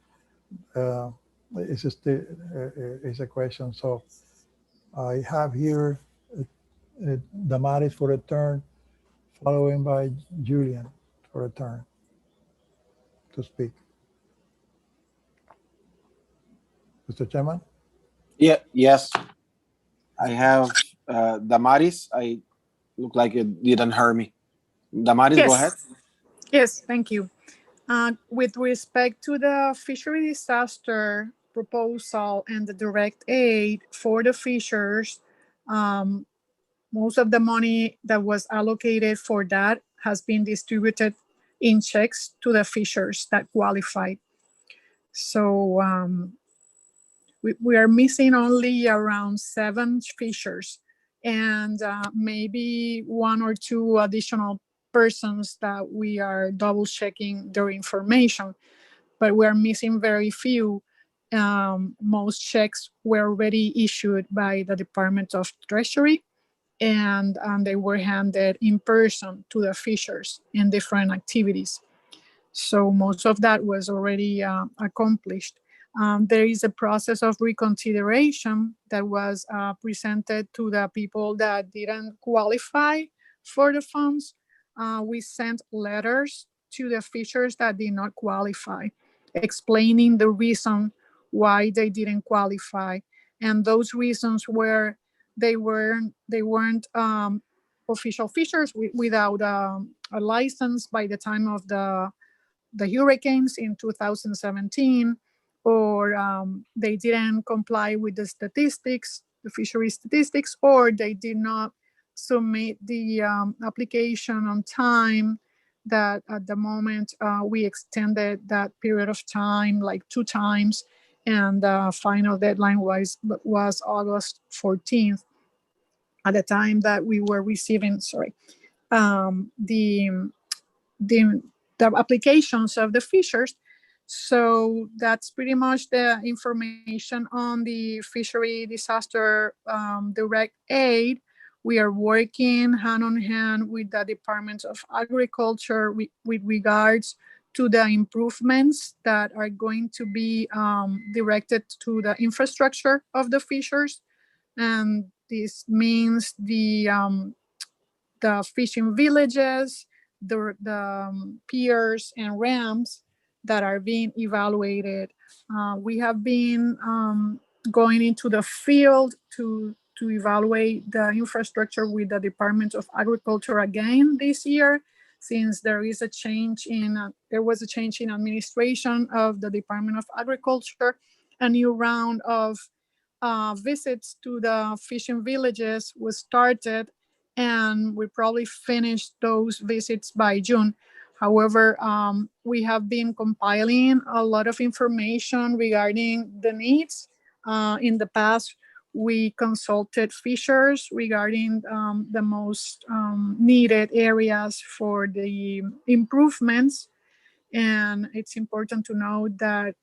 It's just it's a question. So I have here Damaris for a turn, following by Julian for a turn to speak. Mr. Chairman? Yeah, yes. I have Damaris. I look like it didn't hear me. Damaris, go ahead. Yes, thank you. With respect to the fishery disaster proposal and the direct aid for the fishers, most of the money that was allocated for that has been distributed in checks to the fishers that qualified. So we are missing only around 7 fishers and maybe 1 or 2 additional persons that we are double checking their information, but we're missing very few. Most checks were already issued by the Department of Treasury, and they were handed in person to the fishers in different activities. So most of that was already accomplished. There is a process of reconsideration that was presented to the people that didn't qualify for the funds. We sent letters to the fishers that did not qualify, explaining the reason why they didn't qualify. And those reasons were they weren't official fishers without a license by the time of the hurricanes in 2017, or they didn't comply with the statistics, the fishery statistics, or they did not submit the application on time. That at the moment we extended that period of time like 2 times, and the final deadline was August 14th. At the time that we were receiving, the applications of the fishers. So that's pretty much the information on the fishery disaster direct aid. We are working hand in hand with the Department of Agriculture with regards to the improvements that are going to be directed to the infrastructure of the fishers. And this means the fishing villages, the piers and ramps that are being evaluated. We have been going into the field to evaluate the infrastructure with the Department of Agriculture again this year, since there was a change in administration of the Department of Agriculture. A new round of visits to the fishing villages was started, and we probably finished those visits by June. However, we have been compiling a lot of information regarding the needs. In the past, we consulted fishers regarding the most needed areas for the improvements. And it's important to note that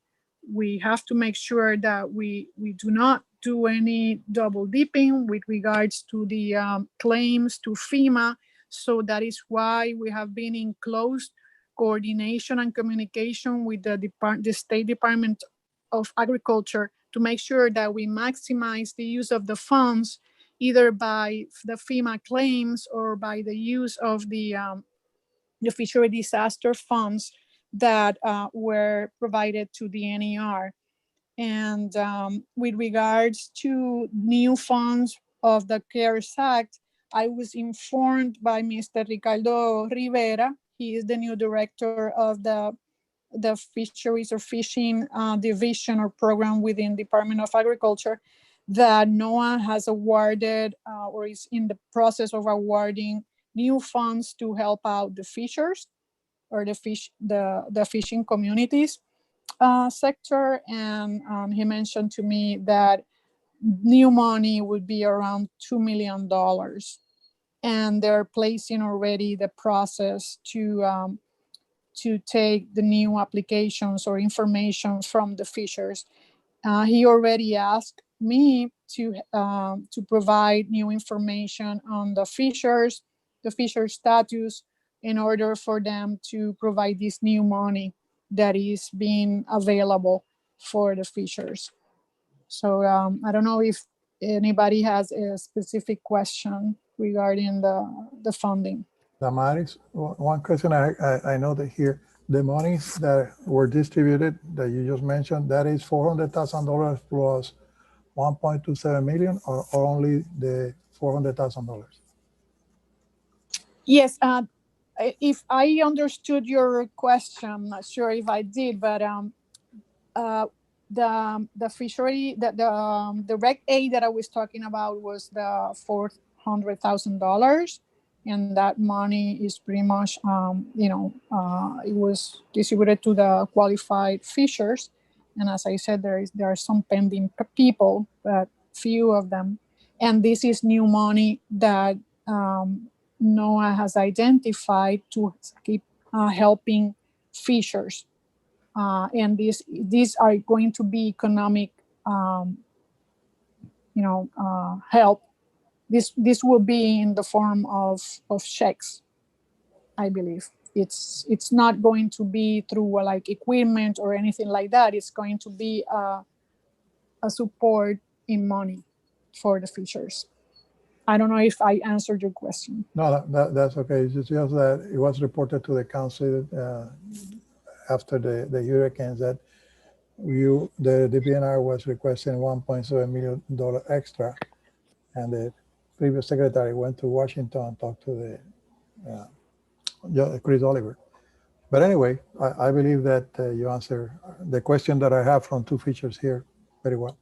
we have to make sure that we do not do any double dipping with regards to the claims to FEMA. So that is why we have been in close coordination and communication with the State Department of Agriculture to make sure that we maximize the use of the funds, either by the FEMA claims or by the use of the fishery disaster funds that were provided to the NER. And with regards to new funds of the CARES Act, I was informed by Mr. Ricardo Rivera. He is the new director of the fisheries or fishing division or program within Department of Agriculture, that NOAA has awarded or is in the process of awarding new funds to help out the fishers or the fishing communities sector. And he mentioned to me that new money would be around $2 million. And they're placing already the process to take the new applications or information from the fishers. He already asked me to provide new information on the fisher status in order for them to provide this new money that is being available for the fishers. So I don't know if anybody has a specific question regarding the funding. Damaris, one question I know that here, the monies that were distributed that you just mentioned, that is $400,000 plus 1.27 million, or only the $400,000? Yes, if I understood your question, I'm not sure if I did, but the fishery, the Reg A that I was talking about was the $400,000, and that money is pretty much, it was distributed to the qualified fishers. And as I said, there are some pending people, but few of them. And this is new money that NOAA has identified to keep helping fishers. And these are going to be economic, help. This will be in the form of checks, I believe. It's not going to be through like equipment or anything like that. It's going to be a support in money for the fishers. I don't know if I answered your question. No, that's okay. It's just that it was reported to the council after the hurricanes that the DPNR was requesting $1.7 million extra, and the previous secretary went to Washington and talked to Chris Oliver. But anyway, I believe that you answered the question that I have from two features here very well.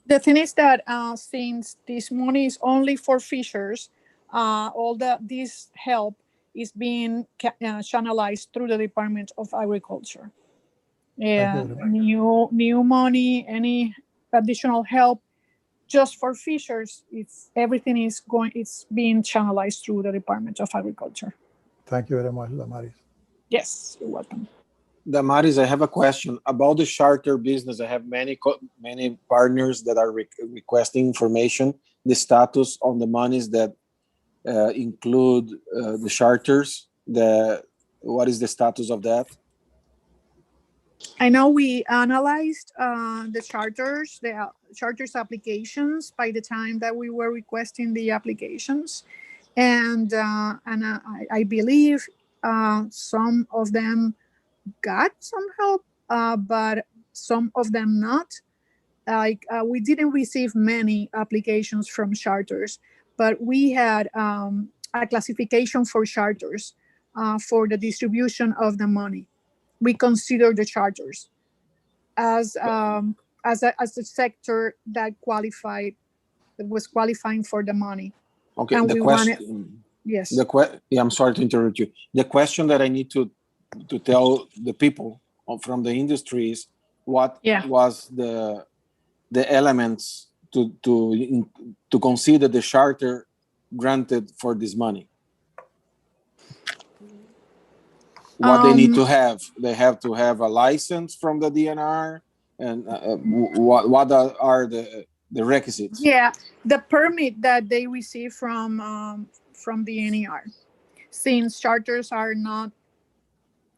The thing is that since this money is only for fishers, all this help is being channelized through the Department of Agriculture. And new money, any additional help just for fishers, it's being channelized through the Department of Agriculture. Thank you very much, Damaris. Yes, you're welcome. Damaris, I have a question about the charter business. I have many partners that are requesting information, the status on the monies that include the charters. What is the status of that? I know we analyzed the charters applications by the time that we were requesting the applications, and I believe some of them got some help, but some of them not. We didn't receive many applications from charters, but we had a classification for charters for the distribution of the money. We consider the charters as a sector that was qualifying for the money. Okay, and the question. Yes. I'm sorry to interrupt you. The question that I need to tell the people from the industry is what was the elements to consider the charter granted for this money. What they need to have. They have to have a license from the DNR, and what are the requisites? Yeah, the permit that they receive from the NER. Since charters are not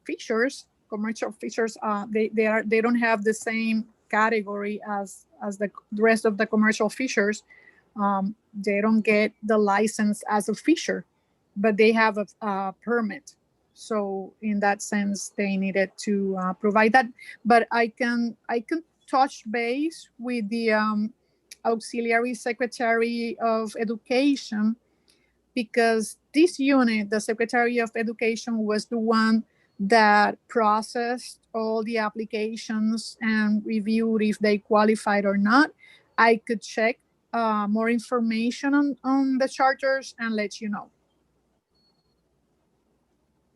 fishers, commercial fishers, they don't have the same category as the rest of the commercial fishers. They don't get the license as a fisher, but they have a permit. So in that sense, they needed to provide that. But I can touch base with the Auxiliary Secretary of Education, because this unit, the Secretary of Education, was the one that processed all the applications and reviewed if they qualified or not. I could check more information on the charters and let you know.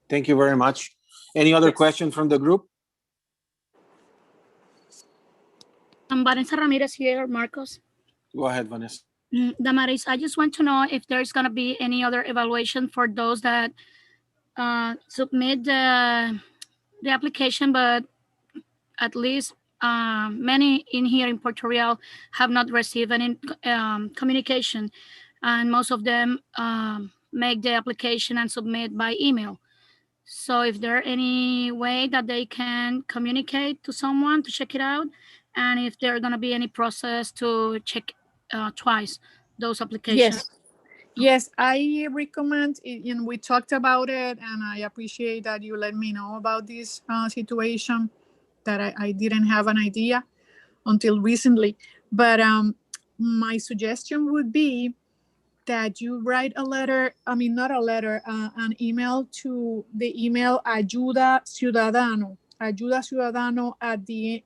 Thank you very much. Any other question from the group? Vanessa Ramirez here, Marcos. Go ahead, Vanessa. Damaris, I just want to know if there's going to be any other evaluation for those that submit the application, but at least many in here in Puerto Real have not received any communication, and most of them make the application and submit by email. So if there any way that they can communicate to someone to check it out, and if there going to be any process to check twice those applications. Yes, I recommend, and we talked about it, and I appreciate that you let me know about this situation that I didn't have an idea until recently. But my suggestion would be that you write a letter, not a letter, an email to the email Ayuda Ciudadano at the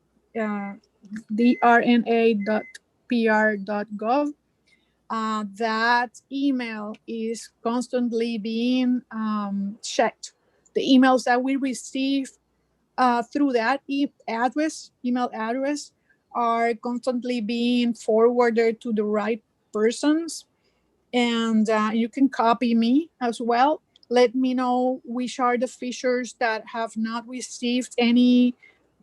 drna.pr.gov. That email is constantly being checked. The emails that we receive through that email address are constantly being forwarded to the right persons. And you can copy me as well. Let me know which are the fishers that have not received any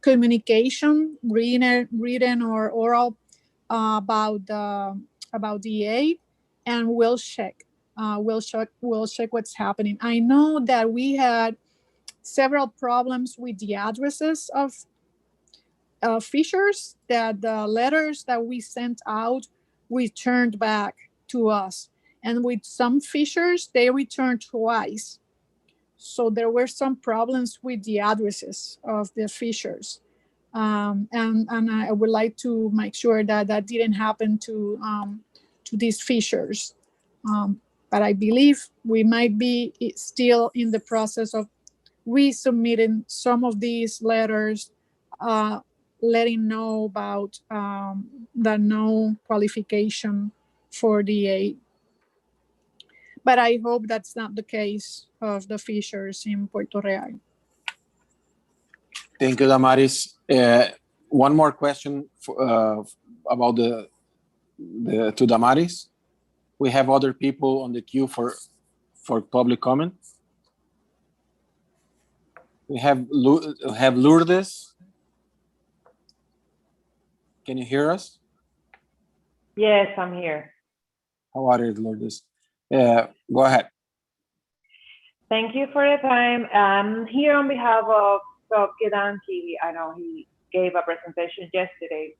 communication, written or oral, about DA, and we'll check. We'll check what's happening. I know that we had several problems with the addresses of fishers, that the letters that we sent out returned back to us. And with some fishers, they returned twice. So there were some problems with the addresses of the fishers. And I would like to make sure that that didn't happen to these fishers. But I believe we might be still in the process of resubmitting some of these letters, letting know about the no qualification for the aid. But I hope that's not the case of the fishers in Puerto Real. Thank you, Damaris. One more question about to Damaris. We have other people on the queue for public comment. We have Lourdes. Can you hear us? Yes, I'm here. How are you, Lourdes? Go ahead. Thank you for the time. I'm here on behalf of Kedanki. I know he gave a presentation yesterday.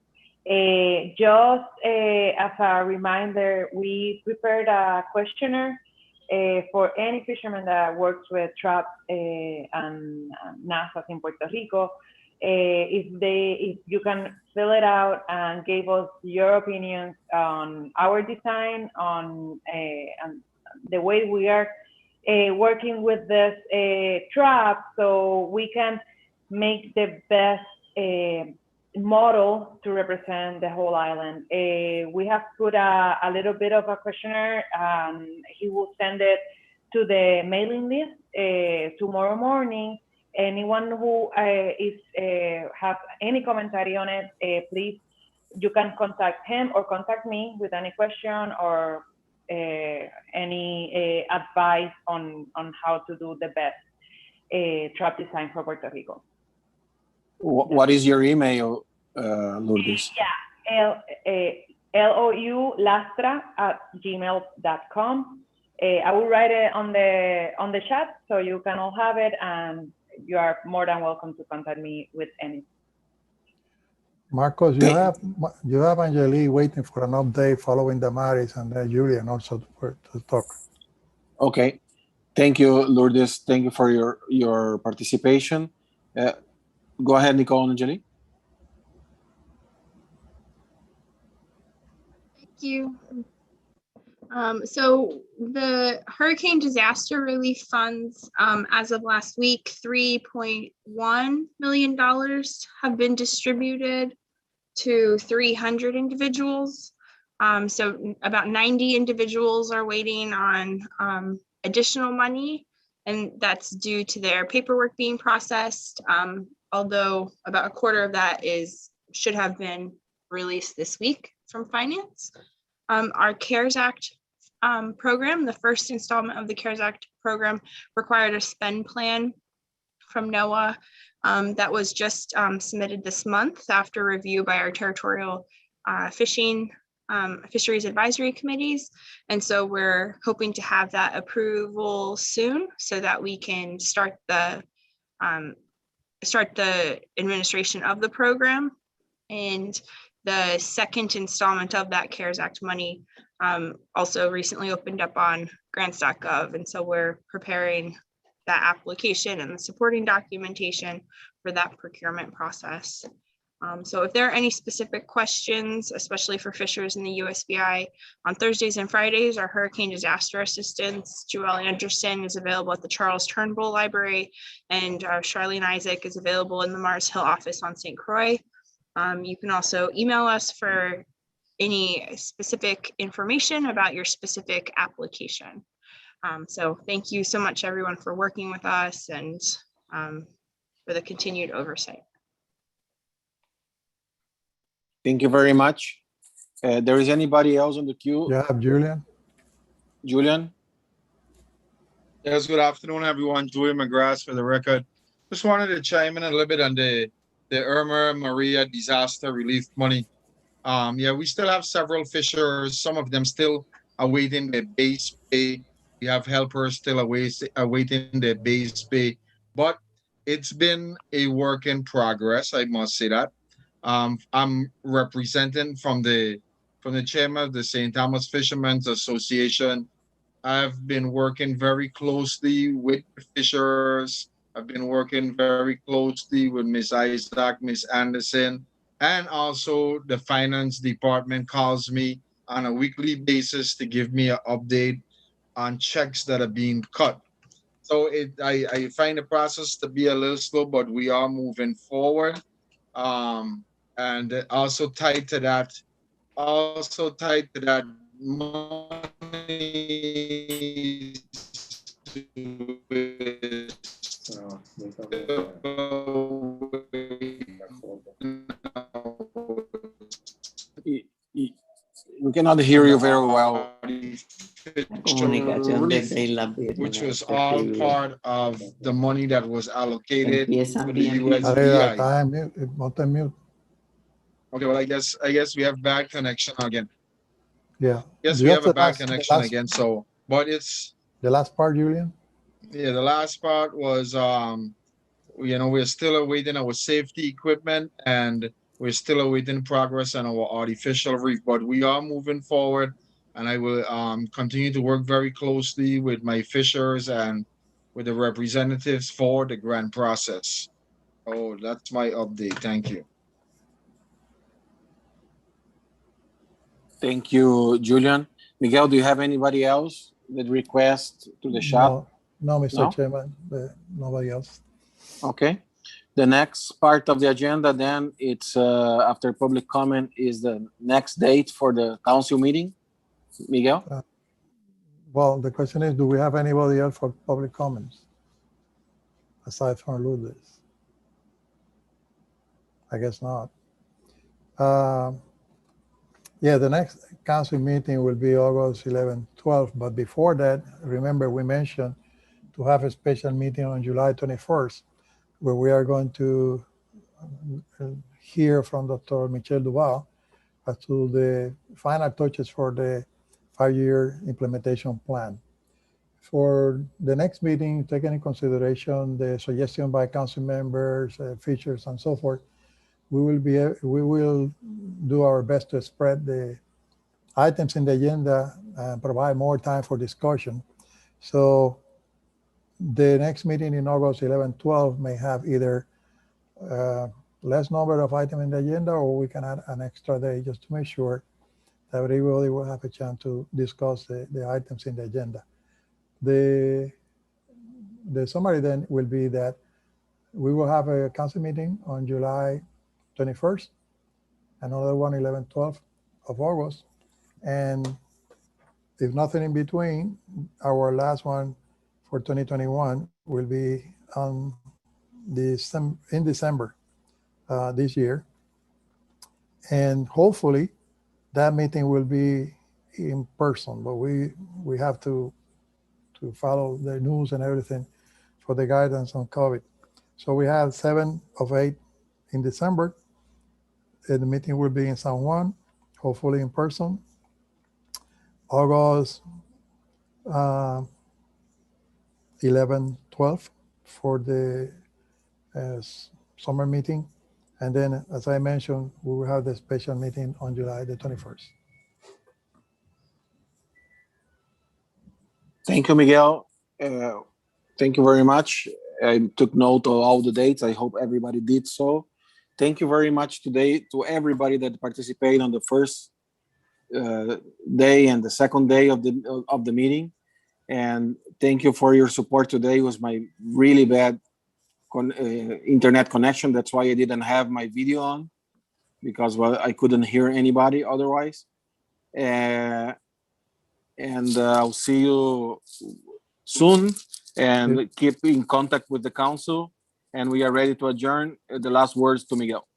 Just as a reminder, we prepared a questionnaire for any fisherman that works with traps and NASAs in Puerto Rico. If you can fill it out and give us your opinions on our design, on the way we are working with this trap, so we can make the best model to represent the whole island. We have put a little bit of a questionnaire. He will send it to the mailing list tomorrow morning. Anyone who has any commentary on it, please, you can contact him or contact me with any question or any advice on how to do the best trap design for Puerto Rico. What is your email, Lourdes? Yeah, loulastra@gmail.com. I will write it on the chat so you can all have it, and you are more than welcome to contact me with any. Marcos, you have Angelique waiting for an update following Damaris, and then Julian also to talk. Okay, thank you, Lourdes. Thank you for your participation. Go ahead, Nicole and Angelique. Thank you. So the hurricane disaster relief funds, as of last week, $3.1 million have been distributed. to 300 individuals. So about 90 individuals are waiting on additional money, and that's due to their paperwork being processed. Although about a quarter of that should have been released this week from finance. Our CARES Act program, the first installment of the CARES Act program, required a spend plan from NOAA that was just submitted this month after review by our territorial fisheries advisory committees. And so we're hoping to have that approval soon so that we can start the administration of the program. And the second installment of that CARES Act money also recently opened up on grants.gov. And so we're preparing that application and the supporting documentation for that procurement process. So if there are any specific questions, especially for fishers in the USVI, on Thursdays and Fridays, our hurricane disaster assistance, Joelle Anderson, is available at the Charles Turnbull Library, and Charlene Isaac is available in the Mars Hill office on St. Croix. You can also email us for any specific information about your specific application. So thank you so much, everyone, for working with us and for the continued oversight. Thank you very much. There is anybody else on the queue? You have Julian. Julian? Yes, good afternoon, everyone. Julian McGrath for the record. Just wanted to chime in a little bit on the Irma Maria disaster relief money. Yeah, we still have several fishers, some of them still awaiting their base pay. We have helpers still awaiting their base pay, but it's been a work in progress, I must say that. I'm representing from the chairman of the St. Thomas Fishermen's Association. I've been working very closely with fishers. I've been working very closely with Ms. Isaac, Ms. Anderson, and also the finance department calls me on a weekly basis to give me an update on checks that are being cut. So I find the process to be a little slow, but we are moving forward. And also tied to that, money We cannot hear you very well. Which was all part of the money that was allocated to the USVI. Okay, well, I guess we have bad connection again. Yeah. Yes, we have a bad connection again. So, but it's the last part, Julian. Yeah, the last part was we're still awaiting our safety equipment, and we're still awaiting progress on our artificial reef, but we are moving forward, and I will continue to work very closely with my fishers and with the representatives for the grant process. Oh, that's my update. Thank you. Thank you, Julian. Miguel, do you have anybody else that request to the shop? No, Mr. Chairman, nobody else. Okay. The next part of the agenda then, it's after public comment, is the next date for the council meeting. Miguel? Well, the question is, do we have anybody else for public comments aside from Lourdes? I guess not. Yeah, the next council meeting will be August 11th, 12th. But before that, remember we mentioned to have a special meeting on July 21st, where we are going to hear from Dr. Michel Duval as to the final touches for the 5-year implementation plan. For the next meeting, take into consideration the suggestion by council members, features, and so forth. We will do our best to spread the items in the agenda and provide more time for discussion. So the next meeting in August 11, 12 may have either less number of items in the agenda, or we can add an extra day just to make sure that everybody will have a chance to discuss the items in the agenda. The summary then will be that we will have a council meeting on July 21st, another one 11, 12 of August. And if nothing in between, our last one for 2021 will be in December this year. And hopefully that meeting will be in person, but we have to follow the news and everything for the guidance on COVID. So we have 7 of 8 in December. And the meeting will be in San Juan, hopefully in person. August 11, 12 for the summer meeting. And then, as I mentioned, we will have the special meeting on July the 21st. Thank you, Miguel. Thank you very much. I took note of all the dates. I hope everybody did so. Thank you very much today to everybody that participated on the first day and the second day of the meeting. And thank you for your support today. It was my really bad internet connection. That's why I didn't have my video on, because I couldn't hear anybody otherwise. And I'll see you soon, and keep in contact with the council. And we are ready to adjourn. The last words to Miguel.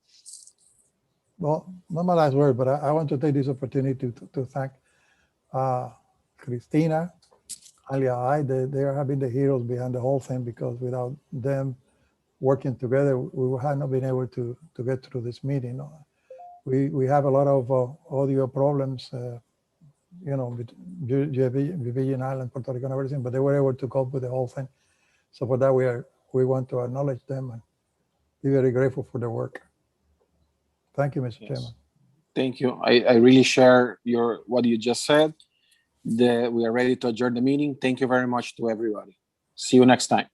Well, not my last word, but I want to take this opportunity to thank Cristina, Alia, they have been the heroes behind the whole thing, because without them working together, we would have not been able to get through this meeting. We have a lot of audio problems, with Virgin Island, Puerto Rico, and everything, but they were able to cope with the whole thing. So for that, we want to acknowledge them and be very grateful for their work. Thank you, Mr. Chairman. Thank you. I really share what you just said. We are ready to adjourn the meeting. Thank you very much to everybody. See you next time.